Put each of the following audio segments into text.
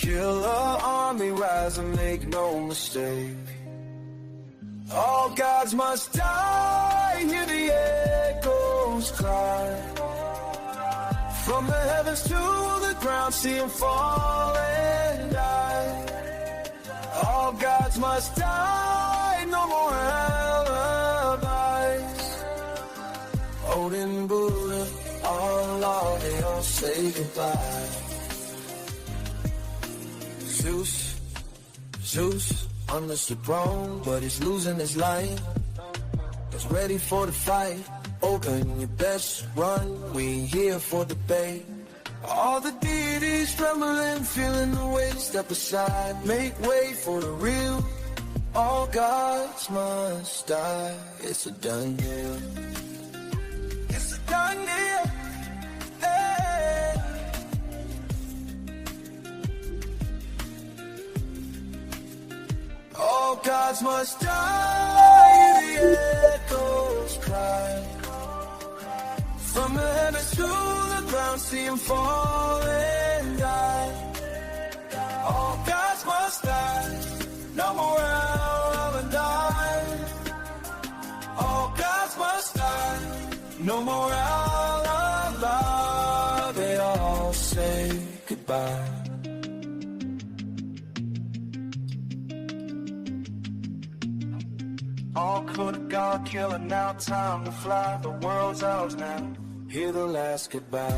Killer army rise and make no mistake. All gods must die, hear the echoes cry. From the heavens to the ground, see them fall and die. All gods must die, no more alibis. Odin, Buddha, Allah, they all say goodbye. Zeus, on the throne, but he's losing his life. He's ready for the fight. Open your best run, we here for debate. All the deities trembling, feeling the weight. Step aside, make way for the real. All gods must die. It's a done deal. It's a done deal. Hey. All gods must die, the echoes cry. From the heavens to the ground, see them fall and die. All gods must die, no more alibis. All gods must die, no more alibi. They all say goodbye. All could have gone killing, now time to fly. The world's ours now. Hear the last goodbye.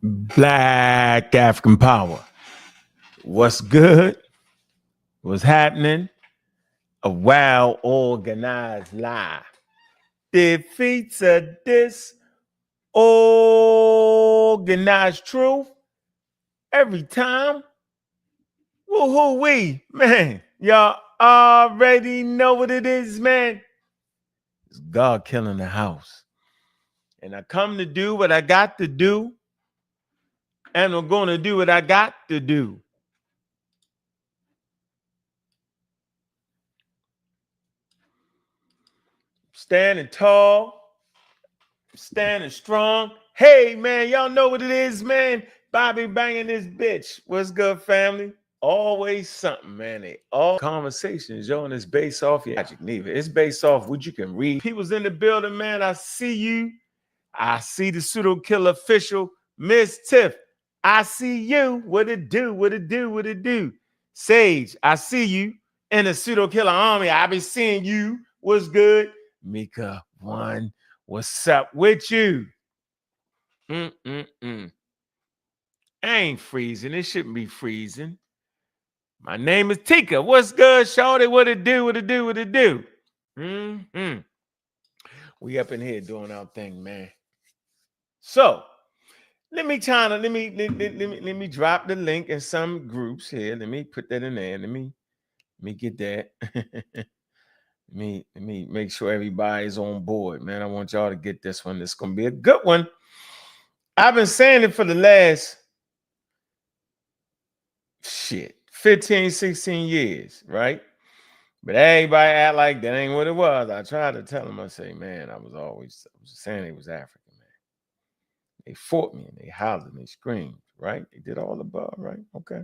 Black African power. What's good? What's happening? A well-organized lie defeats a disorganized truth every time. Woo-hoo-wee, man. Y'all already know what it is, man. It's God killing the house. And I come to do what I got to do. And I'm going to do what I got to do. Standing tall. Standing strong. Hey, man, y'all know what it is, man. Bobby banging this bitch. What's good, family? Always something, man. They all conversations, yo, and it's based off your logic, neither. It's based off what you can read. People's in the building, man. I see you. I see the pseudo killer official, Miss Tiff. I see you. What it do? What it do? What it do? Sage, I see you. In the pseudo killer army, I be seeing you. What's good? Mika One, what's up with you? I ain't freezing. It shouldn't be freezing. My name is Tika. What's good, shorty? What it do? What it do? What it do? We up in here doing our thing, man. So let me drop the link in some groups here. Let me put that in there. Let me get that. let me make sure everybody's on board, man. I want y'all to get this one. It's gonna be a good one. I've been saying it for the last 15, 16 years, right? But everybody act like that ain't what it was. I tried to tell them, I say, man, I was saying it was African, man. They fought me and they hollered and they screamed, right? They did all above, right? Okay.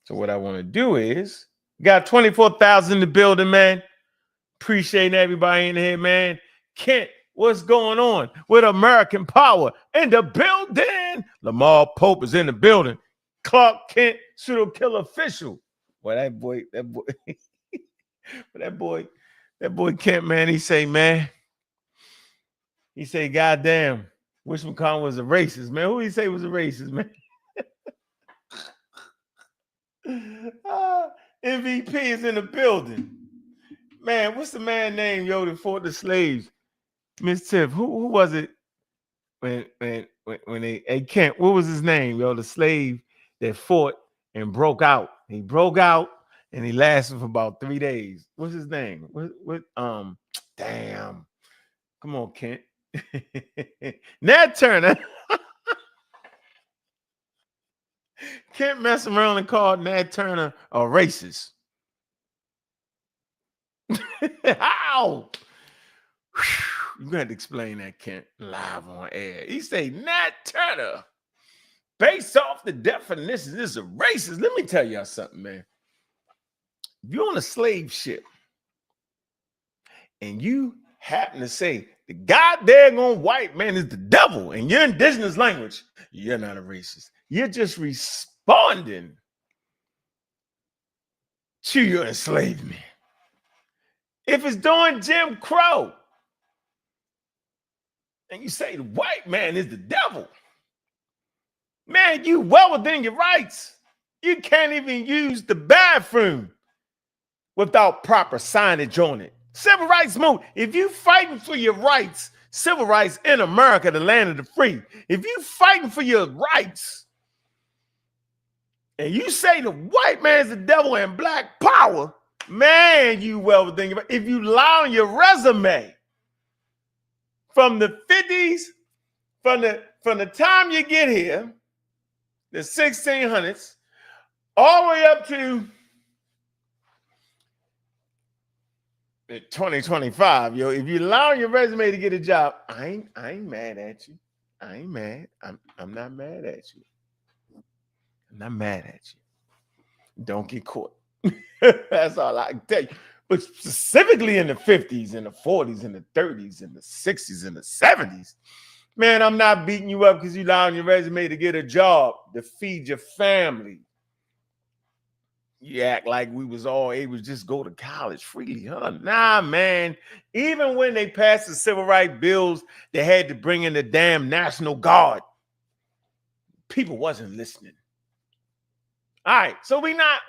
So what I want to do is, got 24,000 in the building, man. Appreciate everybody in here, man. Kent, what's going on with American Power in the building? Lamar Pope is in the building. Clark Kent, pseudo killer official. Well, that boy Kent, man, he say, goddamn, Wish McConnell was a racist, man. Who he say was a racist, man? MVP is in the building. Man, what's the man name, yo, that fought the slaves? Miss Tiff, who was it when they Kent, what was his name, yo, the slave that fought and broke out? He broke out and he lasted for about 3 days. What's his name? Damn. Come on, Kent. Nat Turner. Kent messing around and called Nat Turner a racist. How? You're going to have to explain that, Kent, live on air. He say, Nat Turner, based off the definitions, this is a racist. Let me tell y'all something, man. If you're on a slave ship and you happen to say the goddamn white man is the devil in your indigenous language, you're not a racist. You're just responding to your enslavement. If it's doing Jim Crow and you say the white man is the devil, man, you well within your rights. You can't even use the bathroom without proper signage on it. Civil rights movement. If you fighting for your rights, civil rights in America, the land of the free, if you fighting for your rights and you say the white man's the devil and black power, man, you well within your rights. If you lie on your resume from the 50s, from the time you get here, the 1600s, all the way up to 2025, yo. If you allow your resume to get a job, I ain't mad at you. I ain't mad. I'm not mad at you. I'm not mad at you. Don't get caught. That's all I can tell you. But specifically in the 50s and the 40s and the 30s and the 60s and the 70s, man, I'm not beating you up because you allowed your resume to get a job, to feed your family. You act like we was all able to just go to college freely, huh? Nah, man. Even when they passed the civil rights bills, they had to bring in the damn National Guard. People wasn't listening. All right, so we not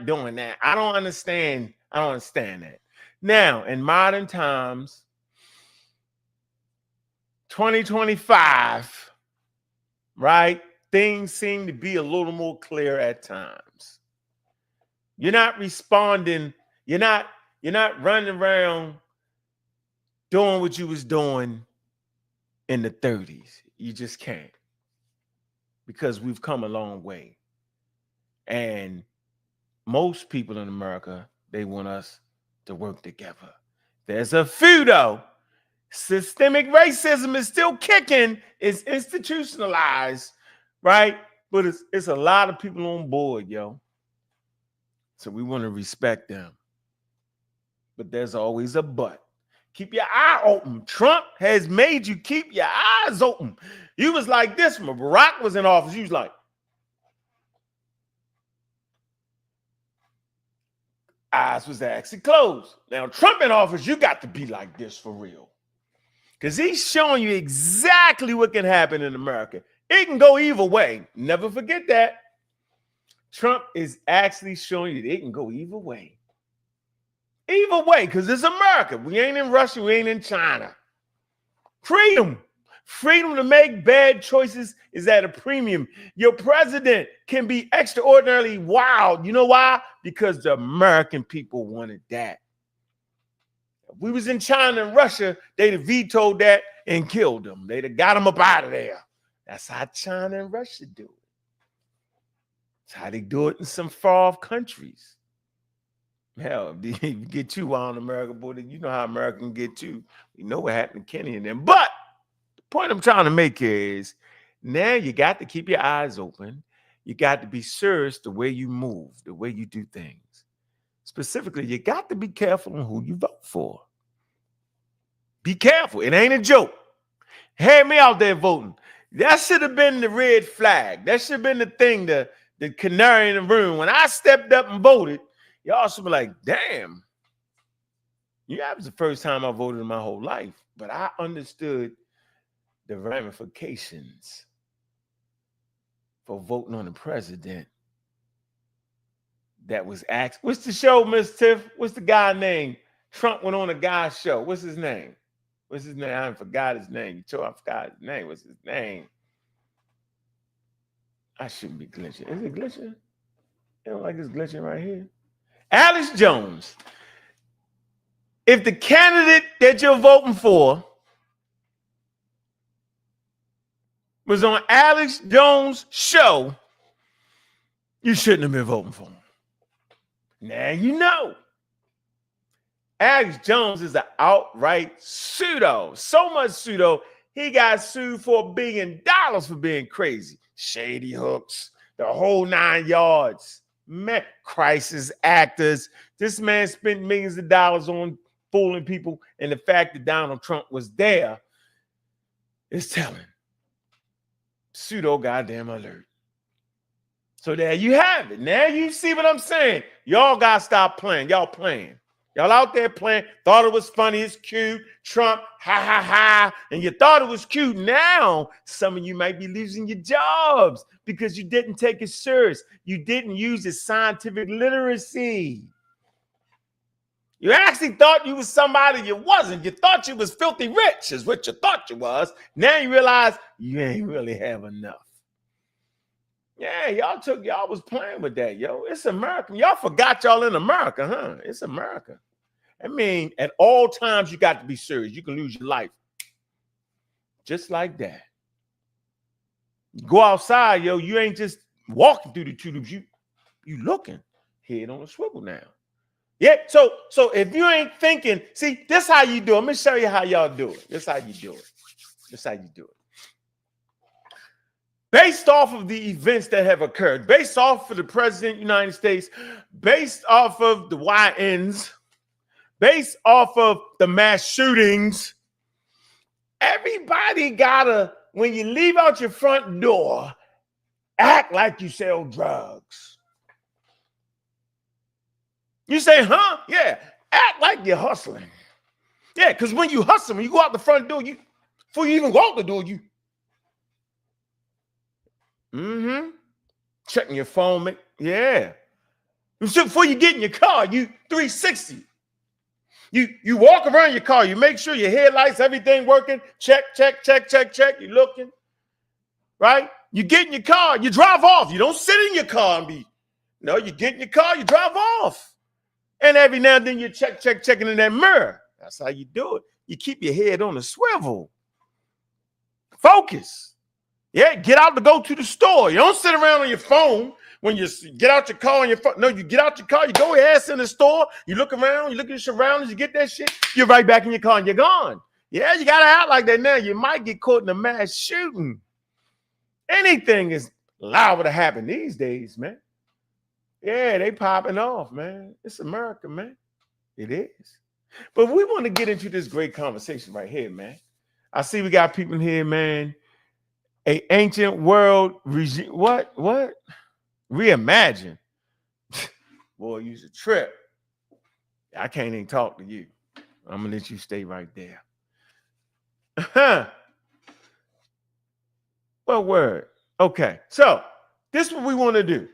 doing that. I don't understand that. Now, in modern times, 2025, right? Things seem to be a little more clear at times. You're not responding. You're not running around doing what you was doing in the 30s. You just can't, because we've come a long way. And most people in America, they want us to work together. There's a few, though. Systemic racism is still kicking. It's institutionalized, right? But it's a lot of people on board, yo. So we want to respect them. But there's always a but. Keep your eye open. Trump has made you keep your eyes open. You was like this when Barack was in office. You was like, eyes was actually closed. Now, Trump in office, you got to be like this for real. Because he's showing you exactly what can happen in America. It can go either way. Never forget that. Trump is actually showing you that it can go either way. Either way, because it's America. We ain't in Russia. We ain't in China. Freedom. Freedom to make bad choices is at a premium. Your president can be extraordinarily wild. You know why? Because the American people wanted that. If we was in China and Russia, they'd have vetoed that and killed them. They'd have got them up out of there. That's how China and Russia do it. That's how they do it in some far-off countries. Hell, if you get you on America, boy, you know how America can get you. We know what happened to Kenny and them. But the point I'm trying to make here is now you got to keep your eyes open. You got to be serious the way you move, the way you do things. Specifically, you got to be careful on who you vote for. Be careful. It ain't a joke. Had me out there voting. That should have been the red flag. That should have been the thing, the canary in the room. When I stepped up and voted, y'all should be like, damn. Yeah, that was the first time I voted in my whole life. But I understood the ramifications for voting on the president that was asked. What's the show, Miss Tiff? What's the guy name? Trump went on a guy's show. What's his name? What's his name? I forgot his name. You told I forgot his name. What's his name? I shouldn't be glitching. Is it glitching? I don't like this glitching right here. Alex Jones. If the candidate that you're voting for was on Alex Jones' show, you shouldn't have been voting for him. Now you know. Alex Jones is an outright pseudo. So much pseudo, he got sued for $1 billion for being crazy. Shady hooks, the whole 9 yards. Man, crisis actors. This man spent millions of dollars on fooling people, and the fact that Donald Trump was there is telling. Pseudo goddamn alert. So there you have it. Now you see what I'm saying. Y'all got to stop playing. Y'all playing. Y'all out there playing. Thought it was funny. It's cute. Trump, ha, ha, ha. And you thought it was cute. Now some of you might be losing your jobs because you didn't take it serious. You didn't use the scientific literacy. You actually thought you was somebody you wasn't. You thought you was filthy rich is what you thought you was. Now you realize you ain't really have enough. Yeah, y'all was playing with that, yo. It's America. Y'all forgot y'all in America, huh? It's America. I mean, at all times you got to be serious. You can lose your life. Just like that. You go outside, yo, you ain't just walking through the tulips. You looking. Head on a swivel now. Yeah, so if you ain't thinking, see, this how you do it. Let me show you how y'all do it. This how you do it. This how you do it. Based off of the events that have occurred, based off of the president of the United States, based off of the YNs, based off of the mass shootings, everybody gotta, when you leave out your front door, act like you sell drugs. You say, huh? Yeah, act like you're hustling. Yeah, because when you hustle, when you go out the front door, before you even go out the door, checking your phone, yeah. Before you get in your car, you 360. You walk around your car, you make sure your headlights, everything working. Check. You looking, right? You get in your car, you drive off. You don't sit in your car and you get in your car, you drive off. And every now and then you checking in that mirror. That's how you do it. You keep your head on a swivel. Focus. Yeah, get out to go to the store. You don't sit around on your phone when you get out your car on your phone. No, you get out your car, you go your ass in the store, you look around, you look at your surroundings, you get that shit, you're right back in your car and you're gone. Yeah, you got to act like that now. You might get caught in a mass shooting. Anything is liable to happen these days, man. Yeah, they popping off, man. It's America, man. It is. But we want to get into this great conversation right here, man. I see we got people here, man. A ancient world regime. What? Reimagine. Boy, you's a trip. I can't even talk to you. I'm gonna let you stay right there. What word? Okay, so this is what we want to do.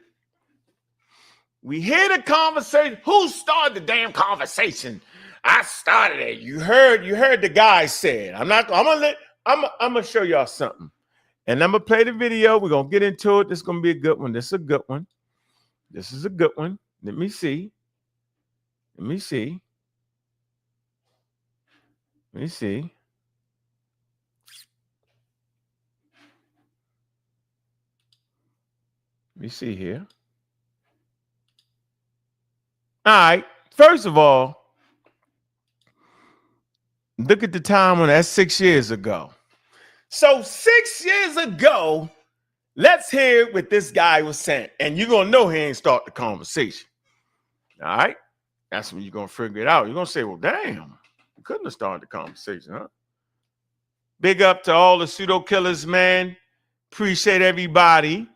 We hear the conversation. Who started the damn conversation? I started it. You heard the guy said. I'm gonna show y'all something. And I'm going to play the video. We're going to get into it. This is going to be a good one. This is a good one. This is a good one. Let me see. Let me see. Let me see. Let me see here. All right. First of all, look at the time when that's 6 years ago. So 6 years ago, let's hear what this guy was saying. And you're going to know he ain't start the conversation. All right? That's when you're going to figure it out. You're going to say, well, damn, you couldn't have started the conversation, huh? Big up to all the pseudo killers, man. Appreciate everybody.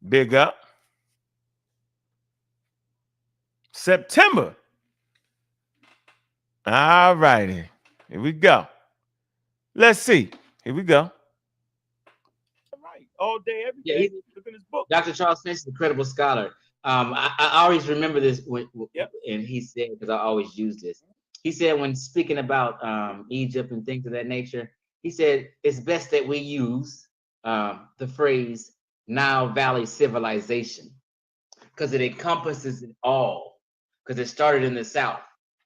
Big up. September. All righty. Here we go. Let's see. Here we go. All right. All day, every day. Look at this book. Dr. Charles Finch is a credible scholar. I always remember this, and he said, because I always use this. He said when speaking about Egypt and things of that nature, he said it's best that we use the phrase Nile Valley civilization because it encompasses it all. Because it started in the south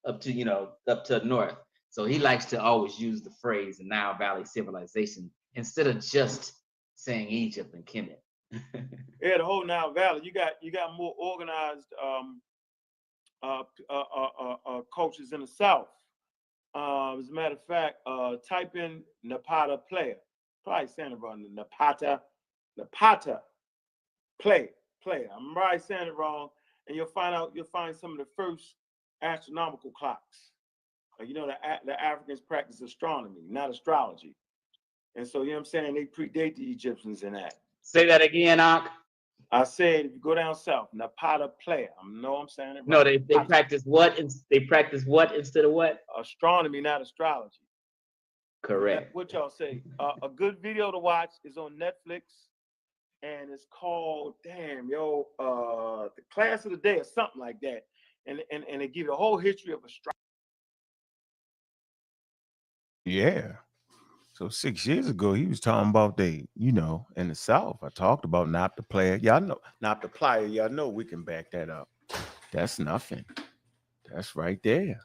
up to north. So he likes to always use the phrase Nile Valley civilization instead of just saying Egypt and Kemet. Yeah, the whole Nile Valley. You got more organized cultures in the South. As a matter of fact, type in Napata player. Probably saying it wrong. Napata player. I'm probably saying it wrong, and you'll find some of the first astronomical clocks. You know, the Africans practice astronomy, not astrology. And so, you know what I'm saying? They predate the Egyptians in that. Say that again, Ankh. I said, if you go down south, Napata player. I know I'm saying it wrong. No, they practice what? They practice what instead of what? Astronomy, not astrology. Correct. What y'all say? A good video to watch is on Netflix, and it's called, the Class of the Day or something like that. And they give you a whole history of astrology. Yeah. So 6 years ago, he was talking about in the South. I talked about not the player. Y'all know, not the player. Y'all know we can back that up. That's nothing. That's right there.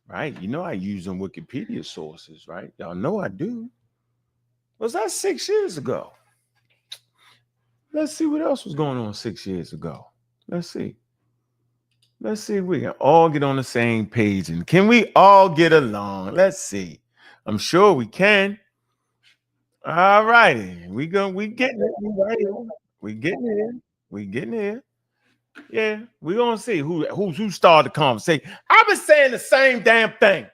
Right. You know, I use them Wikipedia sources, right? Y'all know I do. Was that 6 years ago? Let's see what else was going on 6 years ago. Let's see. We can all get on the same page. And can we all get along? Let's see. I'm sure we can. All righty. We getting it. We getting here. Yeah, we're gonna see who started the conversation. I've been saying the same damn thing.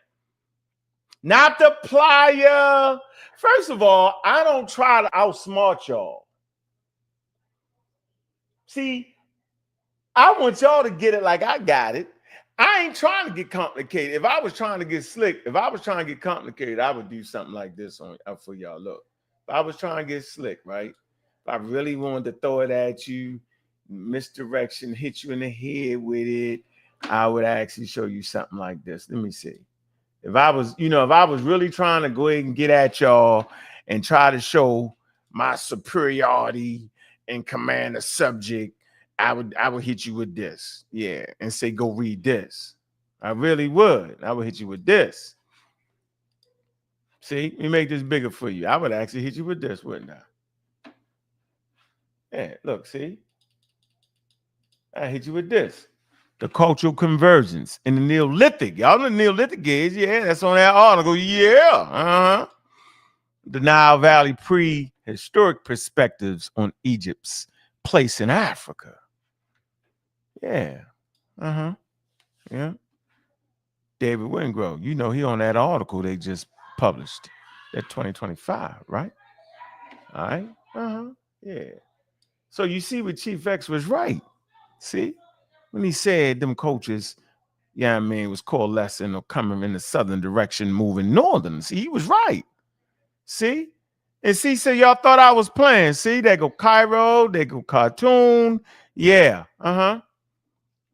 Not the plier. First of all, I don't try to outsmart y'all. See, I want y'all to get it like I got it. I ain't trying to get complicated. If I was trying to get slick, if I was trying to get complicated, I would do something like this for y'all. Look, if I was trying to get slick, right? If I really wanted to throw it at you, misdirection, hit you in the head with it, I would actually show you something like this. Let me see. If I was really trying to go ahead and get at y'all and try to show my superiority and command a subject, I would hit you with this. Yeah. And say, go read this. I really would. I would hit you with this. See, let me make this bigger for you. I would actually hit you with this, wouldn't I? Yeah, look, see? I hit you with this. The cultural convergence in the Neolithic. Y'all know the Neolithic is, yeah, that's on that article. Yeah. Uh-huh. The Nile Valley prehistoric perspectives on Egypt's place in Africa. Yeah. Uh-huh. Yeah. David Wingrove, you know, he on that article they just published at 2025, right? All right. Uh-huh. Yeah. So you see what Chief X was right. See? When he said them cultures, was coalescing or coming in the southern direction, moving northern. See, he was right. See? And see, so y'all thought I was playing. See, they go Cairo, they go Khartoum. Yeah. Uh-huh.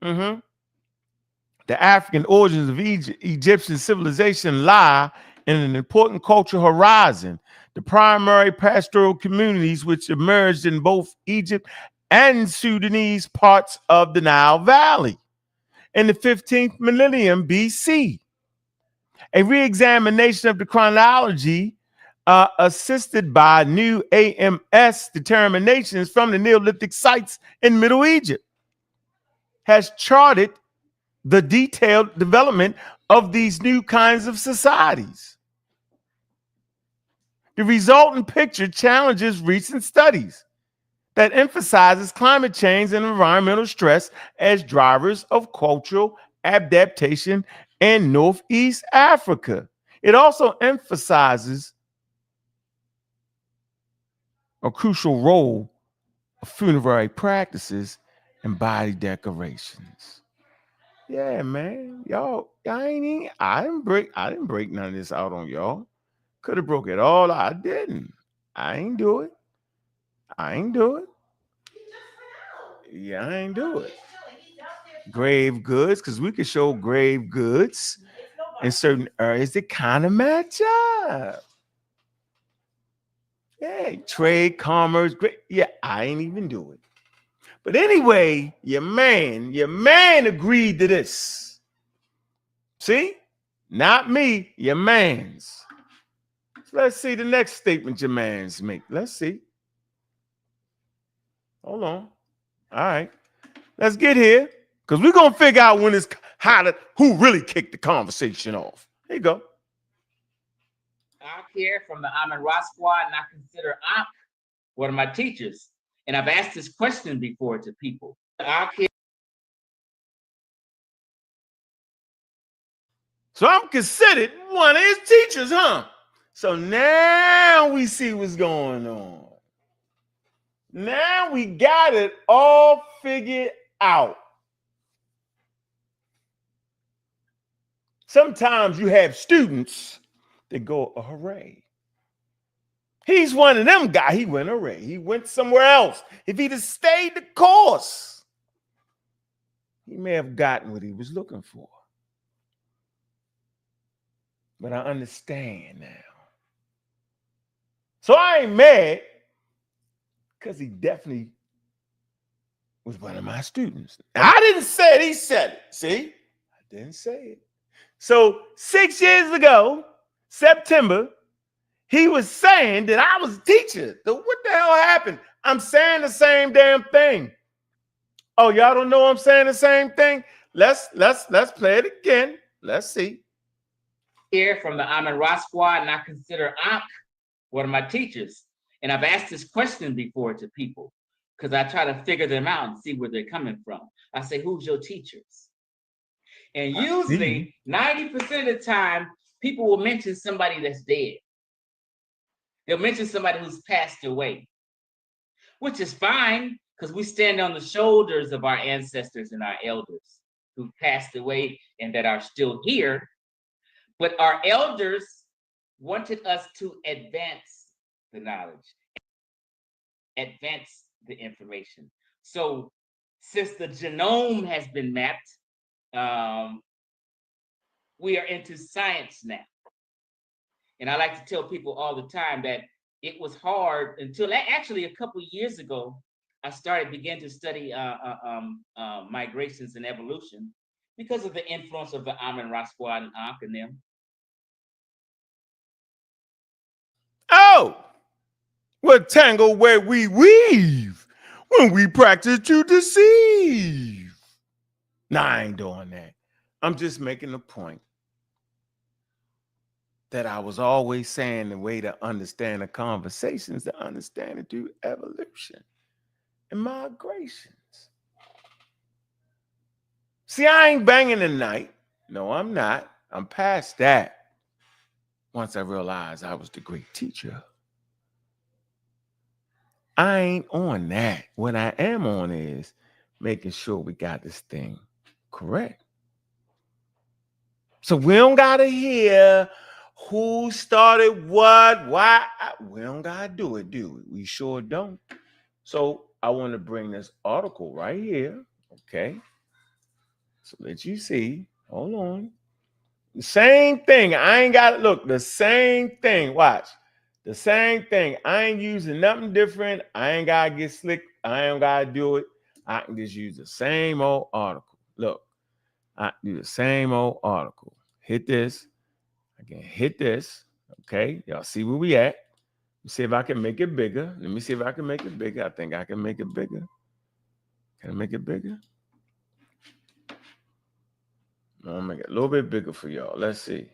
Mm-hmm. The African origins of Egyptian civilization lie in an important cultural horizon. The primary pastoral communities which emerged in both Egypt and Sudanese parts of the Nile Valley in the 15th millennium BC. A re-examination of the chronology assisted by new AMS determinations from the Neolithic sites in Middle Egypt has charted the detailed development of these new kinds of societies. The resultant picture challenges recent studies that emphasizes climate change and environmental stress as drivers of cultural adaptation in Northeast Africa. It also emphasizes a crucial role of funerary practices and body decorations. Yeah, man. I didn't break none of this out on y'all. Could have broke it all. I didn't. I ain't do it. Yeah, I ain't do it. Grave goods, because we could show grave goods in certain areas that kind of match up. Yeah, trade, commerce, great. Yeah, I ain't even do it. But anyway, your man agreed to this. See? Not me, your man's. So let's see the next statement your man's make. Let's see. Hold on. All right. Let's get here. Because we're going to figure out when it's who really kicked the conversation off. Here you go. Ankh here from the Amen Ra Squad, and I consider Ankh one of my teachers. And I've asked this question before to people. Ankh here. So I'm considered one of his teachers, huh? So now we see what's going on. Now we got it all figured out. Sometimes you have students that go, oh, hooray. He's one of them guys. He went hooray. He went somewhere else. If he'd have stayed the course, he may have gotten what he was looking for. But I understand now. So I ain't mad, because he definitely was one of my students. I didn't say it, he said it. See? I didn't say it. So 6 years ago, September, he was saying that I was a teacher. So what the hell happened? I'm saying the same damn thing. Oh, y'all don't know I'm saying the same thing? Let's play it again. Let's see. Here from the Amen Ra Squad, and I consider Ankh one of my teachers. And I've asked this question before to people because I try to figure them out and see where they're coming from. I say, who's your teachers? And usually 90% of the time, people will mention somebody that's dead. They'll mention somebody who's passed away, which is fine because we stand on the shoulders of our ancestors and our elders who passed away and that are still here. But our elders wanted us to advance the knowledge, advance the information. So since the genome has been mapped, we are into science now. And I like to tell people all the time that it was hard until actually a couple of years ago, I began to study migrations and evolution because of the influence of the Amen Ra Squad and Ankh and them. Oh, what tangle where we weave when we practice to deceive. Nah, I ain't doing that. I'm just making a point that I was always saying the way to understand the conversation is to understand it through evolution and migrations. See, I ain't banging tonight. No, I'm not. I'm past that. Once I realized I was the great teacher. I ain't on that. What I am on is making sure we got this thing correct. So we don't got to hear who started what, why. We don't got to do it, do we? We sure don't. So I want to bring this article right here, okay? So let you see. Hold on. The same thing. I ain't got to look. The same thing. Watch. The same thing. I ain't using nothing different. I ain't got to get slick. I ain't got to do it. I can just use the same old article. Look, I do the same old article. Hit this. I can hit this. Okay. Y'all see where we at. Let me see if I can make it bigger. Let me see if I can make it bigger. I think I can make it bigger. Can I make it bigger? I'll make it a little bit bigger for y'all. Let's see.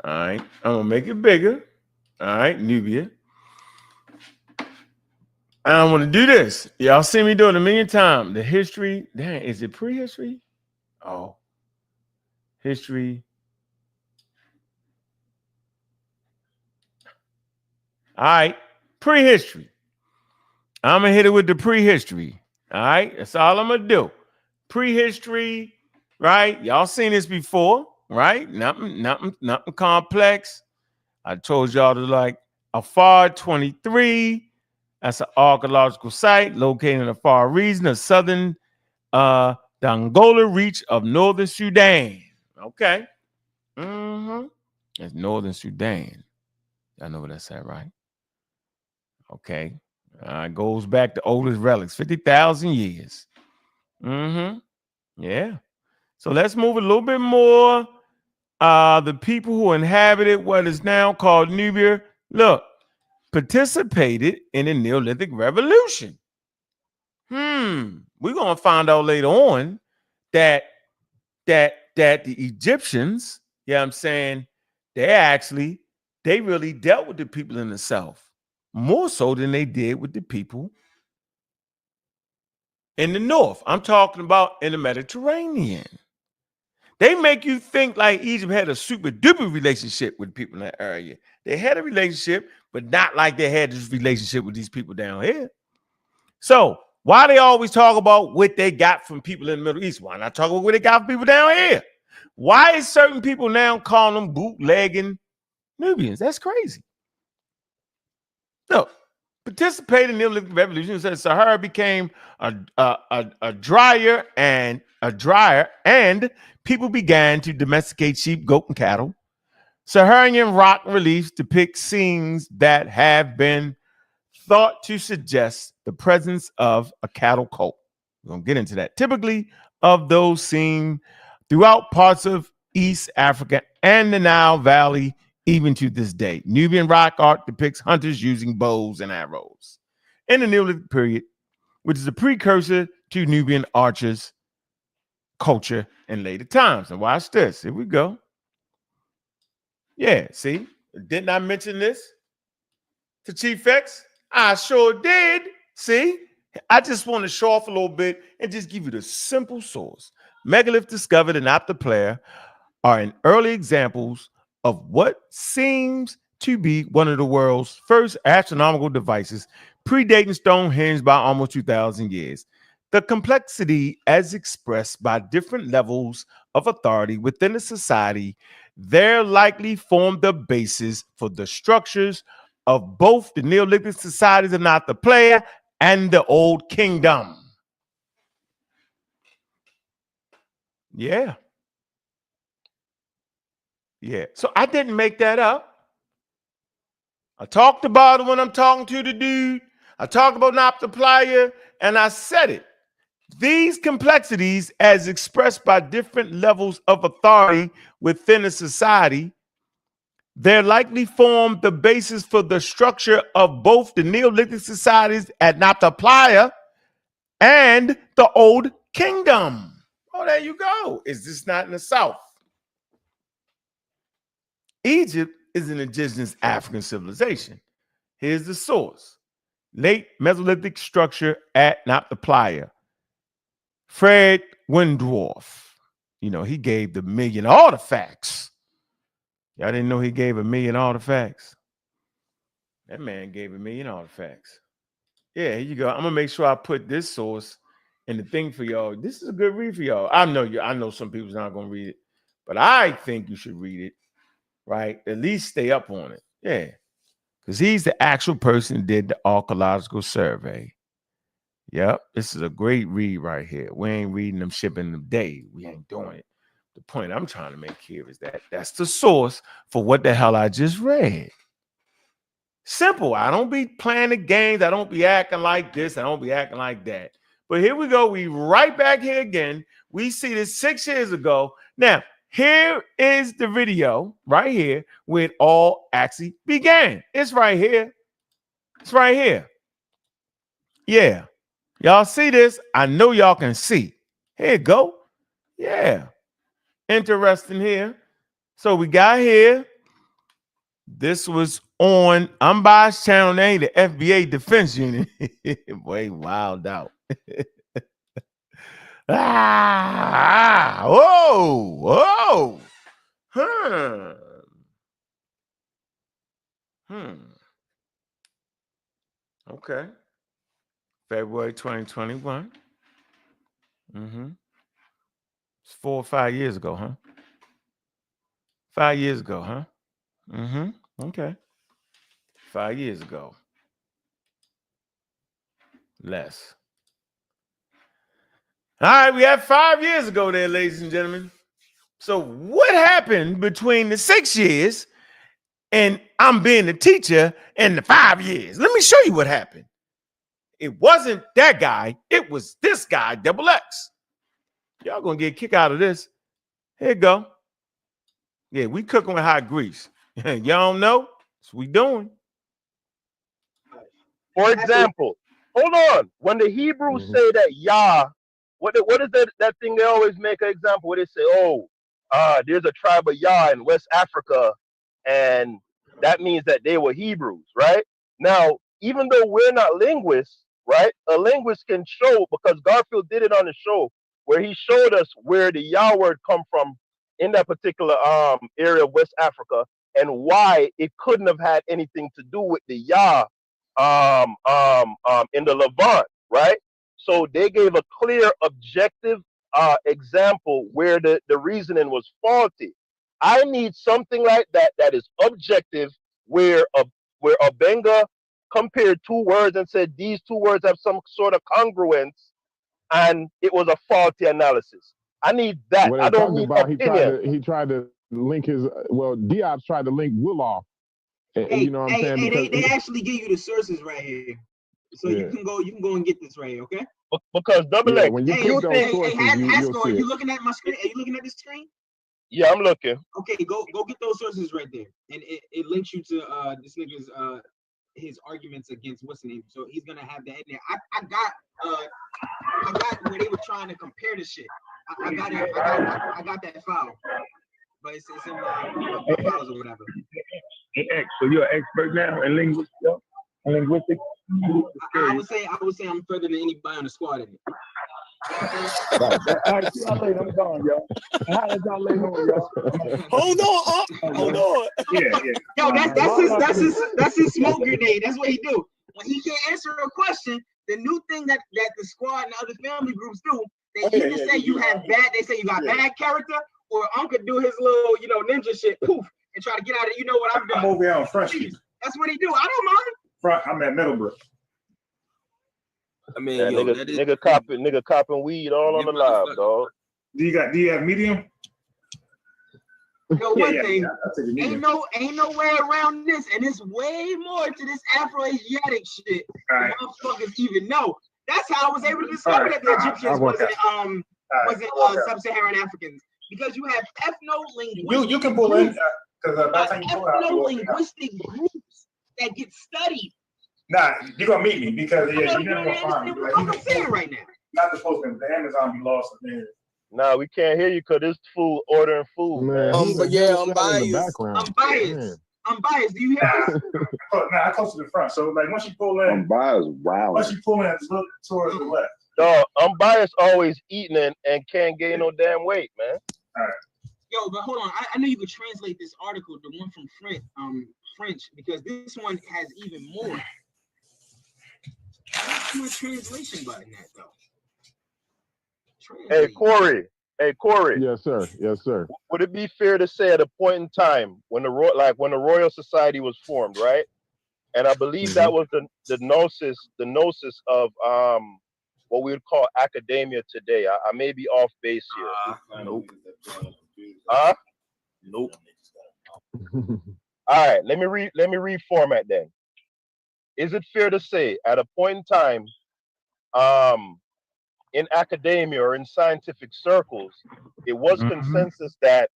All right. I'm going to make it bigger. All right. Nubia. I want to do this. Y'all see me do it a million times. The history. Dang, is it prehistory? Oh. History. All right. Prehistory. I'm going to hit it with the prehistory. All right. That's all I'm going to do. Prehistory. Right. Y'all seen this before. Right. Nothing complex. I told y'all to like Afar 23. That's an archaeological site located in the far region of southern the Angola reach of northern Sudan. Okay. That's northern Sudan. I know what that's at, right? Okay. It goes back to oldest relics, 50,000 years. Yeah. So let's move a little bit more. The people who inhabited what is now called Nubia. Look, participated in the Neolithic Revolution. We're gonna find out later on that the Egyptians, yeah, I'm saying, they really dealt with the people in the South more so than they did with the people in the North. I'm talking about in the Mediterranean. They make you think like Egypt had a super duper relationship with people in that area. They had a relationship, but not like they had this relationship with these people down here. So why they always talk about what they got from people in the Middle East? Why not talk about what they got from people down here? Why is certain people now calling them bootlegging Nubians? That's crazy. No, participating in the Neolithic Revolution said Sahara became a drier, and people began to domesticate sheep, goat, and cattle. Saharan rock reliefs depict scenes that have been thought to suggest the presence of a cattle cult. We're going to get into that. Typically, of those seen throughout parts of East Africa and the Nile Valley, even to this day. Nubian rock art depicts hunters using bows and arrows. In the Neolithic period, which is a precursor to Nubian archers culture in later times. And watch this. Here we go. Yeah, see? Didn't I mention this to Chief X? I sure did. See? I just want to show off a little bit and just give you the simple source. Megaliths discovered in Optoplayer are in early examples of what seems to be one of the world's first astronomical devices, predating Stonehenge by almost 2,000 years. The complexity as expressed by different levels of authority within a society, there likely formed the basis for the structures of both the Neolithic societies of Optoplayer and the Old Kingdom. Yeah. Yeah. So I didn't make that up. I talked about it when I'm talking to the dude. I talked about Optoplayer, and I said it. These complexities, as expressed by different levels of authority within a society, they're likely form the basis for the structure of both the Neolithic societies at Optoplayer and the Old Kingdom. Oh, there you go. Is this not in the South? Egypt is an indigenous African civilization. Here's the source. Late Mesolithic structure at Optoplayer. Fred Windorf, he gave the million artifacts. Y'all didn't know he gave 1,000,000 artifacts? That man gave 1,000,000 artifacts. Yeah, here you go. I'm gonna make sure I put this source in the thing for y'all. This is a good read for y'all. I know some people's not gonna read it, but I think you should read it, right? At least stay up on it. Yeah. Because he's the actual person who did the archaeological survey. Yep, this is a great read right here. We ain't reading them shipping them day. We ain't doing it. The point I'm trying to make here is that that's the source for what the hell I just read. Simple. I don't be playing the games. I don't be acting like this. I don't be acting like that. But here we go. We right back here again. We see this 6 years ago. Now, here is the video right here where it all actually began. It's right here. It's right here. Yeah. Y'all see this? I know y'all can see. Here you go. Yeah. Interesting here. So we got here. This was on Unbiased Channel. They ain't the FBA Defense Unit. Boy, wild out. Whoa. Okay. February 2021. It's 4 or 5 years ago, huh? 5 years ago, huh? Okay. 5 years ago. Less. All right, we had 5 years ago there, ladies and gentlemen. So what happened between the 6 years and I'm being the teacher and the 5 years? Let me show you what happened. It wasn't that guy. It was this guy, Double X. Y'all gonna get a kick out of this. Here you go. Yeah, we cooking with hot grease. Y'all don't know? That's what we doing. For example, hold on. When the Hebrews say that Yah, what is that thing they always make an example where they say, oh, there's a tribe of Yah in West Africa, and that means that they were Hebrews, right? Now, even though we're not linguists, right? A linguist can show, because Garfield did it on the show, where he showed us where the Yah word come from in that particular area of West Africa, and why it couldn't have had anything to do with the Yah in the Levant, right? So they gave a clear, objective example where the reasoning was faulty. I need something like that that is objective, where Benga compared two words and said these two words have some sort of congruence, and it was a faulty analysis. I need that. What I don't need about, opinion. he tried to link his, Diop's tried to link Willoff. Hey, you know what I'm saying? They actually give you the sources right here. So you can go and get this right here, okay? Because double X. When you click those sources, you'll see are it. you looking at my screen? Are you looking at the screen? Yeah, I'm looking. Okay, go get those sources right there, and it links you to this nigga's his arguments against what's the name. So he's gonna have that in there. I got where they were trying to compare the shit. I got it. I got that file, but it's in my files or whatever. So you're an expert now in linguistic. I would say I'm further than anybody on the squad in it. All right, see y'all later. I'm gone, y'all. How did y'all later on, y'all? Hold on. Yeah. Yo, that's his smoke grenade. That's what he do. When he can't answer a question, the new thing that the squad and other family groups do, they either say you have bad, they say you got bad character, or Uncle do his little, ninja shit, poof, and try to get out of it. You know what I'm doing? I'm over here on Front Street. That's what he do. I don't mind. I'm at Middlebrook. I mean, nigga copping weed all on the live, dog. Do you have medium? One thing, ain't no way around this, and it's way more to this Afro-Asiatic shit than motherfuckers even know. That's how I was able to discover that the Egyptians wasn't sub-Saharan Africans, because you have ethno-linguistic. You can pull in because ethno-linguistic groups that get studied. Nah, you're gonna meet me because you're never gonna find me. I'm saying right now. Not supposed to. The Amazon be lost in there. Nah, we can't hear you because it's food ordering food, man. But yeah, I'm biased. I'm biased. Do you hear us? Nah, I close to the front. So like once you pull in, I'm biased. Wow. Once you pull in, just look towards the left. Dog, unbiased always eating and can't gain no damn weight, man. All right. Yo, but hold on. I know you could translate this article, the one from French, because this one has even more. What's my translation button at though? Hey Corey. Yes, sir. Would it be fair to say at a point in time when the Royal Society was formed, right? And I believe that was the gnosis of what we would call academia today. I may be off base here. Nope. Nope. All right, let me reformat then. Is it fair to say at a point in time, in academia or in scientific circles, it was consensus that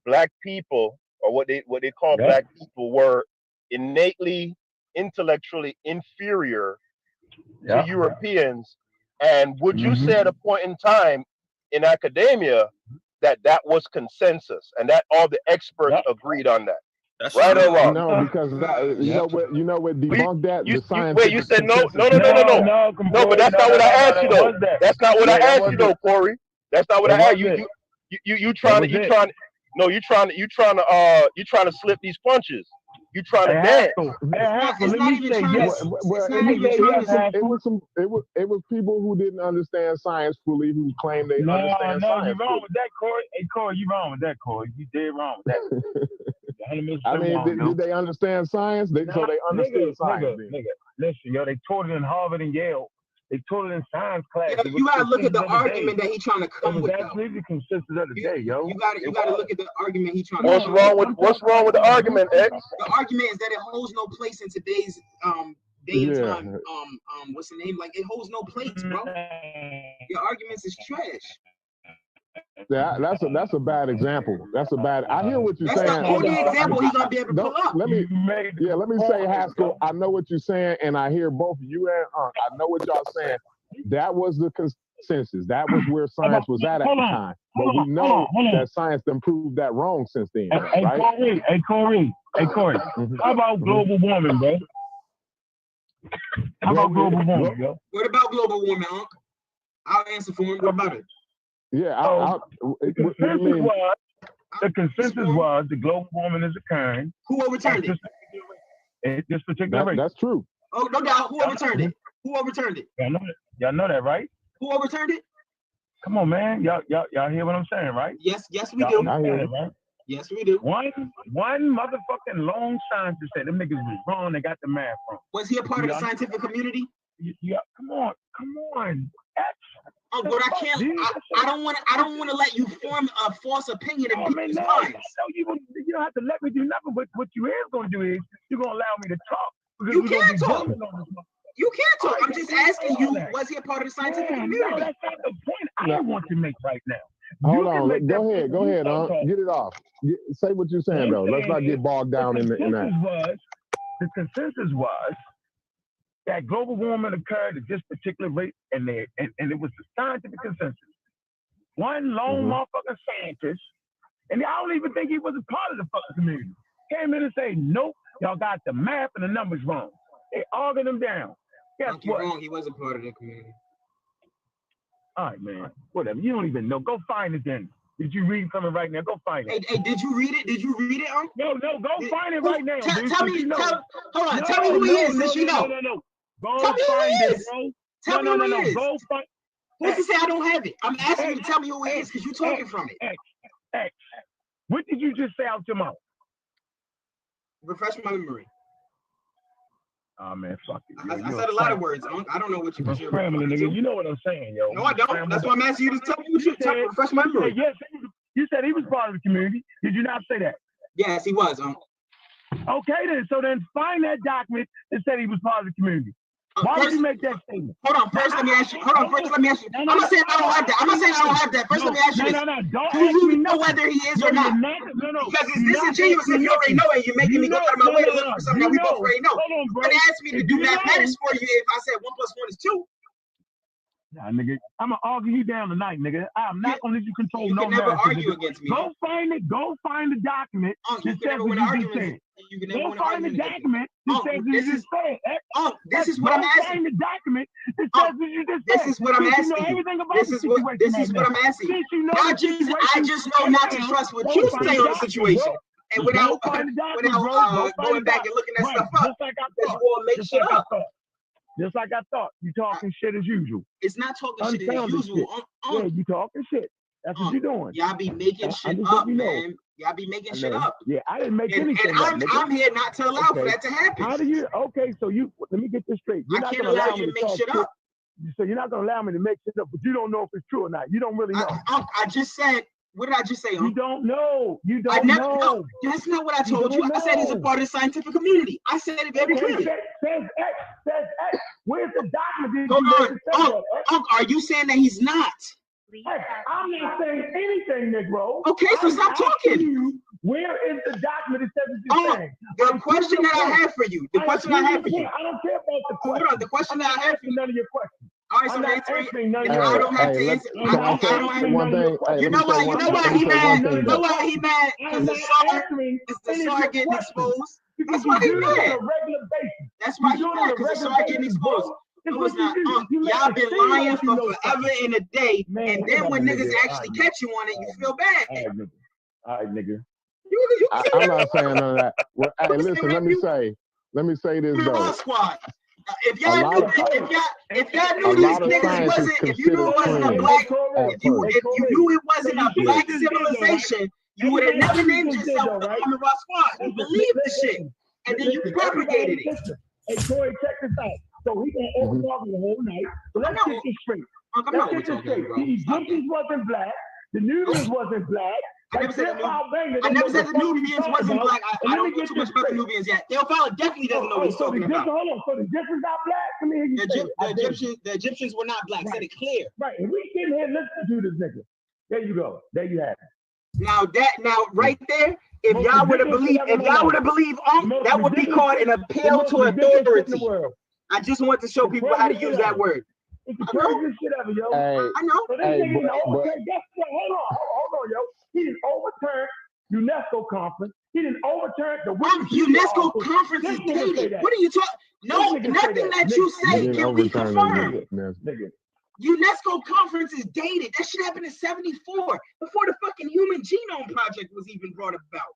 Black people, or what they call Black people, were innately, intellectually inferior to Europeans? And would you say at a point in time in academia that was consensus and that all the experts agreed on that? That's right or wrong? No, because you know what debunked that? Wait, you said no, but that's not what I asked you though. That's not what I asked you though, Corey. That's not what I asked you. You trying to slip these punches. You trying to dance. It was people who didn't understand science fully who claimed they understand science. You're wrong with that, Corey. Hey, Corey, you wrong with that, Corey. You dead wrong with that. I mean, did they understand science? They understood science. Nigga, listen, they taught it in Harvard and Yale. They taught it in science class. Yeah, you gotta look at the argument that he's trying to come with. That's really consistent of the day, yo. You gotta look at the argument he's trying to. What's wrong with the argument, X? The argument is that it holds no place in today's day and time. What's the name? Like it holds no place, bro. Your arguments is trash. That's a bad example. That's a bad. I hear what you're saying. That's the only example he's gonna be able to pull up. Let me say, Haskell. I know what you're saying, and I hear both you and I know what y'all saying. That was the consensus. That was where science was at the time. But we know that science done proved that wrong since then. Right? Hey Corey. How about global warming, bro? How about global warming, bro? What about global warming, Unc? I'll answer for him. What about it? Yeah, the consensus was the global warming is occurring. Who overturned it? This particular rate. That's true. Oh, no doubt. Who overturned it? Who overturned it? Y'all know that, right? Who overturned it? Come on, man. Y'all hear what I'm saying, right? Yes, we do. I hear it. Right? Yes, we do. One motherfucking lone scientist said them niggas was wrong. They got the math wrong. Was he a part of the scientific community? Yeah. Come on. Oh, but I can't. I don't want to let you form a false opinion in people's minds. You don't have to let me do nothing. But what you is gonna do is you're gonna allow me to talk. You can't talk. You can't talk. I'm just asking you. Was he a part of the scientific community? No, that's not the point I want to make right now. Hold on. Go ahead. Get it off. Say what you're saying though. Let's not get bogged down in that. The consensus was that global warming occurred at this particular rate, and it was the scientific consensus. One lone motherfucking scientist, and I don't even think he was a part of the fucking community, came in and say, nope, y'all got the math and the numbers wrong. They argued them down. Guess what? Wrong. He wasn't part of the community. All right, man. Whatever. You don't even know. Go find it then. Did you read from it right now? Go find it. Hey, did you read it? Did you read it, Unc? No, go find it right now. Tell me who he is, since you know. No. Go find it, bro. Tell me who he is. Go find. Who's to say I don't have it? I'm asking you to tell me who he is because you're talking from it. X. What did you just say out your mouth? Refresh my memory. Oh man, fuck it. I said a lot of words. I don't know what you're scrambling, nigga. You know what I'm saying, yo. No, I don't. That's why I'm asking you to tell me what you said. Refresh my memory. Yes, you said he was part of the community. Did you not say that? Yes, he was. Okay, then. So then find that document that said he was part of the community. Why did you make that statement? Hold on. First, let me ask you. I'm not saying I don't have that. First, let me ask you this. Do you know whether he is or not? Because it's disingenuous if you already know it. You're making me go out of my way to look for something that we both already know. You're going to ask me to do mathematics for you if I said 1 + 1 is 2. Nah, nigga, I'm gonna argue you down tonight, nigga. I'm not gonna let you control no math. You can never argue against me. Go find it. Go find the document that says what you just said. Go find the document that says what you just said. This is what I'm asking. Find the document that says what you just said. This is what I'm asking you. This is what I'm asking you. I just know not to trust what you say on the situation. And without going back and looking that stuff up, because you all make shit up. Just like I thought, you talking shit as usual. It's not talking shit as usual. Yeah, you talking shit. That's what you're doing. Y'all be making shit up, man. Y'all be making shit up. Yeah, I didn't make anything up. And I'm here not to allow for that to happen. How do you? Okay, so let me get this straight. I can't allow you to make shit up. So you're not gonna allow me to make shit up, but you don't know if it's true or not. You don't really know. I just said. What did I just say? You don't know. You don't know. No, that's not what I told you. I said he's a part of the scientific community. I said it very clearly. Says X. Where's the document? Are you saying that he's not? I'm not saying anything, Negro. Okay, so stop talking. Where is the document that says what you're saying? The question that I have for you. I don't care about the question. Hold on. The question that I have for you. None of your questions. All right, so answering none of I don't have to answer. I don't have one thing. You know why he mad? You know why he mad? Because the SAR getting exposed. That's why he mad. That's why he mad. Because the SAR getting exposed. No, it's not. Y'all been lying for forever and a day, and then when niggas actually catch you on it, you feel bad. All right, nigga. I'm not saying none of that. Well, hey, listen. Let me say this though. If y'all knew these niggas wasn't, if you knew it wasn't a black, if you knew it wasn't a black civilization, you would have never named yourself the Army Rock Squad. You believed the shit, and then you propagated it. Hey, Corey, check this out. So he gonna overtalk me the whole night. So let's get this straight. Let's get this straight. The Egyptians wasn't black. The Nubians wasn't black. I never said the Nubians wasn't black. I don't know too much about the Nubians yet. Theophile definitely doesn't know what he's talking about. Hold on, so the Egyptians not black? Let me hear you the Egyptians were not black. Said it clear. Right, and we sitting here listening to this nigga. There you go. There you have it. Now right there, if y'all would have believed, Ankh, that would be called an appeal to authority. I just want to show people how to use that word. It's the craziest shit ever, yo. I know. So this nigga didn't overturn. Guess what? Hold on, yo. He didn't overturn UNESCO conference. He didn't overturn the UNESCO conference is dated. What are you talking? No, nothing that you say can be confirmed. UNESCO conference is dated. That shit happened in 74, before the fucking Human Genome Project was even brought about.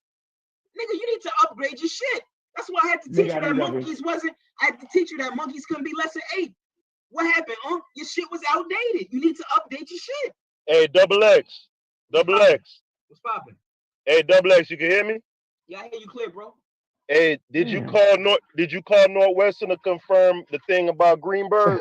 Nigga, you need to upgrade your shit. That's why I had to teach you that monkeys wasn't. I had to teach you that monkeys couldn't be less than 8. What happened, Your shit was outdated. You need to update your shit. Hey, double X. What's poppin'? Hey, double X, you can hear me? Yeah, I hear you clear, bro. Hey, did you call Northwestern to confirm the thing about Greenberg?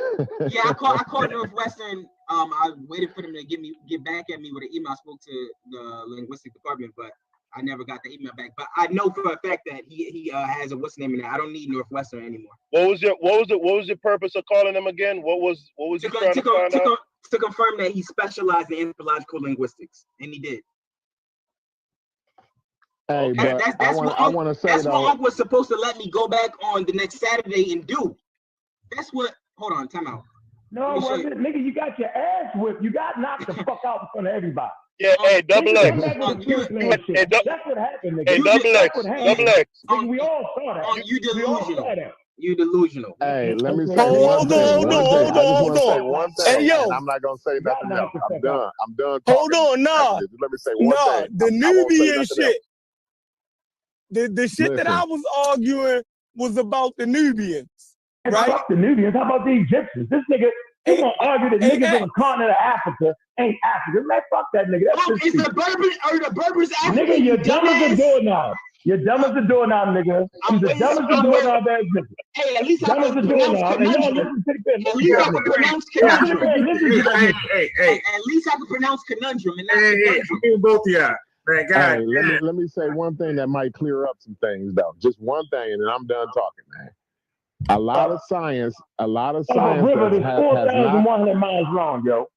Yeah, I called Northwestern. I waited for them to get back at me with an email. I spoke to the linguistic department, but I never got the email back. But I know for a fact that he has a what's name in there. I don't need Northwestern anymore. What was your purpose of calling him again? What was you trying to find out? To confirm that he specialized in anthropological linguistics, and he did. Hey, but I want to say that's what Uncle was supposed to let me go back on the next Saturday and do. That's what. Hold on, time out. No, it wasn't, nigga. You got your ass whipped. You got knocked the fuck out in front of everybody. Yeah, hey, double X. That's what happened, nigga. Hey, double X. Nigga, we all saw that. You delusional. You delusional. Hey, let me say Hold on. one thing. Hey, yo. And I'm not gonna say nothing else. I'm done. Hold on, nah. Let me say one thing. The Nubian shit. The shit that I was arguing was about the Nubians. Right? Fuck the Nubians. How about the Egyptians? This nigga, he gonna argue that niggas on the continent of Africa ain't African. Man, fuck that nigga. Is the Berbers African? Nigga, you're dumb as a doorknob. You're dumb as a doorknob, nigga. You're the dumbest as a doorknob as nigga. Hey, at least I can pronounce conundrum. At least I can pronounce conundrum. At least I can pronounce conundrum. Hey, both of y'all. Man, God, hey, let me say one thing that might clear up some things, though. Just one thing, and then I'm done talking, man. A lot of science a river that's 4,100 miles long, yo.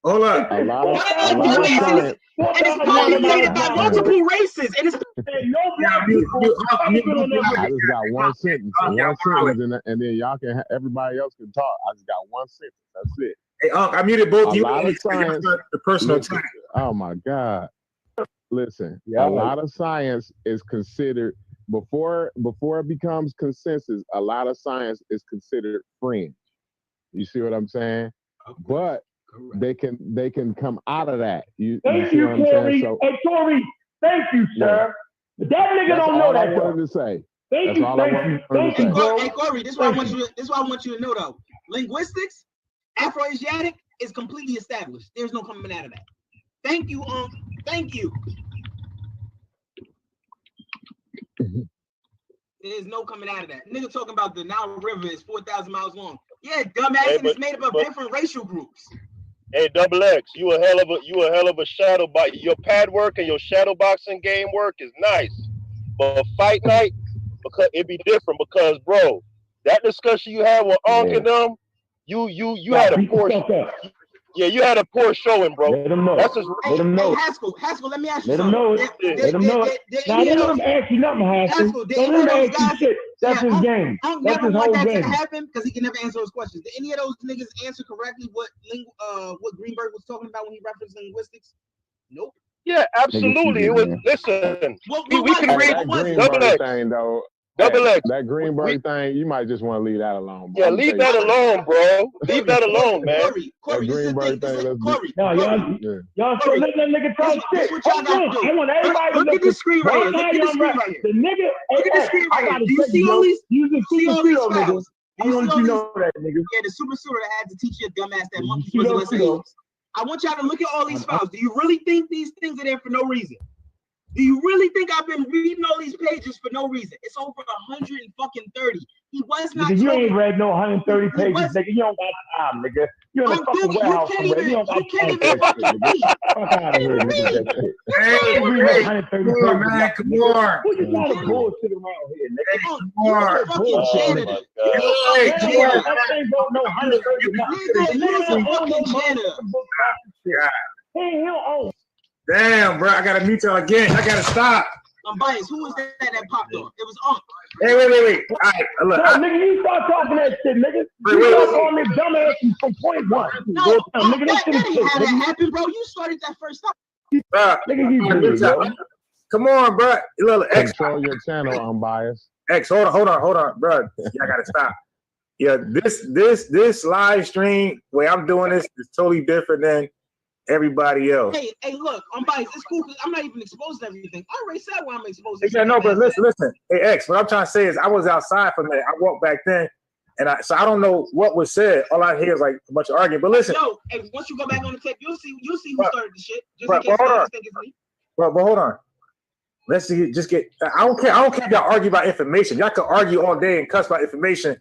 Hold up. A lot of science. And it's populated by multiple races. And it's no black people. I just got one sentence. And then y'all can everybody else can talk. I just got one sentence. That's it. Hey, I muted both of you. A lot of science. The personal time. Oh my God. Listen, a lot of science is considered before it becomes consensus. A lot of science is considered fringe. You see what I'm saying? But they can come out of that. Thank you, Corey. Hey, Corey, thank you, sir. That nigga don't know that. That's all I wanted to say. Thank you, bro. Hey, Corey, this is what I want you to know, though. Linguistics, Afro-Asiatic is completely established. There's no coming out of that. Thank you, thank you. There's no coming out of that. Nigga talking about the Nile River is 4,000 miles long. Yeah, dumbass, and it's made up of different racial groups. Hey, double X, you a hell of a shadow box. Your pad work and your shadow boxing game work is nice, but fight night, because it be different. Because bro, that discussion you had with Ankh and them, you had a poor. Yeah, you had a poor showing, bro. Let them know. Let them know. Haskell, let me ask you something. Let them know. Now, don't let them ask you nothing, Haskell. Don't let them ask you shit. That's his game. That's his whole game. To happen because he can never answer those questions. Did any of those niggas answer correctly what Greenberg was talking about when he referenced linguistics? Nope. Yeah, absolutely. It was. Listen, we can read double X thing though. Double X. That Greenberg thing, you might just want to leave that alone. Bro. Yeah, leave that alone, bro. Leave that alone, man. Corey, Greenberg thing. No, y'all still let that nigga talk shit. I want everybody look at this screen right here. Look at this screen right here. The nigga, look at this screen right here. Do you see all these? Nigga. I want you to know that, nigga. Yeah, the super pseudo that had to teach your dumbass that monkeys wasn't listening. I want y'all to look at all these files. Do you really think these things are there for no reason? Do you really think I've been reading all these pages for no reason? It's over 130. He was not. Nigga, you ain't read no 130 pages, nigga. You don't got time, nigga. You're in a fucking warehouse somewhere. You don't got time for that shit, nigga. Fuck out of here, nigga. Hey, man, come on. Who you trying to bullshit around here, nigga? Come on. Bullshit. Hey, that ain't no 130. Nigga, you're a fucking janitor. He don't own Damn, bro, I gotta mute y'all again. I gotta stop. I'm biased. Who was that popped off? It was Ankh. Hey, wait. All right, look. Nigga, you start talking that shit, nigga. You start calling me dumbass from point one. No, nigga, that didn't have that happen, bro. You started that first time. Nigga, you did, bro. Come on, bro. Look, X. Control your channel, unbiased. X, hold on, bro. I gotta stop. Yeah, this live stream way I'm doing this is totally different than everybody else. Hey, look, I'm biased. It's cool because I'm not even exposed to everything. I already said why I'm exposed to. Yeah, no, but listen. Hey, X, what I'm trying to say is I was outside for a minute. I walked back then, and I don't know what was said. All I hear is like a bunch of arguing. But listen, yo, and once you go back on the tape, you'll see who started the shit. Just in case you think it's me. But hold on. Let's see. Just get. I don't care if y'all argue about information. Y'all can argue all day and cuss about information.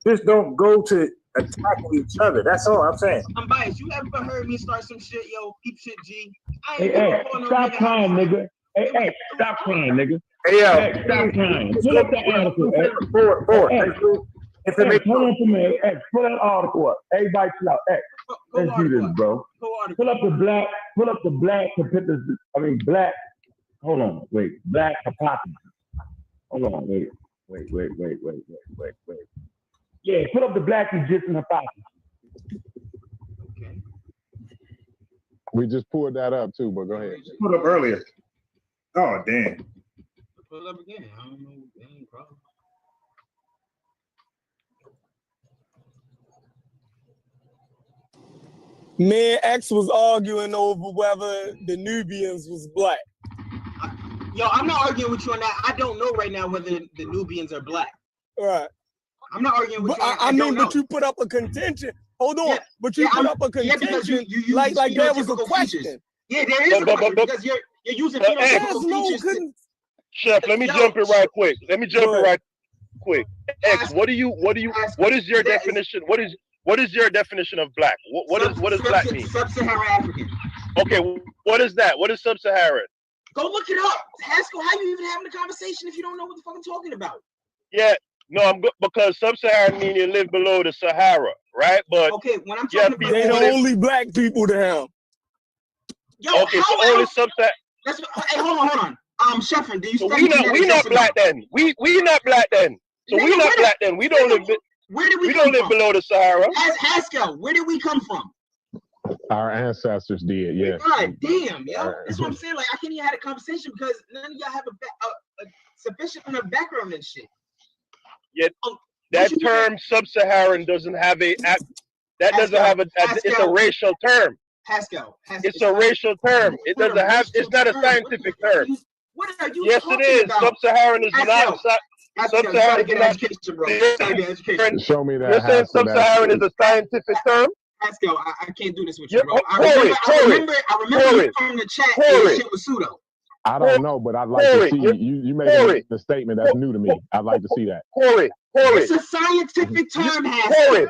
Just don't go to attacking each other. That's all I'm saying. I'm biased. You ever heard me start some shit, yo? Keep shit G. Hey, stop crying, nigga. Hey, stop crying, nigga. Hey, yo. Hey, stop crying. Pull up that article. Forward. Hold on for me. Hey, pull that article up. Everybody chill out. Hey, let's do this, bro. Pull up the black black. Hold on, wait. Black hypothesis. Hold on, wait. Yeah, put up the black Egyptian hypothesis. Okay. We just pulled that up too, but go ahead. Put up earlier. Oh, damn. Put it up again. I don't know. Any problem. Me and X was arguing over whether the Nubians was black. Yo, I'm not arguing with you on that. I don't know right now whether the Nubians are black. Right. I'm not arguing with you. I mean, but you put up a contention. Hold on. Yeah, but you put up a contention you like there was a question. Features. Yeah, there is a question because you're using phenotypical features. Chef, let me jump in right quick. X, what is your definition? What is your definition of black? What does black mean? Sub-Saharan African. Okay, what is that? What is sub-Saharan? Go look it up. Haskell, how you even having a conversation if you don't know what the fuck I'm talking about? Yeah, no, I'm good because sub-Saharan means you live below the Sahara, right? But okay, when I'm talking about they the only black people to him. Yo, okay, so only sub-Saharan. Hey, hold on. Sheffin, do you so we not black then. We not black then. So we not black then. We don't live. Where did we don't live below the Sahara. Haskell, where did we come from? Our ancestors did, yeah. God damn, yo. That's what I'm saying. Like, I can't even have a conversation because none of y'all have a sufficient enough background and shit. Yet that term sub-Saharan doesn't have it's a racial term. Haskell. It's a racial term. It doesn't have. It's not a scientific term. What are you yes, talking it is. about? Sub-Saharan is not. Sub-Saharan is not. Show me that. You're saying sub-Saharan is a scientific term? Haskell, I can't do this with you, bro. I remember you from the chat that shit was pseudo. I don't know, but I'd like to see you made the statement that's new to me. I'd like to see that. It's a scientific term, Haskell.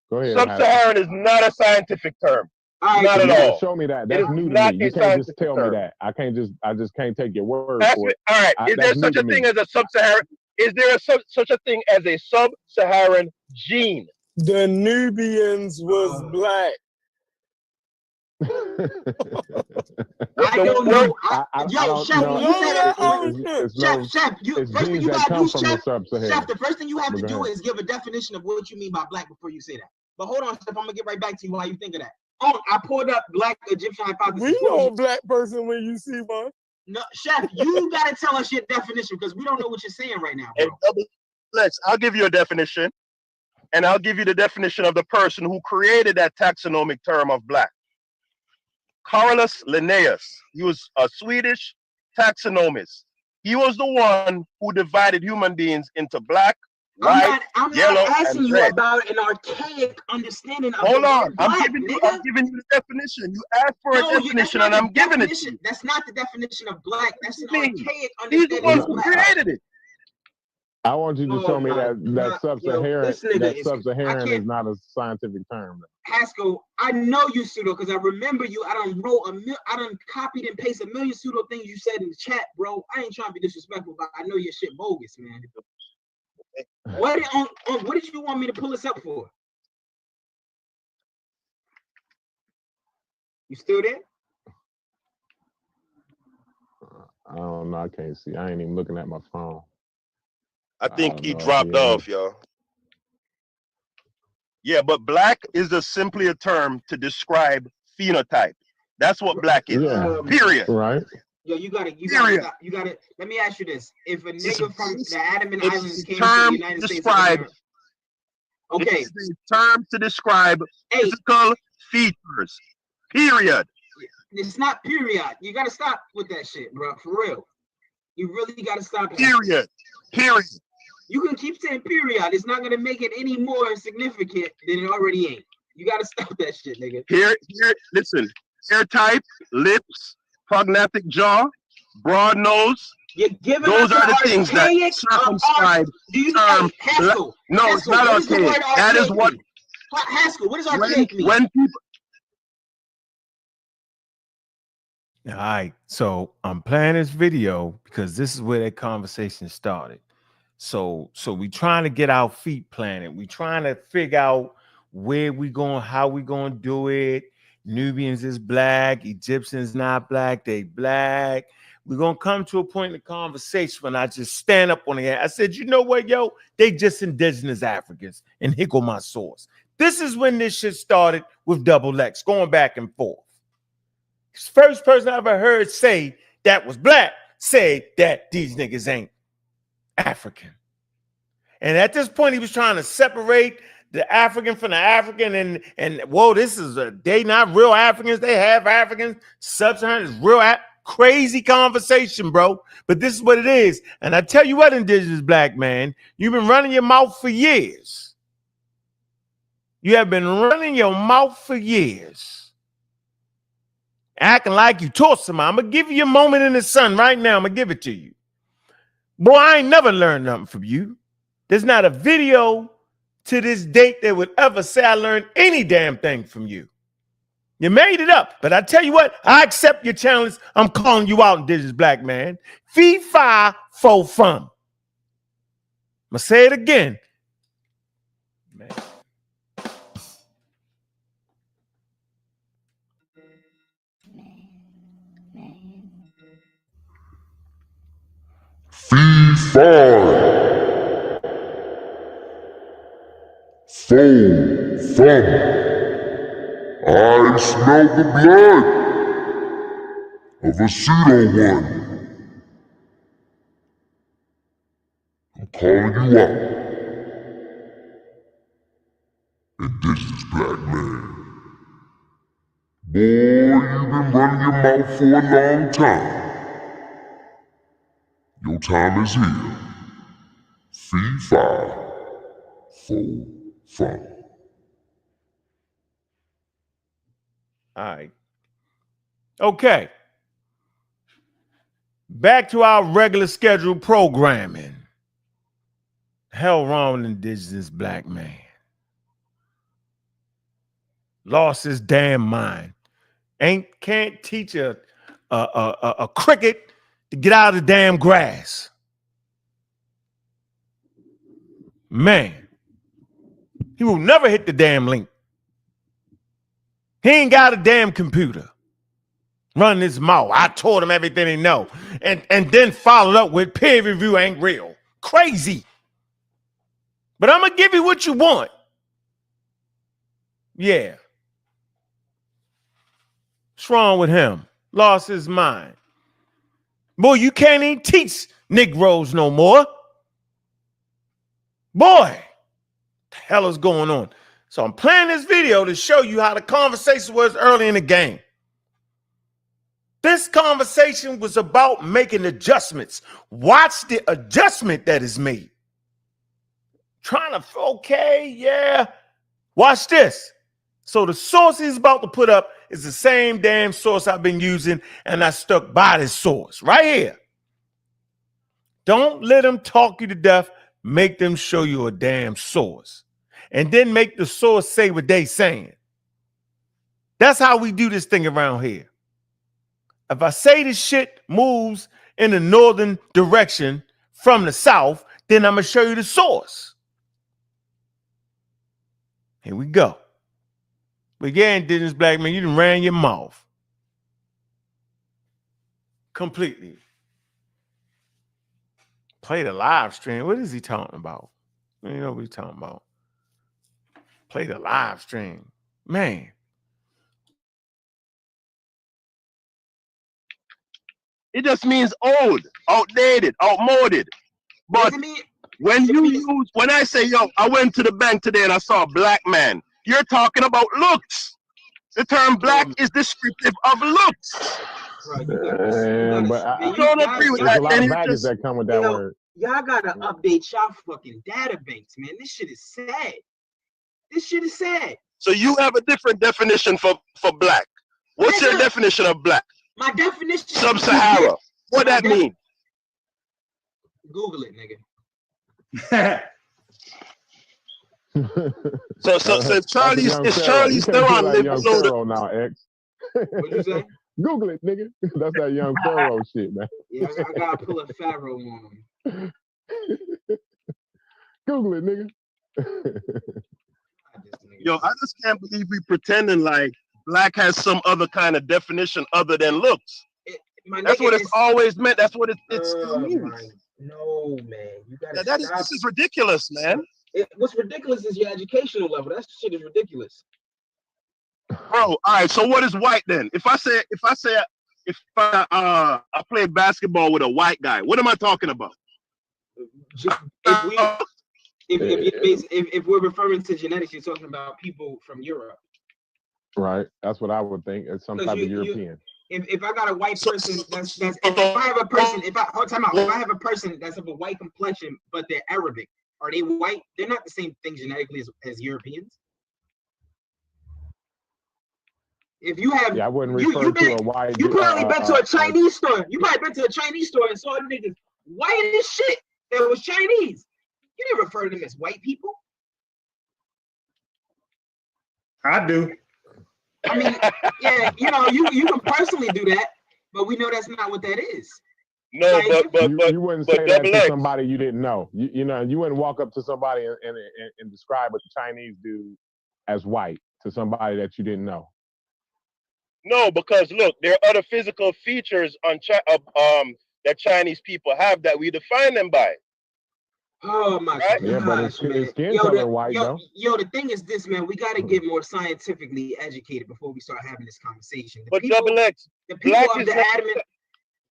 Go ahead. Sub-Saharan is not a scientific term. Right, not at all. Show me that. That's new to me. You can't just tell me that. I just can't take your word for it. All right. Is there such a thing as a sub-Saharan? Is there such a thing as a sub-Saharan gene? The Nubians was black. I don't know. Chef, the first thing you have to do is give a definition of what you mean by black before you say that. But hold on, Chef, I'm gonna get right back to you while you think of that. Oh, I pulled up black Egyptian hypothesis. We know a black person when you see one. No, Chef, you gotta tell us your definition because we don't know what you're saying right now, bro. I'll give you a definition, and I'll give you the definition of the person who created that taxonomic term of black. Carolus Linnaeus. He was a Swedish taxonomist. He was the one who divided human beings into black, white, yellow, I'm not asking and you red. about an archaic understanding of Hold on, black, I'm giving you the definition. You asked for a definition, and I'm giving it to you. That's not the definition of black. That's an archaic understanding. He's the one who created it. I want you to show me that sub-Saharan is not a scientific term. Haskell, I know you pseudo because I remember you. I done copied and pasted a million pseudo things you said in the chat, bro. I ain't trying to be disrespectful, but I know your shit bogus, man. What did you want me to pull this up for? You still there? I don't know. I can't see. I ain't even looking at my phone. I think don't he know if dropped he is. off, y'all. Yeah, but black is just simply a term to describe phenotype. That's what black is. Yeah. Period. Right. Yo, you gotta Period. stop. You gotta. Let me ask you this: if a It's nigga from the Andaman it's Islands a came to the term United to States of describe. America, okay, It's a term to describe hey, physical features. Period. it's not period. You gotta stop with that shit, bro. For real. You really gotta stop that. Period. Period. You can keep saying period. It's not gonna make it any more significant than it already ain't. You gotta stop that shit, nigga. Here, listen. Hair type, lips, prognatic jaw, broad nose. You're giving Those us are an the things that archaic circumscribe Do you term. hey, Haskell? No, Haskell, it's not what does the archaic. word That is archaic what mean? Haskell, what does archaic mean? when people. All right, so I'm playing this video because this is where that conversation started. So we trying to get our feet planted. We trying to figure out where we going, how we going to do it. Nubians is black, Egyptians not black, they black. We're going to come to a point in the conversation when I just stand up on the air. I said, you know what, yo? They just indigenous Africans. And here go my source. This is when this shit started with double X, going back and forth. First person I ever heard say that was black said that these niggas ain't African. And at this point, he was trying to separate the African from the African, and whoa, this is they not real Africans. They have Africans. Sub-Saharan is real crazy conversation, bro. But this is what it is. And I tell you what, indigenous black man, you've been running your mouth for years. You have been running your mouth for years. Acting like you taught somebody. I'm going to give you a moment in the sun right now. I'm going to give it to you. Boy, I ain't never learned nothing from you. There's not a video to this date that would ever say I learned any damn thing from you. You made it up. But I tell you what, I accept your challenge. I'm calling you out, indigenous black man. Fee, fi, fo, fum. I'm going to say it again. Man. Fee, fi, fo, fum. I smell the blood of a pseudo one. I'm calling you out, indigenous black man. Boy, you've been running your mouth for a long time. Your time is here. Fee, fi, fo, fum. All right. Okay. Back to our regular scheduled programming. Hell wrong with indigenous black man. Lost his damn mind. Can't teach a cricket to get out of the damn grass. Man, he will never hit the damn link. He ain't got a damn computer. Run his mouth. I told him everything he know. And then followed up with peer review ain't real. Crazy. But I'm going to give you what you want. Yeah. What's wrong with him? Lost his mind. Boy, you can't even teach Negroes no more. Boy, the hell is going on? So I'm playing this video to show you how the conversation was early in the game. This conversation was about making adjustments. Watch the adjustment that is made. Trying to, okay, yeah. Watch this. So the source he's about to put up is the same damn source I've been using, and I stuck by this source right here. Don't let them talk you to death. Make them show you a damn source. And then make the source say what they saying. That's how we do this thing around here. If I say this shit moves in the northern direction from the south, then I'm going to show you the source. Here we go. But yeah, indigenous black man, you done ran your mouth. Completely. Play the live stream. What is he talking about? You know what he's talking about. Play the live stream. Man. It just means old, outdated, outmoded. But when I say, yo, I went to the bank today and I saw a black man, you're talking about looks. The term black is descriptive of looks. But I don't agree with that. There's a lot of baggage that come with that word. Y'all gotta update y'all fucking data banks, man. This shit is sad. This shit is sad. So you have a different definition for black. What's your definition of black? My definition. Sub-Sahara. What that mean? Google it, nigga. so Charlie's still on Pharaoh now, X. What you say? Google it, nigga. That's that young Pharaoh shit, man. Yeah, I gotta pull a Pharaoh on him. Google it, nigga. Yo, I just can't believe we pretending like black has some other kind of definition other than looks. That's what it's always meant. That's what it still means. No, man. You gotta this is ridiculous, man. What's ridiculous is your educational level. That shit is ridiculous. Bro, all right. So what is white then? If I play basketball with a white guy, what am I talking about? If we're referring to genetics, you're talking about people from Europe. Right. That's what I would think. It's some type of European. If I got a white person if I have a person that's of a white complexion but they're Arabic, are they white? They're not the same thing genetically as Europeans. If you have, I wouldn't refer to a white. You probably been to a Chinese store. You might been to a Chinese store and saw niggas white as shit that was Chinese. You didn't refer to them as white people. I do. I mean, yeah, you can personally do that, but we know that's not what that is. No, but you wouldn't say that to somebody you didn't know. You wouldn't walk up to somebody and describe what the Chinese do as white to somebody that you didn't know. No, because look, there are other physical features that Chinese people have that we define them by. Oh my God! Yeah, but it's skin color white, though. Yo, the thing is this, man. We got to get more scientifically educated before we start having this conversation. But double X, black is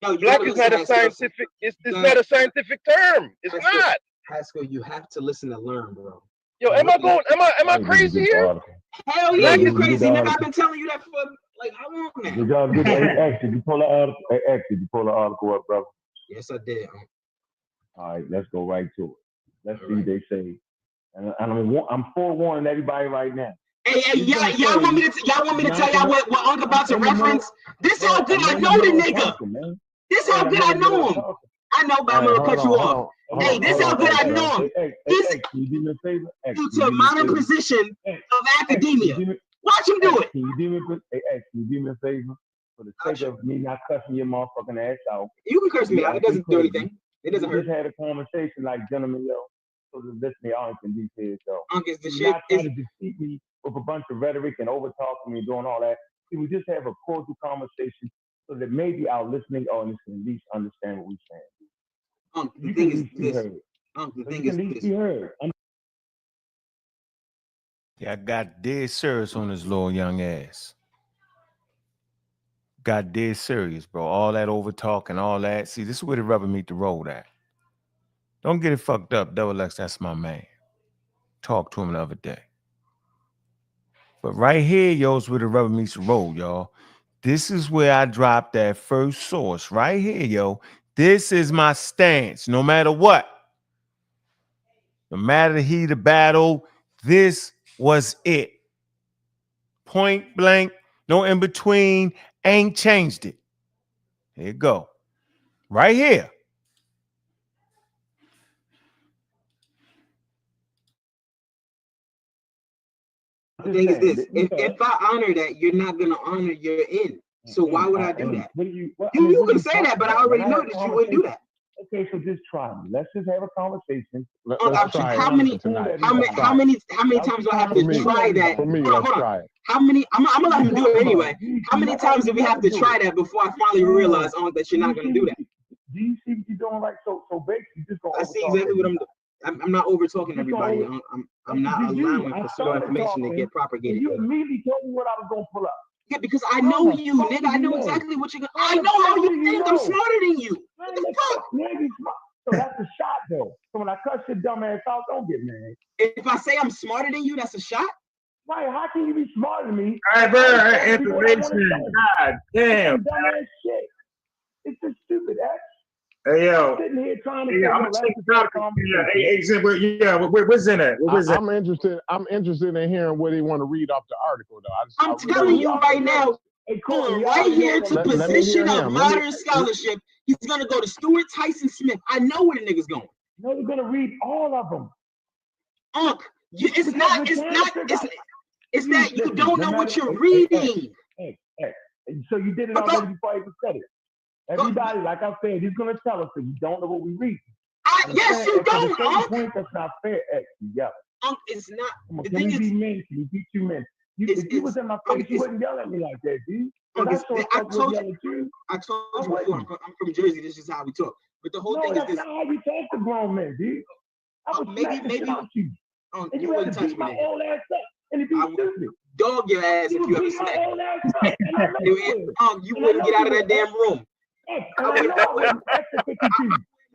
not a scientific. It's not a scientific term. It's not. Haskell, you have to listen to learn, bro. Yo, am I crazy here? Hell yeah, you crazy, nigga. I've been telling you that for like how long now? Did y'all get did you pull the article? Did you pull the article up, brother? Yes, I did. All right, let's go right to it. Let's see what they say. And I'm forewarning everybody right now. Hey, y'all want me to tell y'all what Unc about to reference? This how good I know the nigga. This how good I know him. I know, but I'm gonna cut you off. Hey, this how good I know him. This can you do me a favor? to a modern position of academia. Watch him do it. Can you do me a favor? For the sake of me not cussing your motherfucking ass out. You can curse me out. It doesn't do anything. It doesn't hurt. We just had a conversation like gentlemen, yo. So the listening audience can be here, so. Unc is the You're shit. not trying to defeat me with a bunch of rhetoric and over talking me and doing all that. See, we just have a cordial conversation so that maybe our listening audience can at least understand what we're saying. Unc, the thing is this. Unc, the thing is this. Yeah, I got dead serious on this little young ass. Got dead serious, bro. All that over talk and all that. See, this is where the rubber meet the road at. Don't get it fucked up. Double X, that's my man. Talked to him the other day. But right here, yo, is where the rubber meets the road, y'all. This is where I dropped that first source. Right here, yo. This is my stance. No matter what. No matter the heat of battle, this was it. Point blank, no in between, ain't changed it. Here you go. Right here. The thing is this: if I honor that, you're not gonna honor your end. So why would I do that? You can say that, but I already know that you wouldn't do that. Okay, so just try me. Let's just have a conversation. How many times do I have to try that? Hold on. How many? I'm gonna let him do it anyway. How many times do we have to try that before I finally realize that you're not gonna do that? do you see what you're doing? Right. So basically, just go. I see exactly what I'm doing. I'm not over talking everybody. I'm not allowing for pseudo information to get propagated. You immediately told me what I was gonna pull up. Yeah, because I know you, nigga. I know exactly what you're gonna. I know how you think. I'm smarter than you. What the fuck? So that's a shot, though. So when I cut your dumb ass out, don't get mad. If I say I'm smarter than you, that's a shot. Right? How can you be smarter than me? I heard information. God damn. Dumb ass shit. It's just stupid, X. Hey yo, sitting here trying to I'm gonna take the topic. What's in it? I'm interested in hearing what he want to read off the article, though. I'm telling you right now, right here to position of modern scholarship, he's gonna go to Stuart Tyson Smith. I know where the nigga's going. No, he's gonna read all of them. Unc, it's that you don't know what you're reading. Hey. So you did it already before I even said it. Everybody, like I said, he's gonna tell us that you don't know what we read. Yes, you don't, Unc. Point that's not fair, X. Yeah. Unc, it's not. The thing is, be men. Can you be 2 men? If you was in my face, you wouldn't yell at me like that, dude. I told you before. I'm from Jersey. This is how we talk. But the whole thing is this. That's not how we talk to grown men, dude. Maybe. And you had to beat my old ass up. And if you stupid. Dog your ass if you ever snack. You wouldn't get out of that damn room.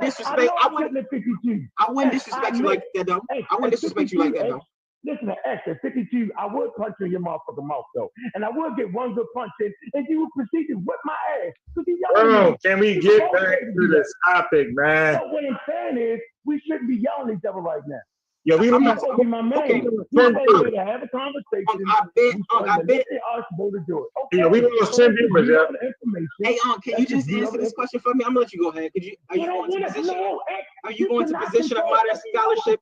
Disrespect. I wouldn't disrespect you like that, though. I wouldn't disrespect you like that, though. Listen to X at 52, I would punch you in your motherfucking mouth, though. And I would get one good punch in, and you would proceed to whip my ass. Bro, can we get back to this topic, man? So what I'm saying is, we shouldn't be yelling at each other right now. Yo, we don't be my man. Okay. We're going to have a conversation. I bet. They are supposed to do it. Okay. Yeah, we don't send viewers, yeah. Hey, can you just answer this question for me? I'm gonna let you go ahead. Are you going to position? Are you going to position of modern scholarship?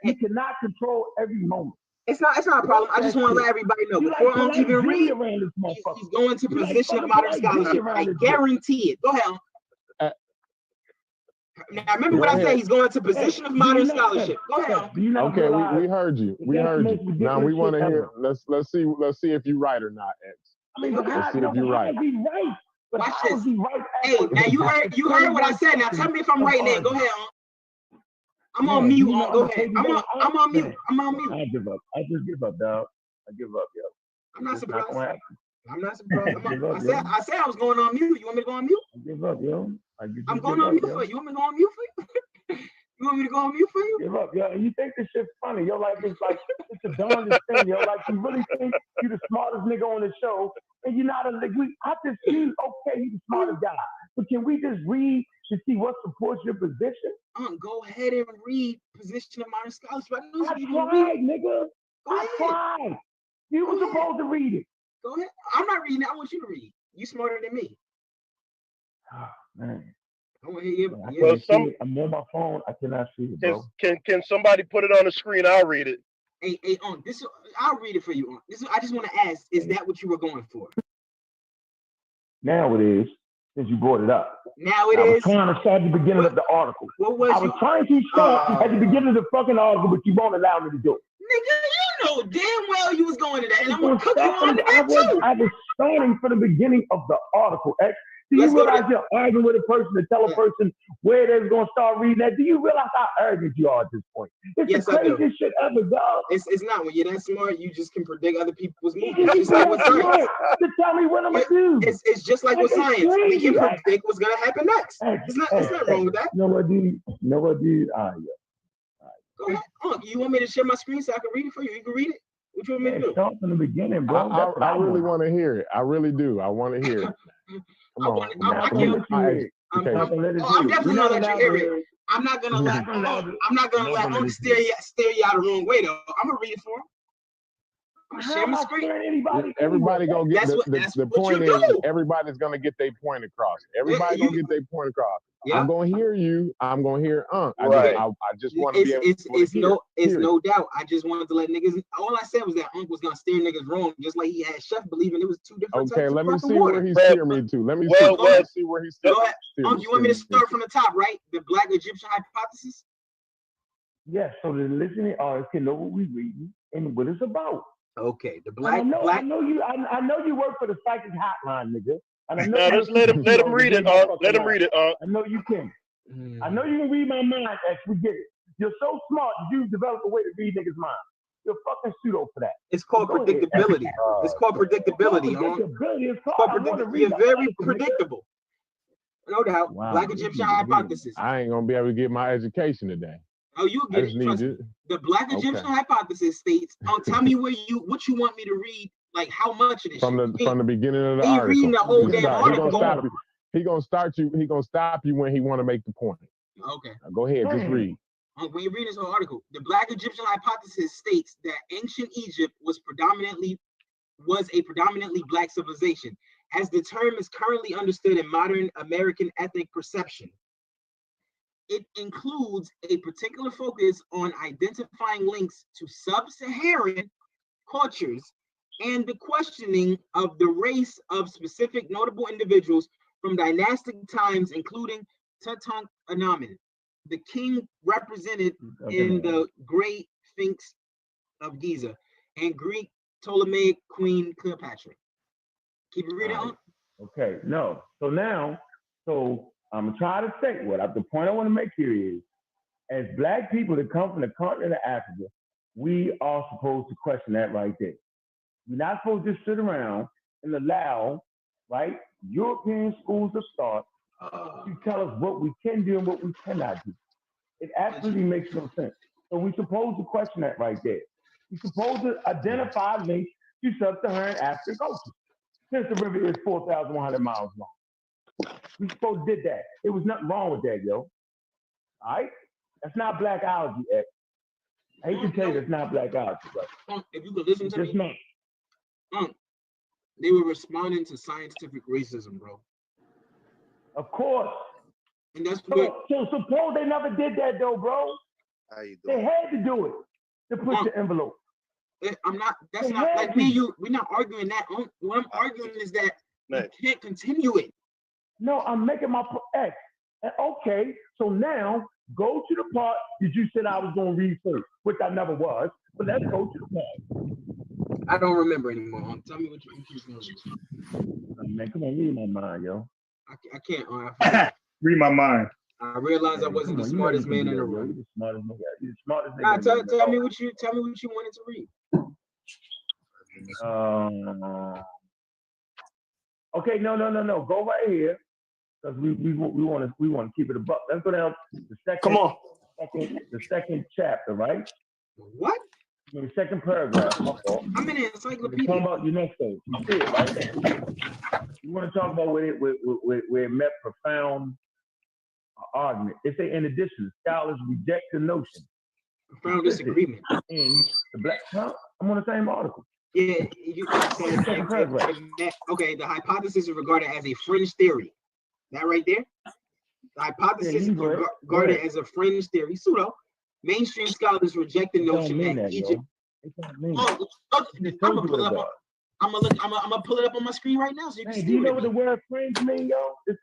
You cannot control every moment. It's not a problem. I just want to let everybody know before I even read. He's going to position of modern scholarship. I guarantee it. Go ahead. Now remember what I said. He's going to position of modern scholarship. Go ahead. Okay, we heard you. We heard you. Now we want to hear. Let's see if you're right or not, X. Let's see if you're right. Watch this. Hey, now you heard what I said. Now tell me if I'm right now. Go ahead. I'm on mute. Go ahead. I'm on mute. I give up. I just give up, dog. I give up, yo. I'm not surprised. I said I was going on mute. You want me to go on mute? I give up, yo. I'm going on mute for you. You want me to go on mute for you? You want me to go on mute for you? Give up, yo. And you think this shit's funny, yo? It's the darndest thing, yo. Like you really think you're the smartest nigga on the show, and you're not I just see, okay, you're the smartest guy, but can we just read to see what supports your position? Go ahead and read position of modern scholarship. I tried, nigga. I tried. You were supposed to read it. Go ahead. I'm not reading it. I want you to read. You smarter than me. Oh, man. I want to hear you. I'm on my phone. I cannot see it, bro. Can somebody put it on the screen? I'll read it. Hey, this I'll read it for you. This I just want to ask: is that what you were going for? Now it is. Since you brought it up. Now it is. I was trying to start at the beginning of the article. I was trying to start at the beginning of the fucking article, but you won't allow me to do it. Nigga, you know damn well you was going to that, and I'm gonna cook you on to that too. I was starting from the beginning of the article, X. Do you realize you're arguing with a person to tell a person where they're going to start reading that? Do you realize how arrogant you are at this point? It's the craziest shit ever, dog. It's not. When you're that smart, you just can predict other people's movements. It's just like with science. To tell me what I'm going to do. It's just like with science. We can predict what's going to happen next. It's not wrong with that. You know what, dude? All right. Go ahead. You want me to share my screen so I can read it for you? You can read it? What you want me to do? Start from the beginning, bro. I really want to hear it. I really do. I want to hear it. I'm definitely gonna let you hear it. I'm not gonna let Unc steer you out of the wrong way though. I'm gonna read it for him. I'm gonna share my screen. Everybody gonna get the point is everybody's gonna get their point across. Everybody gonna get their point across. Yeah. I'm gonna hear you. I'm gonna hear Unc. Right. I just want to be able to It's no doubt. I just wanted to let niggas. All I said was that Unc was gonna steer niggas wrong, just like he had Chef believing it was two different. Okay, let me see where he steered me to. Let me see where he steered. Unc, you want me to start from the top, right? The Black Egyptian hypothesis. Yes. So the listening audience can know what we reading and what it's about. Okay, the I know you work for the psychic hotline, nigga. And I know no, just let him read it, let him read it, I know you can. I know you can read my mind, X. We get it. You're so smart that you develop a way to read niggas' mind. You're fucking pseudo for that. It's called predictability. It's called predictability. You're very predictable. No doubt. Wow. Black Egyptian hypothesis. I ain't gonna be able to get my education today. Oh, you get it. Trust me. The Black Egyptian hypothesis states, tell me what you want me to read, like how much of this from the beginning of the article. Reading the whole damn article. He gonna stop you when he want to make the point. Okay. Now go ahead, just read. When you read this whole article, the Black Egyptian hypothesis states that ancient Egypt was a predominantly Black civilization, as the term is currently understood in modern American ethnic perception. It includes a particular focus on identifying links to sub-Saharan cultures and the questioning of the race of specific notable individuals from dynastic times, including Tutankhamun, the king represented in the Great Sphinx of Giza, and Greek Ptolemaic Queen Cleopatra. Keep it reading on. Okay, no. So I'm gonna try to say the point I want to make here is, as Black people that come from the continent of Africa, we are supposed to question that right there. We're not supposed to just sit around and allow, right, European schools of thought to tell us what we can do and what we cannot do. It absolutely makes no sense. So we're supposed to question that right there. We're supposed to identify links to sub-Saharan African culture. Since the river is 4,100 miles long. We supposed to did that. There was nothing wrong with that, yo. All right? That's not blackology, X. I hate to tell you that's not blackology, but if you could listen to me, they were responding to scientific racism, bro. Of course. And that's so suppose they never did that though, bro. How you doing? They had to do it to push the envelope. I'm not, that's they not like me, we're not arguing that. What I'm arguing is that you can't continue it. No, I'm making my X. Okay, so now go to the part that you said I was gonna read first, which I never was, but let's go to the part. I don't remember anymore. Tell me what you was gonna read. Man, come on, read my mind, yo. I can't. Read my mind. I realized I wasn't the smartest man in the room. You're the smartest nigga. You're the smartest nigga. Nah, tell me what you wanted to read. Okay, no. Go right here, because we want to keep it a buck. Let's go down the second. Come on. The second chapter, right? What? The second paragraph. I'm in an encyclopedia. Talking about UNESCO. You see it right there. You want to talk about where it met profound argument. They say, in addition, scholars reject the notion. Profound disagreement. In the Black. I'm on the same article. Yeah, okay, the hypothesis is regarded as a fringe theory. That right there? The hypothesis is regarded as a fringe theory. Pseudo. Mainstream scholars reject the notion that Egypt. I'm gonna pull it up on my screen right now so you can see. Do you know what the word fringe means, yo? It's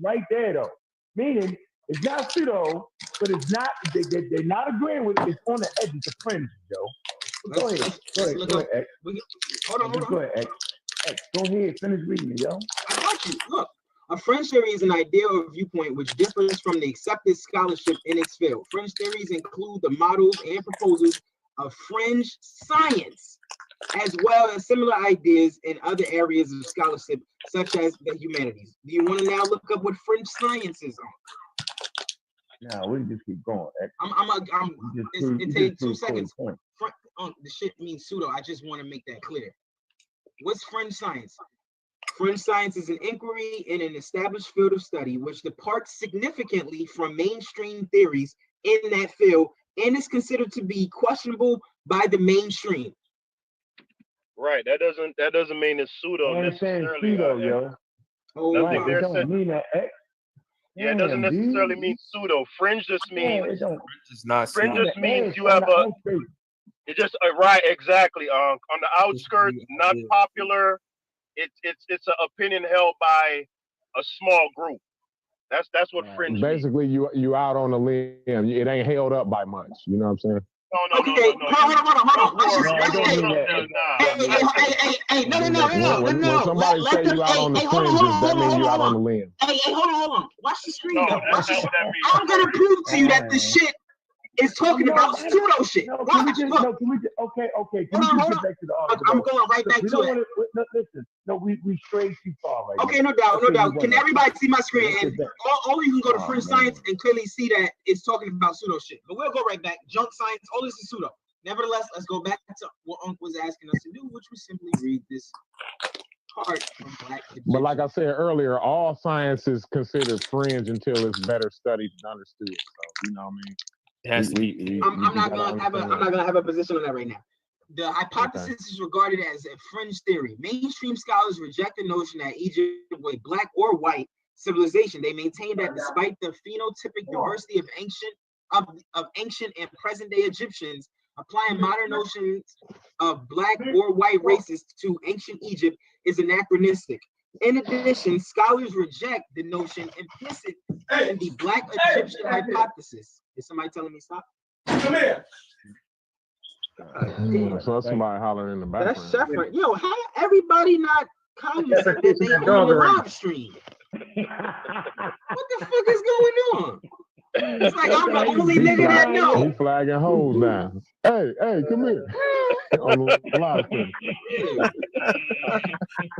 right there though. Meaning it's not pseudo, but it's not. They're not agreeing with it. It's on the edge of the fringe, yo. Go ahead, X. Hold on. Go ahead, X. Go ahead, finish reading it, yo. I got you. Look, a fringe theory is an idea or viewpoint which differs from the accepted scholarship in its field. Fringe theories include the models and proposals of fringe science, as well as similar ideas in other areas of scholarship, such as the humanities. Do you want to now look up what fringe science is on? No, we just keep going. It takes 2 seconds. The shit means pseudo. I just want to make that clear. What's fringe science? Fringe science is an inquiry in an established field of study which departs significantly from mainstream theories in that field and is considered to be questionable by the mainstream. Right. That doesn't mean it's pseudo necessarily. Pseudo, yo. Nothing there says. Mean that X. Yeah, it doesn't necessarily mean pseudo. Fringe just means. Fringe just means you have a. It just right, exactly. On the outskirts, not popular. It's an opinion held by a small group. That's what fringe. Basically, you out on a limb. It ain't held up by much. You know what I'm saying? Okay, hold on. Hey, no. When somebody say you out on the fringes, that means you out on the limb. Hey, hold on. Watch the screen, though. I'm gonna prove to you that the shit is talking about pseudo shit. Watch. Look. Okay. Hold on. I'm going right back to it. Listen, we strayed too far right now. Okay, no doubt. Can everybody see my screen? And all you can go to Fringe Science and clearly see that it's talking about pseudo shit. But we'll go right back. Junk science, all this is pseudo. Nevertheless, let's go back to what Ankh was asking us to do, which was simply read this part from Black Egyptian. But like I said earlier, all science is considered fringe until it's better studied and understood. So you know what I mean. I'm not gonna have a position on that right now. The hypothesis is regarded as a fringe theory. Mainstream scholars reject the notion that Egypt was black or white civilization. They maintain that despite the phenotypic diversity of ancient and present-day Egyptians, applying modern notions of black or white races to ancient Egypt is anachronistic. In addition, scholars reject the notion implicit in the Black Egyptian hypothesis. Is somebody telling me stop? Come here. So that's somebody hollering in the background. That's Sheffrin. Yo, how everybody not cognizant that they on the live stream? What the fuck is going on? It's like I'm the only nigga that know. He flagging hoes now. Hey, come here. On the live stream.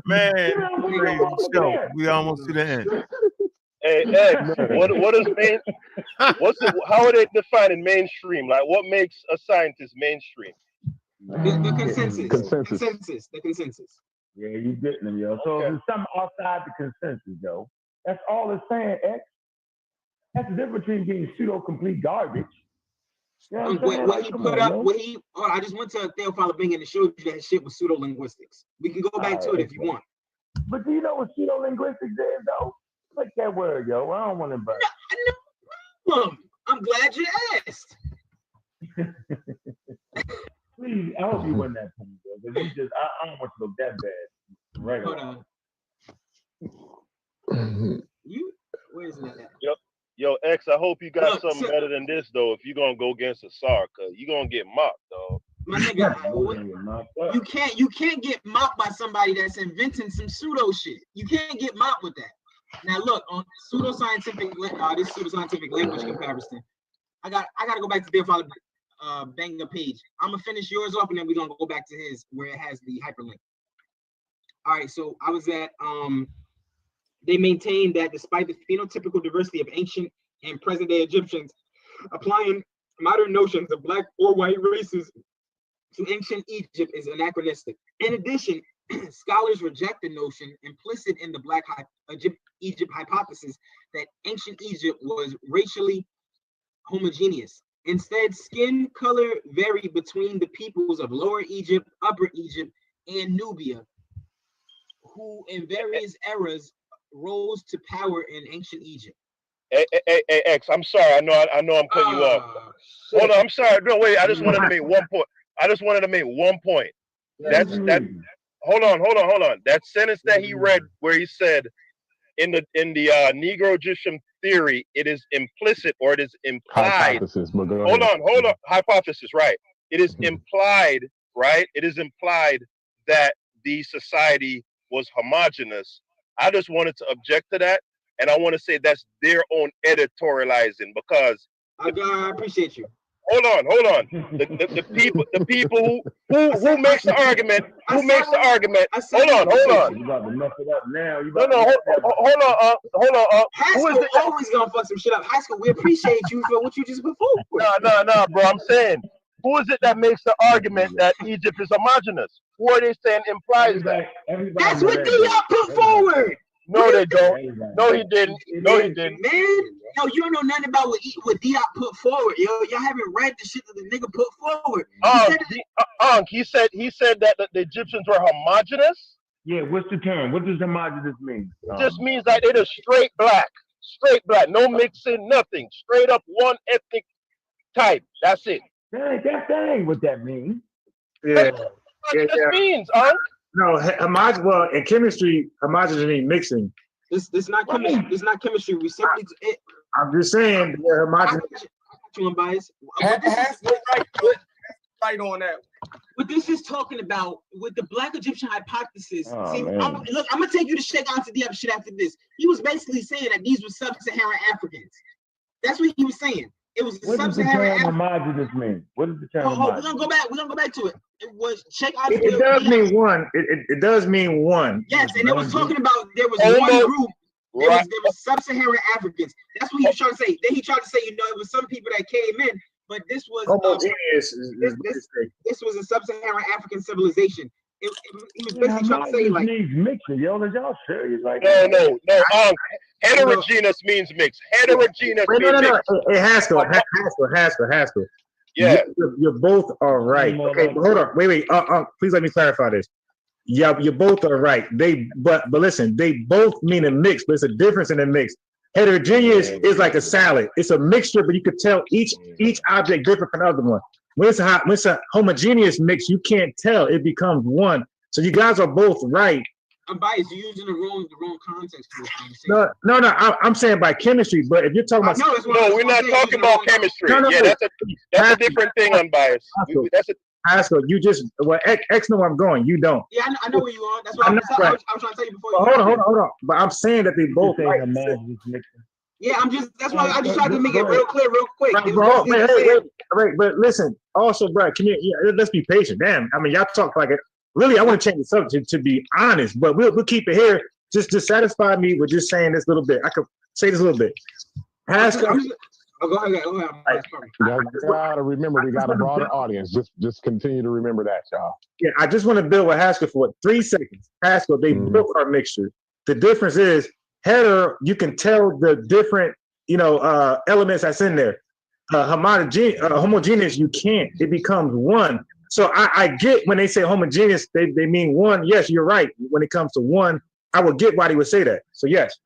Man, crazy show. We almost to the end. Hey, what is main? How are they defining mainstream? Like, what makes a scientist mainstream? The consensus. The consensus. Yeah, you getting them, yo. So if it's something outside the consensus, yo, that's all it's saying, X. That's the difference between being pseudo-complete garbage. You know what he put up, I just went to Theophile Bing and showed you that shit was pseudo-linguistics. We can go back to it if you want. But do you know what pseudo-linguistics is, though? Like that word, yo. I don't want to burn. No problem. I'm glad you asked. Please, I hope you win that point, yo. Because I don't want to look that bad. Right. Hold on. Where's that at? Yo, X, I hope you got something better than this, though, if you're going to go against Asar, because you're going to get mocked, dog. My nigga, you can't get mocked by somebody that's inventing some pseudo shit. You can't get mocked with that. Now look, on pseudoscientific language comparison, I gotta go back to Theophile Banga page. I'm gonna finish yours off and then we're gonna go back to his where it has the hyperlink. All right, so I was at they maintain that despite the phenotypical diversity of ancient and present-day Egyptians, applying modern notions of black or white races to ancient Egypt is anachronistic. In addition, scholars reject the notion implicit in the Black Egypt hypothesis that ancient Egypt was racially homogeneous. Instead, skin color varied between the peoples of Lower Egypt, Upper Egypt, and Nubia, who in various eras rose to power in ancient Egypt. Hey, X, I'm sorry. I know I'm cutting you off. Hold on, I'm sorry. No, wait. I just wanted to make one point. That's that. Hold on. That sentence that he read, where he said, in the Negro Egyptian theory, it is implicit or it is implied. Hypothesis, but go ahead. Hold on. Hypothesis, right? It is implied, right? It is implied that the society was homogenous. I just wanted to object to that, and I want to say that's their own editorializing because I appreciate you. Hold on. The people who makes the argument? Who makes the argument? Hold on. You about to mess it up now. Hold on. Haskell always gonna fuck some shit up. Haskell, we appreciate you for what you just put forward. No, bro. I'm saying, who is it that makes the argument that Egypt is homogenous? Who are they saying implies that? That's what Diop put forward. No, they don't. No, he didn't. Man, no, you don't know nothing about what Diop put forward, yo. Y'all haven't read the shit that the nigga put forward. He said that the Egyptians were homogenous. Yeah, what's the term? What does homogenous mean? It just means that it is straight black, no mixing, nothing, straight up one ethnic type. That's it. That ain't what that means. Yeah. It means, No, well, in chemistry, homogeneous means mixing. This not chemistry. This not chemistry. We simply. I'm just saying, homogeneous. you, Unbiased. Right on that. What this is talking about with the Black Egyptian hypothesis. Oh, see, man. look, I'm gonna take you to Sheikh Anta Diop shit after this. He was basically saying that these were sub-Saharan Africans. That's what he was saying. It was What does the term homogenous mean? What does the term homogenous? We're gonna go back to it. It was Sheikh Anta It does mean one. It does mean one. Yes, and it was talking about there was one group. There was sub-Saharan Africans. That's what he was trying to say. Then he tried to say, it was some people that came in, but this was homogeneous. This was a sub-Saharan African civilization. He was basically trying to say, like, needs mixing, yo. Is y'all serious? Like, no. Heterogeneous means mixed. Heterogeneous means mixed. It has to. Yeah. You're both are right. Okay, but hold on. Wait. Please let me clarify this. Yeah, you both are right. But listen, they both mean a mix, but it's a difference in a mix. Heterogeneous is like a salad. It's a mixture, but you could tell each object different from the other one. When it's a homogeneous mix, you can't tell. It becomes one. So you guys are both right. I'm biased. You're using the wrong context for this conversation. No. I'm saying by chemistry, but if you're talking about we're not talking about chemistry. That's a different thing. Unbiased. Haskell, you just X know where I'm going. You don't. Yeah, I know where you are. That's what I was trying to tell you before. Hold on. But I'm saying that they both right. Yeah, that's why I just tried to make it real clear, real quick. Wait, but listen, also, bro, let's be patient. Damn, I mean, y'all talk like it. Really, I want to change the subject to be honest, but we'll keep it here. Just satisfy me with just saying this little bit. I could say this a little bit. Haskell. Go ahead. You gotta remember, we got a broader audience. Just continue to remember that, y'all. Yeah, I just want to build with Haskell for 3 seconds. Haskell, they both are mixture. The difference is hetero, you can tell the different, elements that's in there. Homogeneous, you can't. It becomes one. So I get when they say homogeneous, they mean one. Yes, you're right. When it comes to one, I would get why they would say that. So yes.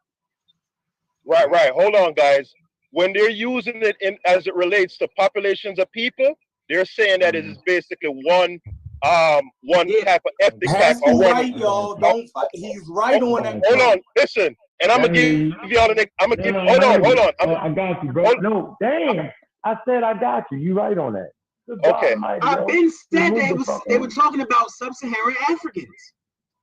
Right. Hold on, guys. When they're using it as it relates to populations of people, they're saying that it is basically one type of ethnic type. Y'all. He's right on that. Hold on, listen. And I'm gonna give y'all the next. Hold on. I got you, bro. No, damn. I said I got you. You right on that. Okay. I've been said that they were talking about sub-Saharan Africans.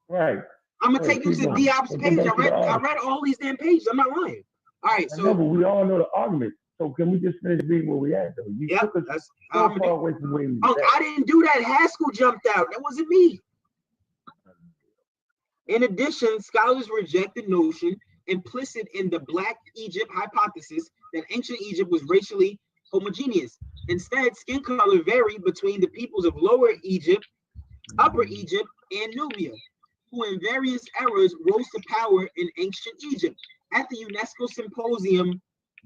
Right. I'm gonna take you to Diop's page. I read all these damn pages. I'm not lying. All right, so we all know the argument. So can we just finish reading where we at though? You took us so far away from where we I didn't do that. Haskell jumped out. That wasn't me. In addition, scholars reject the notion implicit in the Black Egypt hypothesis that ancient Egypt was racially homogeneous. Instead, skin color varied between the peoples of Lower Egypt, Upper Egypt, and Nubia, who in various eras rose to power in ancient Egypt. At the UNESCO Symposium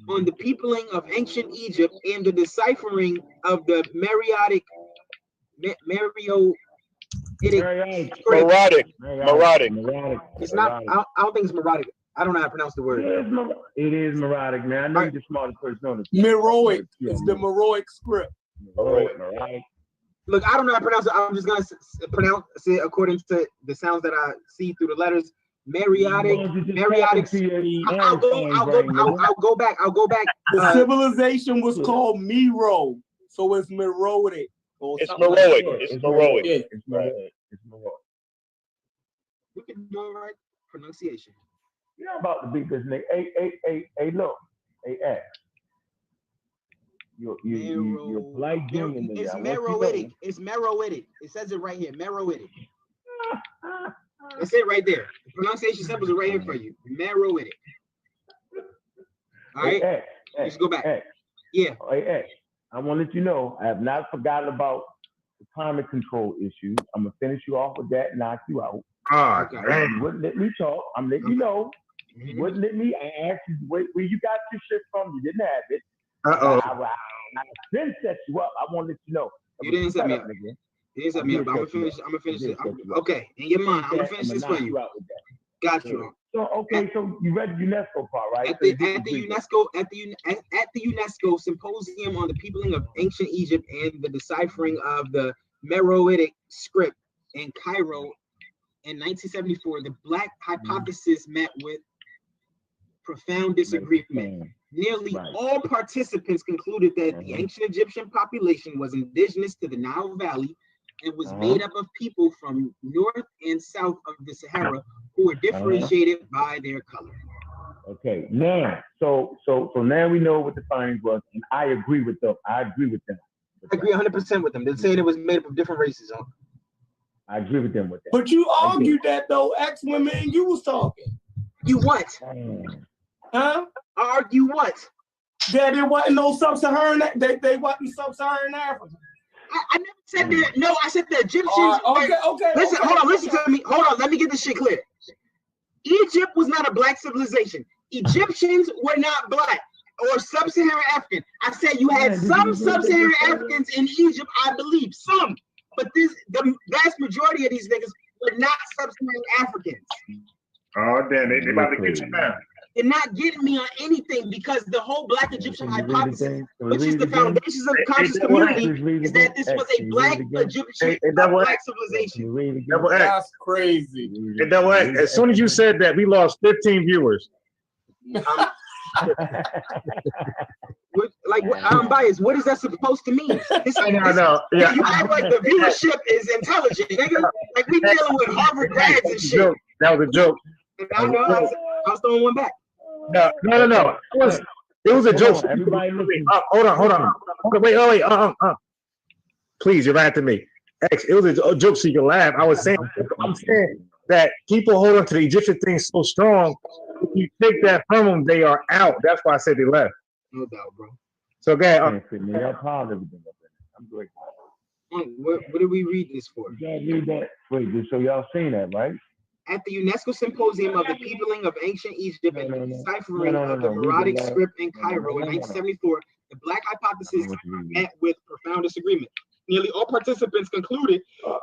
on the Peopling of Ancient Egypt and the Deciphering of the Meroitic. It's not. I don't think it's Meroitic. I don't know how to pronounce the word. It is Meroitic, man. I know you're the smartest person on it. Meroic. It's the Meroic script. Meroic. Look, I don't know how to pronounce it. I'm just gonna pronounce it according to the sounds that I see through the letters. Meroitic. I'll go back. The civilization was called Mero, so it's Meroitic. It's Meroic. It's Meroic. We can do it right. Pronunciation. You're about to beat this nigga. Hey, look. Hey, X. You're Black Union. It's Meroitic. It's Meroitic. It says it right here. Meroitic. That's it right there. The pronunciation symbols are right here for you. Meroitic. All right. Let's go back. Yeah. Hey, I want to let you know, I have not forgotten about the climate control issues. I'm going to finish you off with that and knock you out. You wouldn't let me talk. I'm letting you know. You wouldn't let me ask you where you got your shit from. You didn't have it. I then set you up. I want to let you know. You didn't set me up. You didn't set me up. I'm gonna finish it. Okay, in your mind, I'm gonna finish this for you. Got you. So you read the UNESCO part, right? At the UNESCO Symposium on the Peopling of Ancient Egypt and the Deciphering of the Meroitic Script in Cairo in 1974, the Black hypothesis met with profound disagreement. Nearly all participants concluded that the ancient Egyptian population was indigenous to the Nile Valley and was made up of people from north and south of the Sahara who were differentiated by their color. Okay, now, so now we know what the findings was, and I agree with them. I agree 100% with them. They're saying it was made up of different races. Huh? I agree with them with that. But you argued that though, X when me and you was talking. You what? Huh? Argue what? That there wasn't no sub-Saharan, they wasn't sub-Saharan Africa. I never said that. No, I said the Egyptians. Okay. Listen, hold on, listen to me. Hold on, let me get this shit clear. Egypt was not a black civilization. Egyptians were not black or sub-Saharan African. I said you had some sub-Saharan Africans in Egypt, I believe, some. But the vast majority of these niggas were not sub-Saharan Africans. Oh, damn, they about to get you now. They're not getting me on anything because the whole Black Egyptian hypothesis, which is the foundations of the conscious community, is that this was a Black Egyptian, Black civilization. That's crazy. As soon as you said that, we lost 15 viewers. I'm biased. What is that supposed to mean? No. Yeah. You act like the viewership is intelligent, nigga. Like we dealing with Harvard grads and shit. That was a joke. I know. I was throwing one back. No. It was a joke. Everybody listen. Hold on. Okay, wait. Please, you're right to me. X, it was a joke so you can laugh. I'm saying that people hold on to the Egyptian thing so strong. If you take that from them, they are out. That's why I said they left. No doubt, bro. So go ahead. I'm great. What did we read this for? Read that. Wait, so y'all seen that, right? At the UNESCO Symposium of the Peopling of Ancient Egypt and the Deciphering of the Heroic Script in Cairo in 1974, the Black hypothesis met with profound disagreement. Nearly all participants concluded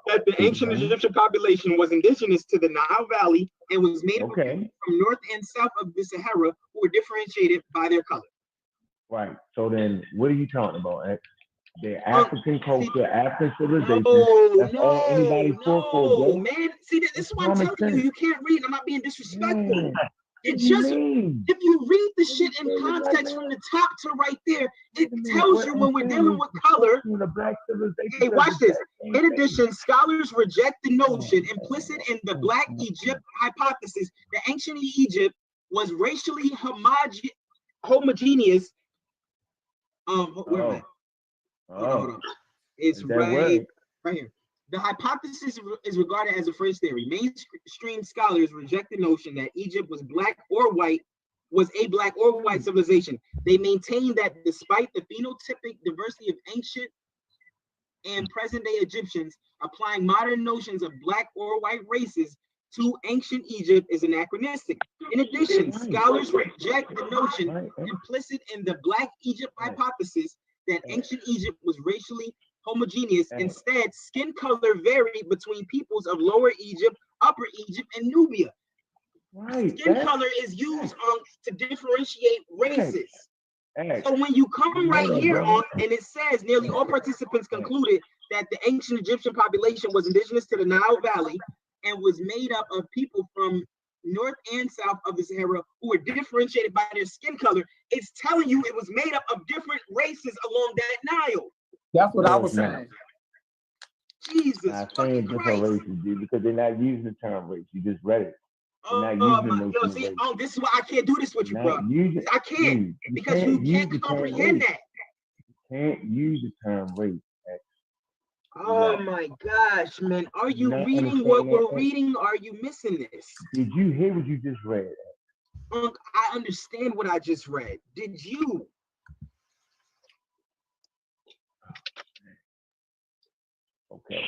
that the ancient Egyptian population was indigenous to the Nile Valley and was made up of people from north and south of the Sahara who were differentiated by their color. Right. So then, what are you talking about, X? The African culture, African civilization. That's all anybody for, man. See, this is why I'm telling you, you can't read. I'm not being disrespectful. It just, if you read the shit in context from the top to right there, it tells you when we're dealing with color. Hey, watch this. In addition, scholars reject the notion implicit in the Black Egypt hypothesis that ancient Egypt was racially homogeneous. Where am I? Hold on. It's right here. The hypothesis is regarded as a fringe theory. Mainstream scholars reject the notion that Egypt was a black or white civilization. They maintain that despite the phenotypic diversity of ancient and present-day Egyptians, applying modern notions of black or white races to ancient Egypt is anachronistic. In addition, scholars reject the notion implicit in the Black Egypt hypothesis that ancient Egypt was racially homogeneous. Instead, skin color varied between peoples of Lower Egypt, Upper Egypt, and Nubia. Skin color is used to differentiate races. So when you come right here on, and it says nearly all participants concluded that the ancient Egyptian population was indigenous to the Nile Valley and was made up of people from north and south of the Sahara who were differentiated by their skin color, it's telling you it was made up of different races along that Nile. That's what I was saying. Jesus. I'm saying different races, dude, because they're not using the term race. You just read it. This is why I can't do this with you, bro. I can't, because you can't comprehend that. You can't use the term race. Oh my gosh, man. Are you reading what we're reading? Or are you missing this? Did you hear what you just read? I understand what I just read. Did you? Okay.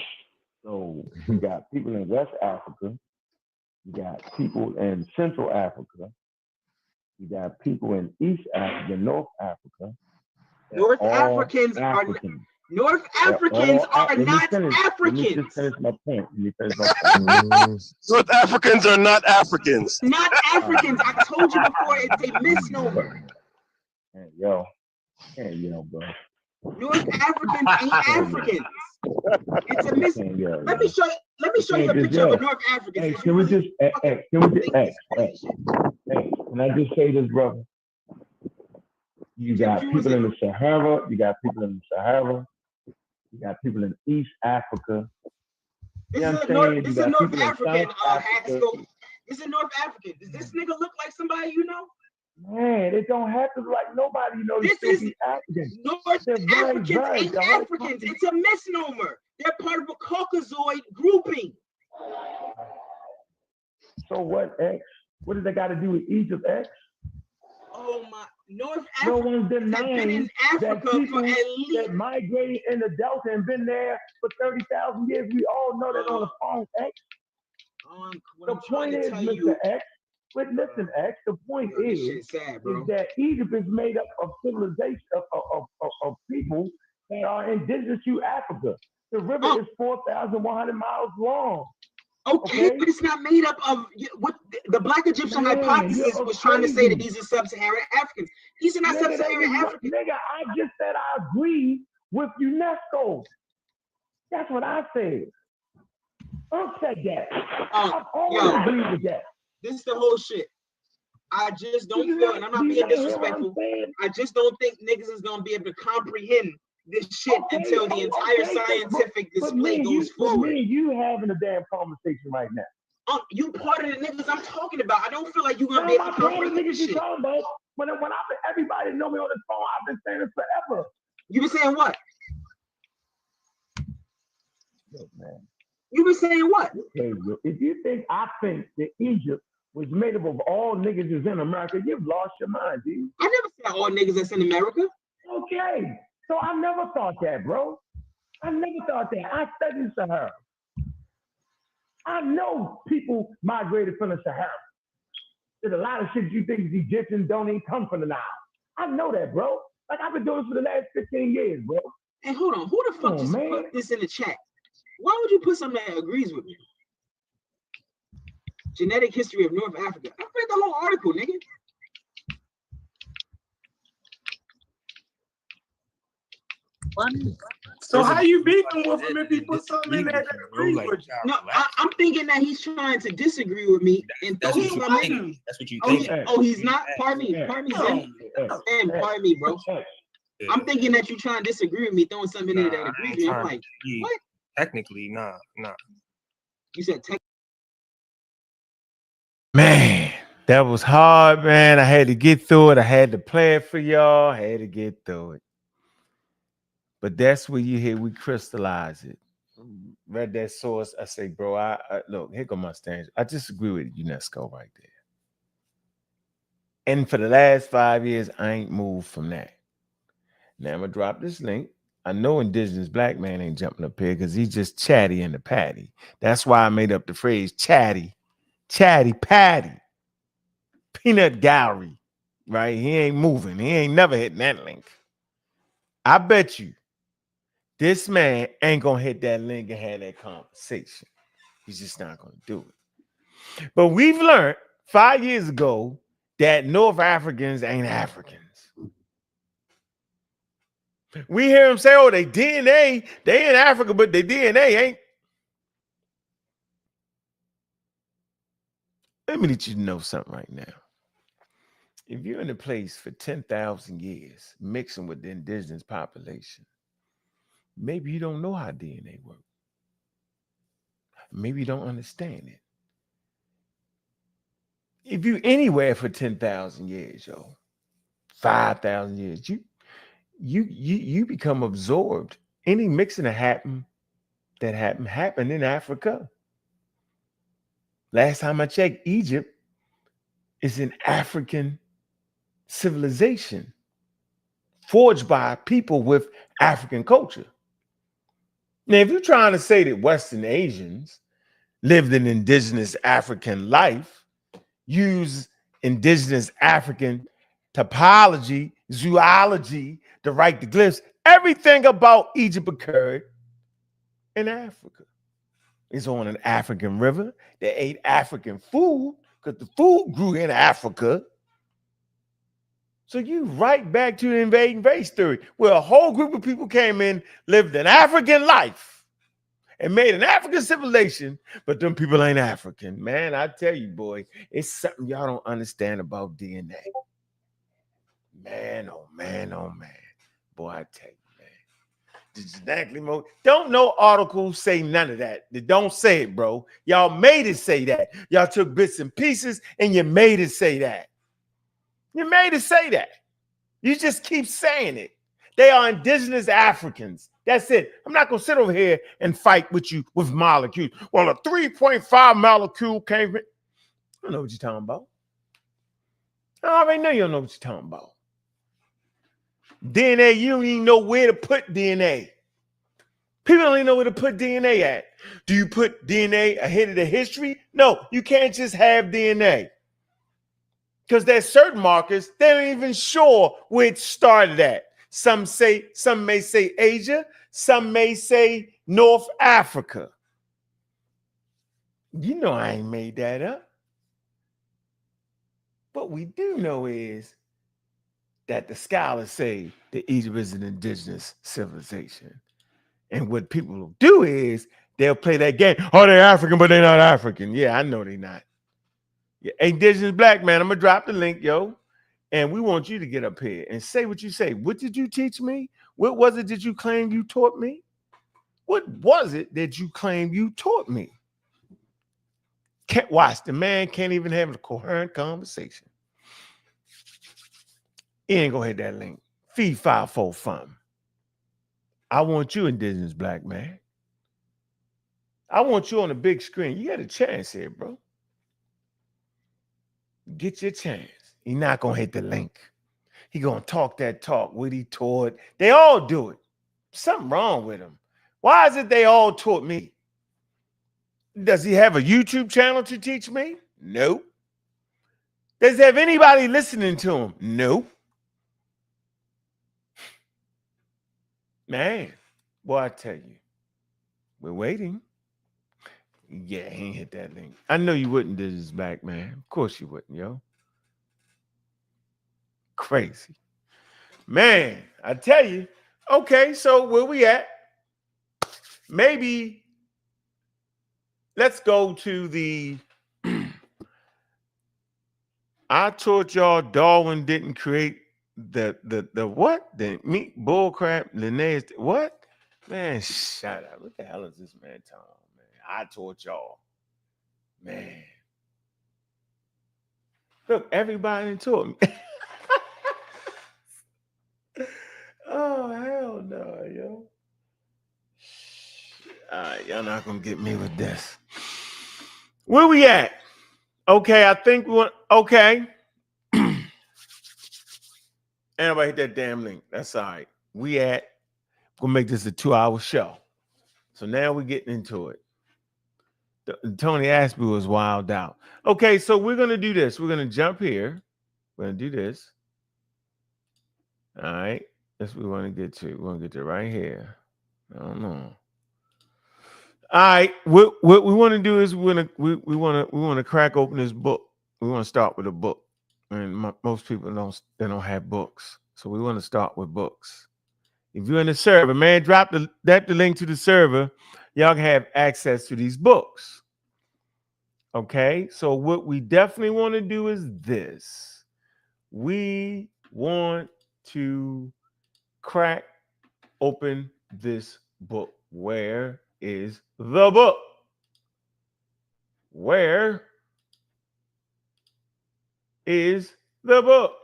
So you got people in West Africa. You got people in Central Africa. You got people in East Africa, North Africa. North Africans are North Africans are not Africans. Let me just finish my point. North Africans are not Africans. Not Africans. I told you before, it's a misnomer. Hey, yo, bro. North Africans ain't Africans. It's a misnomer. Let me show you a picture of a North African. Hey, can I just say this, brother? You got people in the Sahara. You got people in the Sahara. You got people in East Africa. This is a North African. This is a North African. Does this nigga look like somebody you know? Man, it don't have to look like nobody you know. This is African. North Africans ain't Africans. It's a misnomer. They're part of a Caucasoid grouping. So what, X? What does that got to do with Egypt, X? Oh my, North No Africa one's denying been in Africa that people for at least that migrated in the Delta and been there for 30,000 years. We all know that on the phone, X. The point is, Mr. X, but listen, X, the point is that Egypt is made up of civilization, of people that are indigenous to Africa. The river is 4,100 miles long. Okay, but it's not made up of what the Black Egyptian hypothesis was trying to say that these are sub-Saharan Africans. These are not sub-Saharan Africans. Nigga, I just said I agree with UNESCO. That's what I said. Unc said that. I've always agreed with that. This is the whole shit. I just don't feel, and I'm not being disrespectful, I just don't think niggas is gonna be able to comprehend this shit until the entire scientific display goes forward. Me and you having a damn conversation right now. You part of the niggas I'm talking about. I don't feel like you're gonna be able to comprehend this shit. When everybody know me on the phone, I've been saying this forever. You been saying what? Look, man. You been saying what? Okay, if you think I think that Egypt was made up of all niggas that's in America, you've lost your mind, dude. I never said all niggas that's in America. Okay. So I never thought that, bro. I never thought that. I studied Sahara. I know people migrated from the Sahara. There's a lot of shit you think is Egyptian don't even come from the Nile. I know that, bro. Like I've been doing this for the last 15 years, bro. Hey, hold on. Who the fuck just put this in the chat? Why would you put something that agrees with me? Genetic history of North Africa. I read the whole article, nigga. So how you beating with him if he put something in there that agrees with you? No, I'm thinking that he's trying to disagree with me and throw something in. That's what you think. Oh, he's not? Pardon me, Sam. Pardon me, bro. I'm thinking that you're trying to disagree with me, throwing something in there that agrees with me. I'm like, what? Technically, nah. You said technically. Man, that was hard, man. I had to get through it. I had to play it for y'all. I had to get through it. But that's where you hear we crystallize it. Read that source. I say, bro, I look, here go my stance. I disagree with UNESCO right there. And for the last 5 years, I ain't moved from that. Now I'm gonna drop this link. I know indigenous black man ain't jumping up here because he's just chatty in the patty. That's why I made up the phrase chatty patty, peanut gallery, right? He ain't moving. He ain't never hitting that link. I bet you this man ain't gonna hit that link and have that conversation. He's just not gonna do it. But we've learned 5 years ago that North Africans ain't Africans. We hear him say, oh, they DNA, they in Africa, but their DNA ain't. Let me let you know something right now. If you're in a place for 10,000 years mixing with the indigenous population, maybe you don't know how DNA works. Maybe you don't understand it. If you anywhere for 10,000 years, 5,000 years, you become absorbed. Any mixing that happened in Africa. Last time I checked, Egypt is an African civilization forged by people with African culture. Now, if you're trying to say that Western Asians lived an indigenous African life, use indigenous African topology, zoology to write the glyphs, everything about Egypt occurred in Africa. It's on an African river. They ate African food because the food grew in Africa. So you right back to the invading race theory, where a whole group of people came in, lived an African life, and made an African civilization, but them people ain't African. Man, I tell you, boy, it's something y'all don't understand about DNA. Man, oh man, oh man. Boy, I tell you, man. Genetically mode. Don't no articles say none of that. They don't say it, bro. Y'all made it say that. Y'all took bits and pieces and you made it say that. You made it say that. You just keep saying it. They are indigenous Africans. That's it. I'm not going to sit over here and fight with you with molecules. Well, a 3.5 molecule came from... I don't know what you're talking about. I already know you don't know what you're talking about. DNA, you don't even know where to put DNA. People don't even know where to put DNA at. Do you put DNA ahead of the history? No, you can't just have DNA. Because there's certain markers, they're not even sure where it started at. Some may say Asia, some may say North Africa. You know I ain't made that up. What we do know is that the scholars say that Egypt is an indigenous civilization. And what people will do is they'll play that game. Oh, they're African, but they're not African. Yeah, I know they're not. Yeah, indigenous black man, I'm going to drop the link, yo. And we want you to get up here and say what you say. What did you teach me? What was it that you claim you taught me? What was it that you claim you taught me? Can't watch. The man can't even have a coherent conversation. He ain't gonna hit that link. Feed 54 fun. I want you, indigenous black man. I want you on the big screen. You got a chance here, bro. Get your chance. He's not gonna hit the link. He gonna talk that talk. What he taught. They all do it. Something wrong with him. Why is it they all taught me? Does he have a YouTube channel to teach me? Nope. Does he have anybody listening to him? Nope. Man, boy, I tell you, we're waiting. Yeah, he ain't hit that link. I know you wouldn't do this back, man. Of course you wouldn't, yo. Crazy. Man, I tell you. Okay, so where we at? Maybe let's go to the I taught y'all Darwin didn't create the what? The meat bullcrap lineage. What? Man, shut up. What the hell is this man talking, man? I taught y'all. Man. Look, everybody taught me. Oh, hell no, yo. All right, y'all not gonna get me with this. Where we at? Okay, I think we want, okay. Anybody hit that damn link. That's all right. We'll make this a 2-hour show. So now we're getting into it. Tony Ashby was wild out. Okay, so we're gonna do this. We're gonna jump here. We're gonna do this. All right. That's what we want to get to. We want to get to right here. I don't know. All right. What we want to do is we want to crack open this book. We want to start with a book. And most people don't have books. So we want to start with books. If you're in the server, man, drop the link to the server. Y'all can have access to these books. Okay, so what we definitely want to do is this. We want to crack open this book. Where is the book? Where is the book?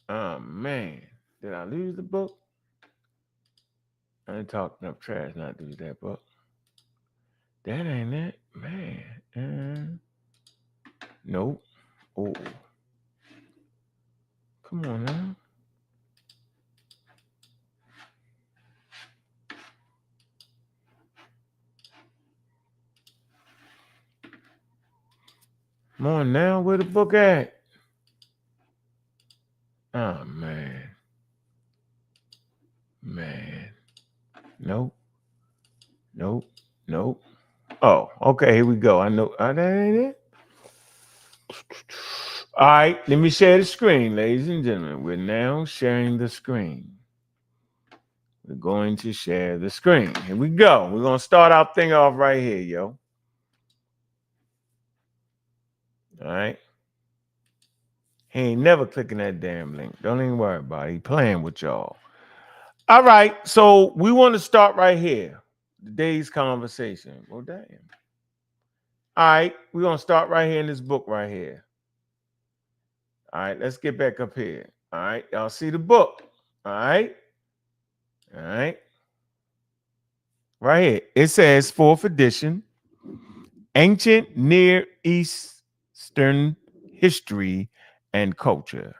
Oh, man. Did I lose the book? I didn't talk enough trash not to lose that book. That ain't it, man. Nope. Oh, come on now. Come on now, where the book at? Oh, man. Nope. Oh, okay, here we go. I know that ain't it. All right, let me share the screen, ladies and gentlemen. We're now sharing the screen. We're going to share the screen. Here we go. We're going to start our thing off right here, yo. All right. He ain't never clicking that damn link. Don't even worry about it. He playing with y'all. All right, so we want to start right here. Today's conversation. Well, damn. All right, we're going to start right here in this book right here. All right, let's get back up here. All right, y'all see the book. All right. All right. Right here. It says 4th edition, Ancient Near Eastern History and Culture.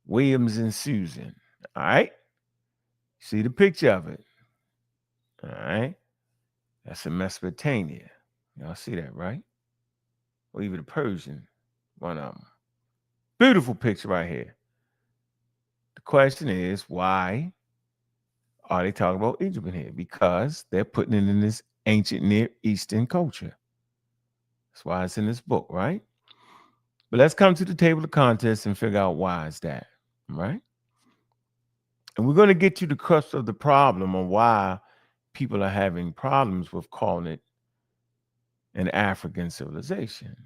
Williams and Susan. All right. See the picture of it. All right. That's in Mesopotamia. Y'all see that, right? Or even the Persian, one of them. Beautiful picture right here. The question is, why are they talking about Egypt in here? Because they're putting it in this ancient Near Eastern culture. That's why it's in this book, right? But let's come to the table of contents and figure out why is that, right? And we're going to get to the crux of the problem on why people are having problems with calling it an African civilization,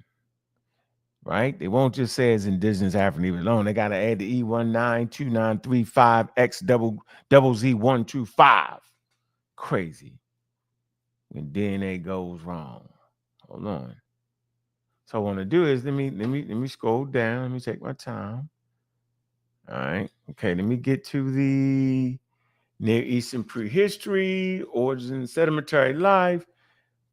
right? They won't just say it's indigenous African even alone. They got to add the E1929355X00Z125. Crazy. When DNA goes wrong. Hold on. So what I want to do is let me scroll down. Let me take my time. All right. Okay. Let me get to the Near Eastern prehistory, origin, sedimentary life.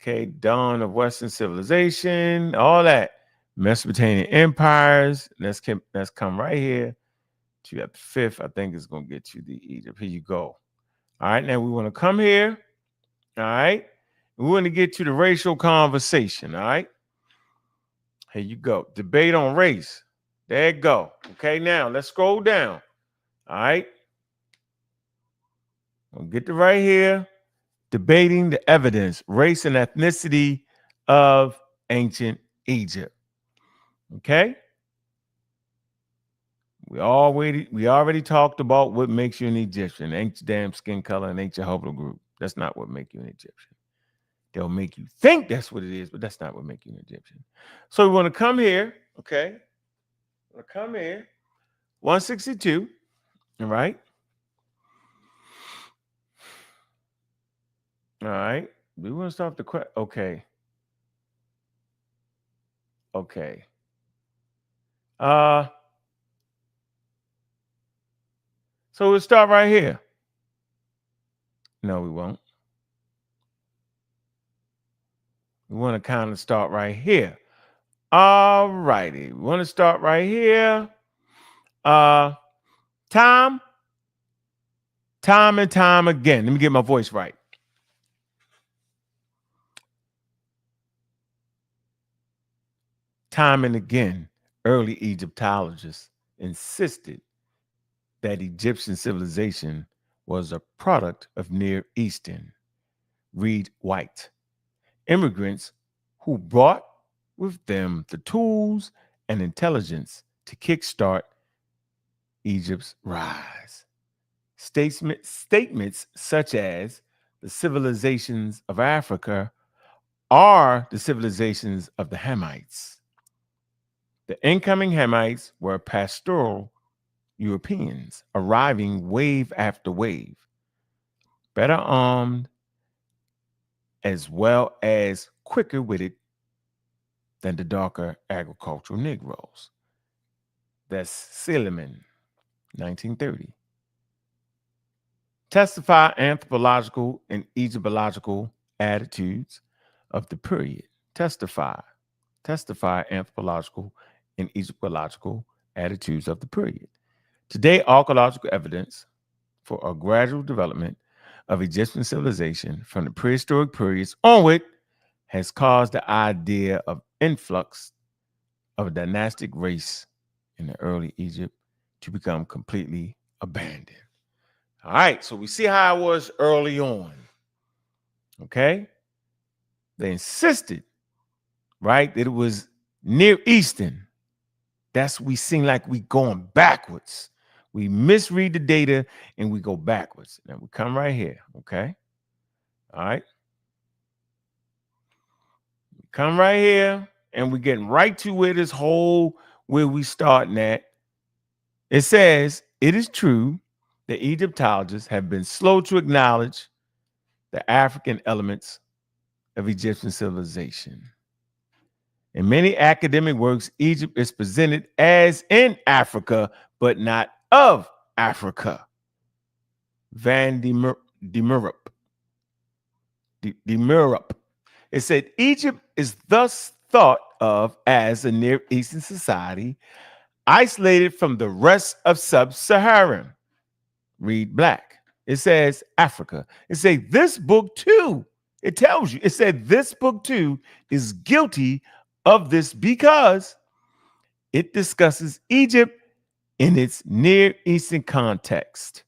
Okay. Dawn of Western civilization. All that. Mesopotamian empires. Let's come right here to that 5th. I think it's going to get you the Egypt. Here you go. All right. Now we want to come here. All right. We want to get to the racial conversation. All right. Here you go. Debate on race. There you go. Okay, now let's scroll down. All right. We'll get to right here. Debating the evidence, race and ethnicity of ancient Egypt. Okay. We already talked about what makes you an Egyptian. Ain't your damn skin color and ain't your haplogroup group. That's not what makes you an Egyptian. They'll make you think that's what it is, but that's not what makes you an Egyptian. So we want to come here. Okay. We'll come here. 162. All right. All right. We want to start the question. Okay. Okay. So we'll start right here. No, we won't. We want to kind of start right here. All righty. We want to start right here. Time and time again. Let me get my voice right. Time and again, early Egyptologists insisted that Egyptian civilization was a product of Near Eastern, read White, immigrants who brought with them the tools and intelligence to kickstart Egypt's rise. Statements such as the civilizations of Africa are the civilizations of the Hamites. The incoming Hamites were pastoral Europeans arriving wave after wave, better armed as well as quicker witted than the darker agricultural Negroes. That's Silliman, 1930. Testify anthropological and Egyptological attitudes of the period. Testify anthropological and Egyptological attitudes of the period. Today, archaeological evidence for a gradual development of Egyptian civilization from the prehistoric periods onward has caused the idea of influx of a dynastic race in the early Egypt to become completely abandoned. All right, so we see how it was early on. Okay? They insisted, right, that it was Near Eastern. That's we seem like we going backwards. We misread the data and we go backwards. Now we come right here, okay? All right. We come right here and we're getting right to where this whole where we starting at. It says, it is true that Egyptologists have been slow to acknowledge the African elements of Egyptian civilization. In many academic works, Egypt is presented as in Africa, but not of Africa. Van de Meerup. It said, Egypt is thus thought of as a Near Eastern society isolated from the rest of sub-Saharan. Read Black. It says Africa. It says this book too. It tells you. It said this book too is guilty of this because it discusses Egypt in its Near Eastern context.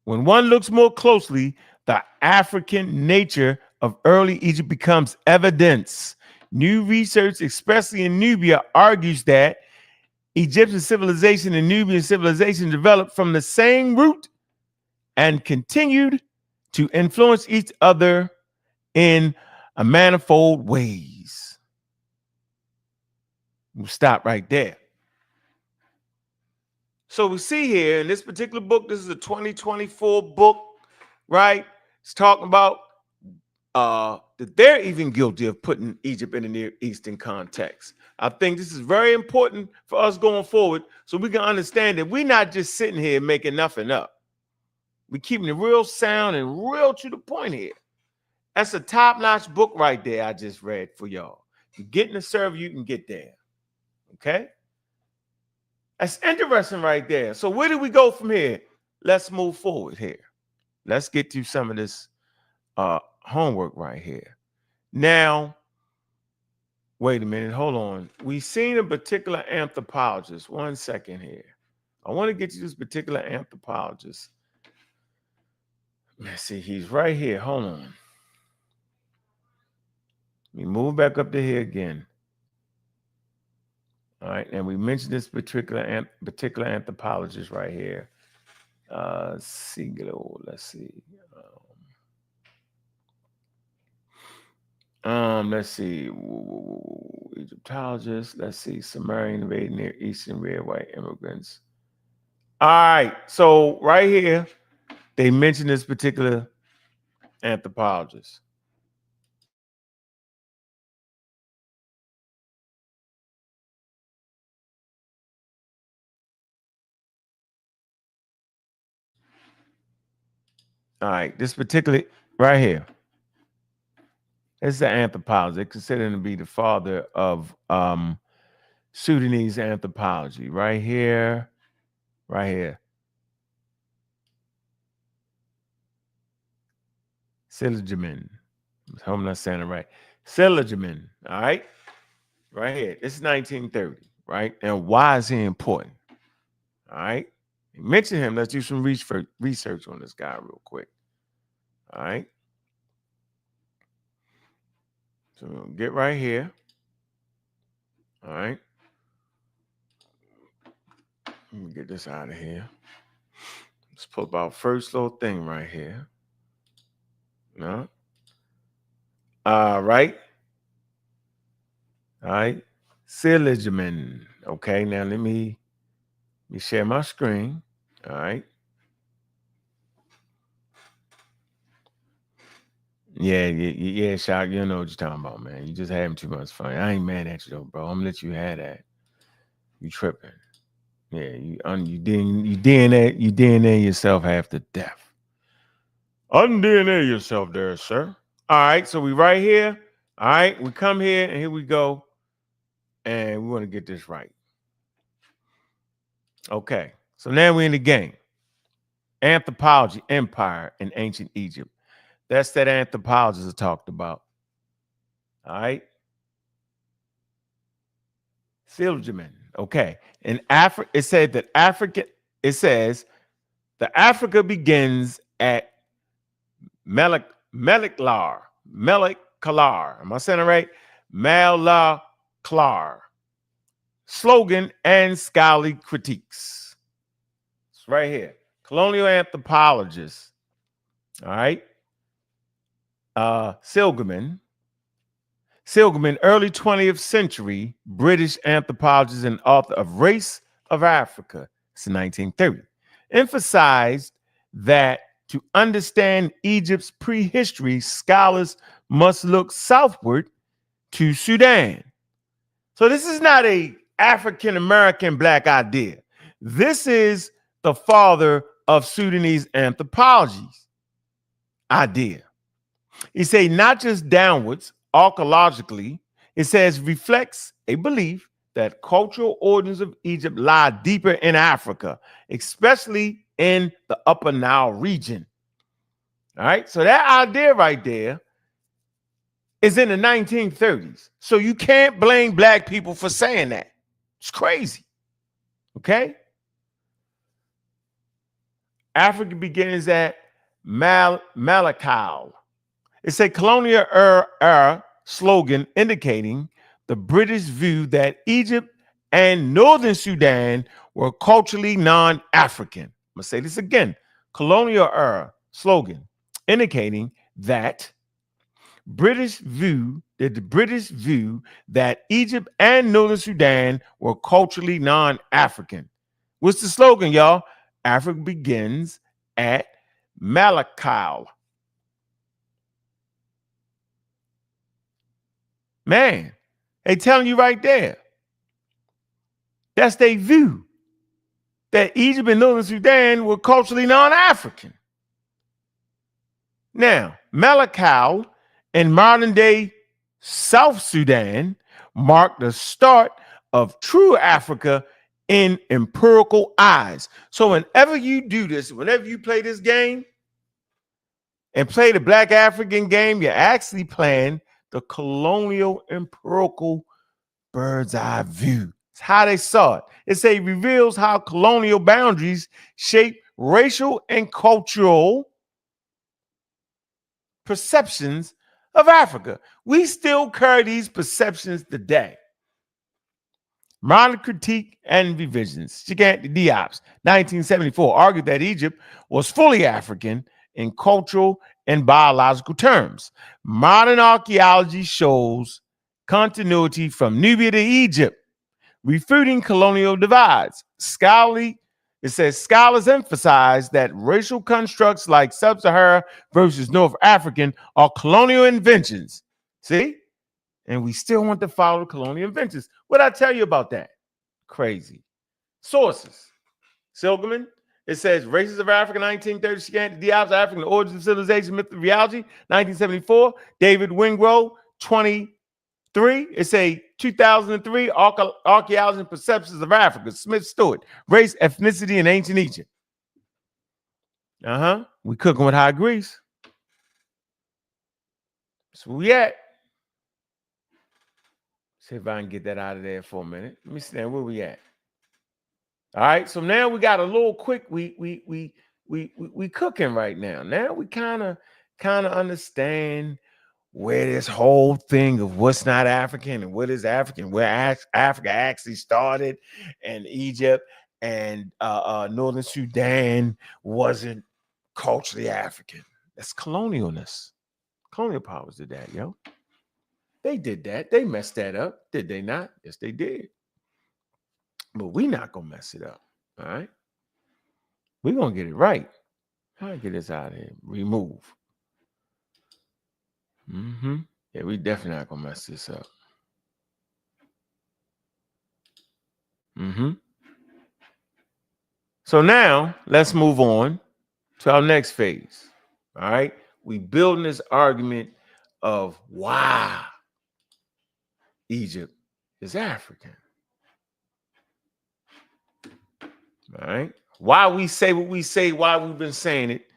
When one looks more closely, the African nature of early Egypt becomes evidence. New research, especially in Nubia, argues that Egyptian civilization and Nubian civilization developed from the same root and continued to influence each other in a manifold ways. We'll stop right there. So we see here in this particular book, this is a 2024 book, right? It's talking about that they're even guilty of putting Egypt in the Near Eastern context. I think this is very important for us going forward so we can understand that we're not just sitting here making nothing up. We're keeping it real sound and real to the point here. That's a top-notch book right there I just read for y'all. You get in the server, you can get there. Okay? That's interesting right there. So where do we go from here? Let's move forward here. Let's get to some of this homework right here. Now, wait a minute. Hold on. We've seen a particular anthropologist. One second here. I want to get to this particular anthropologist. Let's see. He's right here. Hold on. Let me move back up to here again. All right. And we mentioned this particular anthropologist right here. Siglo. Let's see. Let's see. Egyptologists. Let's see. Sumerian invaded Near Eastern red white immigrants. All right. So right here, they mentioned this particular anthropologist. All right. This particular right here. This is an anthropologist. They consider him to be the father of Sudanese anthropology. Right here. Right here. Seligerman. I hope I'm not saying it right. Seligerman. All right. Right here. This is 1930. Right. And why is he important? All right. You mention him. Let's do some research on this guy real quick. All right. So we'll get right here. All right. Let me get this out of here. Let's pull up our first little thing right here. No. All right. All right. Seligerman. Okay. Now let me share my screen. All right. Yeah, Shock. You know what you're talking about, man. You just having too much fun. I ain't mad at you though, bro. I'm gonna let you have that. You tripping. Yeah, you DNA yourself half to death. Un-DNA yourself there, sir. All right, so we right here. All right, we come here and here we go. And we want to get this right. Okay, so now we're in the game. Anthropology, empire in ancient Egypt. That's that anthropologist I talked about. All right. Silgerman. Okay. In Africa, it said that it says the Africa begins at Meliklar. Am I saying it right? Meliklar. Slogan and scholarly critiques. It's right here. Colonial anthropologist. All right. Silgerman Seligman, early 20th century British anthropologist and author of Race of Africa, it's 1930, emphasized that to understand Egypt's prehistory, scholars must look southward to Sudan. So this is not a African-American black idea. This is the father of Sudanese anthropology's idea. He say not just downwards, archaeologically, it says reflects a belief that cultural origins of Egypt lie deeper in Africa, especially in the Upper Nile region. All right, so that idea right there is in the 1930s. So you can't blame black people for saying that. It's crazy. Okay? Africa begins at Malakal. It's a colonial era slogan indicating the British view that Egypt and Northern Sudan were culturally non-African. I'm going to say this again. Colonial era slogan indicating that the British view that Egypt and Northern Sudan were culturally non-African. What's the slogan, y'all? Africa begins at Malakal. Man, they telling you right there. That's their view. That Egypt and Northern Sudan were culturally non-African. Now, Malakal in modern-day South Sudan marked the start of true Africa in empirical eyes. So whenever you do this, whenever you play this game and play the Black African game, you're actually playing the colonial empirical bird's eye view. It's how they saw it. It reveals how colonial boundaries shape racial and cultural perceptions of Africa. We still carry these perceptions today. Modern critique and revisions. Diop's 1974 argued that Egypt was fully African in cultural and biological terms. Modern archaeology shows continuity from Nubia to Egypt, refuting colonial divides. It says scholars emphasize that racial constructs like Sub-Sahara versus North African are colonial inventions. See? And we still want to follow the colonial inventions. What did I tell you about that? Crazy. Sources. Seligman. It says Races of Africa, 1930, Diop's African Origins of Civilization, Myth and Reality, 1974. David Wingrove, 23. It's a 2003 Archaeology and Perceptions of Africa. Smith Stewart, Race, Ethnicity in Ancient Egypt. We cooking with high grease. So we at. See if I can get that out of there for a minute. Let me see where we at. All right, so now we got a little quick. We cooking right now. Now we kind of understand where this whole thing of what's not African and what is African, where Africa actually started, and Egypt and Northern Sudan wasn't culturally African. That's colonialness. Colonial powers did that, yo. They did that. They messed that up. Did they not? Yes, they did. But we not going to mess it up. All right? We're going to get it right. How to get this out of here? Remove. Yeah, we definitely not going to mess this up. So now, let's move on to our next phase. All right? We building this argument of why Egypt is African. All right? Why we say what we say, why we've been saying it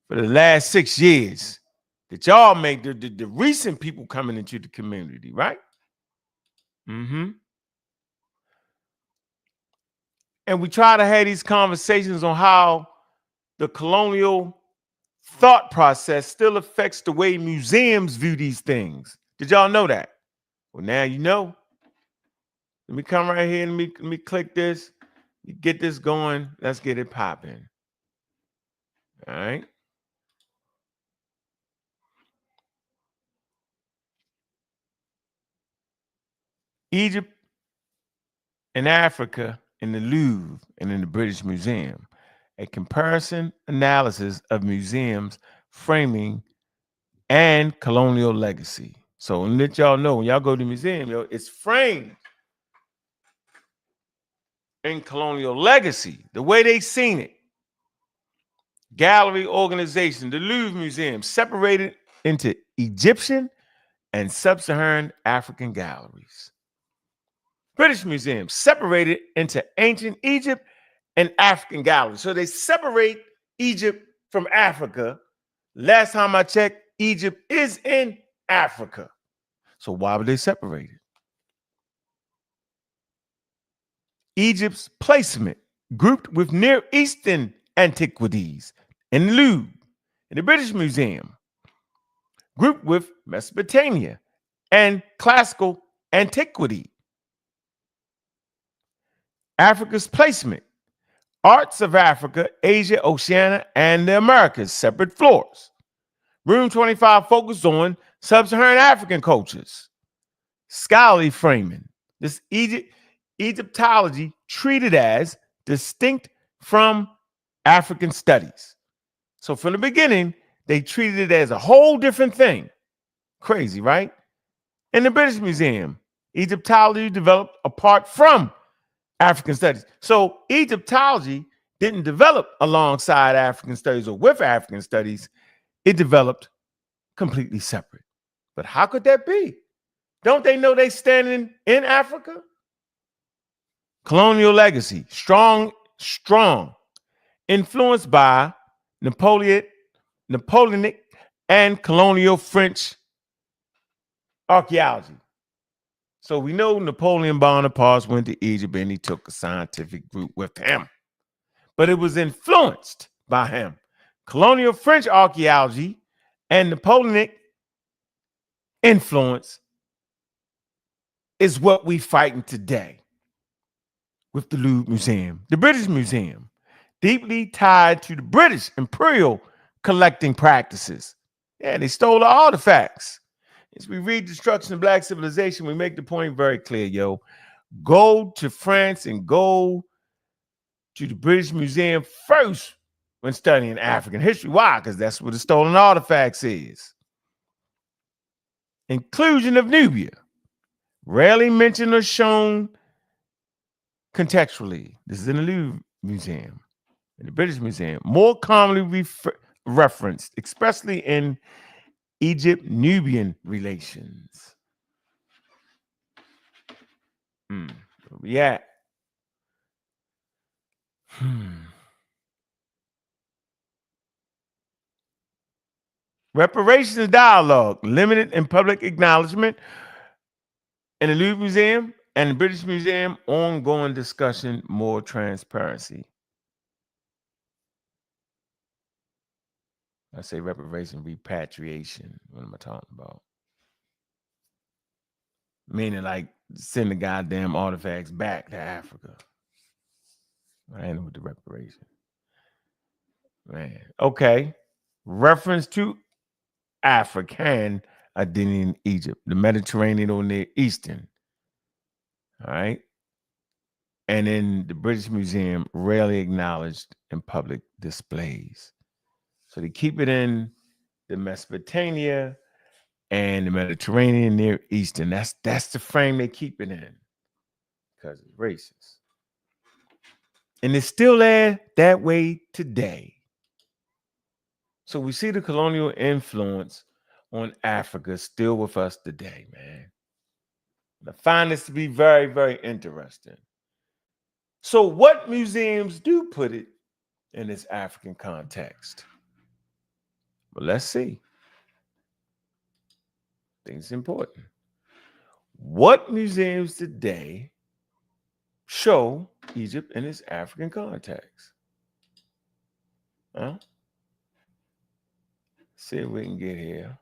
for the last 6 years. That y'all make the recent people coming into the community, right? And we try to have these conversations on how the colonial thought process still affects the way museums view these things. Did y'all know that? Well, now you know. Let me come right here and let me click this. Get this going. Let's get it popping. All right. Egypt and Africa in the Louvre and in the British Museum, a comparison analysis of museums framing and colonial legacy. So let y'all know, when y'all go to the museum, it's framed in colonial legacy, the way they seen it. Gallery organization, the Louvre Museum, separated into Egyptian and sub-Saharan African galleries. British Museum separated into ancient Egypt and African galleries. So they separate Egypt from Africa. Last time I checked, Egypt is in Africa. So why were they separated? Egypt's placement grouped with Near Eastern antiquities in the Louvre, in the British Museum, grouped with Mesopotamia and classical antiquity. Africa's placement, arts of Africa, Asia, Oceania, and the Americas, separate floors. Room 25 focused on sub-Saharan African cultures. Scholarly framing, this Egyptology treated as distinct from African studies. So from the beginning, they treated it as a whole different thing. Crazy, right? In the British Museum, Egyptology developed apart from African studies. So Egyptology didn't develop alongside African studies or with African studies. It developed completely separate. But how could that be? Don't they know they standing in Africa? Colonial legacy, strong, influenced by Napoleonic and colonial French archaeology. So we know Napoleon Bonaparte went to Egypt and he took a scientific group with him, but it was influenced by him. Colonial French archaeology and Napoleonic influence is what we fighting today with the Louvre Museum. The British Museum, deeply tied to the British imperial collecting practices. Yeah, they stole the artifacts. As we read Destruction of Black Civilization, we make the point very clear, yo. Go to France and go to the British Museum first when studying African history. Why? Because that's what the stolen artifacts is. Inclusion of Nubia, rarely mentioned or shown contextually. This is in the Louvre Museum, in the British Museum. More commonly referenced, especially in Egypt-Nubian relations. Where we at? Reparations dialogue, limited in public acknowledgement in the Louvre Museum and the British Museum, ongoing discussion, more transparency. I say reparation, repatriation. What am I talking about? Meaning like send the goddamn artifacts back to Africa. I ain't know what the reparation. Man, okay. Reference to African identity in Egypt, the Mediterranean or Near Eastern. All right. And in the British Museum, rarely acknowledged in public displays. So they keep it in the Mesopotamia and the Mediterranean, Near Eastern. That's the frame they keep it in because it's racist. And it's still there that way today. So we see the colonial influence on Africa still with us today, man. I find this to be very, very interesting. So what museums do put it in this African context? Well, let's see. I think it's important. What museums today show Egypt in its African context? Huh? See if we can get here.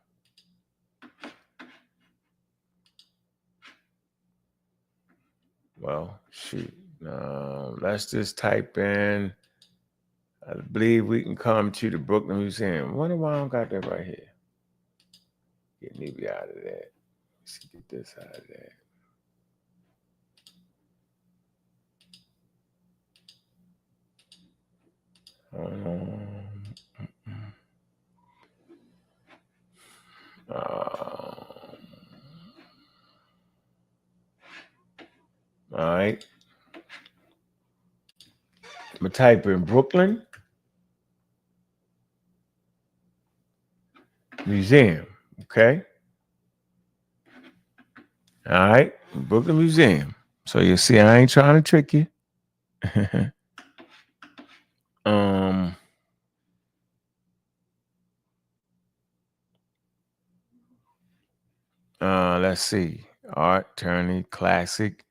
Well, shoot. Let's just type in. I believe we can come to the Brooklyn Museum. I wonder why I don't got that right here. Get Nubia out of that. Let's get this out of that. All right. I'm going to type in Brooklyn Museum. Okay. All right. Brooklyn Museum. So you see, I ain't trying to trick you. Let's see. Art, Tourney, Classic,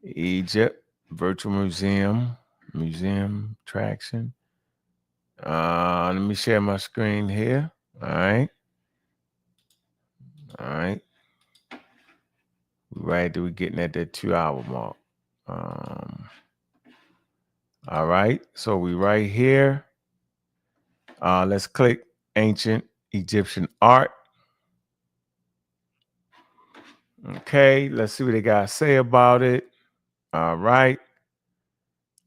Egypt, Virtual Museum, Museum Attraction. Let me share my screen here. All right. All right. Right, we're getting at that 2-hour mark. All right. So we right here. Let's click Ancient Egyptian Art. Okay, let's see what they got to say about it. All right.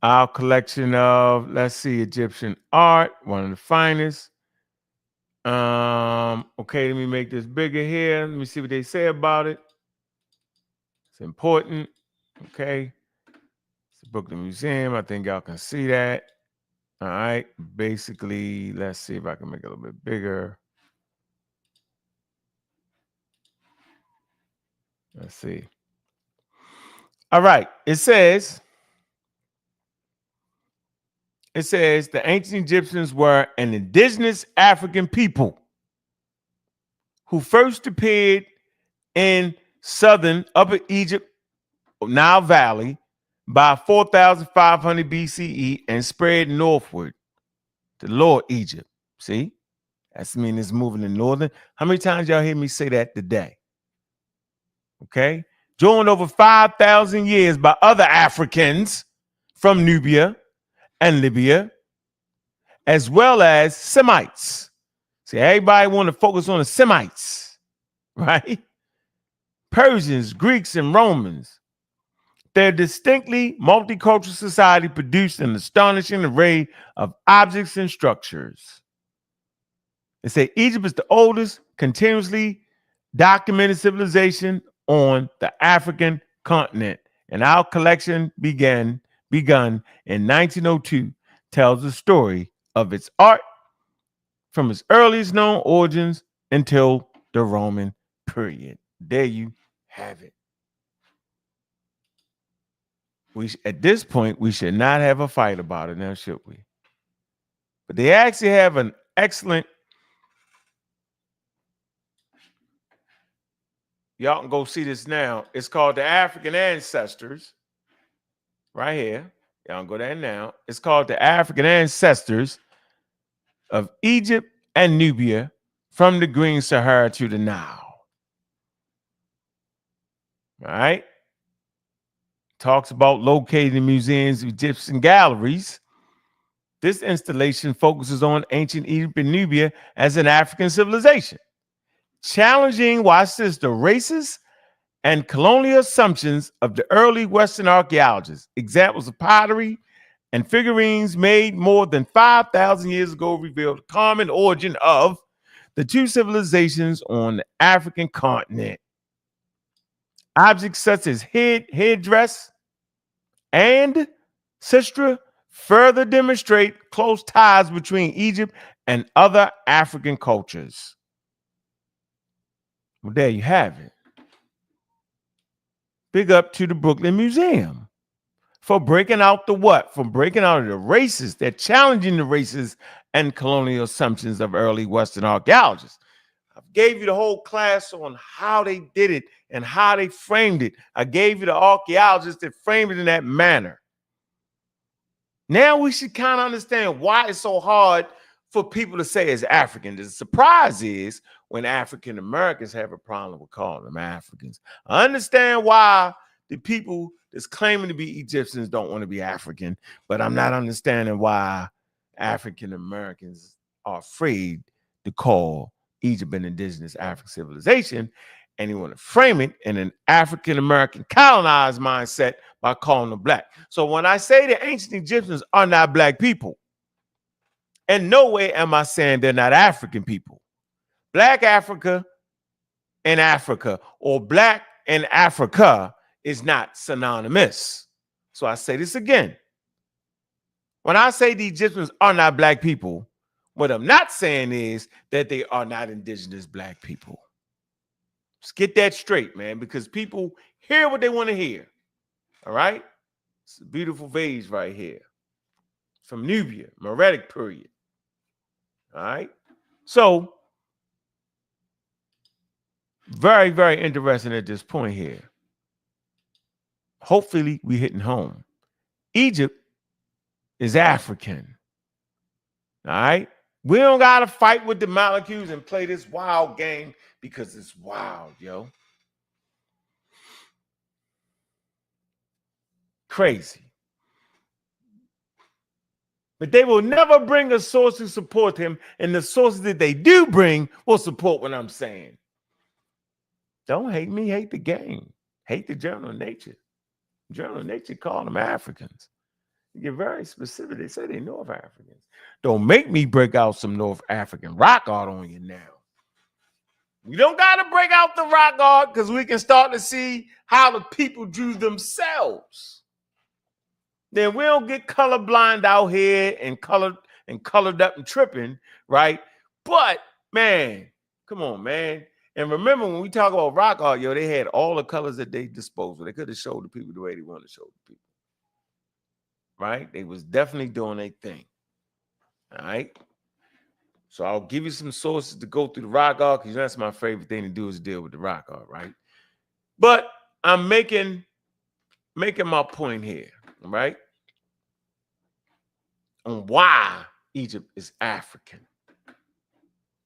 Our collection of, let's see, Egyptian art, one of the finest. Okay, let me make this bigger here. Let me see what they say about it. It's important. Okay. It's the Brooklyn Museum. I think y'all can see that. All right. Basically, let's see if I can make it a little bit bigger. Let's see. All right. It says the ancient Egyptians were an indigenous African people who first appeared in southern Upper Egypt, Nile Valley, by 4,500 BCE and spread northward to Lower Egypt. See? That's mean it's moving in northern. How many times y'all hear me say that today? Okay. Joined over 5,000 years by other Africans from Nubia and Libya, as well as Semites. See, everybody want to focus on the Semites, right? Persians, Greeks, and Romans. Their distinctly multicultural society produced an astonishing array of objects and structures. They say Egypt is the oldest continuously documented civilization on the African continent, and our collection begun in 1902 tells the story of its art from its earliest known origins until the Roman period. There you have it. At this point, we should not have a fight about it now, should we? But they actually have an excellent, y'all can go see this now. It's called the African Ancestors, right here. Y'all can go there now. It's called the African Ancestors of Egypt and Nubia from the Green Sahara to the Nile. All right. Talks about located in museums, Egyptian galleries. This installation focuses on ancient Egypt and Nubia as an African civilization, challenging, watch this, the racist and colonial assumptions of the early Western archaeologists. Examples of pottery and figurines made more than 5,000 years ago revealed the common origin of the two civilizations on the African continent. Objects such as headdress and sistra further demonstrate close ties between Egypt and other African cultures. Well, there you have it. Big up to the Brooklyn Museum for breaking out the what? For breaking out of the races. They're challenging the races and colonial assumptions of early Western archaeologists. I gave you the whole class on how they did it and how they framed it. I gave you the archaeologists that framed it in that manner. Now we should kind of understand why it's so hard for people to say it's African. The surprise is when African Americans have a problem with calling them Africans. I understand why the people that's claiming to be Egyptians don't want to be African, but I'm not understanding why African Americans are afraid to call Egypt an indigenous African civilization, and you want to frame it in an African American colonized mindset by calling them black. So when I say the ancient Egyptians are not black people, And no way am I saying they're not African people. Black Africa and Africa, or black and Africa, is not synonymous. So I say this again. When I say the Egyptians are not black people, what I'm not saying is that they are not indigenous black people. Let's get that straight, man, because people hear what they want to hear. All right? It's a beautiful vase right here from Nubia, Meretic period. All right? So, very, very interesting at this point here. Hopefully, we're hitting home. Egypt is African. All right? We don't got to fight with the molecules and play this wild game because it's wild, yo. Crazy. But they will never bring a source to support him, and the sources that they do bring will support what I'm saying. Don't hate me, hate the game. Hate the Journal of Nature. Journal of Nature call them Africans. You get very specific. They say they're North Africans. Don't make me break out some North African rock art on you now. We don't got to break out the rock art because we can start to see how the people drew themselves. Then we don't get colorblind out here and colored up and tripping, right? But, man, come on, man. And remember, when we talk about rock art, yo, they had all the colors at their disposal. They could have showed the people the way they wanted to show the people. Right? They was definitely doing their thing. All right? So I'll give you some sources to go through the rock art, because that's my favorite thing to do is deal with the rock art, right? But I'm making my point here, right? On why Egypt is African.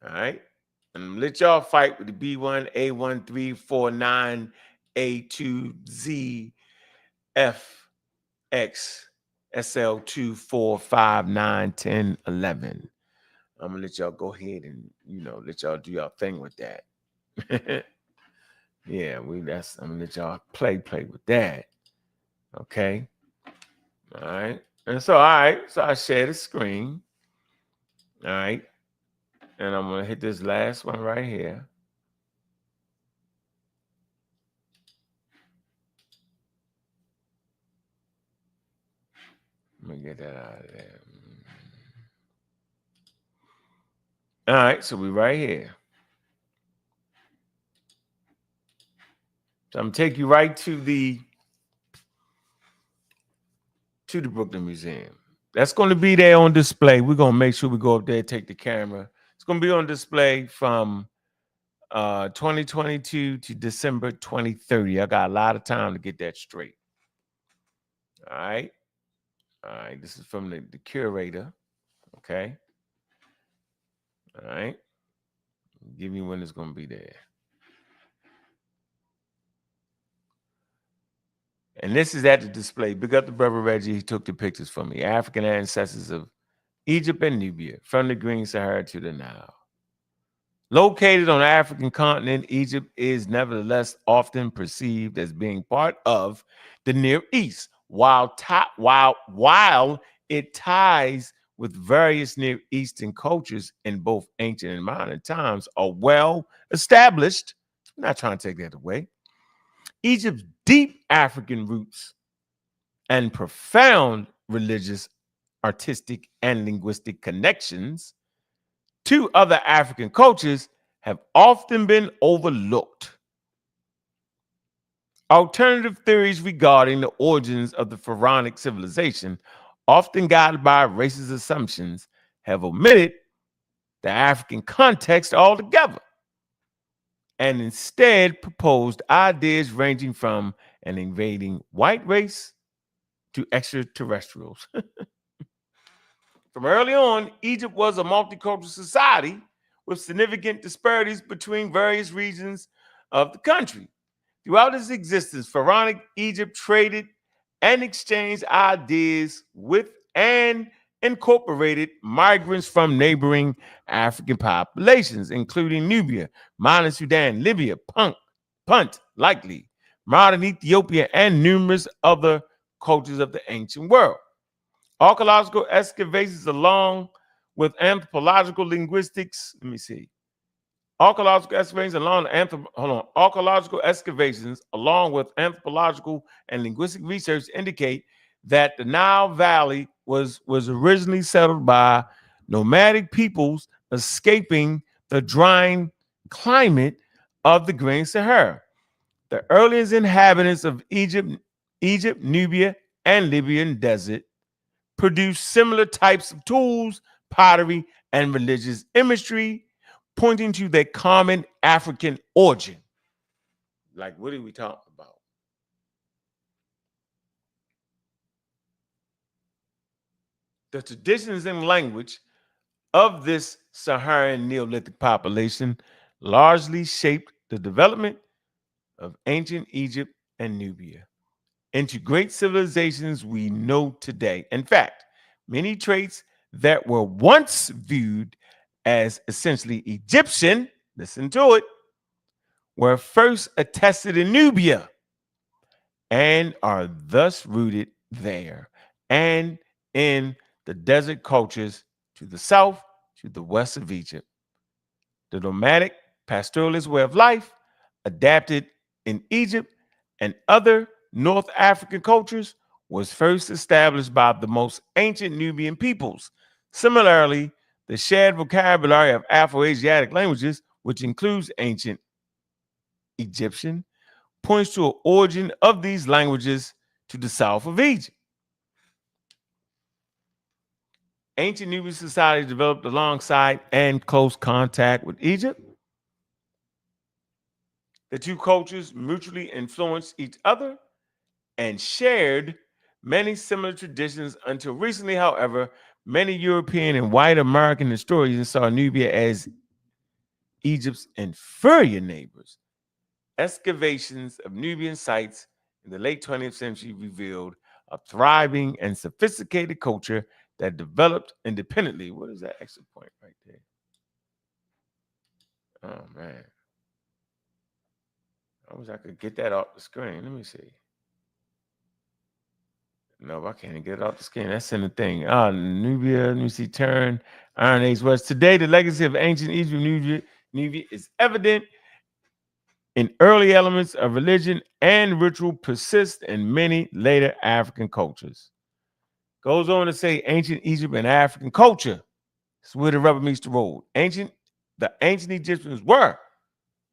All right? And let y'all fight with the B1, A1349, A2Z, FX, SL2, 4, 5, 9, 10, 11. I'm gonna let y'all go ahead and let y'all do y'all thing with that. Yeah, I'm gonna let y'all play with that. Okay. All right. And so, all right, so I share the screen. All right. And I'm gonna hit this last one right here. Let me get that out of there. All right, so we're right here. So I'm gonna take you right to the Brooklyn Museum. That's going to be there on display. We're going to make sure we go up there, take the camera. It's going to be on display from 2022 to December 2030. I got a lot of time to get that straight. All right. All right. This is from the curator. Okay. All right. Give me when it's going to be there. And this is at the display. Big up the brother Reggie. He took the pictures for me. African ancestors of Egypt and Nubia, from the Green Sahara to the Nile. Located on the African continent, Egypt is nevertheless often perceived as being part of the Near East, while it ties with various Near Eastern cultures in both ancient and modern times are well established. I'm not trying to take that away. Egypt's deep African roots and profound religious, artistic, and linguistic connections to other African cultures have often been overlooked. Alternative theories regarding the origins of the pharaonic civilization, often guided by racist assumptions, have omitted the African context altogether and instead proposed ideas ranging from an invading white race to extraterrestrials. From early on, Egypt was a multicultural society with significant disparities between various regions of the country. Throughout its existence, pharaonic Egypt traded and exchanged ideas with and incorporated migrants from neighboring African populations, including Nubia, modern Sudan, Libya, Punt, likely, modern Ethiopia, and numerous other cultures of the ancient world. Archaeological excavations along with anthropological linguistics. Let me see. Archaeological excavations along archaeological excavations along with anthropological and linguistic research indicate that the Nile Valley was originally settled by nomadic peoples escaping the drying climate of the Great Sahara. The earliest inhabitants of Egypt, Nubia, and Libyan desert produced similar types of tools, pottery, and religious imagery, pointing to their common African origin. Like, what are we talking about? The traditions and language of this Saharan Neolithic population largely shaped the development of ancient Egypt and Nubia into great civilizations we know today. In fact, many traits that were once viewed as essentially Egyptian, listen to it, were first attested in Nubia and are thus rooted there and in the desert cultures to the south, to the west of Egypt. The nomadic pastoralist way of life adapted in Egypt and other North African cultures was first established by the most ancient Nubian peoples. Similarly, the shared vocabulary of Afro-Asiatic languages, which includes ancient Egyptian, points to an origin of these languages to the south of Egypt. Ancient Nubian society developed alongside and close contact with Egypt. The two cultures mutually influenced each other and shared many similar traditions until recently. However, many European and white American historians saw Nubia as Egypt's inferior neighbors. Excavations of Nubian sites in the late 20th century revealed a thriving and sophisticated culture that developed independently. What is that extra point right there? Oh, man. I wish I could get that off the screen. Let me see. No, I can't get it off the screen. That's in the thing. Nubia, let me see, turn, Iron Age West. Today, the legacy of ancient Egypt, Nubia is evident in early elements of religion and ritual persist in many later African cultures. Goes on to say ancient Egypt and African culture. It's where the rubber meets the road. The ancient Egyptians were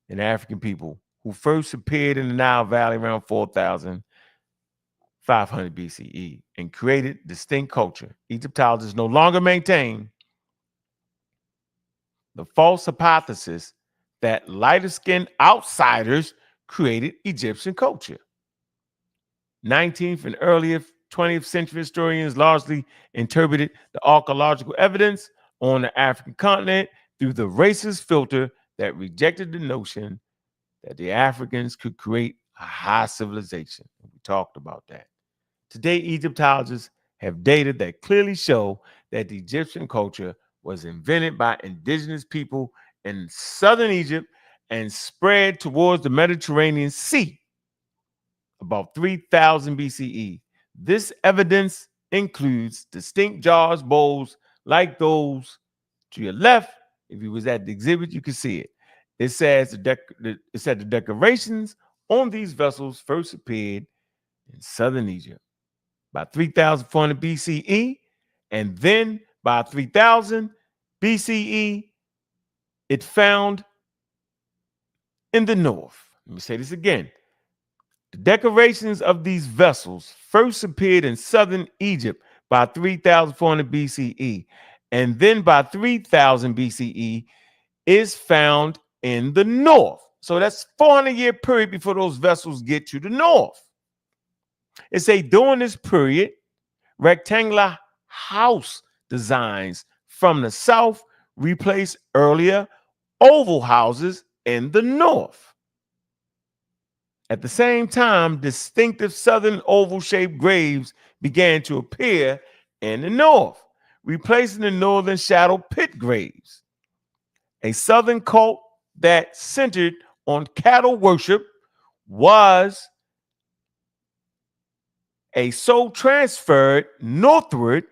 an African people who first appeared in the Nile Valley around 4,500 BCE and created distinct culture. Egyptologists no longer maintain the false hypothesis that lighter-skinned outsiders created Egyptian culture. 19th and earlier 20th century historians largely interpreted the archaeological evidence on the African continent through the racist filter that rejected the notion that the Africans could create a high civilization. We talked about that. Today, Egyptologists have data that clearly show that the Egyptian culture was invented by indigenous people in southern Egypt and spread towards the Mediterranean Sea about 3000 BCE. This evidence includes distinct jars, bowls like those to your left. If you was at the exhibit, you can see it. It says the decorations on these vessels first appeared in southern Egypt by 3400 BCE, and then by 3000 BCE, it found in the north. Let me say this again. The decorations of these vessels first appeared in southern Egypt by 3400 BCE, and then by 3000 BCE is found in the north. So that's 400-year period before those vessels get to the north. It's during this period, rectangular house designs from the south replaced earlier oval houses in the north. At the same time, distinctive southern oval-shaped graves began to appear in the north, replacing the northern shadow pit graves. A southern cult that centered on cattle worship was so transferred northward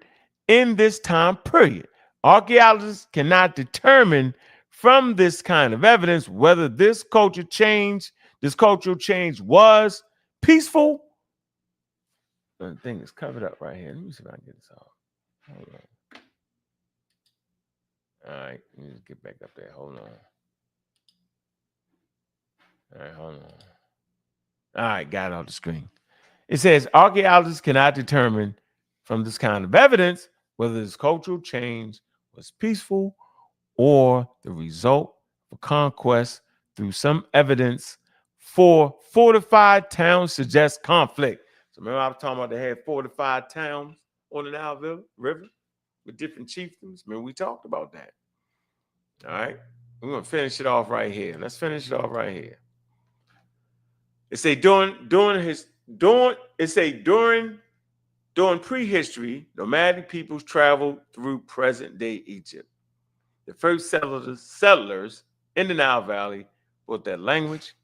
in this time period. Archaeologists cannot determine from this kind of evidence whether this cultural change was peaceful. The thing is covered up right here. Let me see if I can get this off. Hold on. All right, let me just get back up there. Hold on. All right, hold on. All right, got it off the screen. It says archaeologists cannot determine from this kind of evidence whether this cultural change was peaceful or the result of conquest through some evidence for fortified towns suggests conflict. So remember I was talking about they had fortified towns on the Nile River with different chieftains. Remember we talked about that. All right, we're gonna finish it off right here. Let's finish it off right here. It say during prehistory, nomadic peoples traveled through present-day Egypt. The first settlers in the Nile Valley brought their language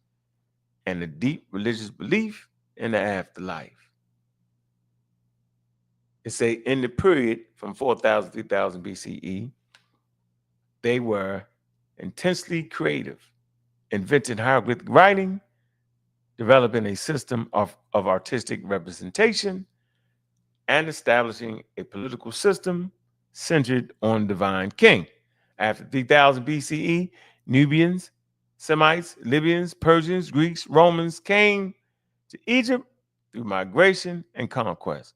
and a deep religious belief in the afterlife. It say in the period from 4,000 to 3,000 BCE, they were intensely creative, invented hieroglyphic writing, developing a system of artistic representation, and establishing a political system centered on divine king. After 3000 BCE, Nubians, Semites, Libyans, Persians, Greeks, Romans came to Egypt through migration and conquest.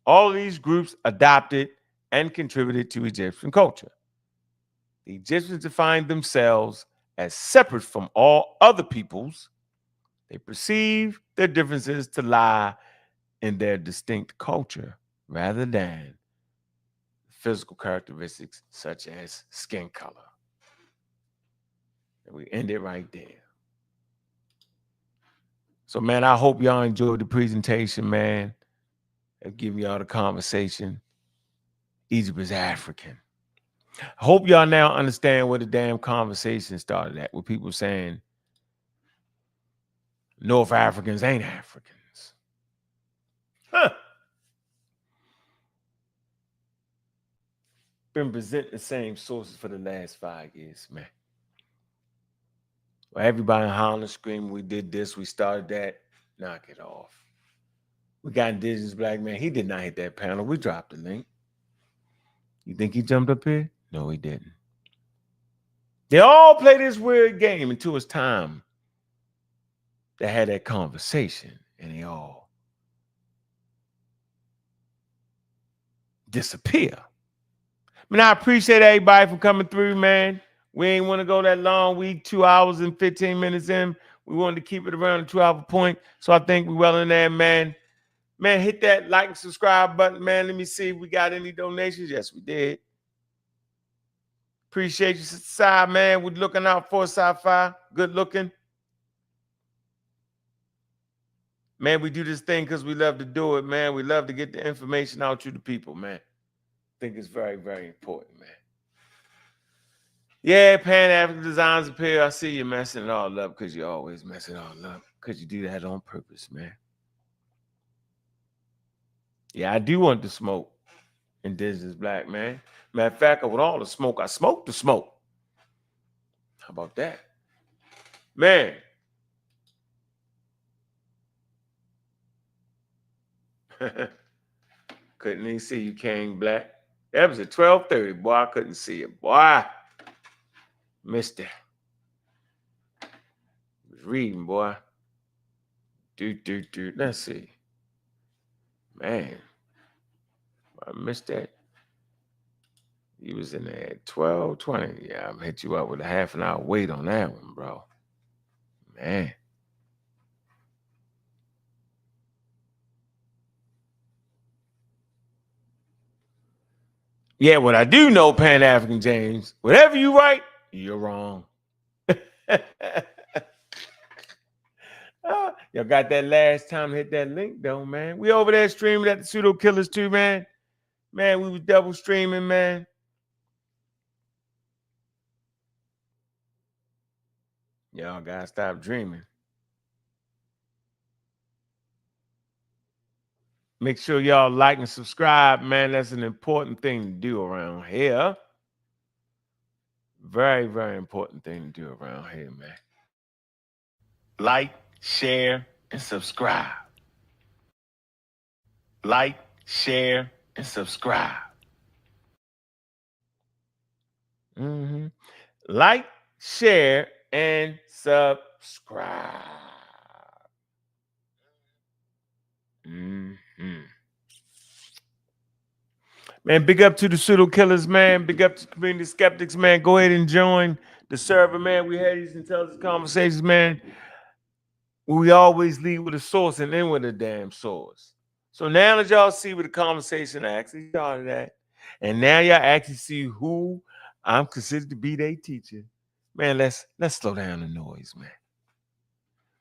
All of these groups adopted and contributed to Egyptian culture. The Egyptians defined themselves as separate from all other peoples. They perceived their differences to lie in their distinct culture rather than physical characteristics such as skin color. And we end it right there. So, man, I hope y'all enjoyed the presentation, man. I'll give y'all the conversation. Egypt is African. I hope y'all now understand where the damn conversation started at, with people saying North Africans ain't Africans. Huh. Been presenting the same sources for the last 5 years, man. Well, everybody hollering, screaming, we did this, we started that. Knock it off. We got Indigenous Black Man. He did not hit that panel. We dropped the link. You think he jumped up here? No, he didn't. They all play this weird game until it's time to have that conversation, and they all disappear. I mean, I appreciate everybody for coming through, man. We ain't want to go that long. We 2 hours and 15 minutes in. We wanted to keep it around the 2-hour point. So I think we well in there, man. Man, hit that like and subscribe button, man. Let me see if we got any donations. Yes, we did. Appreciate you, Sister Side, man. We're looking out for sci-fi. Good looking. Man, we do this thing because we love to do it, man. We love to get the information out to the people, man. I think it's very, very important, man. Yeah, Pan-African Designs appear. I see you messing it all up because you always mess it all up because you do that on purpose, man. Yeah, I do want to smoke Indigenous Black, man. Matter of fact, with all the smoke, I smoke the smoke. How about that? Man. Couldn't even see you, King Black. That was at 12:30, boy. I couldn't see it, boy. Missed it. Was reading, boy. Let's see. Man. I missed that. You was in there at 12:20. Yeah, I'm hit you up with a half an hour wait on that one, bro. Man. Yeah, what I do know, Pan-African James, whatever you write, you're wrong. Y'all got that last time to hit that link, though, man. We over there streaming at the Pseudo Killers, too, man. Man, we was double streaming, man. Y'all gotta stop dreaming. Make sure y'all like and subscribe, man. That's an important thing to do around here. Very, very important thing to do around here, man. Like, share, and subscribe. Like, share, and subscribe. Like, share, and subscribe. Man, big up to the pseudo killers, man. Big up to the community skeptics, man. Go ahead and join the server, man. We had these intelligent conversations, man. We always lead with a source and end with a damn source. So now that y'all see what the conversation actually started at, and now y'all actually see who I'm considered to be their teacher, man, let's slow down the noise, man.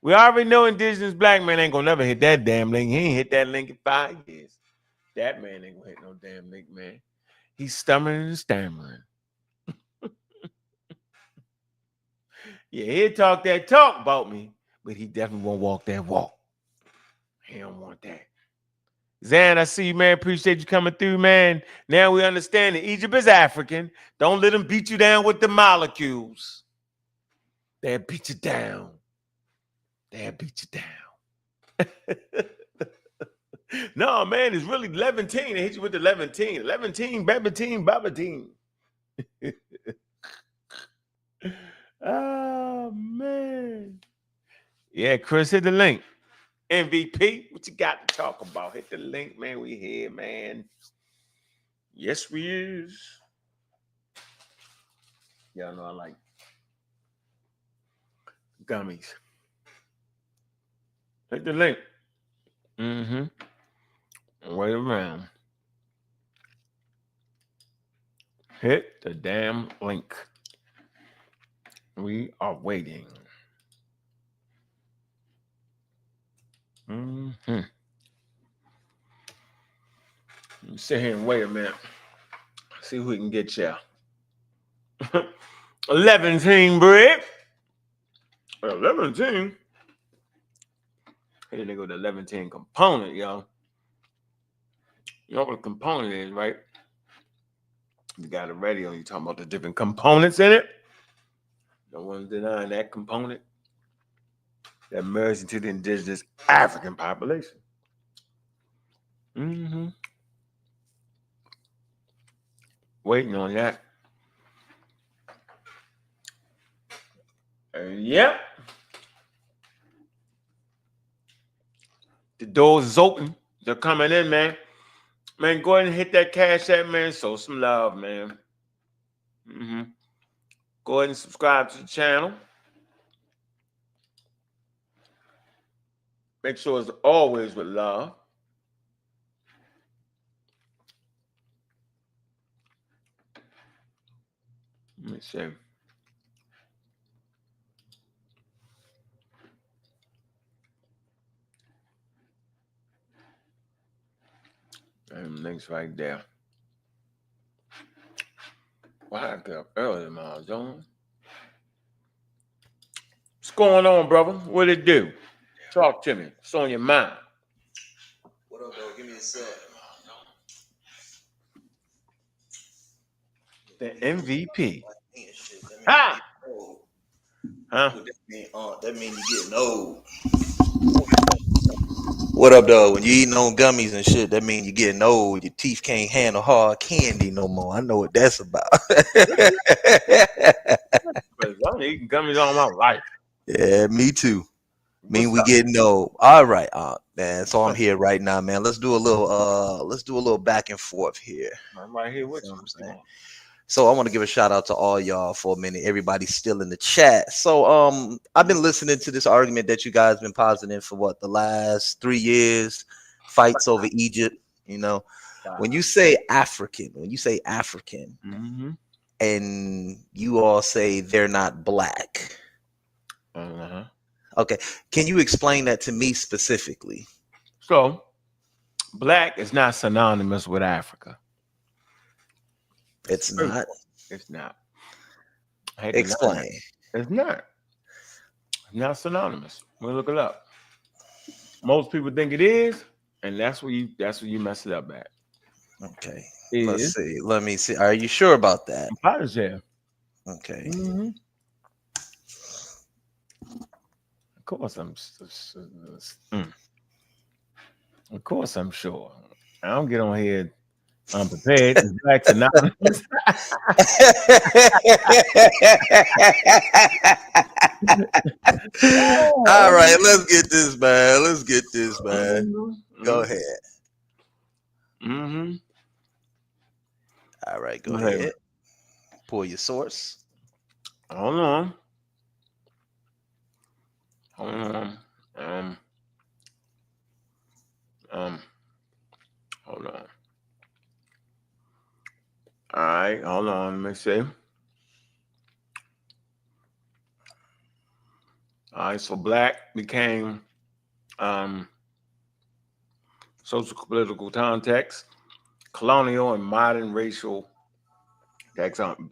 We already know indigenous black man ain't gonna never hit that damn link. He ain't hit that link in 5 years. That man ain't gonna hit no damn link, man. He's stammering and stammering. Yeah, he'll talk that talk about me, but he definitely won't walk that walk. He don't want that. Zan, I see you, man. Appreciate you coming through, man. Now we understand that Egypt is African. Don't let them beat you down with the molecules. They'll beat you down. They'll beat you down. No, man, it's really Levantine. They hit you with the Levantine. Levantine, Babatine, Babatine. Oh, man. Yeah, Chris, hit the link. MVP, what you got to talk about? Hit the link, man. We here, man. Yes, we is. Y'all know I like gummies. Hit the link. Wait around. Hit the damn link. We are waiting. Let me sit here and wait a minute. See who we can get you. 11 bread. 11. Here they go, the 11 component, y'all. You know what a component is, right? You got it ready on you talking about the different components in it. No one's denying that component that merged into the indigenous African population. Waiting on that. Yep. The doors is open. They're coming in, man. Man, go ahead and hit that cash app, man. Show some love, man. Go ahead and subscribe to the channel. Make sure it's always with love. Let me see. And links right there. Why I got up early, Miles Jones? What's going on, brother? What it do? Talk to me. What's on your mind? What up, though? Give me a sec. The MVP. Ha! Huh? That mean you getting old. What up, though? When you eating on gummies and shit, that mean you getting old. Your teeth can't handle hard candy no more. I know what that's about. I've been eating gummies all my life. Yeah, me too. We getting old. All right, man. So I'm here right now, man. Let's do a little back and forth here. I'm right here with you. I'm saying. So I want to give a shout out to all y'all for a minute. Everybody's still in the chat. So I've been listening to this argument that you guys been positing for what, the last 3 years, fights over Egypt. You know, when you say African, and you all say they're not black. Okay, can you explain that to me specifically? So, black is not synonymous with Africa. It's not. It's not. Explain. It's not. It's not synonymous. We'll look it up. Most people think it is, and that's where you mess it up at. Okay. Let's see. Let me see. Are you sure about that? I'm positive. Okay. Mm-hmm. Of course, Of course, I'm sure. I don't get on here unprepared. It's Black Anonymous. All right, let's get this, man. Let's get this, man. Go ahead. Mm-hmm. All right, go ahead. Pull your source. Hold on. Hold on. Hold on. All right, hold on. Let me see. All right, so Black became social political context, colonial and modern racial taxonomy.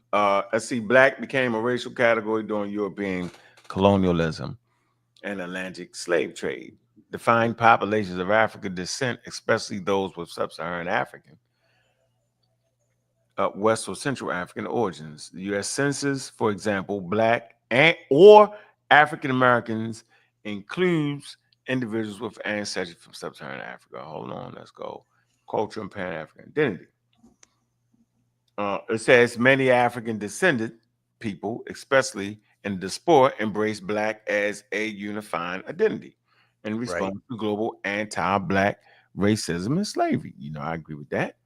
Let's see, Black became a racial category during European colonialism and Atlantic slave trade. Defined populations of African descent, especially those with sub-Saharan African, West or Central African origins. The U.S. Census, for example, Black or African Americans includes individuals with ancestry from sub-Saharan Africa. Hold on, let's go. Culture and Pan-African identity. It says many African descended people, especially in the diaspora, embrace Black as a unifying identity in response to global anti-Black racism and slavery. You know, I agree with that.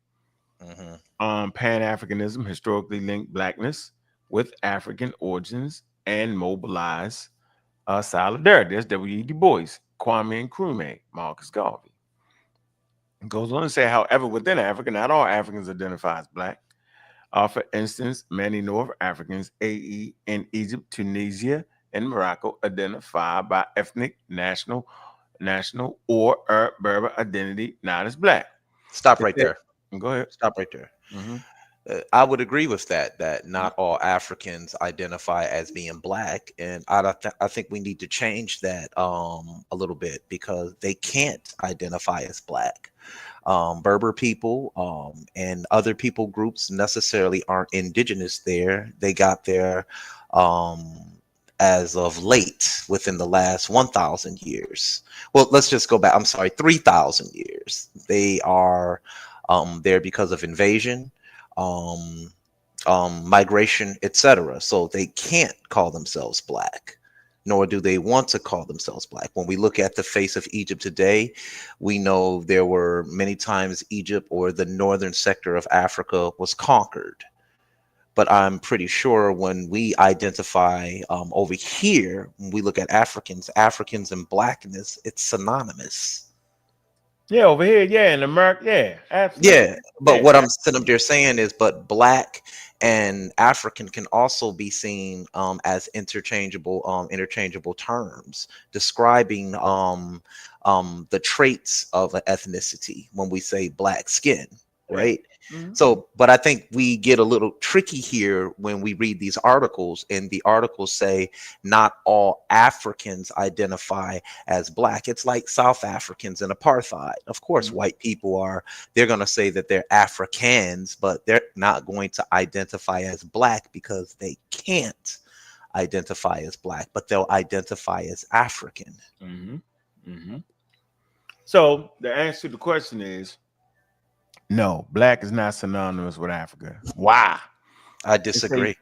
Pan-Africanism historically linked Blackness with African origins and mobilized solidarity. That's W.E. Du Bois, Kwame Nkrumah, Marcus Garvey. It goes on to say, however, within Africa, not all Africans identify as Black. For instance, many North Africans, AE in Egypt, Tunisia, and Morocco, identify by ethnic, national, or Berber identity, not as Black. Stop right there. Go ahead. Stop right there. I would agree with that, that not all Africans identify as being Black. And I think we need to change that a little bit, because they can't identify as Black. Berber people and other people groups necessarily aren't indigenous there. They got there as of late, within the last 1,000 years. Well, let's just go back. I'm sorry, 3,000 years. They are there because of invasion, migration, etc. So they can't call themselves Black, nor do they want to call themselves Black. When we look at the face of Egypt today, we know there were many times Egypt, or the northern sector of Africa, was conquered. But I'm pretty sure when we identify over here, when we look at Africans and Blackness, it's synonymous. Yeah, over here, yeah, in America, yeah, absolutely. Yeah, but what I'm sitting up there saying is, but Black and African can also be seen as interchangeable terms describing the traits of an ethnicity when we say Black skin, right? So, but I think we get a little tricky here when we read these articles, and the articles say not all Africans identify as Black. It's like South Africans and apartheid. Of course, white people they're going to say that they're Africans, but they're not going to identify as Black because they can't identify as Black, but they'll identify as African. So the answer to the question is, no, Black is not synonymous with Africa. Why? I disagree.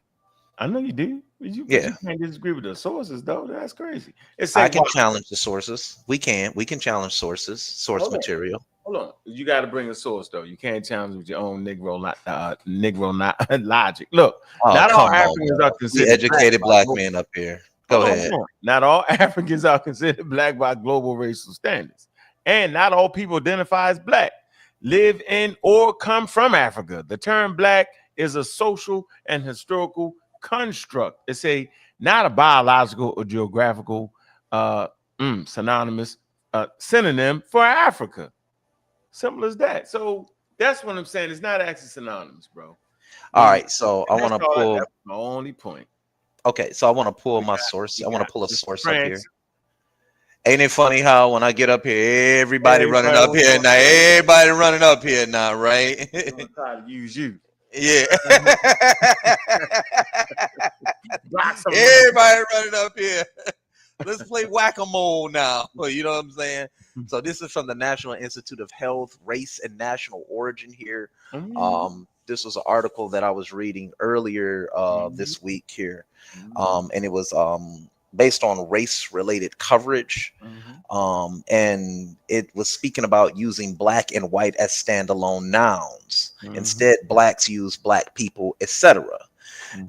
I know you do. You can't disagree with the sources, though. That's crazy. I can challenge the sources. We can challenge source material. Hold on. You got to bring a source, though. You can't challenge with your own Negro logic. Look, not all Africans are considered the educated Black man up here. Go ahead. Not all Africans are considered Black by global racial standards, and not all people identify as Black, live in, or come from Africa. The term Black is a social and historical construct. It's not a biological or geographical synonymous synonym for Africa. Simple as that. So that's what I'm saying. It's not actually synonymous, bro. All right. So I want to pull. That's my only point. Okay. So I want to pull my source. I want to pull a source up here. Ain't it funny how when I get up here, everybody running up here now, right? I'm gonna try to use you. Yeah. Everybody running up here. Let's play whack-a-mole now. You know what I'm saying? So this is from the National Institute of Health, Race and National Origin here. This was an article that I was reading earlier this week here. And it was based on race-related coverage. And it was speaking about using black and white as standalone nouns. Instead, blacks use black people, etc.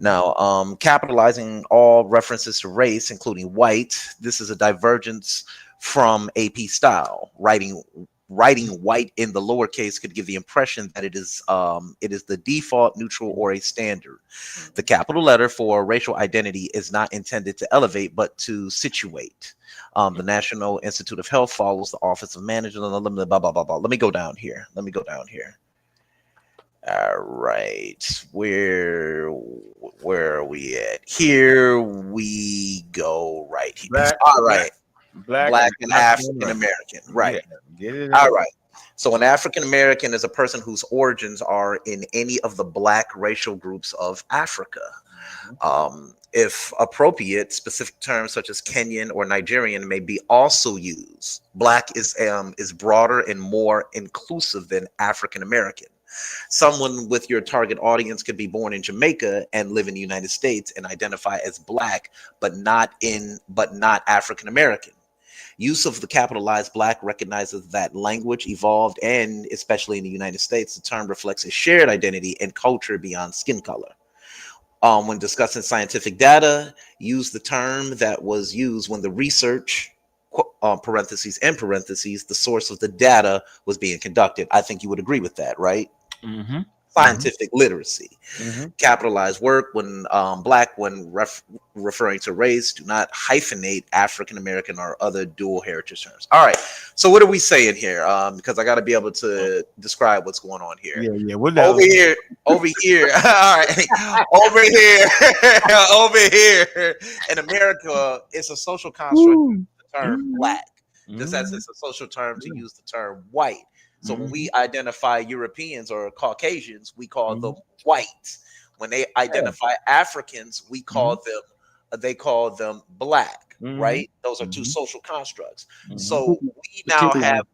Now, capitalizing all references to race, including white, this is a divergence from AP style. Writing white in the lowercase could give the impression that it is the default, neutral, or a standard. The capital letter for racial identity is not intended to elevate, but to situate. The National Institute of Health follows the Office of Management. Blah, blah, blah, blah. Let me go down here. All right, where are we at? Here we go. Right here. All right, black and African American. Right. Yeah, all right. So an African American is a person whose origins are in any of the black racial groups of Africa. If appropriate, specific terms such as Kenyan or Nigerian may be also used. Black is broader and more inclusive than African American. Someone with your target audience could be born in Jamaica and live in the United States and identify as black, but not African American. Use of the capitalized black recognizes that language evolved, and especially in the United States, the term reflects a shared identity and culture beyond skin color. When discussing scientific data, use the term that was used when the research, parentheses, the source of the data was being conducted. I think you would agree with that, right? Scientific literacy. Capitalized work when black, when referring to race, do not hyphenate African American or other dual heritage terms. All right. So what are we saying here? Because I got to be able to describe what's going on here. Yeah. Over here. All right. Over here in America, it's a social construct. The term black, just as it's a social term to use the term white. So when we identify Europeans or Caucasians, we call them white. When they identify Africans, we call them black, right? Those are two social constructs. So we now have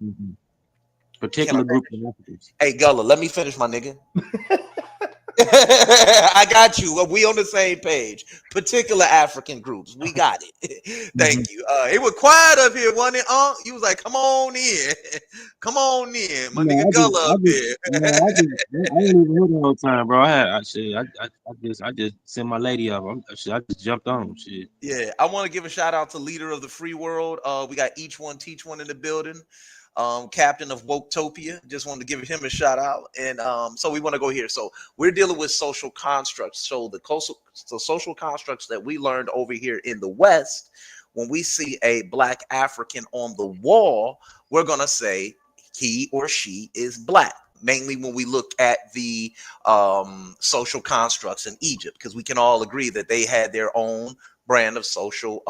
particular group of Africans. Hey, Gullah, let me finish, my nigga. I got you. We on the same page. Particular African groups. We got it. Thank you. It was quiet up here, wasn't it? You was like, come on in. Come on in. My nigga Gullah up here. I didn't even hear the whole time, bro. I just sent my lady up. I just jumped on. Shit. Yeah, I want to give a shout out to leader of the free world. We got Each One Teach One in the building. Captain of Woketopia, just wanted to give him a shout out. And so we want to go here. So we're dealing with social constructs. So the social constructs that we learned over here in the West, when we see a black African on the wall, we're going to say he or she is black. Mainly when we look at the social constructs in Egypt, because we can all agree that they had their own brand of social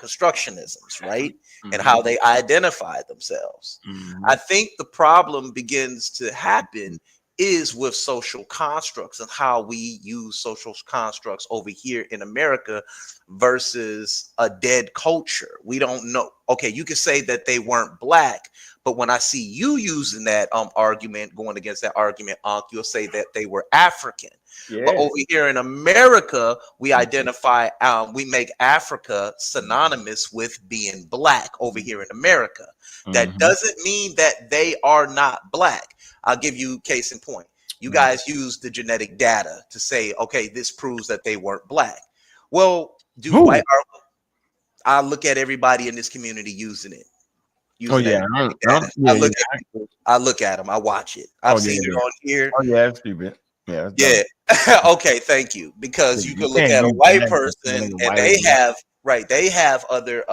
constructionisms, right? And how they identify themselves. I think the problem begins to happen is with social constructs and how we use social constructs over here in America versus a dead culture. We don't know. Okay, you can say that they weren't black, but when I see you using that argument, going against that argument, you'll say that they were African. Yeah. But over here in America, we identify, we make Africa synonymous with being black over here in America. That doesn't mean that they are not black. I'll give you case in point. You guys use the genetic data to say, okay, this proves that they weren't black. Well, I look at everybody in this community using it. I look at them. I watch it. I've seen it on here. Oh yeah, that's stupid. Yeah. Okay, thank you. Because you can look at a white person and they have other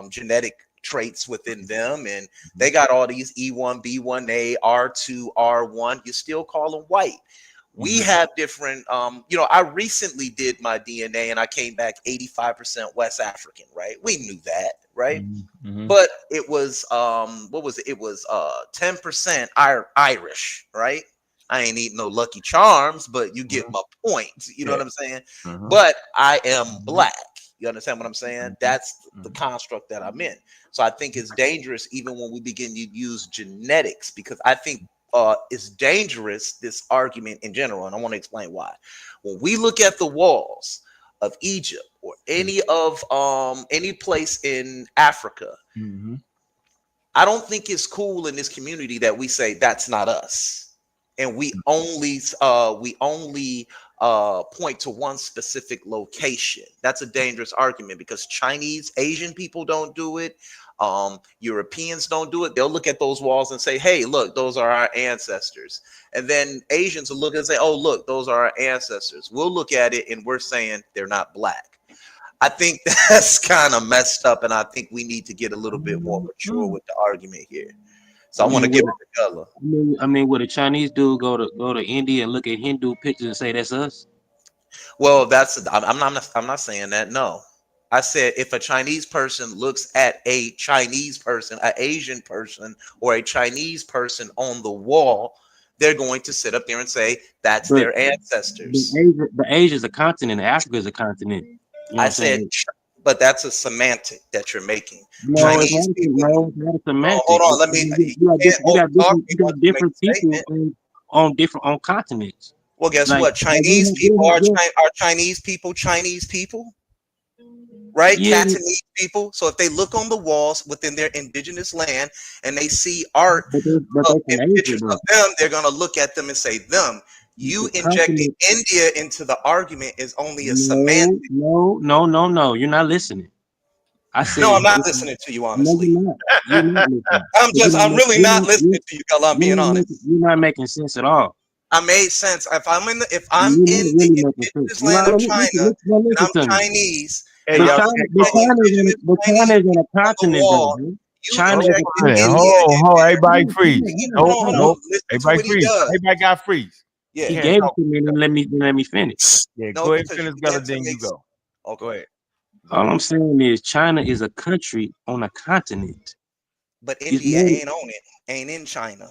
genetic traits within them, and they got all these E1, B1A, R2, R1. You still call them white. We have different, I recently did my DNA and I came back 85% West African, right? We knew that, right? But it was, what was it? It was 10% Irish, right? I ain't eating no Lucky Charms, but you get my point. You know what I'm saying? But I am black. You understand what I'm saying? That's the construct that I'm in. So I think it's dangerous even when we begin to use genetics, because I think it's dangerous, this argument in general. And I want to explain why. When we look at the walls of Egypt or any place in Africa, I don't think it's cool in this community that we say that's not us, and we only point to one specific location. That's a dangerous argument, because Chinese, Asian people don't do it. Europeans don't do it. They'll look at those walls and say, hey, look, those are our ancestors. And then Asians will look and say, oh, look, those are our ancestors. We'll look at it and we're saying they're not black. I think that's kind of messed up, and I think we need to get a little bit more mature with the argument here. So I want to give it to Gullah. I mean, would a Chinese dude go to India and look at Hindu pictures and say that's us? Well, I'm not saying that. No, I said if a Chinese person looks at a Chinese person, an Asian person, or a Chinese person on the wall, they're going to sit up there and say that's their ancestors. But Asia is a continent. Africa is a continent. You know I said, but that's a semantic that you're making. No, Chinese people. No, it's not a semantic. No, hold on, let me. You got different people on continents. Well, guess what? Chinese people are Chinese people. Chinese people, right? Yeah. Cantonese people. So if they look on the walls within their indigenous land and they see art and pictures of them, they're gonna look at them and say them. You injecting India into the argument is only a semantic. No. You're not listening. I said no, I'm not listening to you, honestly. No, you're not I'm really not listening to you, Gullah. I'm being honest. You're not making sense at all. I made sense. If I'm in the indigenous land of China and I'm Chinese, China is in a continent. China. Everybody freeze. Everybody freeze. Everybody got freeze. Yeah, he gave it to me. And let me finish. Yeah, go ahead and finish, Gullah, then you go. Oh, go ahead. All I'm saying is China is a country on a continent. But India ain't on it. Ain't in China.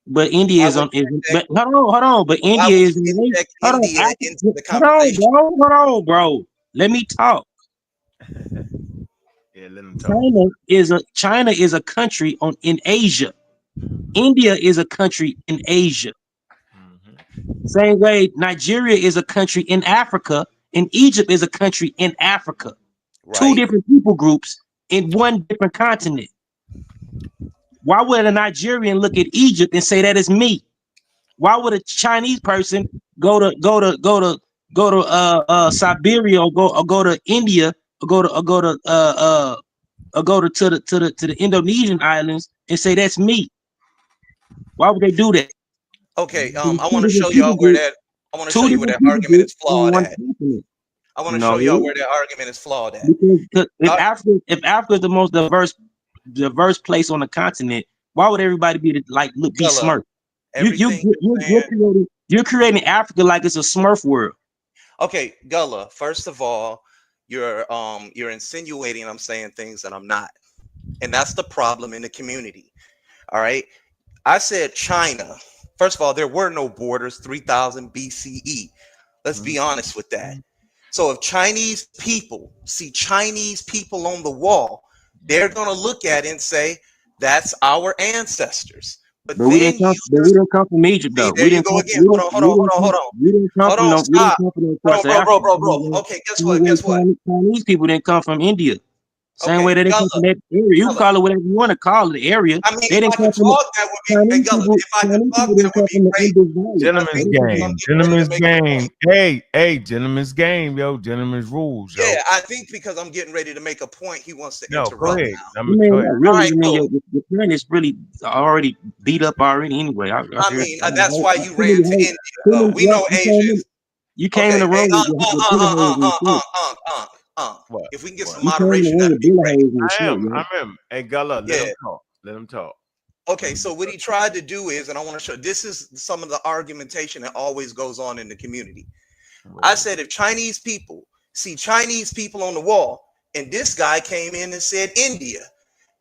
But India is on. Hold on. But India is Hold on, bro. Let me talk. Yeah, let him talk. China is a country in Asia. India is a country in Asia. Same way Nigeria is a country in Africa, and Egypt is a country in Africa. Right. Two different people groups in one different continent. Why would a Nigerian look at Egypt and say that is me? Why would a Chinese person go to Siberia or go to India or go to the Indonesian islands and say that's me? Why would they do that? Okay, I want to show y'all where that argument is flawed at. I want to show y'all where that argument is flawed at. Because if Africa is the most diverse place on the continent, why would everybody be Smurf? You're creating Africa like it's a Smurf world. Okay, Gullah, first of all, you're insinuating I'm saying things that I'm not. And that's the problem in the community. All right. I said China. First of all, there were no borders 3000 BCE. Let's be honest with that. So if Chinese people see Chinese people on the wall, they're going to look at it and say, that's our ancestors. But we didn't come from Egypt, though. There you go again. Hold on. Stop. Bro. Okay, guess what? Chinese people didn't come from India. Same way that they come from that area. You can call it whatever you want to call it, the area. I mean, they didn't come from Gentlemen's game. Hey, gentlemen's game, yo. Gentlemen's rules, yo. Yeah, I think because I'm getting ready to make a point, he wants to interrupt. Go ahead. Your point is really already beat up already anyway. That's why you ran to India. We know Asians. You came in the room with if we can get some moderation, that'd be great. I am. Hey, Gullah, let him talk. Okay, so what he tried to do is, and I want to show, this is some of the argumentation that always goes on in the community. I said, if Chinese people see Chinese people on the wall, and this guy came in and said India,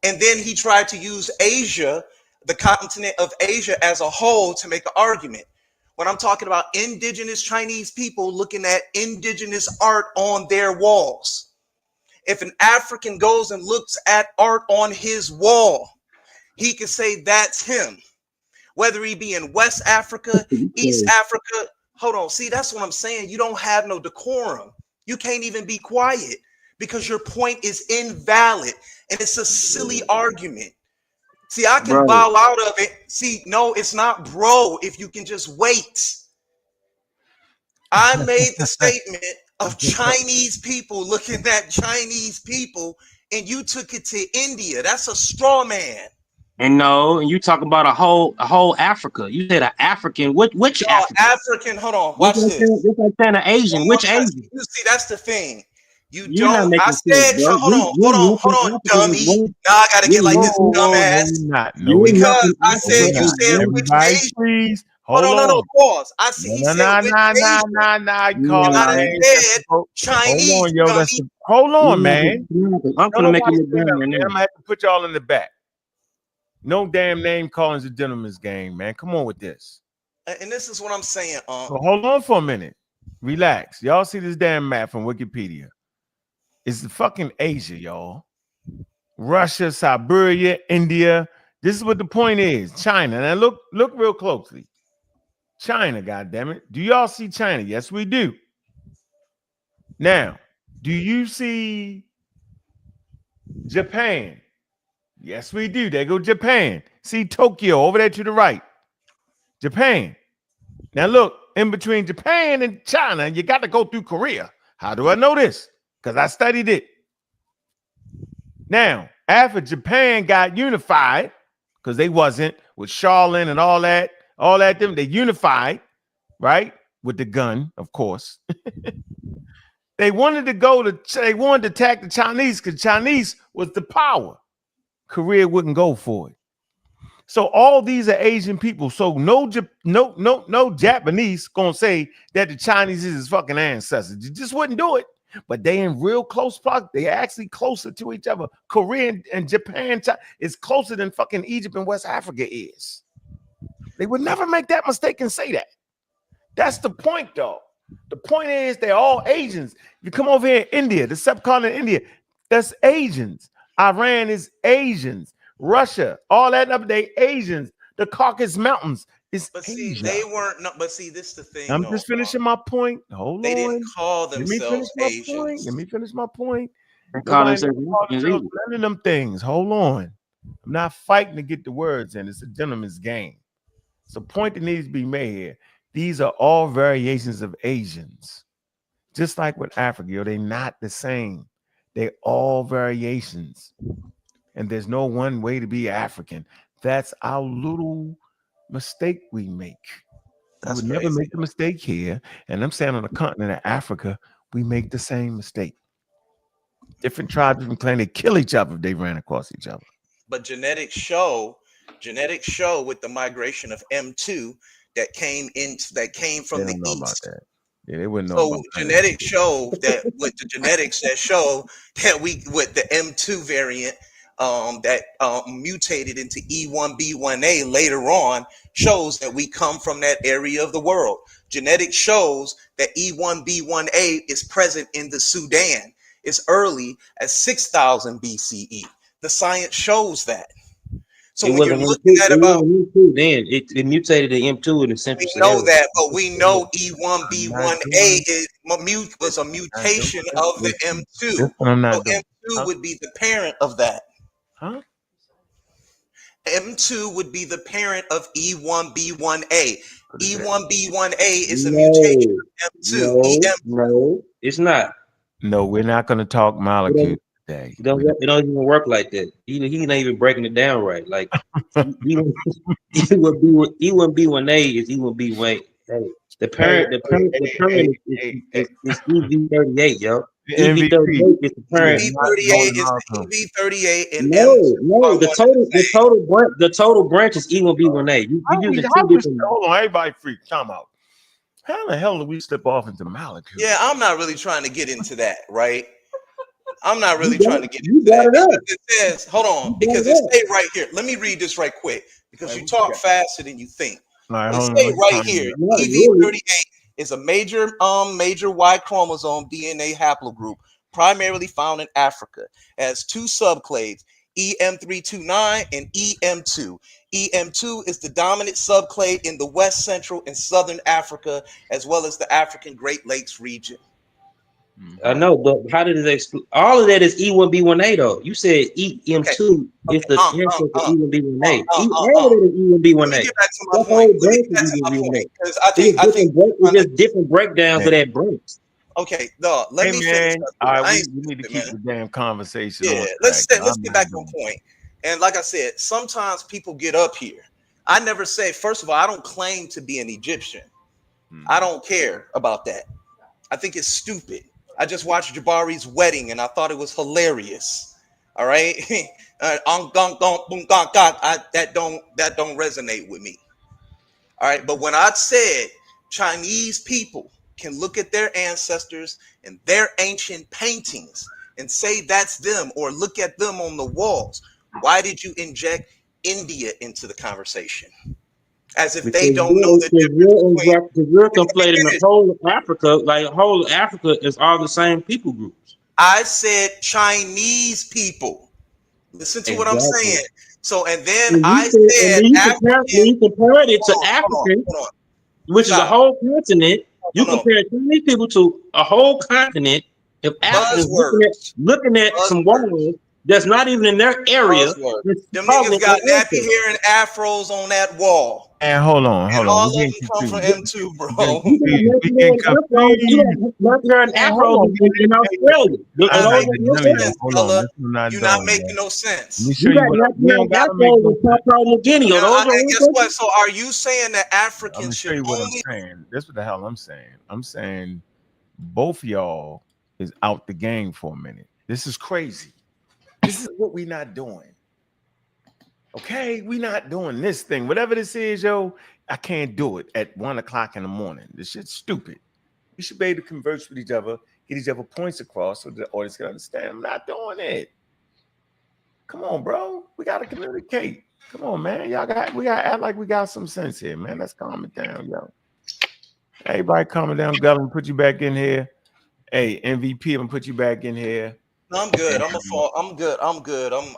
and then he tried to use Asia, the continent of Asia as a whole, to make an argument. when I'm talking about indigenous Chinese people looking at indigenous art on their walls. If an African goes and looks at art on his wall, he can say that's him. Whether he be in West Africa, East Africa. Hold on. See, that's what I'm saying. You don't have no decorum. You can't even be quiet because your point is invalid. And it's a silly argument. See, I can bow out of it. See, no, it's not bro if you can just wait. I made the statement of Chinese people looking at Chinese people, and you took it to India. That's a straw man. And no, and you talk about a whole Africa. You said an African. Which African? Hold on. Watch this. Just like saying an Asian. Which Asian? You see, that's the thing. You're don't. I said, hold on, dummy. Now I gotta get like this dumbass. Because I said you said which Asian. Please. Hold on, no, pause. I see. He said which Asian. Chinese. Hold on, man. I'm gonna make you I'm gonna have to put y'all in the back. No damn name calling is a gentleman's game, man. Come on with this. And this is what I'm saying. So hold on for a minute. Relax. Y'all see this damn map from Wikipedia. It's the fucking Asia, y'all. Russia, Siberia, India. This is what the point is. China. Now look real closely. China, goddammit. Do y'all see China? Yes, we do. Now, do you see Japan? Yes, we do. There go Japan. See Tokyo over there to the right. Japan. Now look, in between Japan and China, you got to go through Korea. How do I know this? Because I studied it. Now, after Japan got unified, because they wasn't with Shaolin and all that, they unified, right? With the gun, of course. They wanted to attack the Chinese because Chinese was the power. Korea wouldn't go for it. So all these are Asian people. So no Japanese gonna say that the Chinese is his fucking ancestors. You just wouldn't do it. But they in real close proximity. They actually closer to each other. Korea and Japan is closer than fucking Egypt and West Africa is. They would never make that mistake and say that. That's the point, though. The point is they're all Asians. You come over here in India, the subcontinent India, that's Asians. Iran is Asians. Russia, all that, they Asians. The Caucasus Mountains is Asia. They weren't. But see, this is the thing. I'm just finishing my point. Hold on. They didn't call themselves Asians. Let me finish my point. Calling them things. Hold on. I'm not fighting to get the words in. It's a gentleman's game. It's a point that needs to be made here. These are all variations of Asians. Just like with Africa, they're not the same. They're all variations. And there's no one way to be African. That's our little mistake we make. We would never make the mistake here. And I'm saying on the continent of Africa, we make the same mistake. Different tribes, different clans, they kill each other if they ran across each other. But genetics show with the migration of M2 that came from the east. Yeah, they wouldn't know. So genetics show that with the genetics that show that we with the M2 variant that mutated into E1B1A later on shows that we come from that area of the world. Genetics shows that E1B1A is present in the Sudan as early as 6000 BCE. The science shows that. So when you're looking at about then it mutated to M2 in the central. We know that, but we know E1B1A was a mutation of the M2. So M2 would be the parent of that. Huh? M2 would be the parent of E1B1A. E1B1A is a mutation of M2. No, it's not. No, we're not going to talk molecules today. It don't even work like that. He's not even breaking it down right. Like E1B1A is E1B1A. The parent is EV38, yo. EV38 is the parent. EV38 and no. The total branch is E1B1A. You use the two different. Hold on, everybody free. Time out. How the hell do we slip off into molecules? Yeah, I'm not really trying to get into that, right? I'm not really trying to get into that. It says, hold on, because it say right here. Let me read this right quick because you talk faster than you think. right, They hold on. say Let's right find here, it. Not really. EV38 is a major Y chromosome DNA haplogroup, primarily found in Africa. It has two subclades, EM329 and EM2. EM2 is the dominant subclade in the West Central and Southern Africa, as well as the African Great Lakes region. I know, but how did it exclude? All of that is E1B1A though. You said EM2 is the ancestor of E1B1A. All of that is E1B1A. Let me get back to my That point. whole Let me branch get back is to my E1B1A. point, because I think It's just different breakdowns of that branch. okay, no, let Hey, me finish. man. Up All here. right, I ain't we need to stupid, keep man. the damn conversation Yeah, on let's track. get back on point. And like I said, sometimes people get up here. I never say, first of all, I don't claim to be an Egyptian. I don't care about that. I think it's stupid. I just watched Jabari's wedding and I thought it was hilarious. All right. That don't resonate with me. All right. But when I said Chinese people can look at their ancestors and their ancient paintings and say that's them, or look at them on the walls, why did you inject India into the conversation? As if they don't know the difference between. You're conflating the whole of Africa, like whole of Africa is all the same people groups. I said Chinese people. Listen to what I'm saying. So, and then I said African. You compared it to African, which is a whole continent. You compare Chinese people to a whole continent of Africans looking at some walls that's not even in their area. Them niggas got nappy hair and afros on that wall. And hold on. And all of them come from M2, bro. We getting confused. You got afros in Australia. You're not making no sense. Let me show you what we don't gotta make no Guinea. And guess what? So are you saying that Africans should what only? I'm saying. That's what the hell I'm saying. I'm saying both of y'all is out the game for a minute. This is crazy. This is what we not doing. Okay, we not doing this thing. Whatever this is, yo, I can't do it at 1 o'clock in the morning. This shit's stupid. We should be able to converse with each other, get each other points across so the audience can understand. I'm not doing it. Come on, bro. We gotta communicate. Come on, man. We gotta act like we got some sense here, man. Let's calm it down, yo. Everybody calm it down. Governor, put you back in here. Hey, MVP, I'm gonna put you back in here. No, I'm good. I'm good.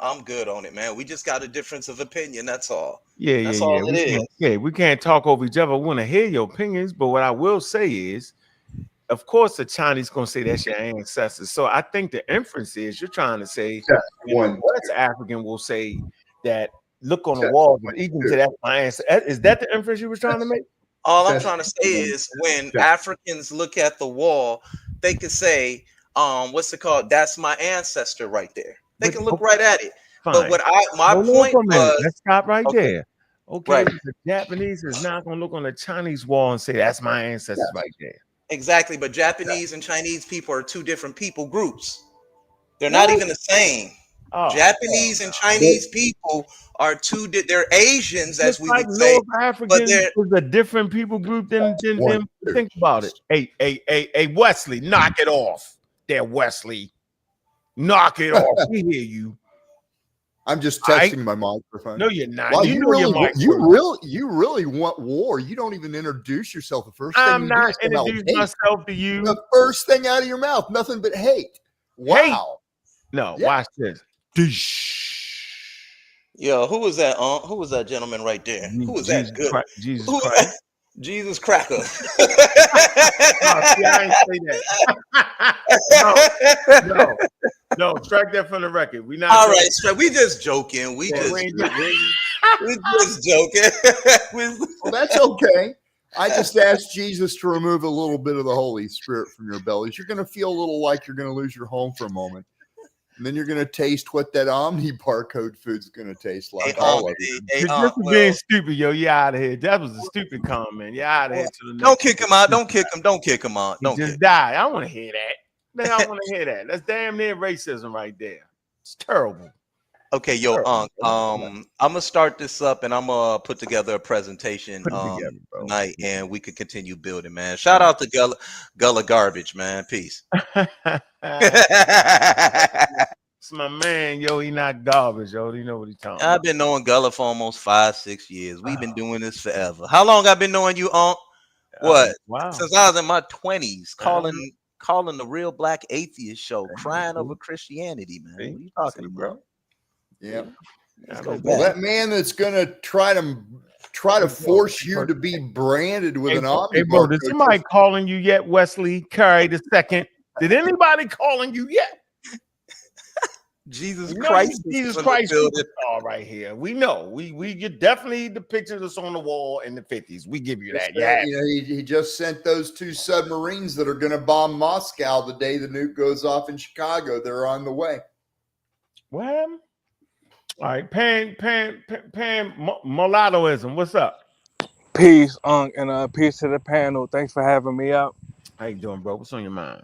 I'm good on it, man. We just got a difference of opinion. That's all. That's all it is. We can't talk over each other. I want to hear your opinions, but what I will say is, of course, the Chinese gonna say that's your ancestors. So I think the inference is you're trying to say one West African will say that look on the walls of Egypt to that my ancestor. Is that the inference you were trying to make? All I'm trying to say is when Africans look at the wall, they could say, what's it called? That's my ancestor right there. They can look right at it. Fine. But what my point was, let's stop right there. Okay, the Japanese is not gonna look on the Chinese wall and say that's my ancestors right there. Exactly, but Japanese and Chinese people are two different people groups. They're not even the same. Japanese and Chinese people are two. They're Asians, as we would say, North African is a different people group than them. Think about it. Hey, Wesley, knock it off. There, Wesley, knock it off. We hear you. I'm just testing my microphone. No, you're not. Well, you really want war. You don't even introduce yourself. The first thing I'm not introducing myself to you. The first thing out of your mouth, nothing but hate. Wow. Hate. No, watch this. Yo, who was that? Who was that gentleman right there? Who was that? Good. Jesus Christ. Jesus Cracker. No, see, I ain't say that. No, track that from the record. We not all right. So we just joking. We just joking. Well, that's okay. I just asked Jesus to remove a little bit of the Holy Spirit from your bellies. You're going to feel a little like you're going to lose your home for a moment. And then you're going to taste what that Omni barcode food's going to taste like. This is being stupid, yo. You out of here. That was a stupid comment. You out of here. Don't kick him out. Don't kick him. Don't kick him out. Don't just die. I don't want to hear that. Man, I don't want to hear that. That's damn near racism right there. It's terrible. Okay, yo, Ankh, I'm gonna start this up and I'm gonna put together a presentation tonight, and we could continue building, man. Shout out to Gullah Garbage, man. Peace. It's my man, yo. He not garbage, yo. You know what he's talking about. I've been knowing Gullah for almost 5-6 years. We've been doing this forever. How long I've been knowing you, Unc? What? Wow. Since I was in my 20s, calling the Real Black Atheist show, crying over Christianity, man. What are you talking about? Yeah. Well, that man that's gonna try to force you to be branded with an omnibar. Hey, bro, did somebody calling you yet, Wesley Curry II? Did anybody calling you yet? Jesus Christ, Jesus Christ, all right here. We know. We definitely the picture that's on the wall in the 50s. We give you that. Yeah. You know, he just sent those 2 submarines that are going to bomb Moscow the day the nuke goes off in Chicago. They're on the way. Well, all right, Pan mulattoism. What's up? Peace, and peace to the panel. Thanks for having me out. How you doing, bro? What's on your mind?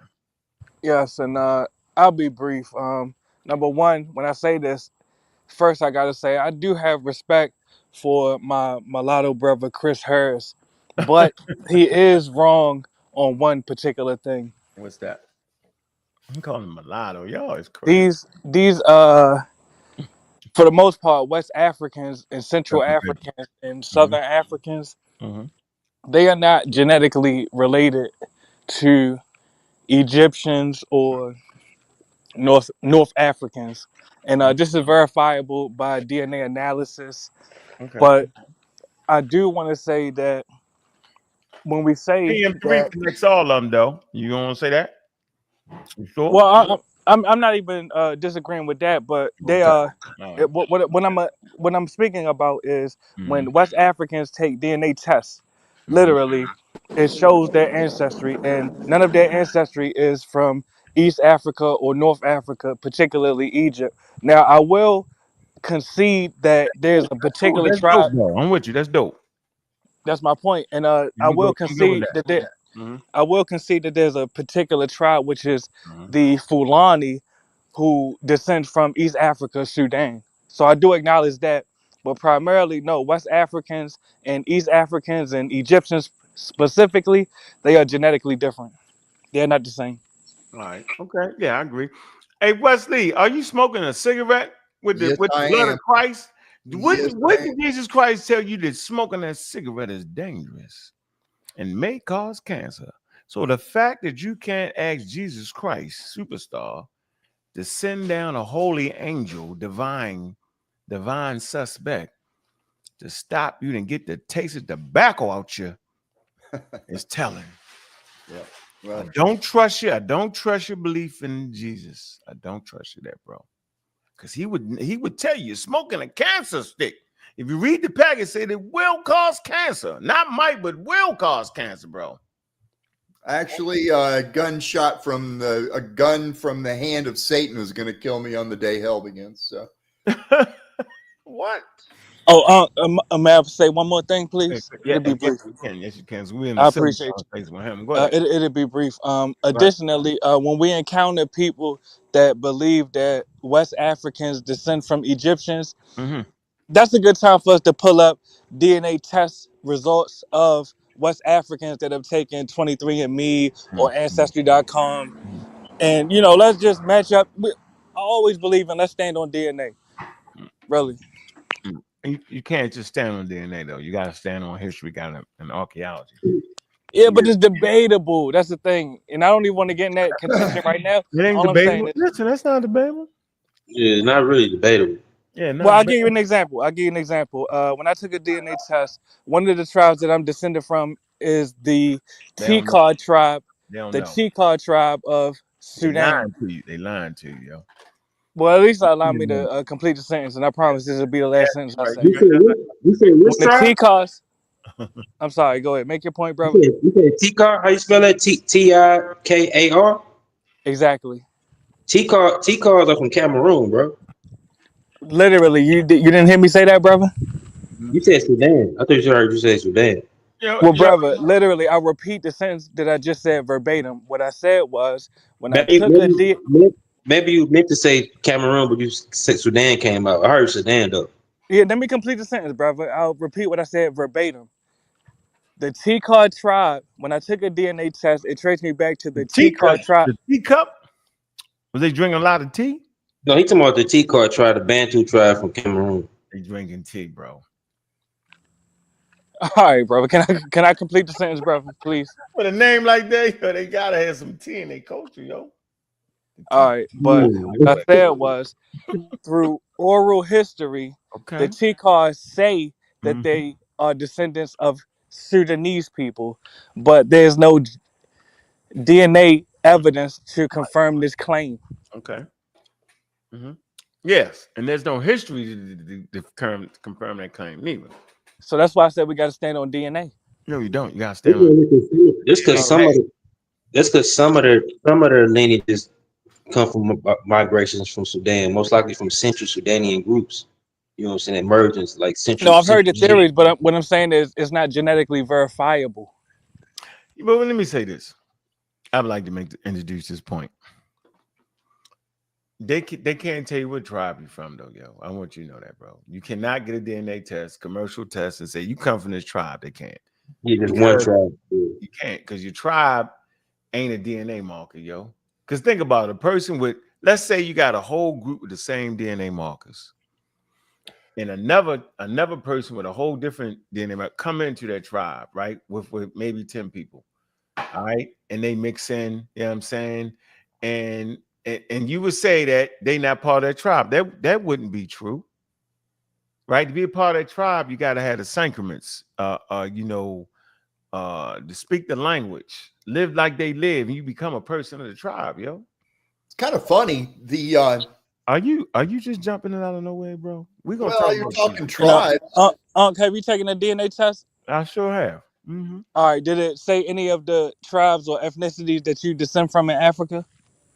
Yes, and I'll be brief. Number one, when I say this, first I gotta say I do have respect for my mulatto brother Chris Harris, but he is wrong on one particular thing. What's that? I'm calling him mulatto. Y'all is crazy. These for the most part, West Africans and Central Africans and Southern Africans, they are not genetically related to Egyptians or North Africans, and this is verifiable by DNA analysis. Okay. But I do want to say that when we say PM3 connects all of them, though, you gonna say that? You sure? Well, I'm not even disagreeing with that, but they are. What I'm speaking about is when West Africans take DNA tests, literally, it shows their ancestry, and none of their ancestry is from East Africa or North Africa, particularly Egypt. Now, I will concede that there's a particular that's tribe. dope, bro. I'm with you. That's dope. That's my point, and I will concede that I will concede that there's a particular tribe, which is the Fulani, who descend from East Africa, Sudan. So I do acknowledge that, but primarily, no, West Africans and East Africans and Egyptians specifically, they are genetically different. They're not the same. All right. Okay. Yeah, I agree. Hey, Wesley, are you smoking a cigarette with the blood of Christ? What did Jesus Christ tell you that smoking that cigarette is dangerous and may cause cancer? So the fact that you can't ask Jesus Christ, superstar, to send down a holy angel, divine suspect, to stop you and get the taste of tobacco out you is telling. Yeah. Well, I don't trust you. I don't trust your belief in Jesus. I don't trust you there, bro. Because he would tell you smoking a cancer stick. If you read the package, it said it will cause cancer. Not might, but will cause cancer, bro. Actually, a gun from the hand of Satan was going to kill me on the day hell begins. So, what? Oh, may I say one more thing, please? Yeah, It'll be brief. Yes, you can. I appreciate you. Go ahead. It'll be brief. Additionally, when we encounter people that believe that West Africans descend from Egyptians, that's a good time for us to pull up DNA test results of West Africans that have taken 23andMe or Ancestry.com. And, let's just match up. I always believe in let's stand on DNA. Really. You can't just stand on DNA, though. You got to stand on history, and archaeology. Yeah, but it's debatable. That's the thing. And I don't even want to get in that contention right now. It ain't debatable. Listen, that's not debatable. Yeah, not really debatable. Yeah, well, I'll give you an example. When I took a DNA test, one of the tribes that I'm descended from is the Tikar tribe. The Tikar tribe of Sudan. They lying to you, yo. Well, at least allow me to complete the sentence, and I promise this will be the last sentence I say. You say which tribe? Tikars. I'm sorry. Go ahead. Make your point, brother. You say Tikar? How you spell that? Tikar? Exactly. Tikars are from Cameroon, bro. Literally, you didn't hear me say that, brother? You said Sudan. I thought you heard you say Sudan. Brother, literally, I'll repeat the sentence that I just said verbatim. What I said was maybe you meant to say Cameroon, but you said Sudan came out. I heard Sudan though. Yeah, let me complete the sentence, brother. I'll repeat what I said verbatim. The Tikar tribe, when I took a DNA test, it traced me back to the Tikar tribe. The teacup? Was they drinking a lot of tea? No, he talking about the T-Car tribe, the Bantu tribe from Cameroon. They drinking tea, bro. All right, brother. Can I complete the sentence, brother, please? With a name like that, yo, they gotta have some tea in their culture, yo. All right, but what I said was through oral history, the Okay. Tikars say that they are descendants of Sudanese people, but there's no DNA evidence to confirm this claim. Okay. Yes, and there's no history to confirm that claim, neither. So that's why I said we got to stand on DNA. No, you don't. You gotta stand on. Just because some of their lineages come from migrations from Sudan, most likely from Central Sudanian groups. You know what I'm saying? Emergence, like No, I've heard the Central. theories, but what I'm saying is it's not genetically verifiable. But let me say this. I would like to introduce this point. They can't tell you what tribe you're from, though, yo. I want you to know that, bro. You cannot get a DNA test, commercial test, and say you come from this tribe. They can't. Yeah, just one tribe. You can't, because your tribe ain't a DNA marker, yo. Because think about it, a person with, let's say you got a whole group with the same DNA markers, and another person with a whole different DNA marker come into that tribe, right? With maybe 10 people. All right. And they mix in, you know what I'm saying? And you would say that they not part of that tribe. That wouldn't be true. Right? To be a part of that tribe, you got to have the sacraments, to speak the language, live like they live, and you become a person of the tribe, yo. It's kind of funny. Are you just jumping out of nowhere, bro? We're gonna you're talking tribes. Unc, have you taken a DNA test? I sure have. All right. Did it say any of the tribes or ethnicities that you descend from in Africa?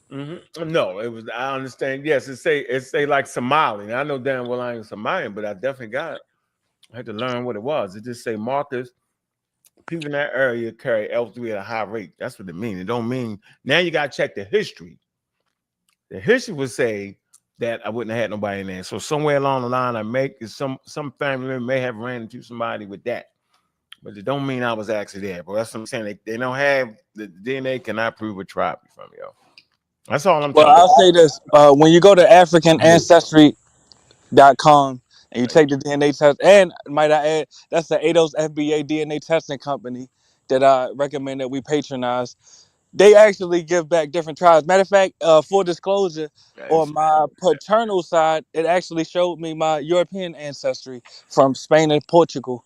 No, it was. I understand. Yes, it say like Somali. And I know damn well I ain't Somalian, but I definitely got it. I had to learn what it was. It just say markers. People in that area carry L3 at a high rate. That's what it means. It don't mean now you gotta check the history. The history would say that I wouldn't have had nobody in there. So somewhere along the line, some family member may have ran into somebody with that. But it don't mean I was actually there. But that's what I'm saying. They don't have the DNA cannot prove a tribe you're from, yo. That's all I'm Well, telling you. I'll say this: when you go to AfricanAncestry.com and you take the DNA test, and might I add, that's the ADOS FBA DNA testing company that I recommend that we patronize. They actually give back different tribes. Matter of fact, full disclosure, on my paternal side, it actually showed me my European ancestry from Spain and Portugal.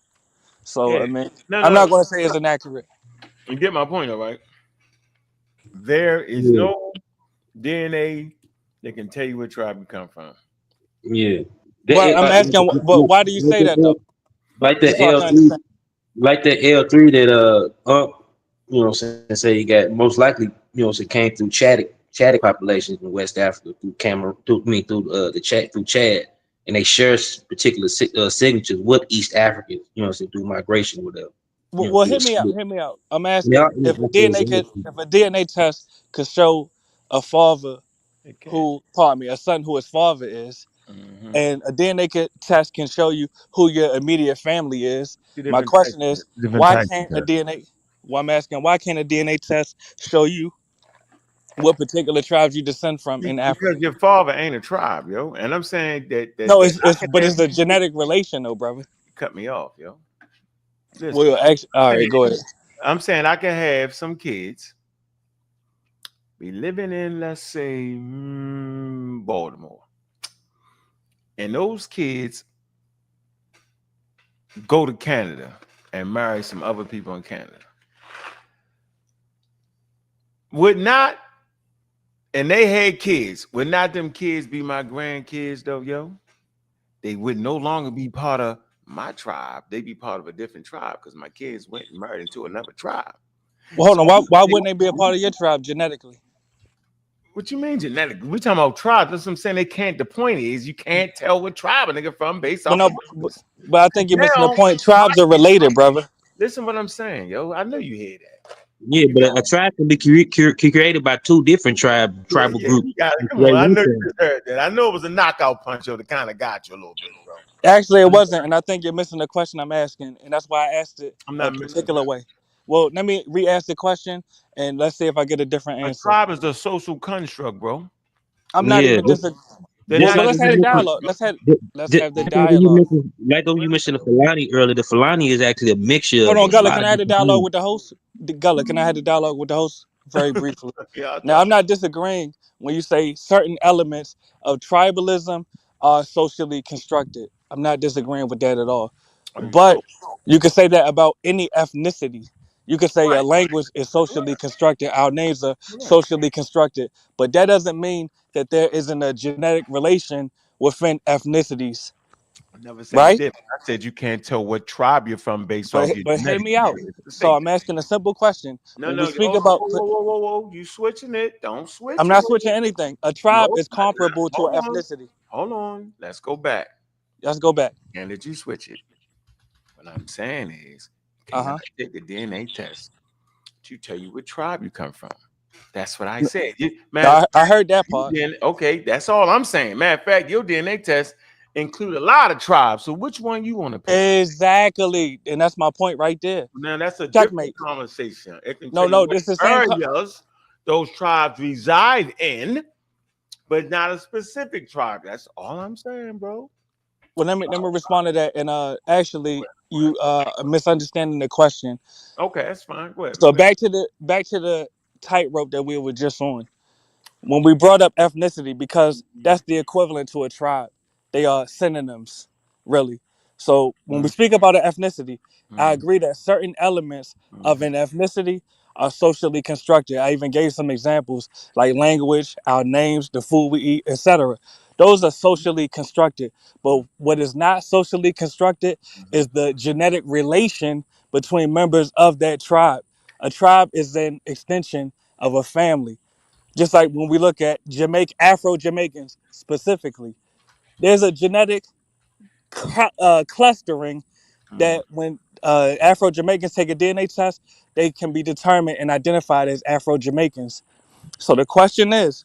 So, Yeah. I mean, No. I'm not going to say it's inaccurate. You get my point, all right? There is no DNA that can tell you what tribe you come from. Yeah. But I'm asking, but why do you say that though? Like the Just so I can L3, understand. like the L3 that say you got most likely, came through Chadic populations in West Africa through Cameroon, through Chad, and they share particular signatures with East Africans, through migration with them. Well, hit me out. I'm asking if a DNA test could show a father a son who his father is, and a DNA test can show you who your immediate family is. My question is, why can't a DNA? Well, I'm asking, why can't a DNA test show you what particular tribes you descend from in Africa? Because your father ain't a tribe, yo. And I'm saying that No, it's a genetic relation, though, brother. You cut me off, yo. Listen, Well, actually, all right, go ahead. I'm saying I can have some kids be living in, let's say, Baltimore, and those kids go to Canada and marry some other people in Canada. And they had kids. Would not them kids be my grandkids, though, yo? They would no longer be part of my tribe. They'd be part of a different tribe because my kids went and married into another tribe. Well, hold on. Why wouldn't they be a part of your tribe genetically? What you mean genetically? We talking about tribes. That's what I'm saying. The point is you can't tell what tribe a nigga from based off. But I think you're missing the point. Tribes are related, brother. Listen what I'm saying, yo. I know you hear that. Yeah, but a tribe can be created by two different tribal groups. You got it. Come on, I know you just heard that. I know it was a knockout punch, yo, that kind of got you a little bit, bro. Actually, it wasn't, and I think you're missing the question I'm asking, and that's why I asked it a particular way. Well, let me re-ask the question, and let's see if I get a different answer. A tribe is a social construct, bro. I'm not even They're Just not like the let's have a same person. dialogue. Let's have the like when dialogue. you mentioned the Fulani earlier. The Fulani is actually a mixture Hold of on, a Gullah. lot Can of I have the different dialogue things. with the host? Gullah, can I have the dialogue with the host very briefly? Yeah, Now, I'm not disagreeing when you say certain elements of tribalism are socially constructed. I'm not disagreeing with that at all. are you But sure? you could say that about any ethnicity. You could say a Right. language is socially Correct. constructed. Our names are Correct. socially constructed. But that doesn't mean that there isn't a genetic relation within ethnicities, I never said it right? did. I said you can't tell what tribe you're from based off your But hear genetics. me Yeah, out. it's a So statement. I'm asking a simple question. No, When we no. speak Hold on. about, Whoa. You switching it. Don't I'm switch it. not switching anything. A tribe No, is comparable to an hold on. ethnicity. Hold on. Let's go back. Let's go back. Can't let you switch it. What I'm saying is, Uh can I huh. take the DNA test to tell you what tribe you come from? That's what I said. Matter of I fact, heard that part. okay, that's all I'm saying. Matter of fact, your DNA test include a lot of tribes. So which one you want to pick? Exactly, and that's my point right there. Now that's a different Checkmate. conversation. It can tell No, you no, what this is the same. areas those tribes reside in, but not a specific tribe. That's all I'm saying, bro. Well, let me respond to that. And actually, you are misunderstanding the question. Okay, that's fine. Go ahead. My So bad. back to the tightrope that we were just on. When we brought up ethnicity, because that's the equivalent to a tribe. They are synonyms, really. So when we speak about an ethnicity, I agree that certain elements of an ethnicity are socially constructed. I even gave some examples like language, our names, the food we eat, etc. Those are socially constructed. But what is not socially constructed is the genetic relation between members of that tribe. A tribe is an extension of a family. Just like when we look at Afro Jamaicans specifically, there's a genetic clustering that when Afro Jamaicans take a DNA test, they can be determined and identified as Afro Jamaicans. So the question is,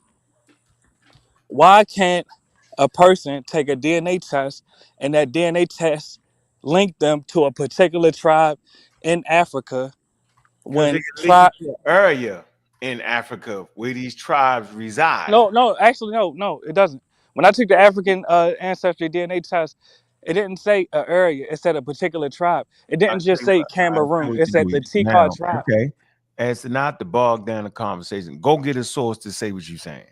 why can't a person take a DNA test and that DNA test link them to a particular tribe in Africa Because they when can link you tribe to an area in Africa where these tribes reside. No, actually, no, it doesn't. When I took the African ancestry DNA test, it didn't say an area. It said a particular tribe. It I didn't tell just you say what, I tell Cameroon. what It you said do the Tikar now. tribe. Okay. As to not to bog down the conversation, go get a source to say what you're saying.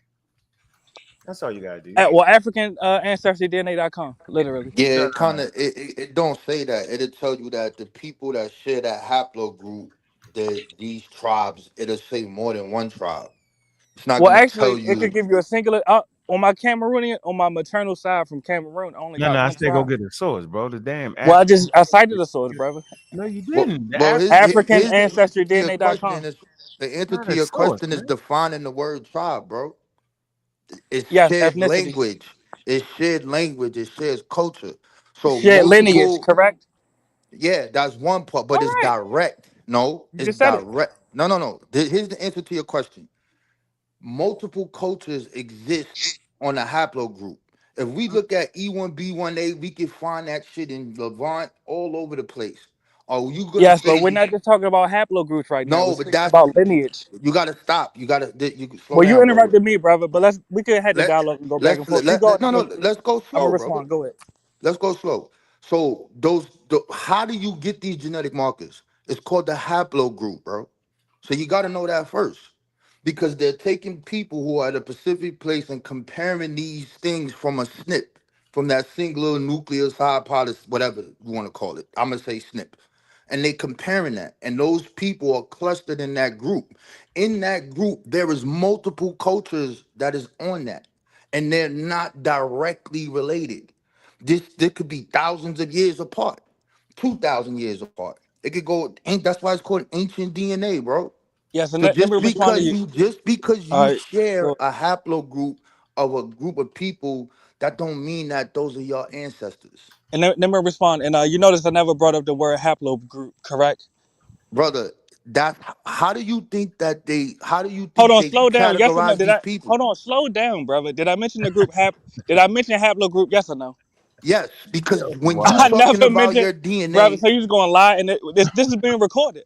That's all you gotta do. Well, African ancestry.dna.com, literally. Yeah, No, it kind of it don't say that. It'll tell you that the people that share that haplogroup, these tribes, it'll say more than one tribe. It's not Well, gonna tell actually, it you. could give you a singular. On my Cameroonian, on my maternal side from Cameroon, I only no, got I one said go tribe. get a source, bro. The damn Well, African. I cited the source, brother. No, you Well, didn't. The well, African African his the answer to your ancestry.dna.com. question is the answer not to a your source, question is man. defining the word tribe, bro. It's Yes, shared ethnicity. language. It's shared language. It shares culture. So Shared lineage, multiple, correct? yeah, that's one part, All but it's right. direct. No, You it's just said it. direct. No. Here's the answer to your question. Multiple cultures exist on a haplogroup. If we look at E1B1A, we can find that shit in Levant all over the place. Are you gonna Yes, but say we're not just talking about haplogroups right now. We're no? But speaking that's about lineage. you gotta stop. You slow Well, you down, brother. interrupted me, brother, but we could have the Let dialogue and go back and forth. You go no, ahead. let's go I'm gonna slow, brother. respond. Go ahead. Let's go slow. So how do you get these genetic markers? It's called the haplogroup, bro. So you got to know that first, because they're taking people who are at a specific place and comparing these things from a SNP, from that singular nucleus hypothesis, whatever you want to call it. I'm gonna say SNP, and they comparing that, and those people are clustered in that group. In that group, there is multiple cultures that is on that, and they're not directly related. This could be thousands of years apart, 2,000 years apart. It could go. That's why it's called ancient DNA, bro. Yes, and So let me respond to you. just because All you right. share Go. a haplogroup of a group of people, that don't mean that those are your ancestors, And let me respond. And you notice I never brought up the word haplogroup, correct? brother. That's how do you think that they? How do you Hold think on, they slow down. Yes or no? categorize Did these I people? hold on, slow down, brother? Did I mention the group Did I mention haplogroup? Yes or no? Yes, because when you I Wow. talking never about mentioned, your brother. DNA, So you was gonna lie, and this is being recorded.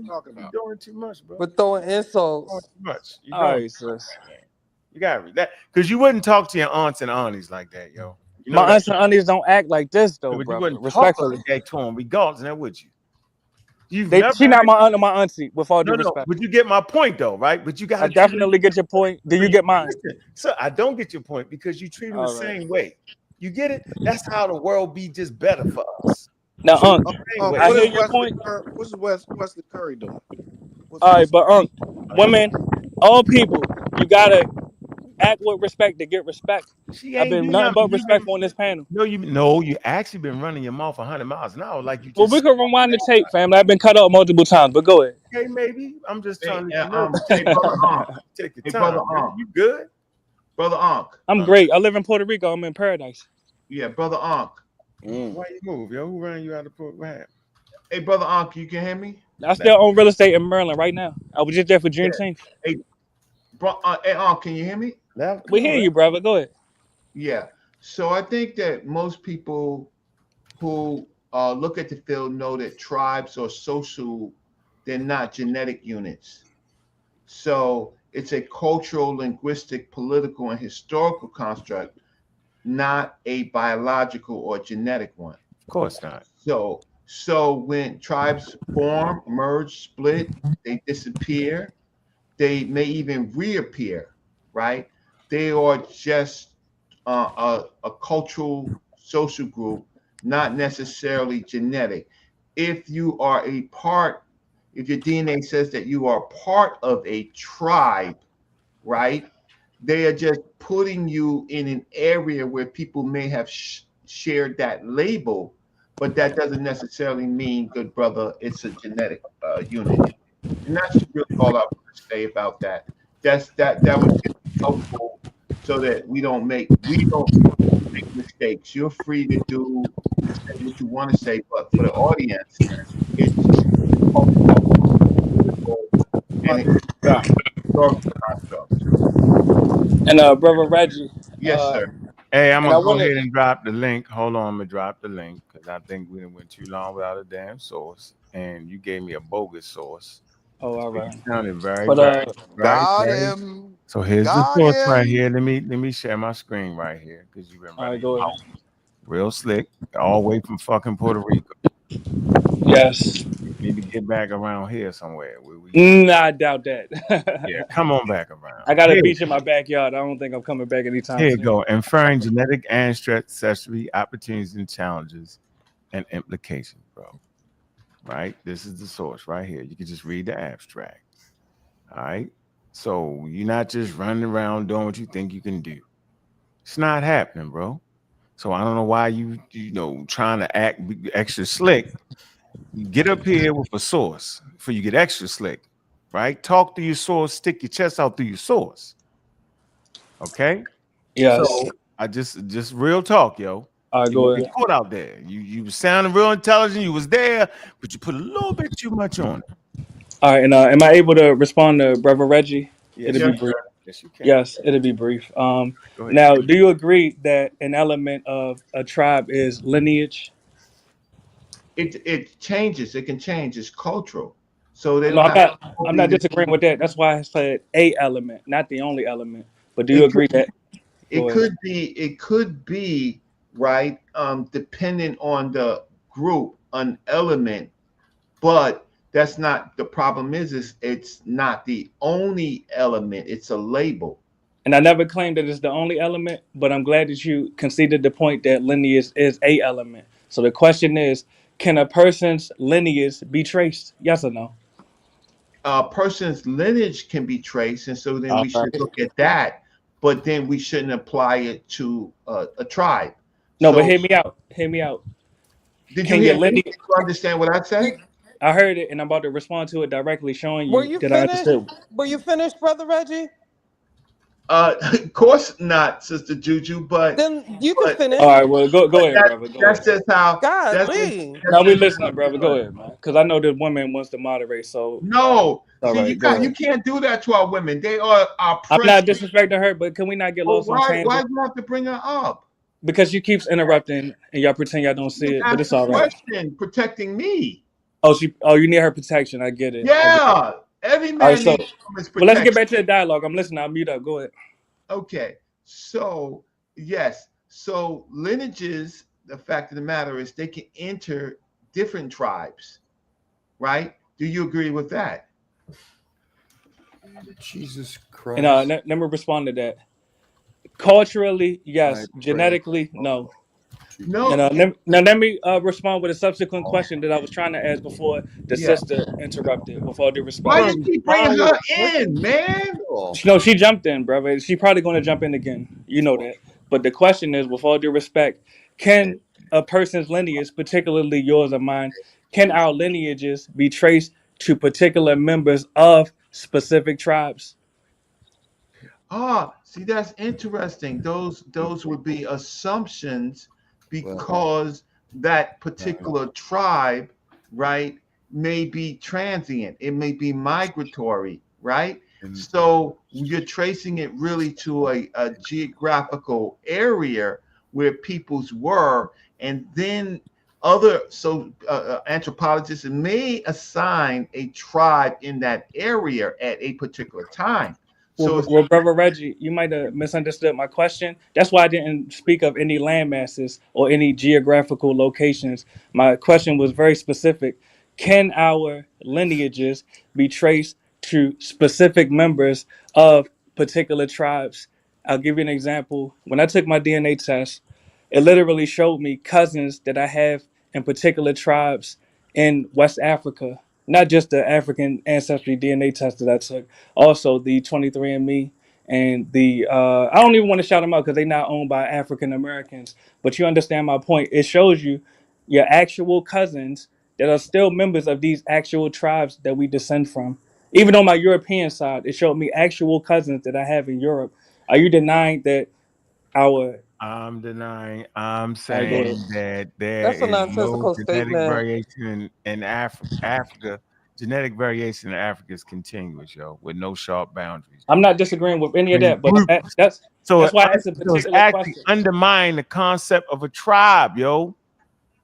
You're doing too much, bro. We're throwing insults. Too much. You're All doing right, sis. You got that because you wouldn't talk to your aunts and aunties like that, yo. You know My aunts and aunties don't act like this though, but you brother. wouldn't talk Respectfully. like that to them regardless, now would you? You've never She not had, my aunt or my auntie, with all due no, respect. but you get my point though, right? But you got I to treat definitely get your point. Do you get mine? So I don't get your point because you treat them the All right. same way. You get it? That's how the world be just better for us. Now, Unc, Same way. I What hear is your Wesley? point. What is Wesley Curry doing? All right, but Unc, women, all people, you gotta act with respect to get respect. She I've ain't been do nothing nothing. but respectful on this panel. You actually been running your mouth 100 miles an hour like you Well, we just. can rewind the tape, family. I've been cut off multiple times, but go ahead. Okay, maybe. I'm just trying to Hey, let you know. hey, brother Ankh. Take your Hey, time. brother Ankh. You good? Brother Ankh. I'm great. I live in Puerto Rico. I'm in paradise. Yeah, brother Ankh. Why you move, yo? Who ran you out of Port? What happened? Hey, brother Ankh, you can hear me? I still own real estate in Maryland right now. I was just there for Yeah. Juneteenth. Hey, hey, Ankh, can you hear me? We hear you, brother. Go ahead. Yeah. So I think that most people who look at the field know that tribes are social, they're not genetic units. So it's a cultural, linguistic, political, and historical construct, not a biological or genetic one. Of course not. So when tribes form, merge, split, they disappear, they may even reappear, right? They are just a cultural social group, not necessarily genetic. If you are a part, if your DNA says that you are part of a tribe, right? They are just putting you in an area where people may have shared that label, but that doesn't necessarily mean, good brother, it's a genetic unit. And that's really all I want to say about that. That was just helpful so that we don't make mistakes. You're free to do and say what you want to say, but for the audience, it's cultural, political, and historical construct. And brother Reggie. Yes, sir. Hey, I'm And I gonna go want ahead to. and drop the link. Hold on, I'm gonna drop the link because I think we done went too long without a damn source, and you gave me a bogus source. Oh, all So right. you sounded very, But very, very, Got very. him. So here's the Got source right him. here. Let me share my screen right here because you've been all right, running your go ahead. mouth real slick, all the way from fucking Puerto Rico. Yes. You need to get back around here somewhere. Where we, I doubt that. yeah, come on back around. I got a Here, beach in my backyard. I don't think I'm coming back anytime here you soon. go. Inferring genetic ancestry, opportunities and challenges and implications, bro. Right? This is the source right here. You can just read the abstract. All right. So you're not just running around doing what you think you can do. It's not happening, bro. So I don't know why you trying to act extra slick. You get up here with a source before you get extra slick, right? Talk to your source, stick your chest out through your source. Okay. Yes. So I just real talk, yo. All right, You go gonna ahead. get caught out there. You was sounding real intelligent. You was there, but you put a little bit too much on it. All right, and am I able to respond to brother Reggie? Yes, It'll you be Yes, can. brief. sir. Yes, you can. Yes, it'll be brief. Go ahead. Now, do you agree that an element of a tribe is lineage? It changes. It can change. It's cultural. So they No, don't I'm have to not. all I'm be not the disagreeing with that. That's why I said a element, not the only element. But do you it could agree that? it Go ahead. could be right dependent on the group, an element, but that's not the problem is it's not the only element, it's a label. And I never claimed that it's the only element, but I'm glad that you conceded the point that lineage is a element. So the question is, can a person's lineage be traced? Yes or no? A person's lineage can be traced, and so then All we should right. look at that, but then we shouldn't apply it to a tribe. No, but So hear me out. Hear me out. did you Can hear your me? Did lineage? you understand what I said? I heard it, and I'm about to respond to it directly, showing Were you you that I finished? understood. Were you finished, brother Reggie? Of course not, Sister Juju, Then you can but All finish. right, well, go ahead, that brother. Go that's ahead. just how Golly. Now that's we just listening, brother. Go ahead, man. Because I know the woman wants to moderate. So, no. all See, right, go you ahead. can't do that to our women. They are our I'm not precious. disrespecting her, but can we not get Well, lost on why tangent? do you have to bring her up? Because she keeps interrupting, and y'all pretend y'all don't She see didn't it, but ask it's the all right. question, protecting me. Oh, you need her protection. I get it. I get it. Yeah, every All right, man so, needs a woman's well, let's get protection. back to the dialogue. I'm listening. I'll mute up. Go ahead. Okay, so yes, so lineages. The fact of the matter is, they can enter different tribes, right? Do you agree with that? Jesus Christ. And let me respond to that. Culturally, yes. Genetically, no. No. Now let me respond with a subsequent question that I was trying to ask before the sister interrupted. With all due respect, Why you keep bringing her in, man? no, she jumped in, brother. She probably going to jump in again. You know that. But the question is, with all due respect, can a person's lineage, particularly yours or mine, can our lineages be traced to particular members of specific tribes? See, that's interesting. Those would be assumptions because that particular tribe, right, may be transient. It may be migratory, right? So you're tracing it really to a geographical area where peoples were, and then anthropologists may assign a tribe in that area at a particular time. Well, Brother Reggie, you might have misunderstood my question. That's why I didn't speak of any land masses or any geographical locations. My question was very specific. Can our lineages be traced to specific members of particular tribes? I'll give you an example. When I took my DNA test, it literally showed me cousins that I have in particular tribes in West Africa. Not just the African ancestry DNA test that I took, also the 23andMe and the I don't even want to shout them out because they're not owned by African Americans. But you understand my point. It shows you your actual cousins that are still members of these actual tribes that we descend from. Even on my European side, it showed me actual cousins that I have in Europe. Are you denying that our I'm denying. I'm saying that there That's a is no nonsensical genetic statement. variation in Africa. Genetic variation in Africa is continuous, yo, with no sharp boundaries. I'm not disagreeing with any of that, but that's why I asked a it's particular actually question. undermine the concept of a tribe, yo.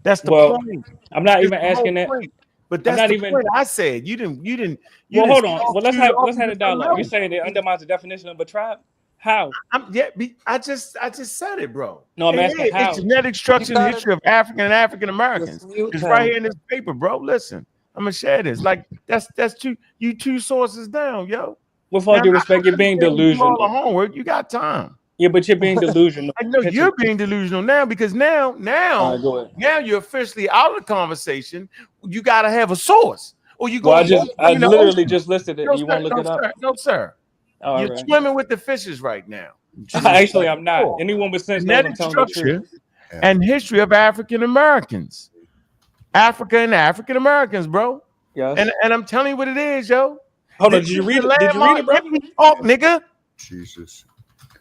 That's the Well, point. I'm not It's even the whole asking that. point. But I'm that's not the even. point I said. You didn't. Well, hold on. talk Well, to let's have a dialogue. You're saying it undermines the definition of a tribe? How? I just said it, bro. No, I'm asking how. It's genetic structure and history of African and African Americans. It's right here in this paper, bro. Listen, I'm gonna share this. Like that's two sources down, yo. With all due respect, you're being Do all the delusional. homework. You got time. Yeah, but you're being delusional. I know you're being delusional now because now go ahead. you're officially out of the conversation. You got to have a source, or you Well, go. I literally just listed it. No, You want to look it up? No, sir. All You're right. swimming with the fishes right now. Actually, I'm not. Anyone with sense knows I'm telling the truth. And history of African Americans, Africa and African Americans, bro. Yes. And I'm telling you what it is, yo. Hold on. Did you read it? Did you read it, bro? Let me talk, nigga. Jesus.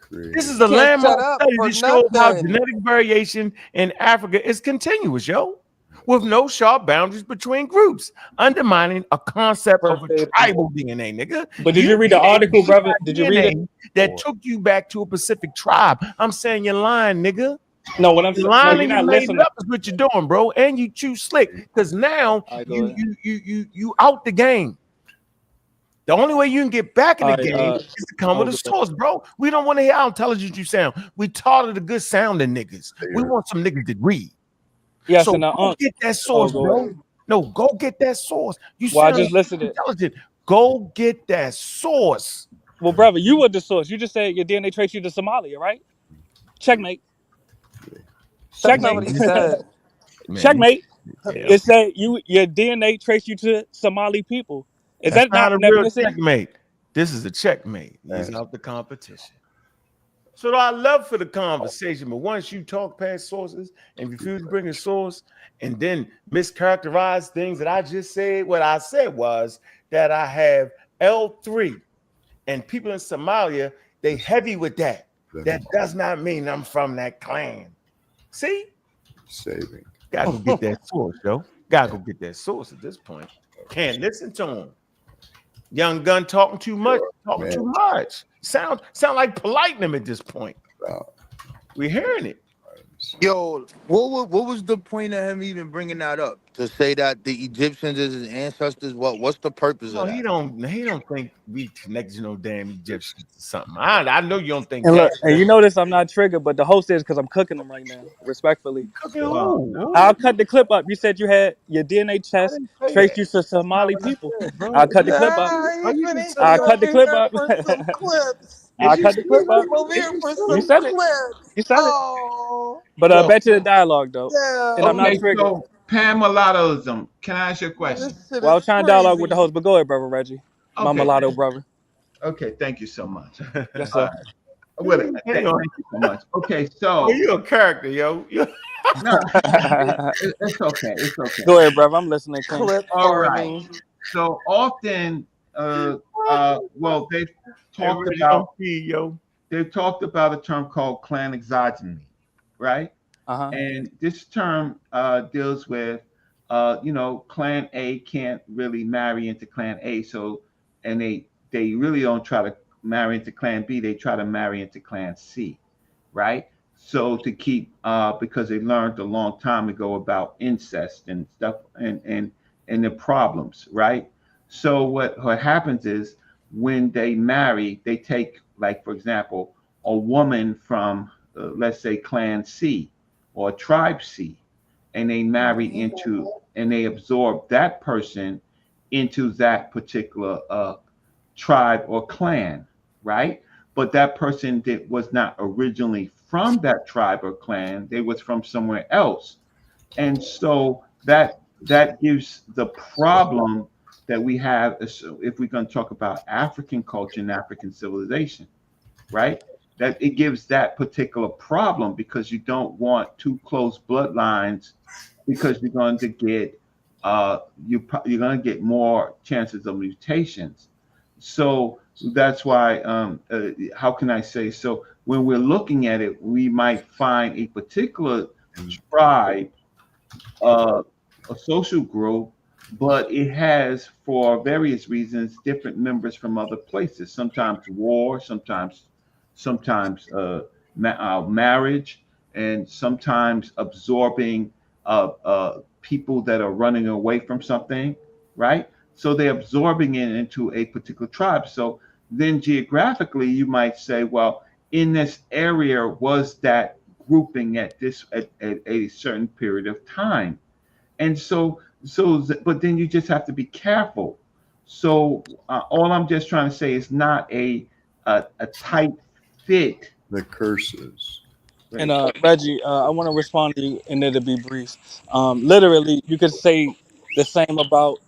This is a Can't shut landmark up study for that shows how nothing. genetic variation in Africa is continuous, yo, with no sharp boundaries between groups, undermining a concept of a tribal DNA, nigga. But did you read the article, brother? Did you read it? That took you back to a Pacific tribe. I'm saying you're lying, nigga. No, what I'm You're saying, lying no, and you're you not made listening. it up is what you're doing, bro. And you too slick because now you out the game. The only way you can get back in the game is to come with a source, bro. We don't want to hear how intelligent you sound. We taught it a good sounding niggas. We want some niggas that read. Yes, so and go get that source, bro. No, go get that source. You Well, I sound just listed it. intelligent. Go get that source. Well, brother, you were the source. You just said your DNA traced you to Somalia, right? Checkmate. That's not what he said. Checkmate. It said your DNA traced you to Somali people. Is That's that not a an real ethnicity? checkmate. This is a checkmate. He's out the competition. So I love for the conversation, but once you talk past sources and refuse to bring a source and then mischaracterize things that I just said, what I said was that I have L3 and people in Somalia, they heavy with that. That does not mean I'm from that clan. See? Saving. Gotta go get that source, yo. Gotta go get that source at this point. Can't listen to him. Young gun talking too much, too much. Sound like polite him at this point. We're hearing it. Yo, what was the point of him even bringing that up? To say that the Egyptians is his ancestors? What's the purpose No, of he that? don't think we connected no damn Egyptians or something. I know you don't think And that. look, and you notice I'm not triggered, but the host is because I'm cooking them right now, respectfully. Cooking Well, who? I'll cut the clip up. You said you had your DNA I test didn't say traced that. you to That's not Somali what I people. said, bro. I'll cut the clip up. Why Yeah, he you said can he tell I'll came that? cut over the clip here up. for some clips. Is I'll you cut the He clip serious? up. came over Is here you for You some serious? said it. clips. You said it. Oh, But well, back to the dialogue though. And I'm yeah. not okay, triggered. so Pan Mulattoism. Can I ask you a Man, question? this shit Well, I is was trying to dialogue with the crazy. host, but go ahead, brother Reggie. My Okay, mulatto brother. okay, thank you so much. Yes, All sir. right. Well, Hang on. thank you so much. Okay, Oh, so you a character, yo. no, it's okay. It's okay. Go ahead, brother. I'm listening, King. Clip All right. farming. So often, well, they've Hey, talked Reggie, about I'm feed, yo. they've talked about a term called clan exogeny, right? Uh-huh. And this term deals with, Clan A can't really marry into Clan A, so and they really don't try to marry into Clan B. They try to marry into Clan C, right? So to keep because they learned a long time ago about incest and stuff and the problems, right? So what happens is when they marry, they take, like, for example, a woman from let's say Clan C or Tribe C, and they marry into and they absorb that person into that particular tribe or clan, right? But that person that was not originally from that tribe or clan; they was from somewhere else, and so that gives the problem that we have if we're going to talk about African culture and African civilization, right? That it gives that particular problem because you don't want too close bloodlines because you're going to get you're going to get more chances of mutations. So that's why how can I say, so when we're looking at it, we might find a particular tribe, uh, a social group, but it has, for various reasons, different members from other places. Sometimes war, sometimes marriage, and sometimes absorbing people that are running away from something, right? So they're absorbing it into a particular tribe. So then geographically, you might say, well, in this area was that grouping at a certain period of time, and but then you just have to be careful. So all I'm just trying to say is not a tight fit. The curses. And Reggie, I want to respond to you, and it'll be brief. Literally, you could say the same about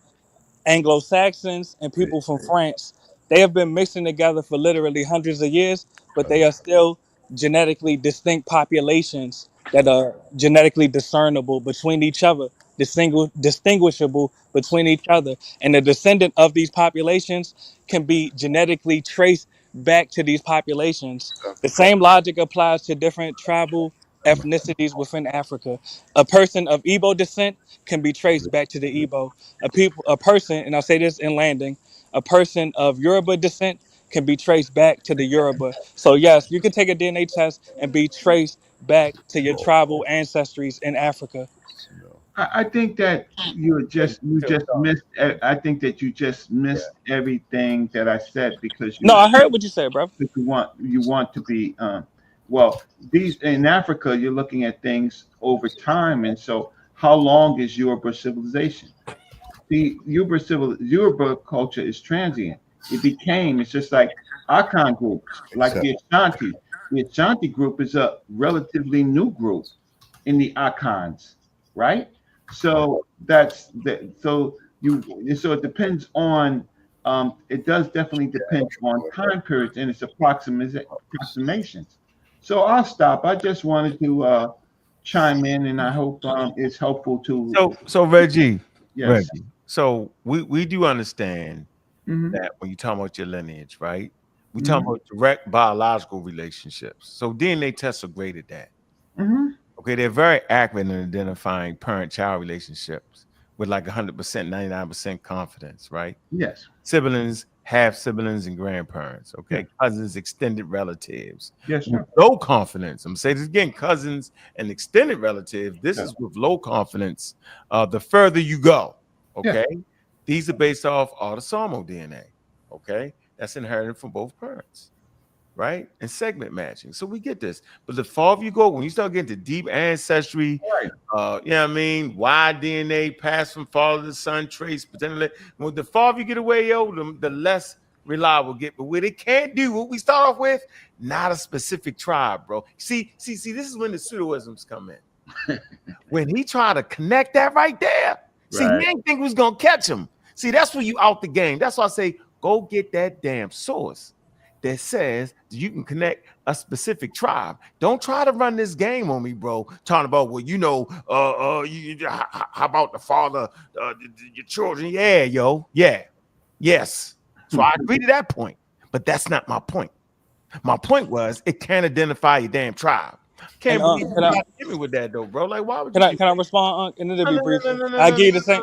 Anglo-Saxons and people from France. They have been mixing together for literally hundreds of years, but they are still genetically distinct populations that are genetically discernible between each other, distinguishable between each other. And the descendant of these populations can be genetically traced back to these populations. The same logic applies to different tribal ethnicities within Africa. A person of Igbo descent can be traced back to the Igbo. A person, and I'll say this in landing, a person of Yoruba descent can be traced back to the Yoruba. So yes, you can take a DNA test and be traced back to your tribal ancestries in Africa. I think that you just missed. I think that you just missed everything that I said because No, I heard what you said, bro. you want to be well, these in Africa you're looking at things over time, and so how long is Yoruba civilization? The Yoruba culture is transient. It's just like Akan groups, like the Ashanti. The Ashanti group is a relatively new group in the Akans, right? So that's the so it depends on it does definitely depend on time periods and its approximations. So I'll stop. I just wanted to chime in, and I hope it's helpful to. So Reggie, Yes. So we do understand Mhm. that when you talk about your lineage, right? We talk Mhm. about direct biological relationships. So DNA tests are great at that. Mhm. Okay, they're very accurate in identifying parent-child relationships with like 100%, 99% confidence, right? Yes. Siblings half siblings and grandparents, okay, cousins, extended relatives. Yes, sir. With low confidence. I'm saying this again, cousins and extended relatives. This is with low confidence. The further you go, okay, these are based off autosomal DNA, okay, that's inherited from both parents, right, and segment matching. So we get this, but the farther you go, when you start getting to deep ancestry, you know what I mean, wide DNA passed from father to son, trace potentially. When the farther you get away, the less reliable get. But what it can't do, what we start off with, not a specific tribe, bro. See, this is when the pseudoisms come in. When he tried to connect that right there, see, he didn't think we was gonna catch him. See, that's when you out the game. That's why I say go get that damn source that says that you can connect a specific tribe. Don't try to run this game on me, bro. Talking about, well, how about the father, your children? Yeah, yes. So I agree to that point, but that's not my point. My point was it can't identify your damn tribe. Can't believe you got to hit me with that though, bro. Like, why would you? Can I respond? And it'll be brief. No, I give you the same.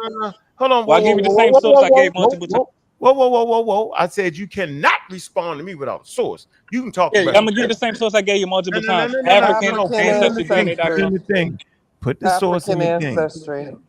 Hold on. Well, I give you the same source I gave multiple times. Whoa. I said you cannot respond to me without a source. You can talk I'm about gonna give you the same source I gave you multiple times. African ancestry. Put the source in the ancestry. thing.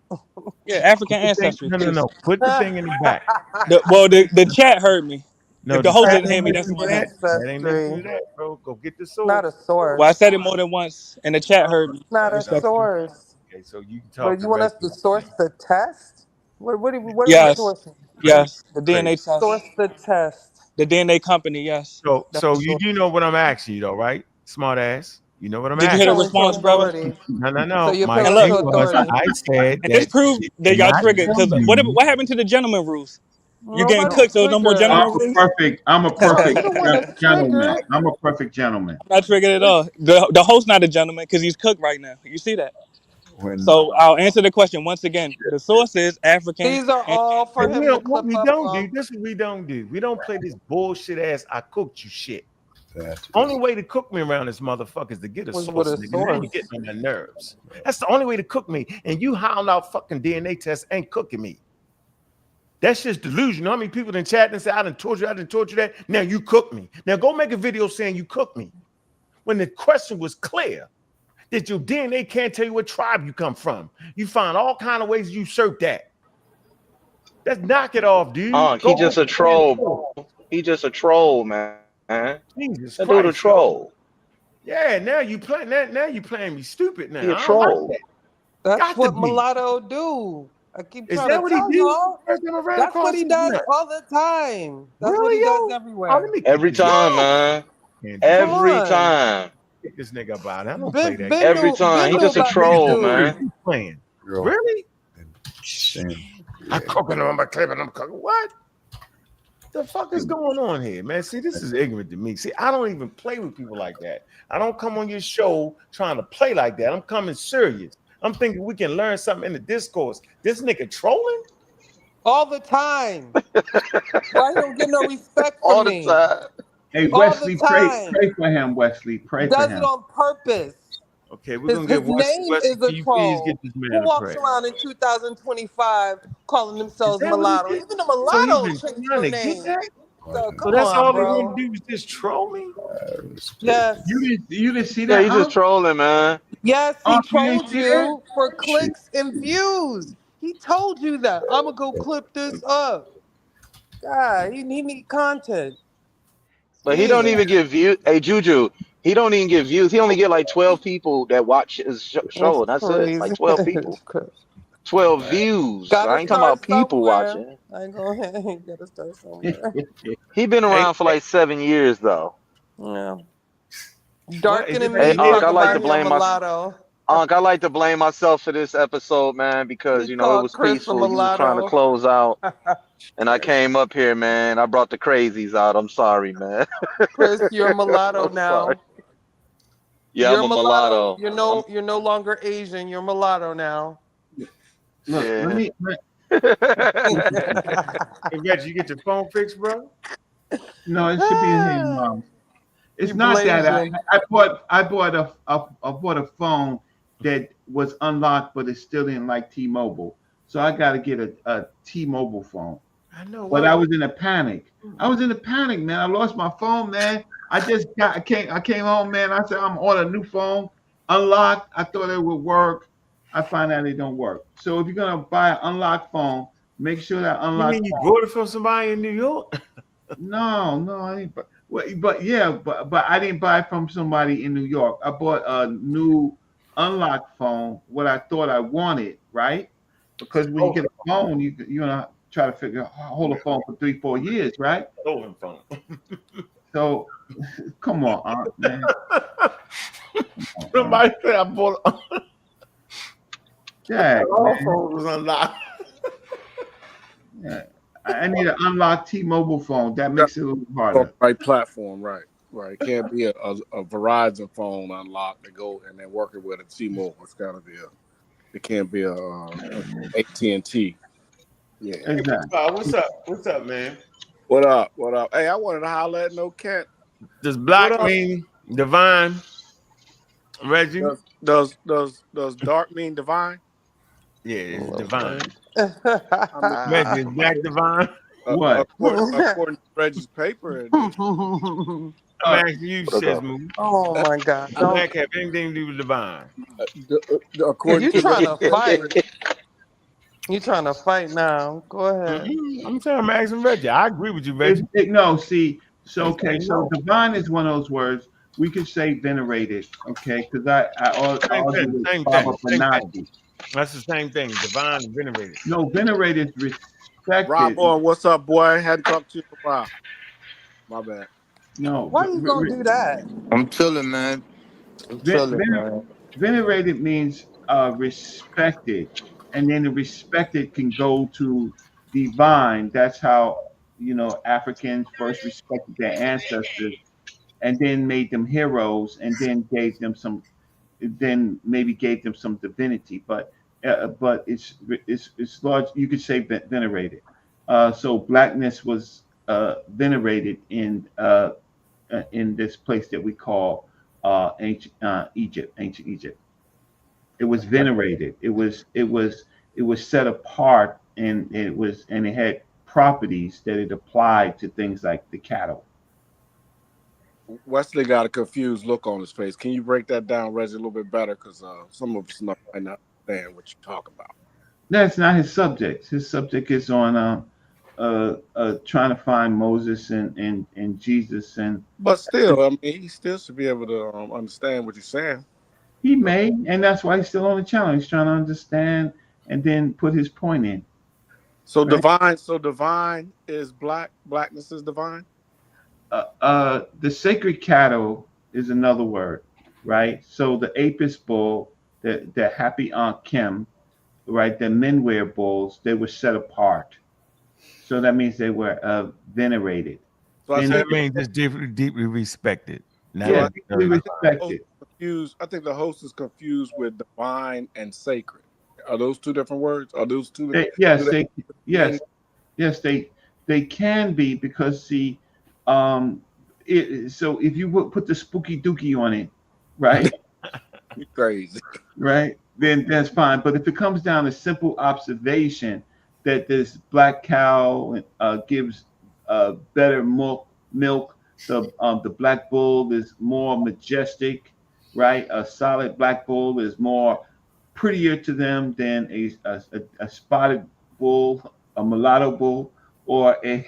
Yeah, African ancestry. No. Put the thing in the back. The chat heard me. No, if the host didn't hear me, that's my that ain't nothing to that, bro. Go get the source. Not a source. Well, I said it more than once, and the chat heard me. Not a source. Okay, so you can talk. But you want us to source the test? What are we sourcing? Yes, the DNA test. Source the test. The DNA company, yes. So you do know what I'm asking you, though, right? Smart ass. You know what I'm asking. Did you hear the response, brother? No. So you're My paying thing was, I said and this proved they got triggered because what happened to the gentleman rules? You're getting cooked, so no more gentleman rules. I'm a perfect gentleman. I'm a perfect gentleman. I'm not triggered at all. The host's not a gentleman because he's cooked right now. You see that? So I'll answer the question once again. The source is African. These are all for him to clip we up don't on. do. This is what we don't do. We don't play this bullshit ass I cooked you shit. Only way to cook me around this motherfucker is to get a source. Nigga. You getting on my nerves. That's the only way to cook me. And you hound out fucking DNA tests ain't cooking me. That's just delusional. How many people in chat and say, I done told you that. Now you cook me. Now go make a video saying you cook me. When the question was clear that your DNA can't tell you what tribe you come from. You find all kind of ways to usurp that. Let's knock it off, dude. He just a troll. He just a troll, man. Jesus That Christ. dude a troll. Yeah, now you playing me stupid now. He a troll. Like That's Got what to be. mulatto do. I keep Is trying that to what he tell do? y'all. First time around That's what he does crossing all the time. That's what Really, he does yo? everywhere. Every time, man. Every on. time. Get this nigga about it. I don't play that. Every time. He just a troll, man. You playing? Really? I'm cooking on my clip and I'm cooking. What? The fuck is going on here, man? See, this is ignorant to me. See, I don't even play with people like that. I don't come on your show trying to play like that. I'm coming serious. I'm thinking we can learn something in the discourse. This nigga trolling? All the time. Why he don't get no respect from All me? the time. Hey, All Wesley, the time. pray for him, Wesley. Pray for Does him. it on purpose. Okay, we're gonna get His name Wesley. is Can a you please troll. get this man Who to walks pray? around in 2025 calling themselves Is that what he mulatto? did? Even the So mulatto he's been changed trying their to get name. that? So come So that's on, all bro. they want to do is just troll me? Yes. You didn't see Yeah, that? he just trolling, man. Yes, he You trolled didn't see that? you for clicks and views. He told you that. I'm gonna go clip this up. God, he need content. But he don't even get views. Hey, Juju, he don't even get views. He only get like 12 people that watch his show. That's That's it. Like 12 people. 12 views. I Gotta ain't talking about start people somewhere. watching. I ain't gonna gotta start somewhere. He been around for like 7 years, though. Yeah. Darkening Hey, me, Ankh, talk I like to about him blame my mulatto. Ankh, I like to blame myself for this episode, man, because He it called was Chris a peaceful. You was trying to mulatto. close out, and I came up here, man. I brought the crazies out. I'm sorry, man. Chris, you're mulatto I'm now. sorry. Yeah, You're I'm a mulatto. You're no longer Asian. You're mulatto now. Look, Yeah. let me. Hey, Reggie, you get your phone fixed, bro? No, it should be in here, Mom. It's You not that blazing. I bought a phone that was unlocked, but it's still in like T-Mobile. So I got to get a T-Mobile phone. I know. But I was in a panic. I was in a panic, man. I lost my phone, man. I came home, man. I said I'm on a new phone, unlocked. I thought it would work. I find out it don't work. So if you're gonna buy an unlocked phone, make sure that You unlocked mean you phone. bought it from somebody in New York? No, I didn't. But I didn't buy it from somebody in New York. I bought a new unlocked phone. What I thought I wanted, right? Because when you get a phone, you know try to hold a phone for 3-4 years, right? Stolen phone. So come on, Aunt, man. Somebody said I bought. Yeah, all phones was unlocked. Yeah. I need an unlocked T-Mobile phone. That makes it a little harder. Right platform, right. It can't be a Verizon phone unlocked to go and then working with a T-Mobile. It's gotta be it can't be a AT&T. Yeah. Exactly. What's up, man? What up? Hey, I wanted to holler at No Kent. Does black mean divine? Reggie? Does dark mean divine? Yeah, it's divine. Reggie, is black divine? What? According to Reggie's paper. I'm asking you, Shizmu. Oh my God! Does black have anything to do with divine? You trying to fight? You trying to fight now? Go ahead. I'm trying to ask him, Reggie. I agree with you, Reggie. So divine is one of those words. We could say venerated, okay? Because I argue with proper. That's the same thing. Divine and venerated. No, venerated is respected. Rob, what's up, boy? Hadn't talked to you for a while. My bad. No. Why you gonna do that? I'm chilling, man. Venerated means respected, and then the respected can go to divine. That's how Africans first respected their ancestors, and then made them heroes, and then maybe gave them some divinity. But it's large. You could say venerated. So blackness was venerated in this place that we call ancient Egypt. It was venerated. It was set apart, and it had properties that it applied to things like the cattle. Wesley got a confused look on his face. Can you break that down, Reggie, a little bit better? Because some of us might not understand what you're talking about. That's not his subject. His subject is on trying to find Moses and Jesus, but still, I mean, he still should be able to understand what you're saying. He may, and that's why he's still on the channel. He's trying to understand and then put his point in. So right? Divine is black. Blackness is divine. The sacred cattle is another word, right? So the Apis bull, the happy Ankh Kim, right? The Menware bulls, they were set apart. So that means they were venerated. So that means it's deeply respected. Yeah, deeply respected. I think the host is confused with divine and sacred. Are those two different words? Are those two? Yes, they can be, because see, so if you put the spooky dookie on it, right? You're crazy, right? Then that's fine. But if it comes down to simple observation that this black cow gives better milk, the black bull is more majestic, right? A solid black bull is more prettier to them than a spotted bull, a mulatto bull, or a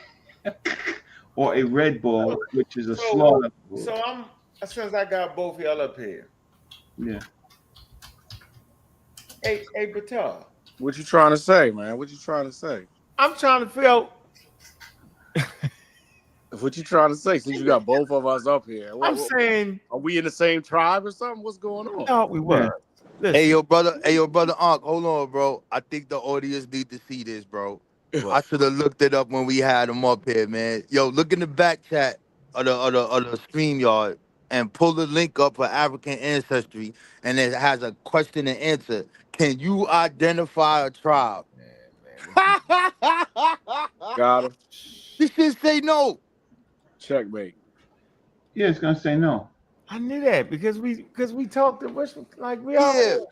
red bull, which is a slaughter bull. So since I got both y'all up here. Yeah. Hey, Batar. What you trying to say, man? What you trying to say? I'm trying to figure out. What you trying to say? Since you got both of us up here, saying, are we in the same tribe or something? What's going on? No, we were. Yeah. Hey, yo, brother, Ankh, hold on, bro. I think the audience need to see this, bro. I should have looked it up when we had him up here, man. Yo, look in the back chat of the StreamYard and pull the link up for African ancestry, and it has a question and answer. Can you identify a tribe? Got him. This should say no. Checkmate. Yeah, it's gonna say no. I knew that because we talked like we all.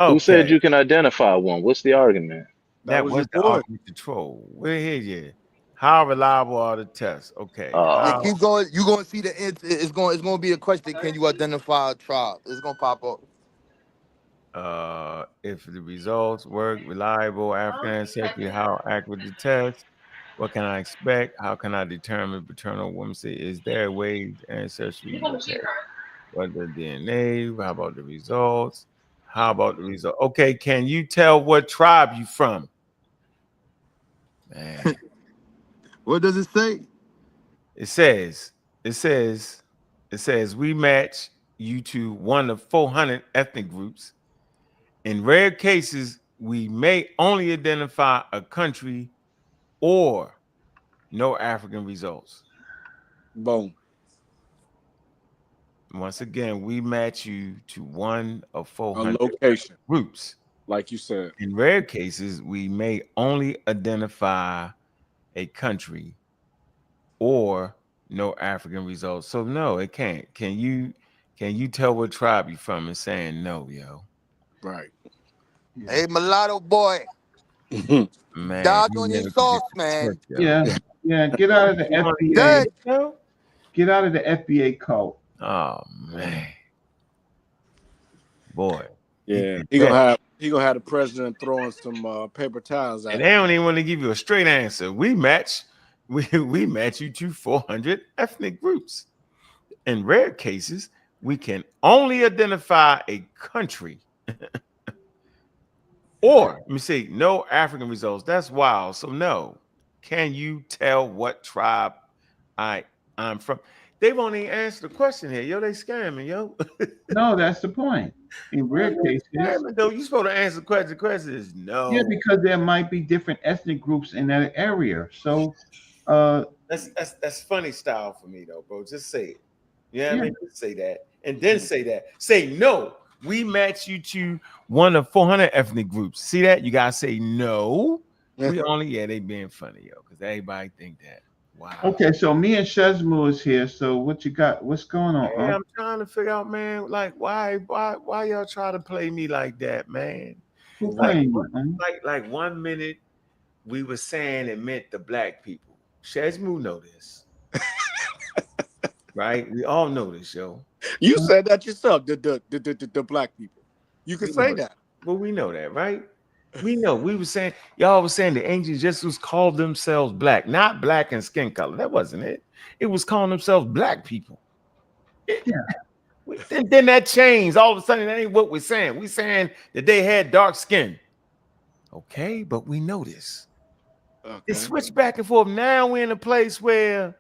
Who said you can identify one? What's the argument? That was the argument to troll. We're here, yeah. How reliable are the tests? Okay. Yeah, keep going. You're gonna see the answer. It's gonna be a question. Can you identify a tribe? It's gonna pop up. If the results work, reliable African ancestry, how accurate the test? What can I expect? How can I determine paternal woman? Is there a way ancestry? Okay. What the DNA? How about the results? How about the result? Okay, can you tell what tribe you from? Man. What does it say? It says we match you to one of 400 ethnic groups. In rare cases, we may only identify a country or no African results. Boom. Once again, we match you to one of 400 location groups. Like you said. In rare cases, we may only identify a country or no African results. So no, it can't. Can you tell what tribe you from and saying no, yo? Right. Hey, mulatto boy. Man, Dog on your sauce, man. Yeah. Get out of the FBA. Get out of the FBA code. Oh man, boy. Yeah, he gonna have the president throwing some paper towels out. And they don't even want to give you a straight answer. We match you to 400 ethnic groups. In rare cases, we can only identify a country. Or let me see, no African results. That's wild. So no. Can you tell what tribe I'm from? They won't even answer the question here. Yo, they scamming, yo. No, that's the point. In rare cases, though, you supposed to answer the question. The question is no. Yeah, because there might be different ethnic groups in that area. So that's funny style for me though, bro. Just say it. Yeah, I mean, just say that. And then say that. Say no. We match you to one of 400 ethnic groups. See that? You gotta say no. We only they being funny, yo, because everybody think that. Wow. Okay, so me and Shazmu is here. So what you got? What's going on? Hey, I'm trying to figure out, man, like why y'all try to play me like that, man? Who Like, playing you, like 1 minute we were saying it meant the black people. Shazmu know this. Right? We all know this, yo. You said that yourself, the black people. You can say that. Well, we know that, right? We know. We were saying, y'all was saying the ancient Jesuits called themselves black, not black in skin color. That wasn't it. It was calling themselves black people. Then that changed. All of a sudden, that ain't what we're saying. We're saying that they had dark skin. Okay, but we know this. It switched back and forth. Now we're in a place where,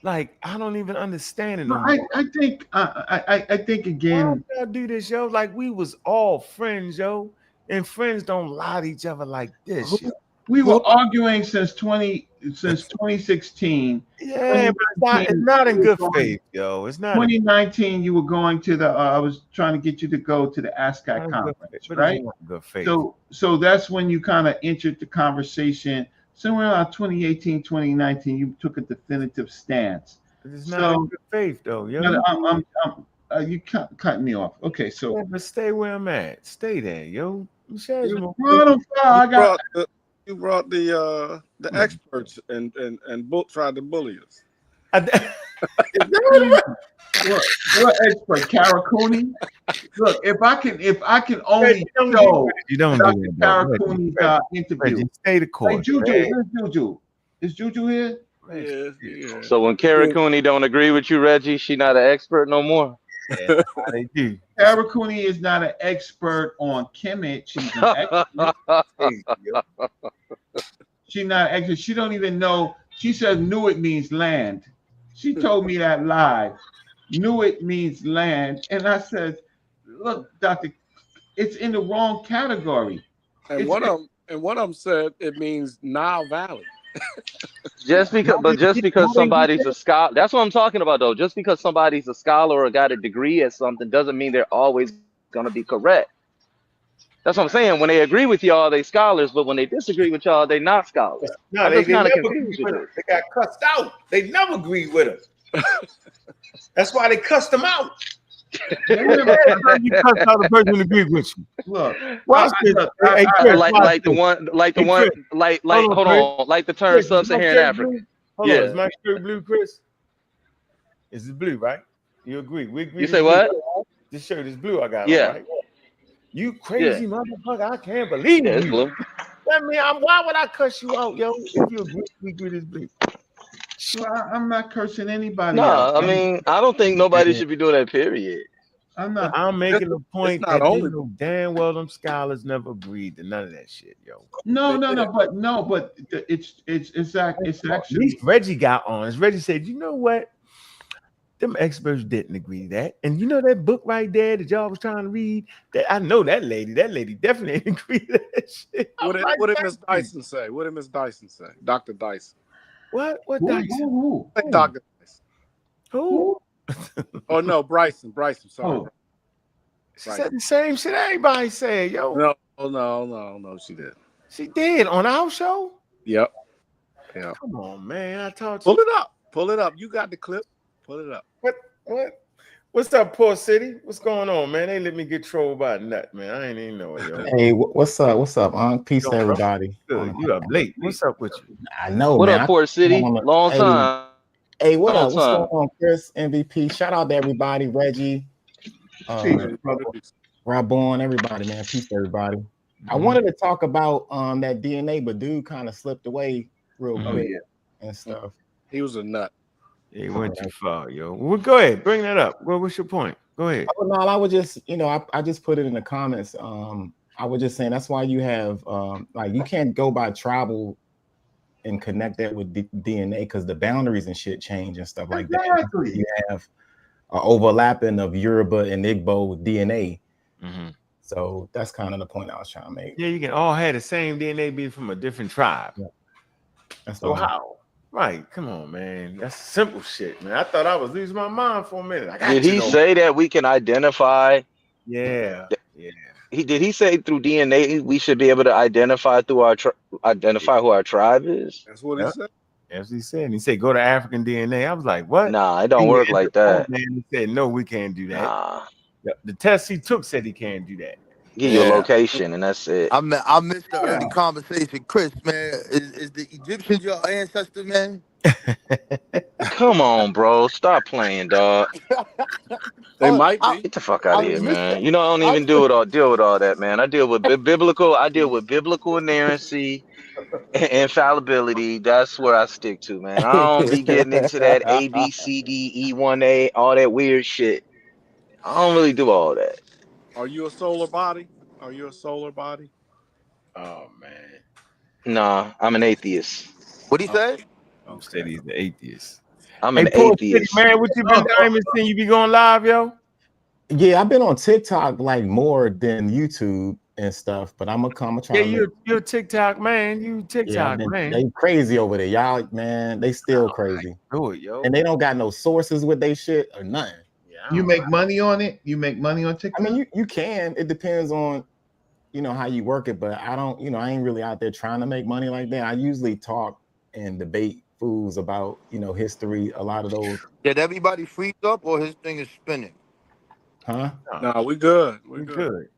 like, I don't even understand it no more. I think again. Why y'all do this, yo? Like we was all friends, yo, and friends don't lie to each other like this. Yo. We were arguing since 2016. Yeah, but it's not in good faith, yo. It's not. 2019, you were going to the. I was trying to get you to go to the ASCAP conference, right? Good faith. So that's when you kind of entered the conversation. Somewhere around 2018, 2019, you took a definitive stance. It's not in good faith, though, yo. You cut me off. Okay, so but stay where I'm at. Stay there, yo. You brought the experts and tried to bully us. What expert? Karakuni? Look, if I can only show Dr. Karakuni's interview. Stay the course. Hey, Juju, where's Juju? Is Juju here? Yeah. So when Karakuni don't agree with you, Reggie, she not an expert no more. Yeah, they do. Karakuni is not an expert on Kemet. She's an expert. She's not an expert. She don't even know. She says Nuit means land. She told me that live. Nuit means land. And I said, look, Doctor, it's in the wrong category. And one of them said it means Nile Valley. just because somebody's a scholar, that's what I'm talking about though. Just because somebody's a scholar or got a degree at something doesn't mean they're always gonna be correct. That's what I'm saying. When they agree with y'all, they scholars, but when they disagree with y'all, they not scholars. No, they got cussed out. They never agreed with us. That's why they cussed them out. You cuss out a person who agrees with you. Look, Watch this. Hey, Chris, like the one, hold on, like the term Chris, sub-Saharan Africa. Hold on, is my shirt blue, Chris? Is it blue, right? You agree? We agree. You say what? Right? This shirt is blue. I got yeah. on, right? You crazy motherfucker! I can't believe it's you. blue. I mean, why would I cuss you out, yo? If you agree, we agree this blue. Well, I'm not cursing anybody No, out. I mean, I don't think nobody should be doing that. Period. I'm not. I'm making the point not that only- they know damn well them scholars never agreed to none of that shit, yo. No, but it's actually. At least Reggie got on. Reggie said, "You know what? Them experts didn't agree to that. And you know that book right there that y'all was trying to read? That I know that lady definitely didn't agree to that shit." What did Miss Dyson say? What did Miss Dyson say? Dr. Dyson. What Dyson? Who? Dr. Dyson. Who? Oh no, Bryson, sorry. She said the same shit everybody said, yo. No, she did. She did on our show? Yep. Come on, man. I taught you. Pull it up. You got the clip. Pull it up. What? What's up, Poor City? What's going on, man? They let me get trolled by a nut, man. I ain't even know it, yo. Hey, what's up? Peace to everybody. Good. You up late. What's up with you? I know, What man. up, Port City? Long time. Hey, what up? Long What's time. going on, Chris? MVP. Shout out to everybody. Reggie, Rabon, everybody, man. Peace to everybody. I wanted to talk about that DNA, but dude kind of slipped away real quick and stuff. He was a nut. He went too far, yo. Well, go ahead. Bring that up. Well, what's your point? Go ahead. Oh, no, I would just, I just put it in the comments. I was just saying that's why you have like you can't go by tribal and connect that with DNA because the boundaries and shit change and stuff like that. You have an overlapping of Yoruba and Igbo DNA. Mm-hmm. So that's kind of the point I was trying to make. Yeah, you can all have the same DNA being from a different tribe. Yeah. That's so how? Right, come on, man. That's simple shit, man. I thought I was losing my mind for a minute. Did he say that we can identify? Yeah. Did he say through DNA we should be able to identify through our identify who our tribe is? That's what he said. As he said, he said go to African DNA. I was like, what? Nah, it don't work like that. Man, he said no, we can't do that. Nah. The test he took said he can't do that. Give you a location and that's it. I missed the early conversation. Chris, man, is the Egyptians your ancestor, man? Come on, bro. Stop playing, dog. They might be. Get the fuck out of here, man. You know, I don't even deal with all that, man. I deal with biblical inerrancy and infallibility. That's where I stick to, man. I don't be getting into that A, B, C, D, E1A, all that weird shit. I don't really do all that. Are you a solar body? Oh, man. Nah, I'm an atheist. What'd he say? I'm said he's the atheist. I'm an Poor atheist. City, man, what you been diamond seeing? You be going live, yo? Yeah, I've been on TikTok like more than YouTube and stuff, but I'm gonna try. Yeah, you're a TikTok man. You TikTok man. They crazy over there, y'all. Man, they still crazy. Do it, yo. And they don't got no sources with they shit or nothing. You make money on it? You make money on TikTok? I mean, you can. It depends on, how you work it. But I don't, I ain't really out there trying to make money like that. I usually talk and debate fools about, history. A lot of those. Did everybody freeze up or his thing is spinning? Huh? No, we good. We good.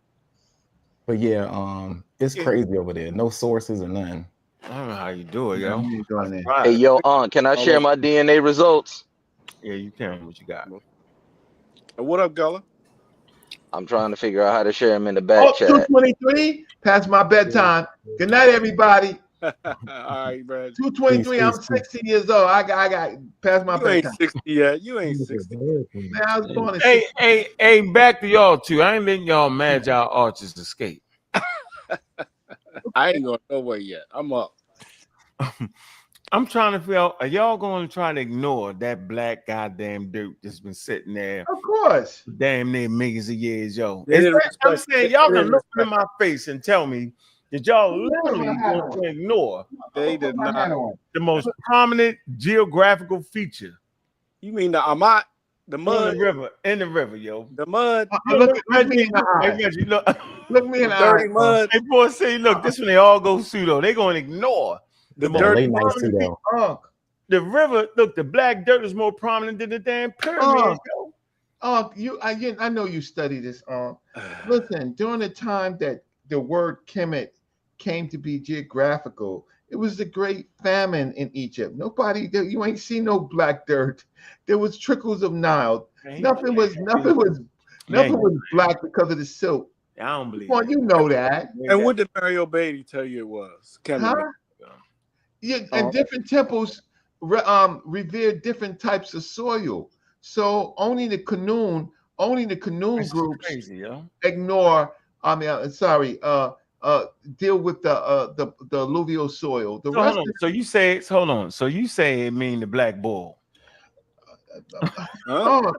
But yeah, it's crazy over there. No sources or nothing. I don't know how you do it, yo. Hey, yo, can I share my DNA results? Yeah, you can. What you got? What up, Gullah? I'm trying to figure out how to share them in the back chat. 2:23. Past my bedtime. Good night, everybody. All right, bro. 2:23. I'm 60 years old. I got past my bedtime. You ain't 60 yet. You ain't 60. Man, I was born in Hey, back to y'all too. I ain't letting y'all magi archers escape. I ain't going nowhere yet. I'm up. I'm trying to figure out, are y'all going to try to ignore that black goddamn dirt that's been sitting there? Of course. Damn near millions of years, yo. I'm saying y'all can look in my face and tell me that y'all literally going to ignore They did not. the most prominent geographical feature. You mean the Amat, the mud? In the river, yo. The mud. Look me in the eye. Hey, Reggie, look me in the dirty eye. mud. Hey, boy, say, look, this one they all go pseudo. They going to ignore the They most nice too, though. the river. Look, the black dirt is more prominent than the damn pyramids, yo. I know you study this. Listen, during the time that the word Kemet came to be geographical, it was the Great Famine in Egypt. You ain't seen no black dirt. There was trickles of Nile. Nothing was black because of the silk. I don't believe Well, that. you know that. And what did Mario Beatty tell you it was? Huh? Yeah, and different temples revered different types of soil. So only the Qanun groups crazy, yo. ignore. Deal with the alluvial soil. The So rest. hold on. So you say it mean the black bull? The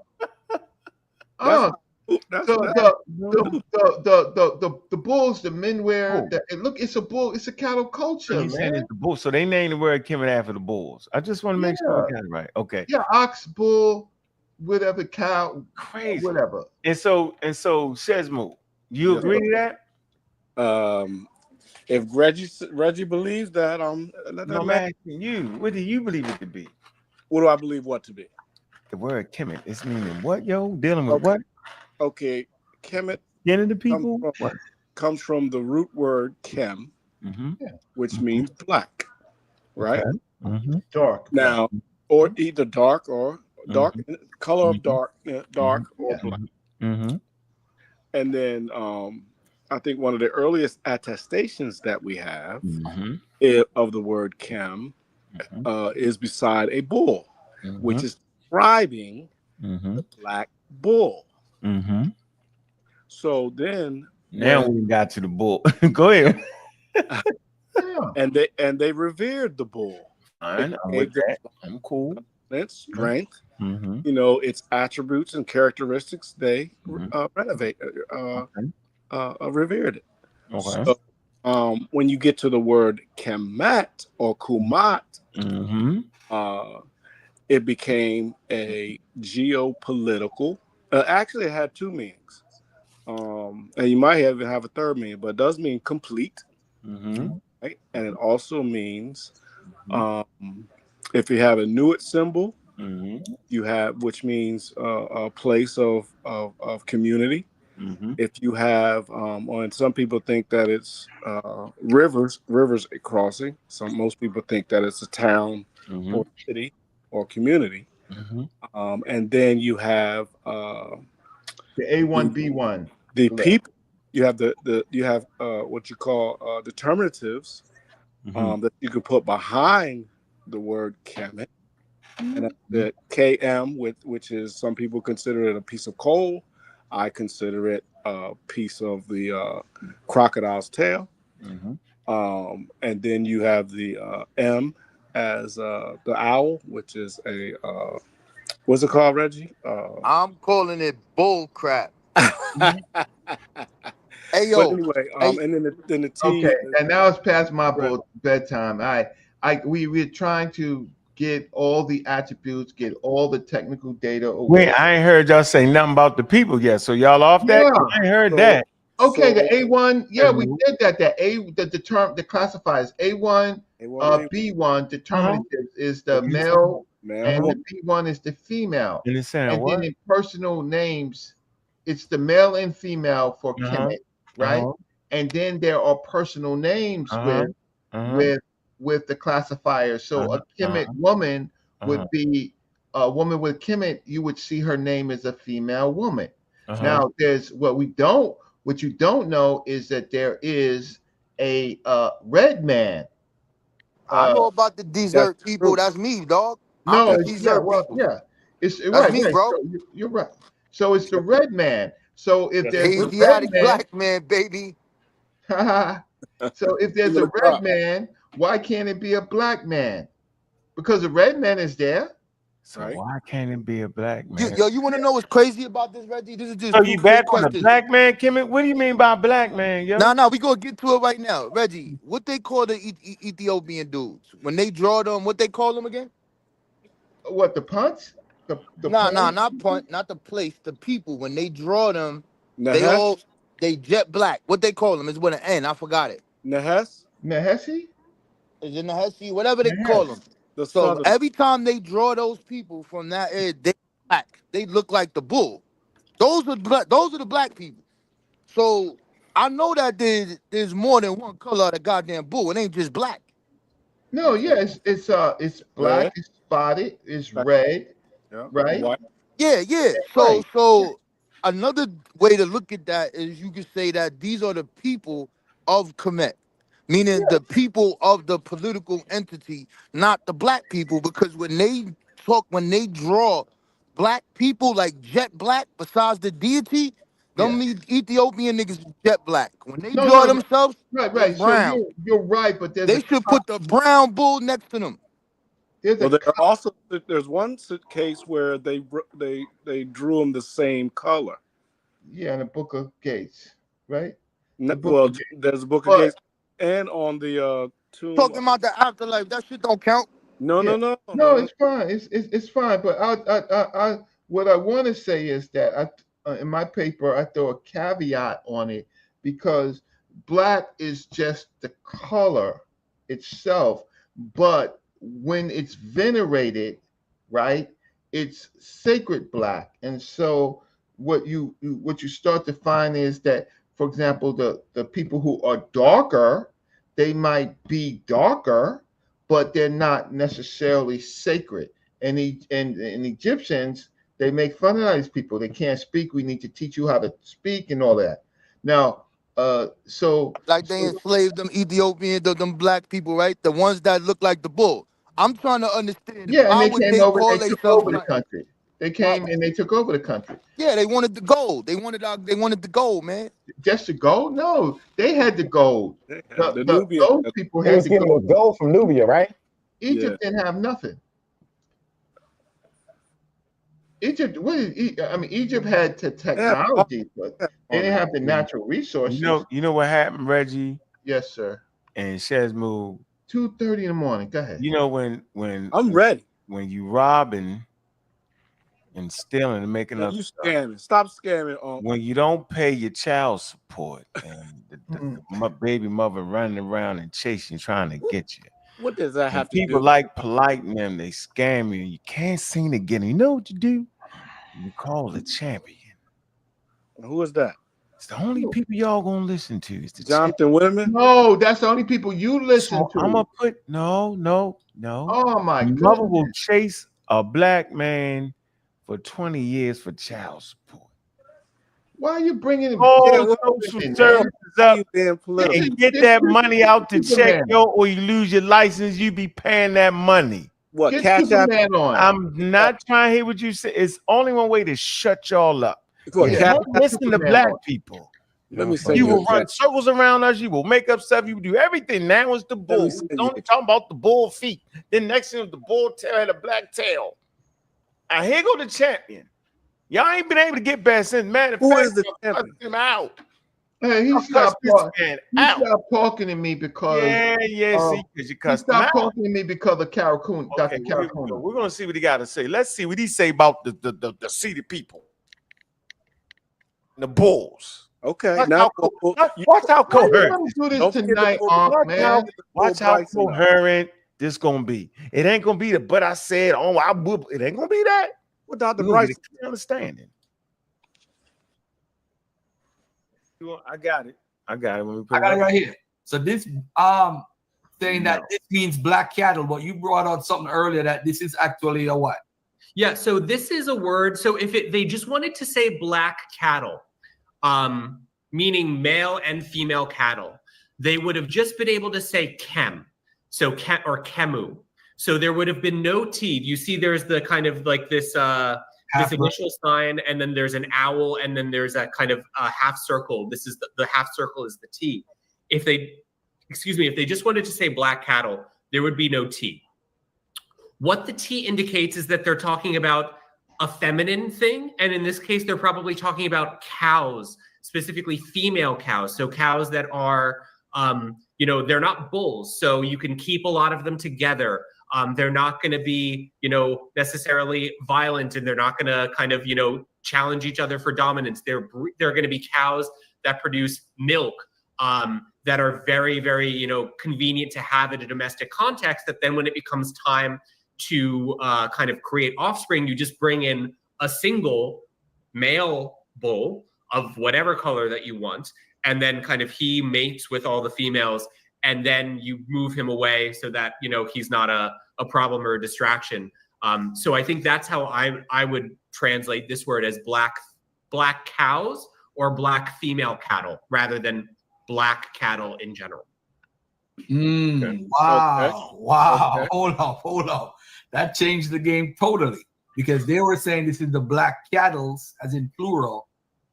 bulls, the men wear. It's a bull. It's a cattle culture, So you saying it's the bull? So they named the word Kemet after the bulls. I just want to make sure I got it right. Okay. Yeah, ox, bull, whatever, cow, crazy, whatever. And so Shesmo, you agree to that? If Reggie believes that, I'm asking you, what do you believe it to be? What do I believe what to be? The word Kemet. It's meaning what, yo? Dealing with what? Okay, Kemet. Getting the people. Comes from the root word Kem, which means black, right? Okay. Dark. Now, or either dark or dark color of dark or black. And then I think one of the earliest attestations that we have of the word Kem is beside a bull, which is describing the black bull. So then now we got to the bull. Go ahead. and they revered the bull. Fine, I'm with that. I'm cool. Its strength, its attributes and characteristics, they revered it. Okay. So when you get to the word Kemet or Kumat, it became a geopolitical. Actually, it had two meanings. And you might even have a third meaning, but it does mean complete. Right? And it also means if you have a Nuit symbol, you have, which means a place of community. If you have, and some people think that it's rivers crossing. Most people think that it's a town or city or community. And then you have the A1B1. The people. You have you have what you call determinatives that you can put behind the word Kemet, and that's the KM, which is, some people consider it a piece of coal. I consider it a piece of the crocodile's tail. And then you have the M as the owl, which is a what's it called, Reggie? I'm calling it bull crap. Hey yo. But anyway, and then the T. Okay, and now it's past my bedtime. We're trying to get all the attributes, get all the technical data away. Wait, I ain't heard y'all say nothing about the people yet. So y'all off that? Yeah. I ain't heard that. Okay, the A1, we did that. The term, the classifiers A1, B1 determinative is the male, and the B1 is the female. And then in personal names, it's the male and female for Kemet, right? And then there are personal names with the classifier. So a Kemet woman would be a woman with Kemet. You would see her name as a female woman. Now, there's what you don't know is that there is a red man. I know about the desert people. That's me, dog. No, I'm the desert people. It's That's me, bro. So you're right. So it's the red man. So if there's a red Asiatic man, black man, baby. So if there's a red man, why can't it be a black man? Because the red man is there. So why can't it be a black man? Yo, you want to know what's crazy about this, Reggie? This is just. So you back on the black man, Kemet? What do you mean by black man, yo? No, we gonna get to it right now, Reggie. What they call the Ethiopian dudes when they draw them? What they call them again? What, the punts? Not punt, not the place. The people when they draw them, they jet black. What they call them is with an N. I forgot it. Nehesi? Is it Nehesi? Whatever they call them. So every time they draw those people from that area, they black. They look like the bull. Those are the black people. So I know that there's more than one color of the goddamn bull. It ain't just black. No, yeah, it's black, Red. it's spotted, it's Right. red, Yeah. right? White. Yeah. So another way to look at that is you could say that these are the people of Kemet, meaning the people of the political entity, not the black people. Because when they draw black people like jet black, besides the deity, them Ethiopian niggas is jet black. When they draw themselves, they're right. So brown. you're right, but They should put the brown bull next to them. Well, there's one case where they drew them the same color. Yeah, in the Book of Gates, right? Well, there's a Book of Gates, and on the tomb. Talking about the afterlife, that shit don't count. No. It's fine. It's fine. But I what I want to say is that in my paper I throw a caveat on it because black is just the color itself, but when it's venerated, right, it's sacred black. And so what you start to find is that, for example, the people who are darker, they might be darker, but they're not necessarily sacred. And Egyptians, they make fun of these people. They can't speak. We need to teach you how to speak and all that. Now, so like they enslaved them Ethiopians, them black people, right? The ones that look like the bull. I'm trying to understand. Yeah, and how they would came over. call They took themselves over the black? country. They came and they took over the country. Yeah, they wanted the gold. They wanted the gold, man. Just the gold? No, they had the gold. Those people He had was the getting gold. the gold from Nubia, right? Egypt didn't have nothing. Egypt, Egypt had technology, but they didn't have the natural resources. You know what happened, Reggie? Yes, sir. And Shazmoo. 2:30 in the morning. Go ahead. You know when I'm ready. When you robbing and stealing and making up you stuff. Scamming. Stop scamming. When you don't pay your child support and the baby mother running around and chasing you, trying to get you. What does that have to do? People like polite them, they scam you. You can't seem to get them. You know what you do? You call the champion. Who is that? It's the only people y'all gonna listen to. It's the Jonathan Whitman. No, that's the only people you listen to. I'm gonna put no. Oh my God! Mother will chase a black man for 20 years for child support. Why are you bringing social services up and get that money out to check or you lose your license, you be paying that money. What? Get Cash App? Superman on. I'm not trying to hear what you say. It's only one way to shut y'all up. What, You Cash don't App listen to Superman black on? people. Let me say You will run circles around us. You will make up stuff. You will do everything. Now it's the bull. It's only talking about the bull feet. Then next thing, the bull tail had a black tail. And here go the champion. Y'all ain't been able to get back since. Man, who is the champion? Him out. Hey, he stopped talking to me because see, because you cussed him stopped out. talking to me because of Karakun, Dr. Karakun. We're gonna see what he got to say. Let's see what he say about the seated people, the bulls. Okay, watch how coherent. Do this tonight, man. Watch how coherent this gonna be. It ain't gonna be the but I said it ain't gonna be that. Without the Bryce understanding. I got it. I got it right here. So this saying that this means black cattle, but you brought out something earlier that this is actually a what? Yeah, so this is a word. So if they just wanted to say black cattle, meaning male and female cattle, they would have just been able to say kem, so or kemu. So there would have been no T. You see, there's the kind of like this this initial sign, and then there's an owl, and then there's a kind of half circle. This is the half circle is the T. If they just wanted to say black cattle, there would be no T. What the T indicates is that they're talking about a feminine thing, and in this case, they're probably talking about cows, specifically female cows. So cows that are, they're not bulls, so you can keep a lot of them together. They're not going to be, necessarily violent, and they're not going to kind of, challenge each other for dominance. They're going to be cows that produce milk, that are very, very, convenient to have in a domestic context. That then when it becomes time to kind of create offspring, you just bring in a single male bull of whatever color that you want, and then kind of he mates with all the females, and then you move him away so that, you know, he's not a problem or a distraction. So I think that's how I would translate this word, as black cows or black female cattle, rather than black cattle in general. Wow. Wow. Okay. Hold on. That changed the game totally, because they were saying this is the black cattles, as in plural.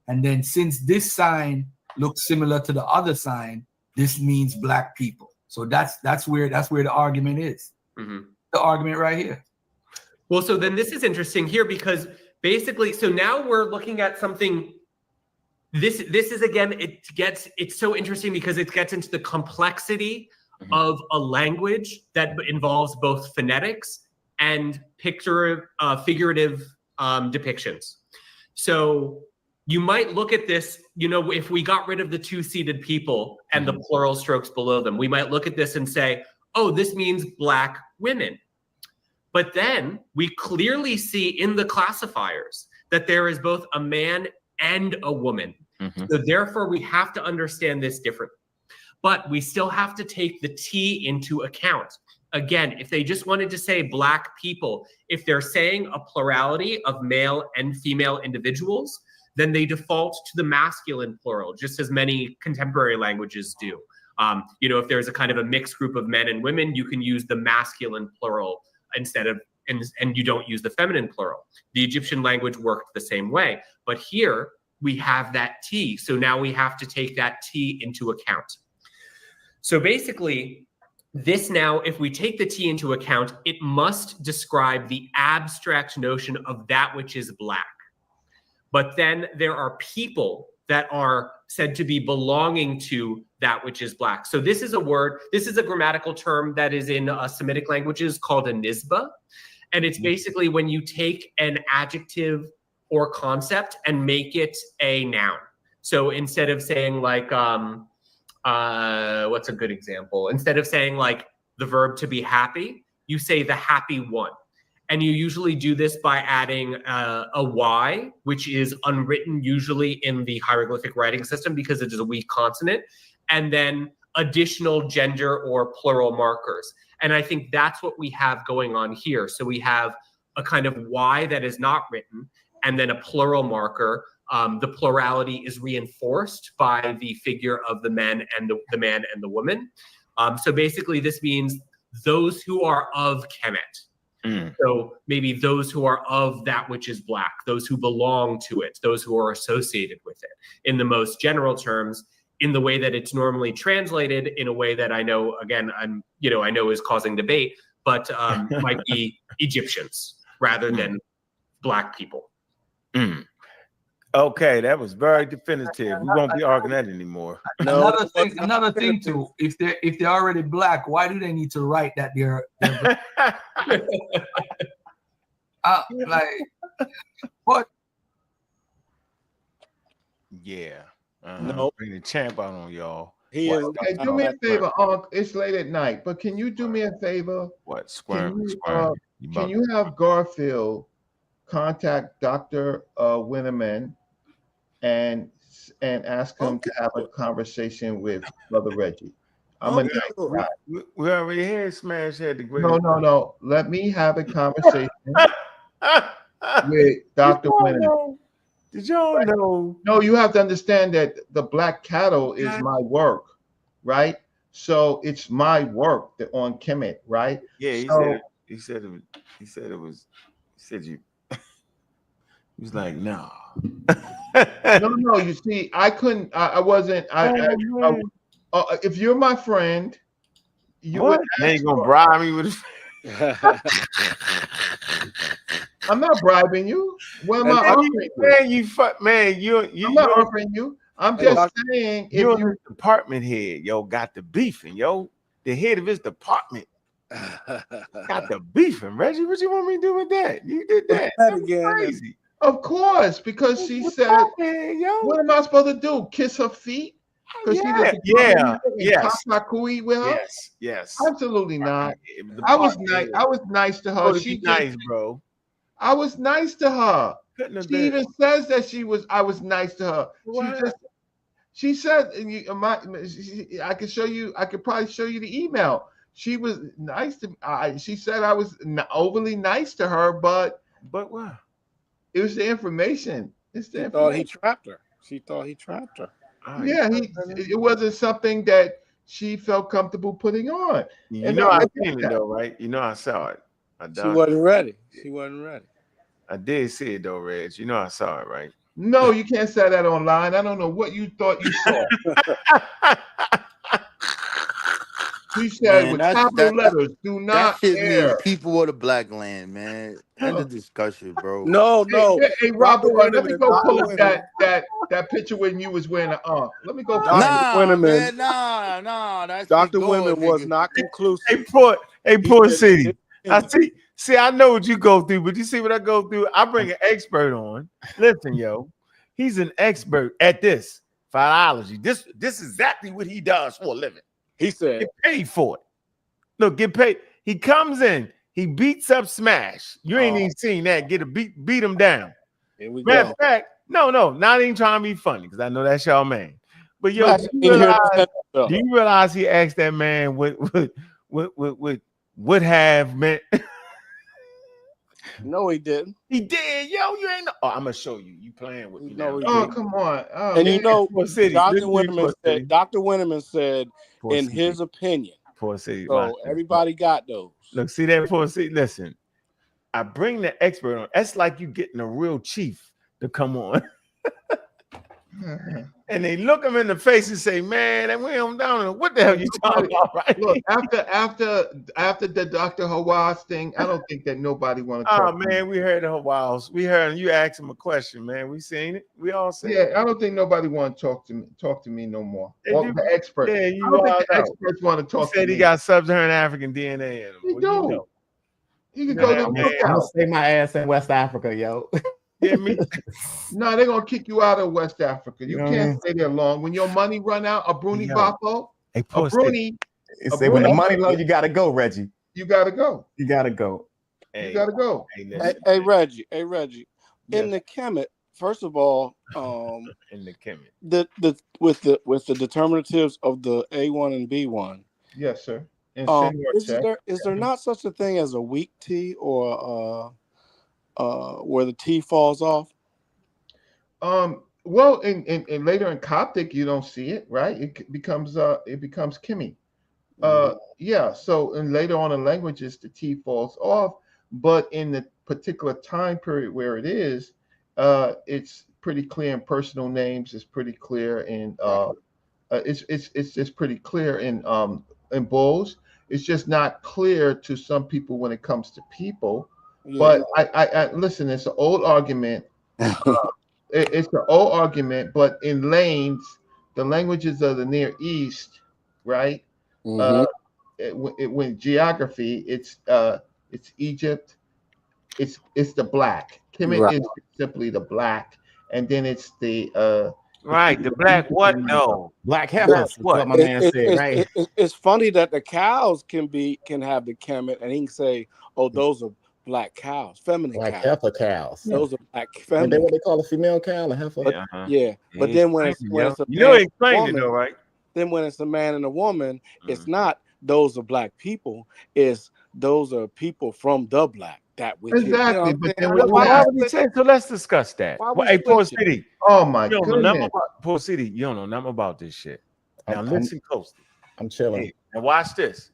And then since this sign looks similar to the other sign, this means black people. So that's where the argument is. Mm-hmm. The argument right here. Well, so then this is interesting here, because basically, so now we're looking at something. This is, again, it's so interesting because it gets into the complexity of a language that involves both phonetics and figurative depictions. So you might look at this, you know, if we got rid of the two-seated people and the plural strokes below them, we might look at this and say, oh, this means black women. But then we clearly see in the classifiers that there is both a man and a woman. So therefore, we have to understand this differently. But we still have to take the T into account. Again, if they just wanted to say black people, if they're saying a plurality of male and female individuals, then they default to the masculine plural, just as many contemporary languages do. You know, if there's a kind of a mixed group of men and women, you can use the masculine plural instead of, and you don't use the feminine plural. The Egyptian language worked the same way. But here we have that T. So now we have to take that T into account. So basically, this now, if we take the T into account, it must describe the abstract notion of that which is black. But then there are people that are said to be belonging to that which is black. So this is a word, this is a grammatical term that is in Semitic languages called a nisba. And it's basically when you take an adjective or concept and make it a noun. So instead of saying like, what's a good example? Instead of saying like the verb to be happy, you say the happy one. And you usually do this by adding a Y, which is unwritten usually in the hieroglyphic writing system because it is a weak consonant, and then additional gender or plural markers. And I think that's what we have going on here. So we have a kind of Y that is not written, and then a plural marker. The plurality is reinforced by the figure of the man and the man and the woman. So basically this means those who are of Kemet. So maybe those who are of that which is black, those who belong to it, those who are associated with it. In the most general terms, in the way that it's normally translated, in a way that I know, again, I know is causing debate, but might be Egyptians rather than black people. Okay, that was very definitive. We won't be arguing that anymore. Another thing too, if they're already black, why do they need to write that they're black? Like what? Yeah. No, bring the champ out on y'all. Hey, do me a favor, Ankh. It's late at night, but can you do me a favor? What? Can you have Garfield contact Dr. Winneman and ask him to have a conversation with Brother Reggie? I'm a nice guy. We already had Smash had the great. No. Let me have a conversation with Dr. Winneman. Did y'all know? No, you have to understand that the black cattle is my work, right? So it's my work on Kemet, right? Yeah, he said you. He was like, no. No. You see, I couldn't. I wasn't. If you're my friend, you would. Now you gonna bribe me with? I'm not bribing you. What am I offering you? I'm not offering you. I'm just saying, if you're his department head, got the beefing, the head of his department. Got the beefing, Reggie. What you want me to do with that? You did that. Crazy. Of course, because she said, "What am I supposed to do? Kiss her feet?" Yes. Absolutely not. I was nice. I was nice to her. She nice, bro. I was nice to her. Couldn't have She been. even says that I was nice to her. What? She said, I could show you. I could probably show you the email. She was nice to. She said I was overly nice to her, but what? It was the information. It's the She information. thought he trapped her. She thought he trapped her. Yeah, it wasn't something that she felt comfortable putting on. You And know I get seen it that. though, right? You know I saw it. She wasn't ready. She wasn't ready. I did see it though, Reg. You know I saw it, right? No, you can't say that online. I don't know what you thought you saw. She said with capital letters, do not that shit air. means people of the black land, man. End of discussion, bro. No. Hey Robert, let me Winneman, go pull Dr. up that picture when you was wearing the Ankh. Let me go find Nah, it. man, nah. That Dr. shit going, Winneman was nigga. not conclusive. Hey, poor city. I see, I know what you go through, but you see what I go through. I bring an expert on. Listen, yo, he's an expert at this philology. This is exactly what he does for a living. He said, get paid for it. Look, get paid. He comes in, he beats up Smash. You ain't even seen that. Get a beat him down. Here we Matter go. of fact, no, not even trying to be funny because I know that's y'all man. But yo, Not do in here to you realize he asked that man what have meant? No, he didn't. He did, yo. You ain't. Oh, I'm gonna show you. You playing with me now? Oh, come on. Oh, And man. you know, Poor city. Dr. Listen to me, Winneman poor city. said, Dr. Winneman said, Poor in city. his opinion. Poor city. Watch So this. everybody got those. Look, see that poor city. Listen, I bring the expert on. That's like you getting a real chief to come on. And they look him in the face and say, "Man, that way I'm down. What the hell you talking about?" Right? Look, after the Dr. Hawass thing, I don't think that nobody want to talk. Oh man, we heard the Hawass. We heard you ask him a question, man. We seen it. We all seen it. Yeah, I don't think nobody want to talk to me no more. They Or do. the experts. Yeah, I you don't think wild the out. experts want to He talk to said me. he got sub-Saharan African DNA in him. He Well, do. you know. You can go to the I'm gonna cookout. stay my ass in West Africa, yo. Yeah, me. No, they're gonna kick you out of West Africa. You know what I can't mean? stay there long. When your money run out, a Bruni Yo. Bafo, Hey, a poor Bruni, Say when the money low, you gotta go, Reggie. you gotta go. You gotta go. You gotta go. Hey, Reggie. In the Kemet, first of all, in the Kemet, with the determinatives of the A1 and B1. Yes, sir. Is there not such a thing as a weak T or where the T falls off? Well, in later in Coptic, you don't see it, right? It becomes Kimi. Yeah. So and later on in languages, the T falls off, but in the particular time period where it is, it's pretty clear in personal names. It's pretty clear in it's pretty clear in bulls. It's just not clear to some people when it comes to people. Yeah. But I listen. It's an old argument. It's an old argument, but in lanes, the languages of the Near East, right? When geography, it's Egypt, it's the black. Kemet Right. is simply the black, and then it's the right, the black what? No, black heifers. What my man said, right? It's funny that the cows can have the Kemet, and he can say, "Oh, those are black cows, feminine Like cows. heifer cows. Those are black And feminine." then what they call a female cow, a heifer. But then when it's a you know, man and a explained it woman, though, right? then when it's a man and a woman, it's not those are black people. It's those are people from the black. That which exactly. Is, But then Why would he say so? Let's discuss that. Why Well, we hey, poor switching? city. Oh my You don't know nothing goodness. about poor city. You don't know nothing about this shit. Now listen closely. I'm chilling. Hey, now watch this.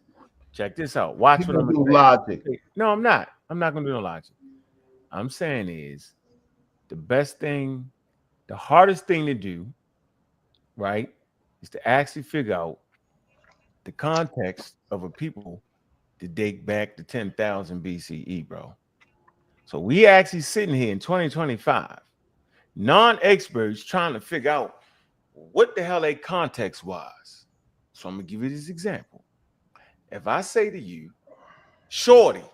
Check this out. Watch You what I'm gonna gonna do say. logic. No, I'm not. I'm not gonna do no logic. I'm saying is the best thing, the hardest thing to do, right, is to actually figure out the context of a people to date back to 10,000 BCE, bro. So we actually sitting here in 2025, non-experts trying to figure out what the hell their context was. So I'm gonna give you this example. If I say to you, Shorty,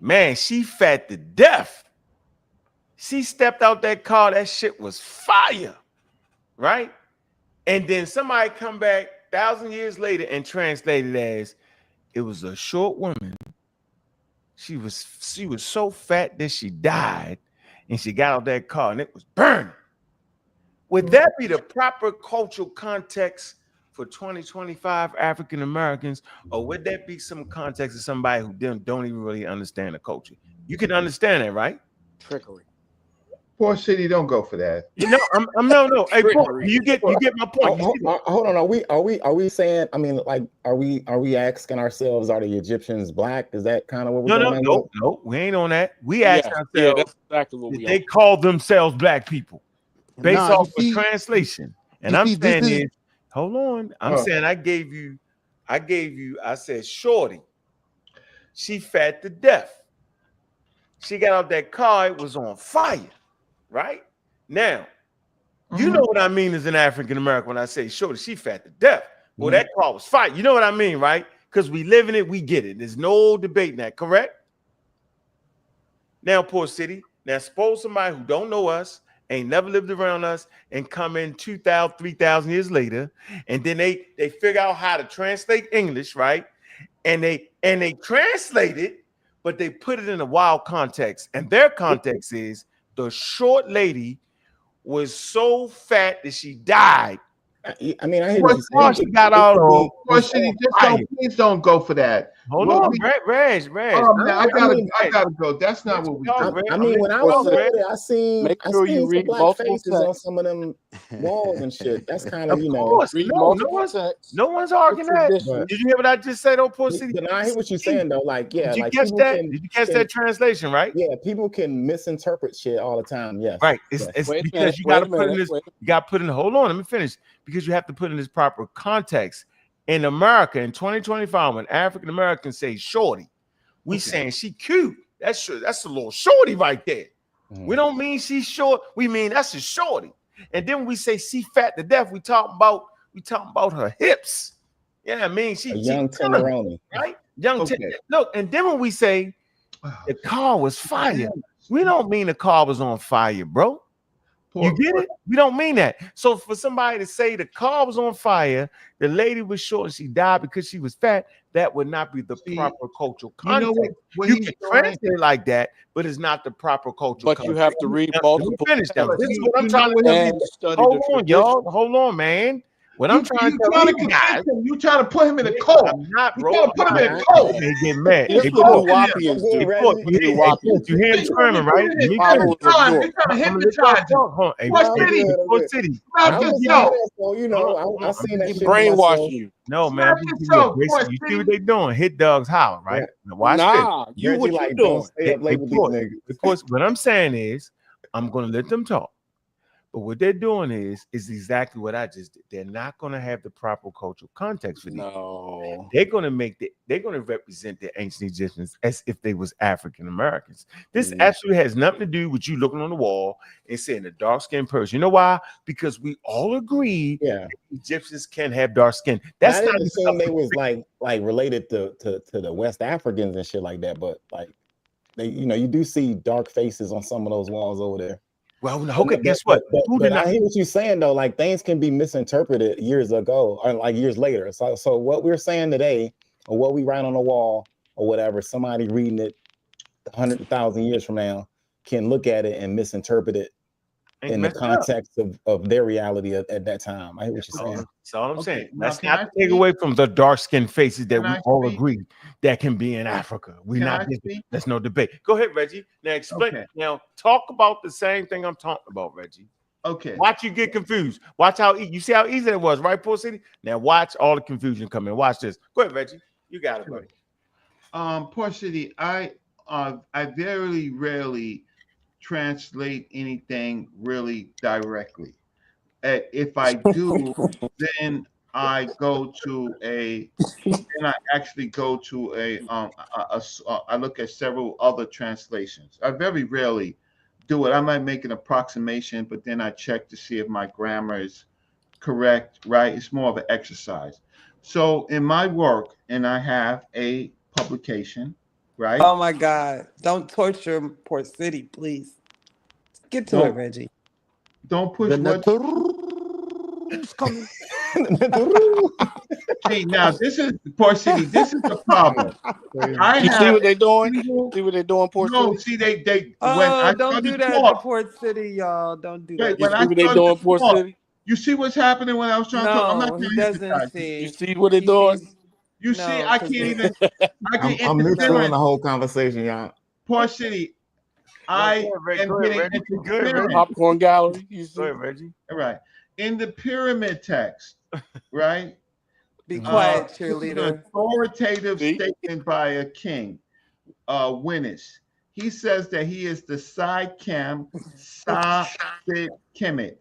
man, she fat to death. She stepped out that car, that shit was fire, right? And then somebody come back 1,000 years later and translate it as it was a short woman she was so fat that she died, and she got out that car and it was burning. Would that be the proper cultural context for 2025 African Americans, or would that be some context of somebody who don't even really understand the culture? You can understand that, right? Trickery. Poor city, don't go for that. No, I'm no. Hey, you get my point. Hold on. Are we saying? I mean, like, are we asking ourselves, are the Egyptians black? Is that kind of what we're going? No. We ain't on that. We ask ourselves. Yeah, that's exactly what we they call themselves black people based Nah, off of translation. And I'm saying hold on. I'm saying I said shorty. She fat to death. She got out that car, it was on fire. Right now, you know what I mean as an African American when I say shorty, she fat to death. Well, that car was fire. You know what I mean, right? Because we live in it, we get it. There's no debating that, correct? Now, poor city. Now, suppose somebody who don't know us, ain't never lived around us, and come in 2,000, 3,000 years later, and then they figure out how to translate English, right? And they translate it, but they put it in a wild context, and their context is the short lady was so fat that she died. I mean, I hear what you're saying. She got out of. Please don't go for that. Hold on, Reg. Oh man, I gotta go. That's not what we do. I mean, when I was over there, I seen Make sure you some read black multiple faces on texts. some of them walls and shit. That's kind of, you know. Course, no one's arguing that. But- Did you hear what I just said, oh, poor city? But I hear what you're saying though. Like, yeah, Did you like catch people that? can- Did you catch can- that translation, right? Yeah, people can misinterpret shit all the time. Yes, Right. yes. It's Wait a because minute, you got to wait a put in minute, this. wait. You got to put in. Hold on, let me finish. Because you have to put in this proper context. In America, in 2025, when African Americans say shorty, we saying she cute. That's a little shorty right there. We don't mean she's short. We mean that's a shorty. And then when we say she fat to death, we talking about her hips. Yeah, I mean she young tenderoni, right? Young look, and then when we say the car was fire, we don't mean the car was on fire, bro. You get it? We don't mean that. So for somebody to say the car was on fire, the lady was short and she died because she was fat, that would not be the proper cultural context. You can translate it like that, but it's not the proper cultural But context. you have to read Now, multiple let me finish that. texts. This is what I'm trying to and tell you. study Hold the on, y'all. Hold on, man. What I'm trying to tell you guys. You trying to put him in a cult. I'm not, bro. You trying to put him in a cult. They get mad. It's Hey, what Paul, New Wapians do. you hear him screaming, right? Let me Followers finish. of You're York. trying to hypnotize him. Hold on. Hey, What city? What city? Not yourself. So, you know, I seen that He shit myself. brainwashing you. No, man. Not yourself, You boy, see what they doing? Hit dogs holler, right? Now watch Nah, this. you Reggie, what you like, doing? don't stay up late with these niggas. Of course, what I'm saying is, I'm going to let them talk. But what they're doing is exactly what I just did. They're not going to have the proper cultural context for these. No. They're going to represent the ancient Egyptians as if they was African Americans. This absolutely has nothing to do with you looking on the wall and saying a dark-skinned person. You know why? Because we all agree that Egyptians can have dark skin. That's not assume they was like related to the West Africans and shit like that, but like they, you know, you do see dark faces on some of those walls over there. Well, okay, guess what? But I hear what you're saying though. Like things can be misinterpreted years ago or like years later. So what we're saying today, or what we write on the wall, or whatever, somebody reading it 100,000 years from now can look at it and misinterpret it in the context of their reality at that time. I hear what you're saying. That's all I'm saying. Let's not take away from the dark-skinned faces that we all agree that can be in Africa. There's no debate. Go ahead, Reggie. Now explain. Now talk about the same thing I'm talking about, Reggie. Okay. Watch you get confused. Watch how you see how easy it was, right, Poor City? Now watch all the confusion come in. Watch this. Go ahead, Reggie. You got it, buddy. Poor City, I very rarely translate anything really directly. If I do, then I go to I look at several other translations. I very rarely do it. I might make an approximation, but then I check to see if my grammar is correct, right? It's more of an exercise. So in my work, and I have a publication, right? Oh my God. Don't torture poor city, please. Get to it, Reggie. Don't push what? See, now this is Port City. This is the problem. You see what they doing? See what they doing, Port City? No, see, they when Oh, I don't do started that to to talk. Port City, y'all. Don't do Wait, that. when You I see what they started doing, to Port talk, City? you see what's happening when I was trying to talk. I'm not No, he trying to doesn't hypnotize you. You see. see what they He doing? sees You see, no, I because can't even. I get I'm neutral in interference. the whole conversation, y'all. Port City, I am getting Reggie. Good, interference. Reggie. Popcorn gallery. You see? Go ahead, Reggie. All right. In the pyramid text, right? be quiet, This is an cheerleader. authoritative See? statement by a king, Winnis. He says that he is the Sai-Kem Sa-Sit Kemet,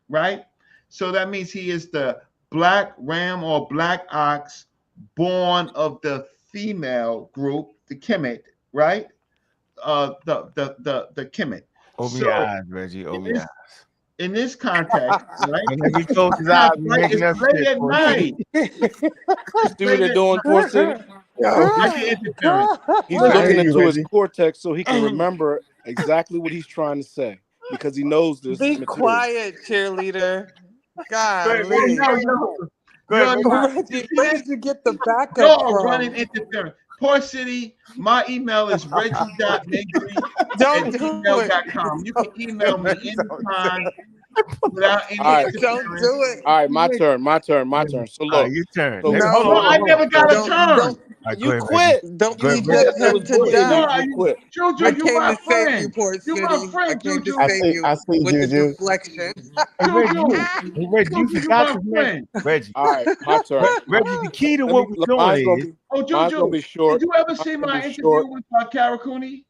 right? So that means he is the black ram or black ox born of the female group, the Kemet, right? The Kemet. Open So your eyes, Reggie. Open your eyes. in this context, right? Whenever he closes his eyes, he's making up It's late shit. at Port night. You see what they're doing, Port City? I get interference. He's Listen, looking into his Reggie. cortex so he can remember exactly what he's trying to say because he knows this Be material. quiet, cheerleader. Reggie. Golly. Go ahead, Reggie. Reggie, where did you get the backup Y'all from? running interference. Port City, my email is Don't do it. reggie.mabry@gmail.com. You can email me anytime without any All right. Don't interference. do it. All right, my turn. So All look. right, your turn. So Next, No, hold on. I never got a don't, turn. don't, All right, go you ahead, quit. Reggie. don't Go you ahead, just Reggie. That him was to bullying me. die. You quit. Juju, I you came my to save friend. you, Port You City. my friend, I came to Juju. save you I see with the Juju. deflection. Hey, Reggie, Juju, hey, Reggie, you Juju, you forgot my this, man. friend. Reggie. All right, my turn. Reggie, the key to Let what me. we're Mine's doing gonna is be. Oh, Mine's gonna Juju, be short. did you ever Mine's see gonna my be interview short. with Karakuni?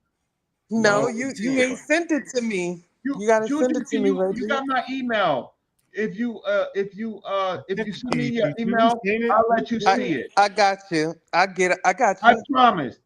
No, you ain't sent it to me. You gotta Juju, send it to me, you Reggie. got my email. If you send me your you email, seen it? I'll let you see it. I got you. I get it. I got I you. promise.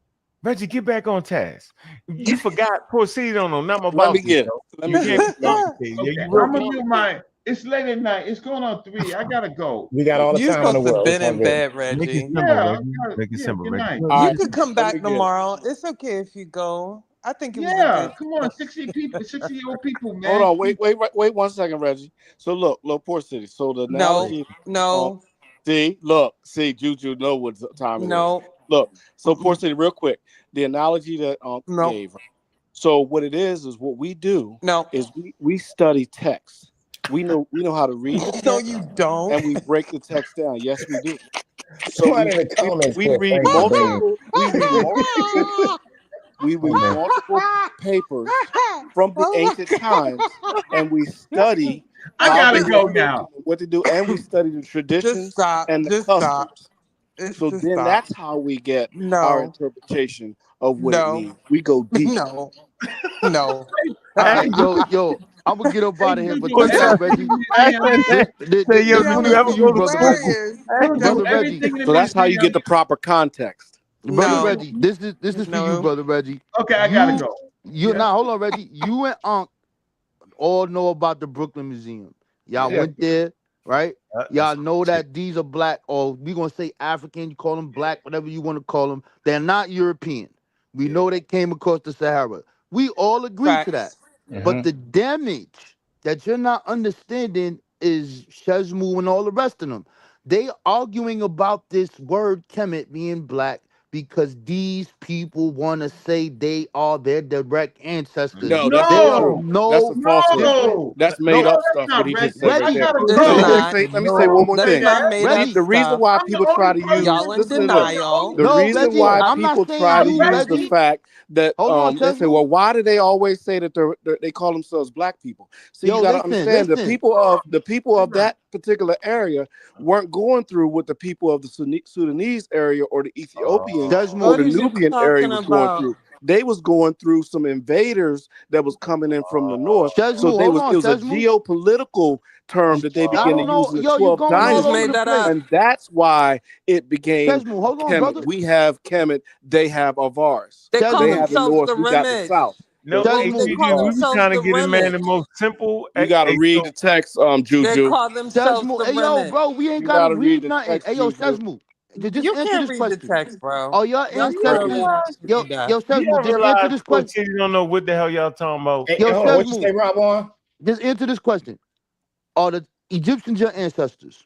Reggie, get back on task. You forgot. Port City don't know nothing Let about me this, get it. yo. Let You me can't get be it. complicated. Yeah, Okay, you real I'm gonna do complicated. it's late at night. It's going on 3. I gotta go. We got all the You time in the supposed to world. been It's all in good. bed, Make it Reggie. simple, Yeah, Reggie. Make it simple, good Reggie. night. Go All You right, could come let me back get it. tomorrow. It's okay if you go. I think it was a Yeah, good. come on, 60-year-old people, man. Hold on, wait 1 second, Reggie. So look, Port City. So the analogy. No. See, Juju know what time it is. No. Look, so Port City, real quick, the analogy that No. gave. So what it is what we do. No. Is we study text. We know how to read the text. No, you don't. And we break the text down. Yes, we do. So Somebody in the comments we put read Frank the Babe. we read multiple papers from the ancient times, and we study. I gotta go now. What to do, and we study the traditions and the customs. So then that's how we get our interpretation of what it means. We go deep. No. All right, yo, I'm gonna get up out of here, but check it out, Reggie. This one is for you, brother Reggie. Brother Reggie. So that's how you get the proper context. Brother Reggie, this is for you, brother Reggie. Okay, I gotta go. Now hold on, Reggie. You and Ankh all know about the Brooklyn Museum. Y'all went there, right? Y'all know that these are black, or we gonna say African, you call them black, whatever you want to call them. They're not European. We know they came across the Sahara. We all agree to that. But the damage that you're not understanding is Shezmu and all the rest of them. They arguing about this word Kemet being black because these people want to say they are their direct ancestors. No, that's not true. That's a falsehood. That's made up stuff. What he just said right there. Let me say one more thing. The reason why people try to use listen to this. The reason why people try to use the fact that they say, well, why do they always say that they call themselves black people? So you got to understand the people of that particular area weren't going through what the people of the Sudanese area or the Ethiopian or the Nubian area was going through. They was going through some invaders that was coming in from the north. So it was a geopolitical term that they began to use in the 12th dynasty. And that's why it became Kemet. We have Kemet, they have Avaris. They call have the themselves north, the we got the remnant. south. No, They call we were themselves trying to the get a man the remnant. most simple. You gotta read the text, Juju. They call themselves the Hey, yo, remnant. bro, we ain't You gotta gotta read read the nothing. text, Hey, yo, Juju. Shezmu, just You answer can't this read question. the text, bro. Are your Y'all ancestors? Yo, Shezmu, just answer this question. You don't know what the hell y'all talking about. Hey, Yo, hold on, what you say, Shezmu, Rob on? just answer this question. Are the Egyptians your ancestors?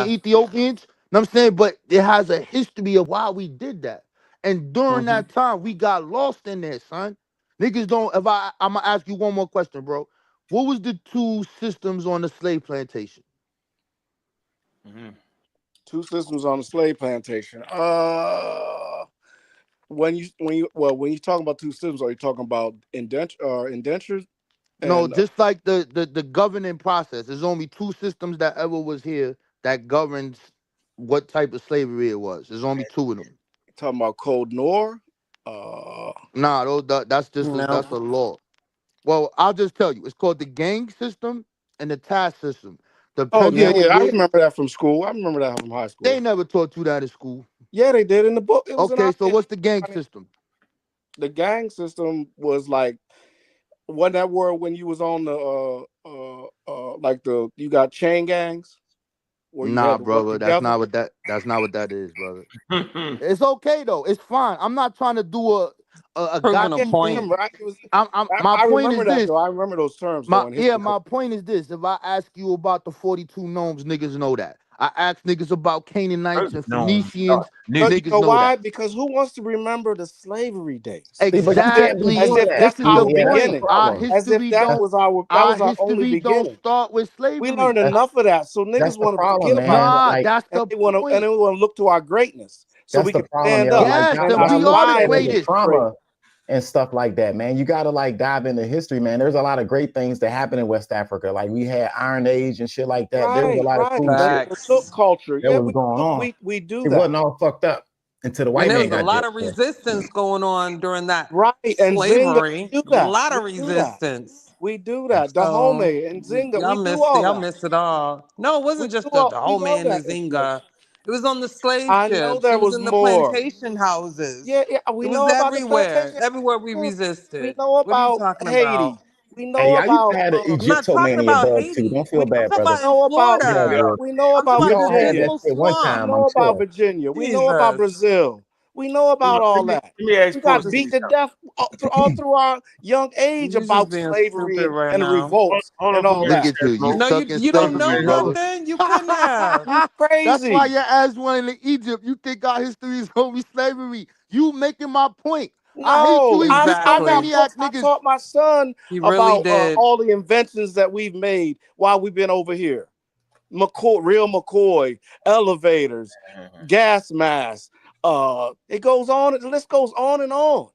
fucking Ethiopians. Know what I'm saying? But it has a history of why we did that. And during that time, we got lost in there, son. Niggas don't. If I'm gonna ask you one more question, bro. What was the two systems on the slave plantation? Two systems on the slave plantation. When you talking about two systems, are you talking about indentures? No, And just like the governing process. There's only two systems that ever was here that governs what type of slavery it was. There's only two of them. talking about Code Nor. Nah, that's just that's a law. Well, I'll just tell you, it's called the gang system and the task system. Oh Depending yeah, on I where remember that from school. I remember that from high school. they never taught you that in school. Yeah, they did in the book. It was Okay, so what's the gang system? The gang system was like what that word when you was on the like you got chain gangs where you Nah, had to work brother, together. that's not what that is, brother. It's okay though. It's fine. I'm not trying to do a Proving a point. My point remember is that this. though. I remember those terms though. My point is this. If I ask you about the 42 gnomes, niggas know that. I ask niggas about Canaanites and Phoenicians, niggas you know know why? that. Because who wants to remember the slavery days? Exactly. As if This that's is our the point. beginning. Our As if history that don't. was our only History don't beginning. start with We slavery. learned enough of that, so That's niggas the want to problem, forget man. about Like, it. That's And the they want point. to look to our greatness, so that's we the can problem, stand yo. up. Like, Yes, that's and why our we are the pride there's greatest. trauma and stuff like that, man. You gotta like dive into history, man. There's a lot of great things that happened in West Africa. Like we had Iron Age and shit like that. There was a lot of cool shit The Silk culture. that Yeah, was going on. we do It that. wasn't all fucked up until the white And there man was a got lot there. of resistance going on during that And Zinga, slavery. we do A that. lot of We do that. resistance. We do that. So Dahomey and Zinga, y'all we do all y'all that. missed it all. No, it wasn't just the whole We know man that the information. Zinga. It was on the slave I know ships. there It was was in the more. plantation houses. Yeah, we It was know about the everywhere. plantation. Everywhere we We resisted. know What are you about talking Haiti. about? We Hey, know I used about. to have the I'm not talking Egyptomania about bug too. Haiti. Don't feel I'm bad, talking brother. about in Florida. We know I'm talking about We about all the had Virginia. that dismal shit one We time, swamp. I'm know about sure. Virginia. We know about Brazil. We know about all that. Let me ask We Paul got beat to death all through our young age You're just about being slavery stupid right and now. revolts and all Look that. at you. You No, stuck in you don't know slavery, brother. nothing. You couldn't have. That's why Crazy. your ass went into Egypt. You think our history is only slavery. You making my point. I hate you, No, I got Exactly. books. Egyptomaniac I niggas. taught my son He really about did. all the inventions that we've made while we've been over here. Real McCoy, elevators, gas masks. It goes on. The list goes on and on.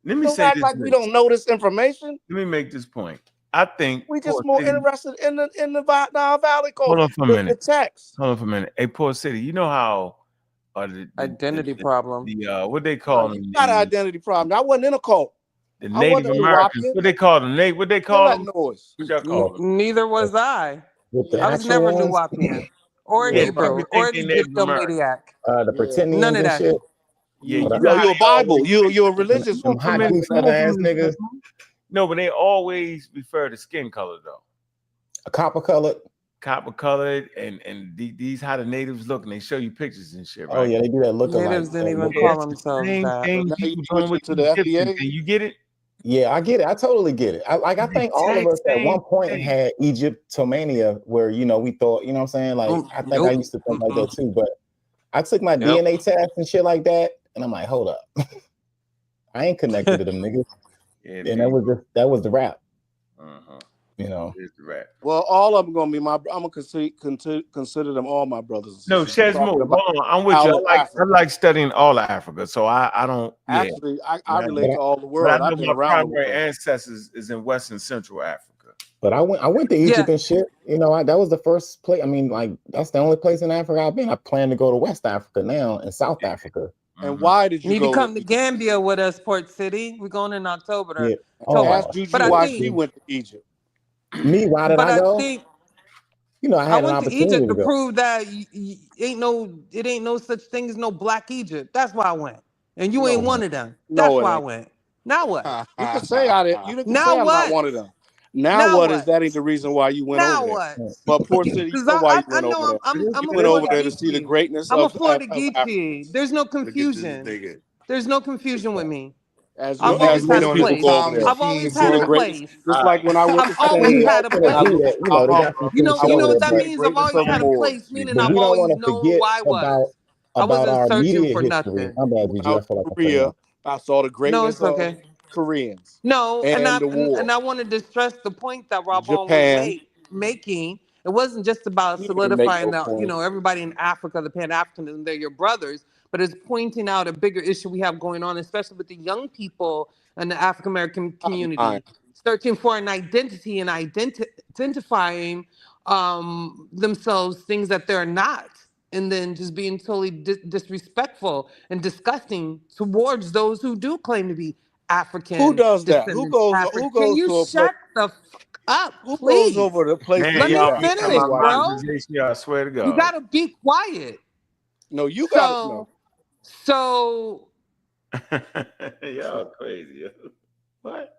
Let me Don't say act this. like we don't know this information. Let me make this point. I think We just Port more City, interested in the Nile Valley hold Coast, on for a the minute. text. Hold on for a minute. Hey, Port City, you know how Identity problem. what they call them? Not an identity problem. I wasn't in a cult. The I Native wasn't a Americans. Nuwapian. What they call them? What they Kill call that them? noise. What y'all call them? Neither was I. With the I was actual never ones, Nuwapian or a Yeah, Hebrew people or think an they Native American. Egyptomaniac. the None Pretendians of and that shit. shit. Yeah, But you know how You're a they Bible. always You're a religious. them hot goose feather ass niggas, No, but they always refer to skin color though. a copper colored. Copper colored and these how the natives look, and they show you pictures and shit, right? Oh yeah, they do that looking Natives like. didn't even Look call like themselves Same that. thing Now you people doing switching with to the the Egyptians, FDA. and you get it? yeah, I get it. I totally get it. I think all of us at one point had Egyptomania where we thought, you know what I'm saying? Like I think I used to think like that too. But I took my DNA test and shit like that, and I'm like, hold up. I ain't connected to them niggas. Yeah, and that was the rap. You know. It's the rap. Well, all of them gonna be I'm gonna consider them all my brothers and No, sisters. Shazmo, hold on. I'm with you. I like studying all of Africa, so I don't. Yeah, Actually, I relate to all the but world. I know I've been my around the primary world. ancestors is in Western Central Africa. But I went to Egypt and shit. That was the first place. I mean, like that's the only place in Africa I've been. I plan to go to West Africa now and South Africa. And why did you Need go? to come to Gambia with us, Port City. We're going in October. Yeah. Ask Juju why she went to Egypt. Me, why did I go? Think I had an went to opportunity Egypt to to go. prove that it ain't no such thing as no black Egypt. That's why I went. And you ain't one of them. That's why I went. Now what? You can say you can Now say I'm not what? one of them. Now Now what is what? that ain't the reason why you went Now over there. what? But Port City, you Because know why you I went over know there. I'm You a went over Florida there to see the Geechee. greatness I'm a of Florida Africa. Geechee. There's no confusion. The's no confusion with me. As I've always had a most people place. go over there. I've always See the had a greatness. place. Just like when I went to I've always Spain, had a gonna and I agree place. looked that at they got some You cool know, shit you know over what there, that but means? I've always of the had a Moors. place, meaning we I've don't always want to known who forget I was. I about wasn't our searching immediate for history. nothing. I'm bad, When GG. I I was feel like in I'm cutting Korea, up. I saw the No, greatness it's okay. Koreans. No, and And the war. I wanted to stress the point that Robon Japan. was making. It wasn't just about You didn't make solidifying no that, point. everybody in Africa, the Pan-Africanism, they're your brothers, but it's pointing out a bigger issue we have going on, especially with the young people in the African American community, searching for an identity and identifying themselves things that they're not, and then just being totally disrespectful and disgusting towards those who do claim to be African. Who does that? Who goes? Who goes Can you to a place? shut the fuck up, Who please? goes over to places? Man, Let me y'all be talking finish, about bro. modernization, I swear to God. You gotta be quiet. No, you gotta know. So y'all crazy. Yo. What?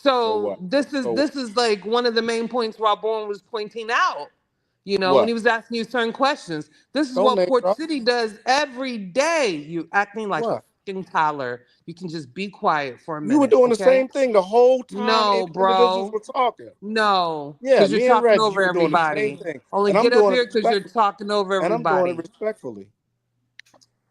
So this is like one of the main points Rob Bourne was pointing out. When he was asking you certain questions. This is what Port City does every day. You acting like a fucking toddler. You can just be quiet for a minute. You were doing the same thing the whole time. No, individuals bro. were talking. No, Yeah, because you're me and talking Reggie over were doing the same everybody. thing. Only And I'm get up doing it here because you're respectfully. talking over And I'm everybody. doing it respectfully.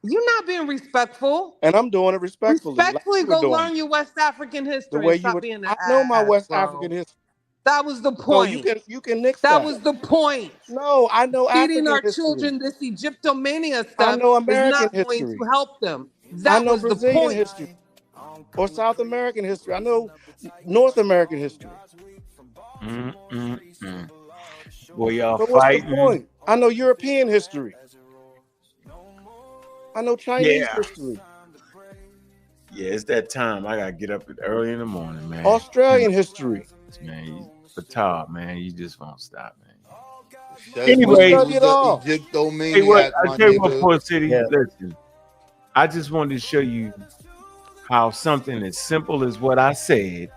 You're not being respectful. And I'm doing it respectfully. Respectfully, like go learn your West African history. The way and you stop were. being an I know my ass, West bro. African history. That was the So point. you can nix That that. was the point. No, I know Feeding African our history. children this Egyptomania I stuff know is American not going history. to help them. I That know was the Brazilian point. history. Or South American history. I know North American history. Boy, y'all But what's fighting. the point? I know European history. I know Chinese history. Yeah, it's that time. I gotta get up early in the morning, man. Australian history. Man, Fatah, man, you just won't stop, man. Anyway, Anyway, Egyptomaniac, what I my tell you what, nigga. Port City, listen. I just wanted to show you how something as simple as what I said,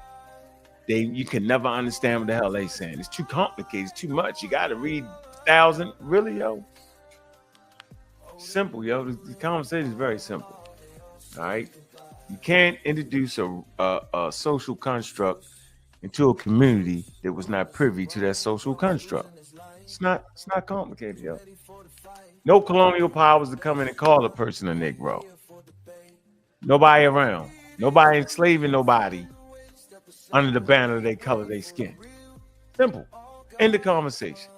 you can never understand what the hell they saying. It's too complicated, it's too much. You gotta read 1,000. Really, yo? Simple, yo. The conversation is very simple. All right. You can't introduce a social construct into a community that was not privy to that social construct. It's not complicated, yo. No colonial powers to come in and call a person a Negro. Nobody around. Nobody enslaving nobody under the banner of their color, their skin. Simple. End the conversation.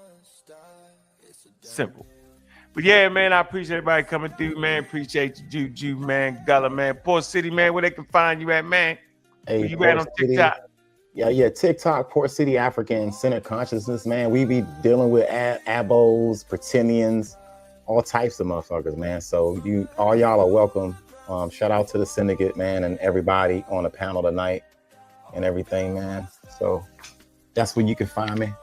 Simple. But yeah, man, I appreciate everybody coming through, man. Appreciate you, Juju, man, Gullah, man. Port City, man, where they can find you at, man. Hey, where you at on TikTok? Yeah, TikTok, Port City African Centered Consciousness, man. We be dealing with abos, pretendians, all types of motherfuckers, man. So all y'all are welcome. Shout out to the syndicate, man, and everybody on the panel tonight and everything, man. So that's where you can find me.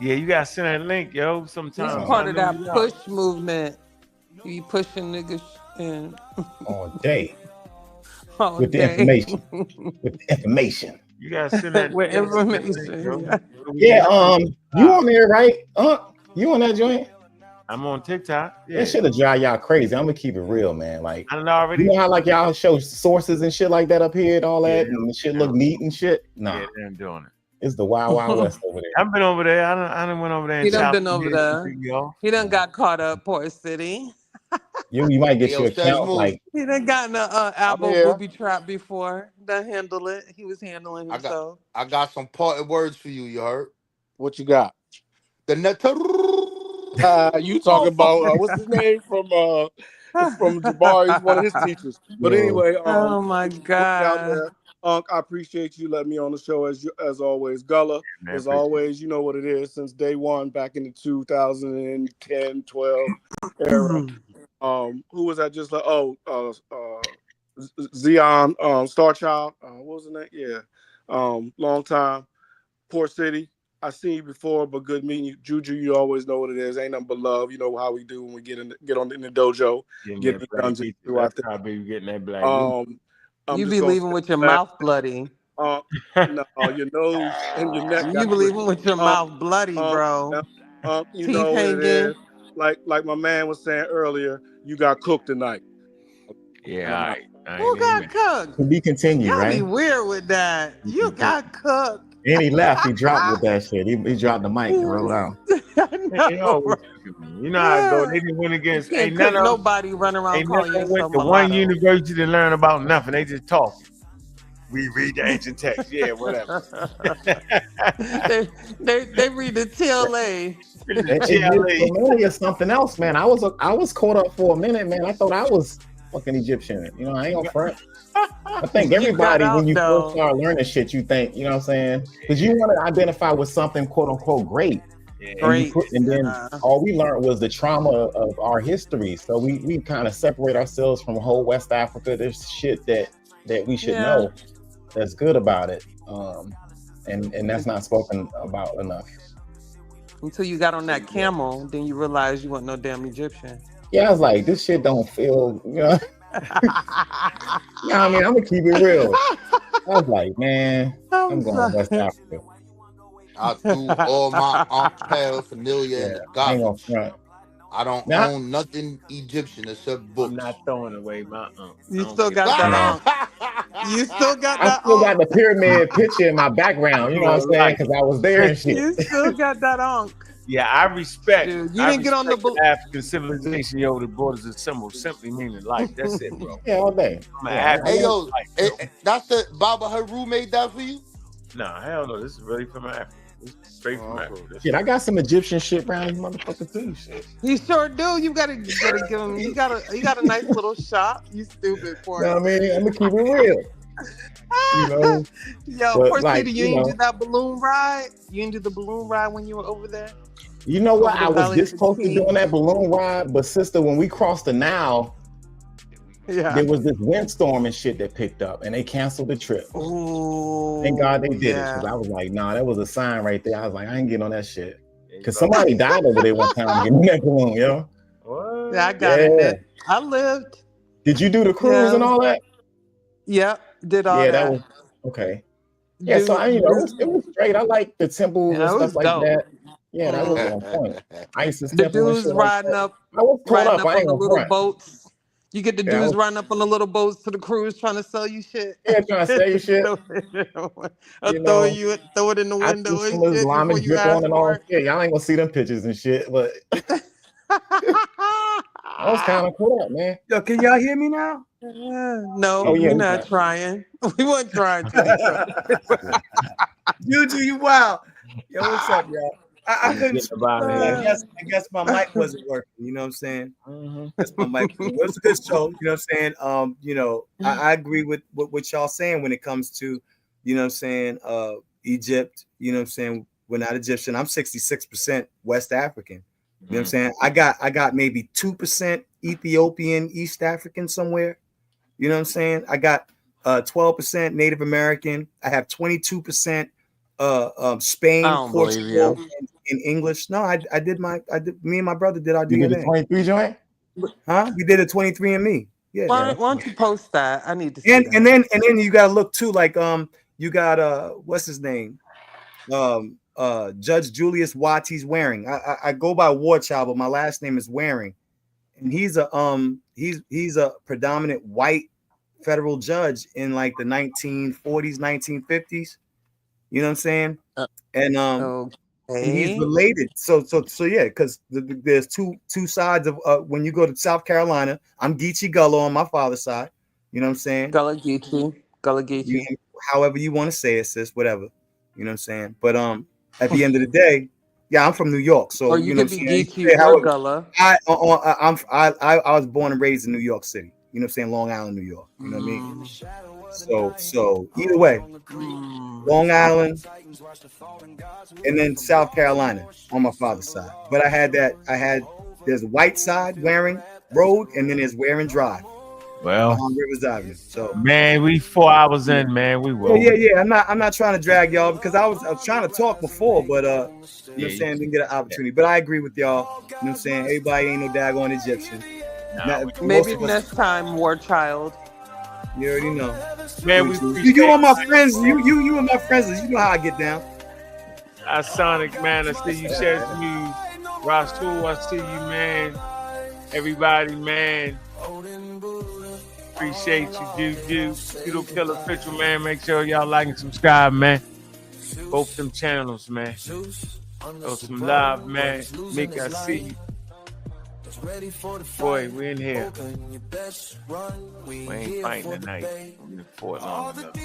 Yeah, you gotta send that link, yo. Sometimes He's part of that push movement. You be pushing niggas in all day. All with the day. information. With the information. You gotta send that with information. Yeah, you on there, right? You on that joint? I'm on TikTok. Yeah. That shit'll drive y'all crazy. I'm gonna keep it real, man. Like I don't know already. You know how like y'all show sources and shit like that up here and all that, and the shit look neat and shit. Nah, yeah, they're doing it. It's the Wild Wild West over there. I've been over there. I done went over there. He done been over there. He done got caught up, Port City. You might get your account like. He done gotten a apple here. booby trap before. Done handle it. He was handling himself. I got some parting words for you. You heard? What you got? The you talking about what's his name from Jabari? He's one of his teachers. But anyway, oh my God. Ankh, I appreciate you letting me on the show as always. Gullah, as always, you know what it is since day one back in the 2010, 12 era. Who was that? Just like Zion Starchild. What was his name? Yeah, long time. Port City. I seen you before, but good meeting you. Juju, you always know what it is. Ain't nothing but love. You know how we do when we get in the dojo. Get the guns and That's how baby getting that black. You be leaving with your mouth bloody. No, your nose and your neck. You be leaving with your mouth bloody, bro. You Teeth know what hanging. it is. Like my man was saying earlier, you got cooked tonight. Yeah, all right. Who got cooked? To be continued, Y'all right? be weird with that. You got cooked. And he left. He dropped with that shit. He dropped the mic and rolled out. You know how it goes. They just went against. Ain't none of nobody run around calling you went to one university to learn about nothing. They just talking. We read the ancient text. Yeah, whatever. they read the TLA. TLA is something else, man. I was caught up for a minute, man. I thought I was fucking Egyptian. You know, I ain't gonna front. I think everybody, when you first start learning shit, you think, you know what I'm saying? Because you want to identify with something quote unquote great. Great. And then all we learned was the trauma of our history. So we kind of separate ourselves from whole West Africa. There's shit that we should know that's good about it. And that's not spoken about enough. Until you got on that camel, then you realize you weren't no damn Egyptian. Yeah, I was like, this shit don't feel, you know. I mean, I'm gonna keep it real. I was like, man, I'm going to West Africa. I threw all my Ankh paraphernalia in the garbage. I don't own nothing Egyptian except books. I'm not throwing away my Ankh. You still got that Ankh. You still got that I still got the pyramid picture in my background, you know what I'm saying? Because I was there and shit. You still got that Ankh. Yeah, I respect. Dude, you didn't get on the African civilization, yo. The borders of symbol simply meaning life. That's it, bro. Yeah, all day. Hey, yo, that's the Baba Haru made that for you? Nah, hell no. This is really from Africa. Straight from Africa. Shit, I got some Egyptian shit around these motherfuckers too. Shit. You sure do. You gotta give him. You got a nice little shop. You stupid for it. You know what I mean? I'm gonna keep it real. You know. Yo, poor City, you didn't do that balloon ride. You didn't do the balloon ride when you were over there. You know what? I was just close to doing that balloon ride, but sister, when we crossed the Nile, there was this windstorm and shit that picked up, and they canceled the trip. Ooh, thank God they did it, because I was like, nah, that was a sign right there. I was like, I ain't getting on that shit, because somebody died over there one time getting that balloon, yo. What? Yeah, I got it. I lived. Did you do the cruise and all that? Yep, did all that. That was okay. Yeah, so I, it was straight. I like the temples and stuff like that. Yeah, that was on point. ISIS the dudes riding up, on the little boats. You get the dudes riding up on the little boats to the cruise trying to sell you shit. Yeah, trying to sell you shit. Throw it in the window and shit. Islamic drip on and all. Yeah, y'all ain't gonna see them pictures and shit, but I was kind of cool up, man. Yo, can y'all hear me now? No, we're not trying. We weren't trying to. Juju, you wild. Yo, what's up, y'all? I couldn't. I guess my mic wasn't working. You know what I'm saying? That's my mic. It was a good show. You know what I'm saying? I agree with what y'all saying when it comes to, you know what I'm saying, Egypt. You know what I'm saying? We're not Egyptian. I'm 66% West African. You know what I'm saying? I got maybe 2% Ethiopian, East African somewhere. You know what I'm saying? I got 12% Native American. I have 22% Spain, Portugal, and English. No, I did. Me and my brother did our DNA. You did the 23 joint? Huh? We did a 23andMe. Yeah. Why don't you post that? I need to see and that. and then you gotta look too, like you got what's his name? Judge Julius Wattie's Waring. I go by War Child, but my last name is Waring. And he's a predominant white federal judge in like the 1940s, 1950s. You know what I'm saying? And he's related. So yeah, because there's two sides of when you go to South Carolina. I'm Geechee Gullah on my father's side. You know what I'm saying? Gullah Geechee. However you want to say it, sis, whatever. You know what I'm saying? But at the end of the day, yeah, I'm from New York, so or you know could what be I'm saying? Geechee or Gullah. I was born and raised in New York City. You know what I'm saying? Long Island, New York. You know what I mean? So either way, Long Island, and then South Carolina on my father's side. But there's White Side, Waring Road, and then there's Waring Drive. Well, on Rivers Avenue. So man, we 4 hours in, man. We will. Yeah. I'm not trying to drag y'all because I was trying to talk before, but you know what I'm saying, didn't get an opportunity. But I agree with y'all. You know what I'm saying? Everybody ain't no daggone Egyptian. Maybe next time, War Child. You already know. Man, you and my friends, you and my friends, you know how I get down. Sonic, man, I see you, Chess Muse. Rasul, I see you, man. Everybody, man. Appreciate you, do. Pseudo Killer Official, man. Make sure y'all like and subscribe, man. Both them channels, man. Some love, man. Mick, I see you. Boy, we in here. We ain't fighting tonight. We're in Fort long enough.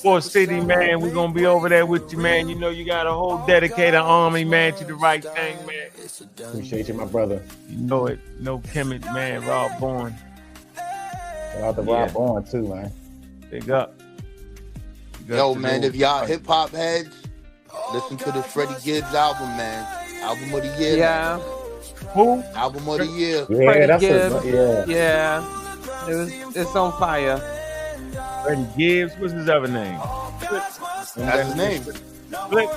Fort City, man, we're gonna be over there with you, man. You know you got a whole dedicated army, man, to the right thing, man. Appreciate you, my brother. You know it. No Kemet, man. Rob Bourne. Shout out to Rob Bourne too, man. Big up. Yo, man, if y'all hip hop heads, listen to the Freddie Gibbs album, man. Album of the year. Yeah. Man. Who? Album of the year. Yeah, Freddie that's Gibbs. yeah. Yeah. It's on fire. Freddie Gibbs. What's his other name? That's his name. Flick.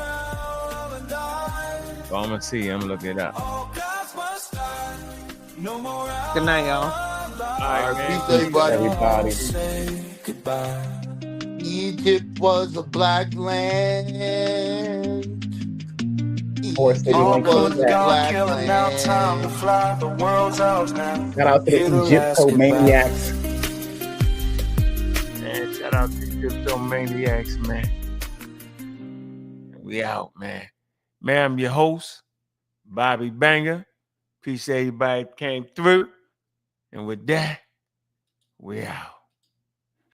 So I'm gonna see. I'm gonna look it up. Good night, y'all. All right, man. Peace, everybody. Everybody. Egypt was a black land. Fort City, one was a black land. Shout out to the Egyptomaniacs. Man, shout out to the Egyptomaniacs, man. We out, man. Man, I'm your host, Bobby Banger. Appreciate everybody that came through. And with that, we out.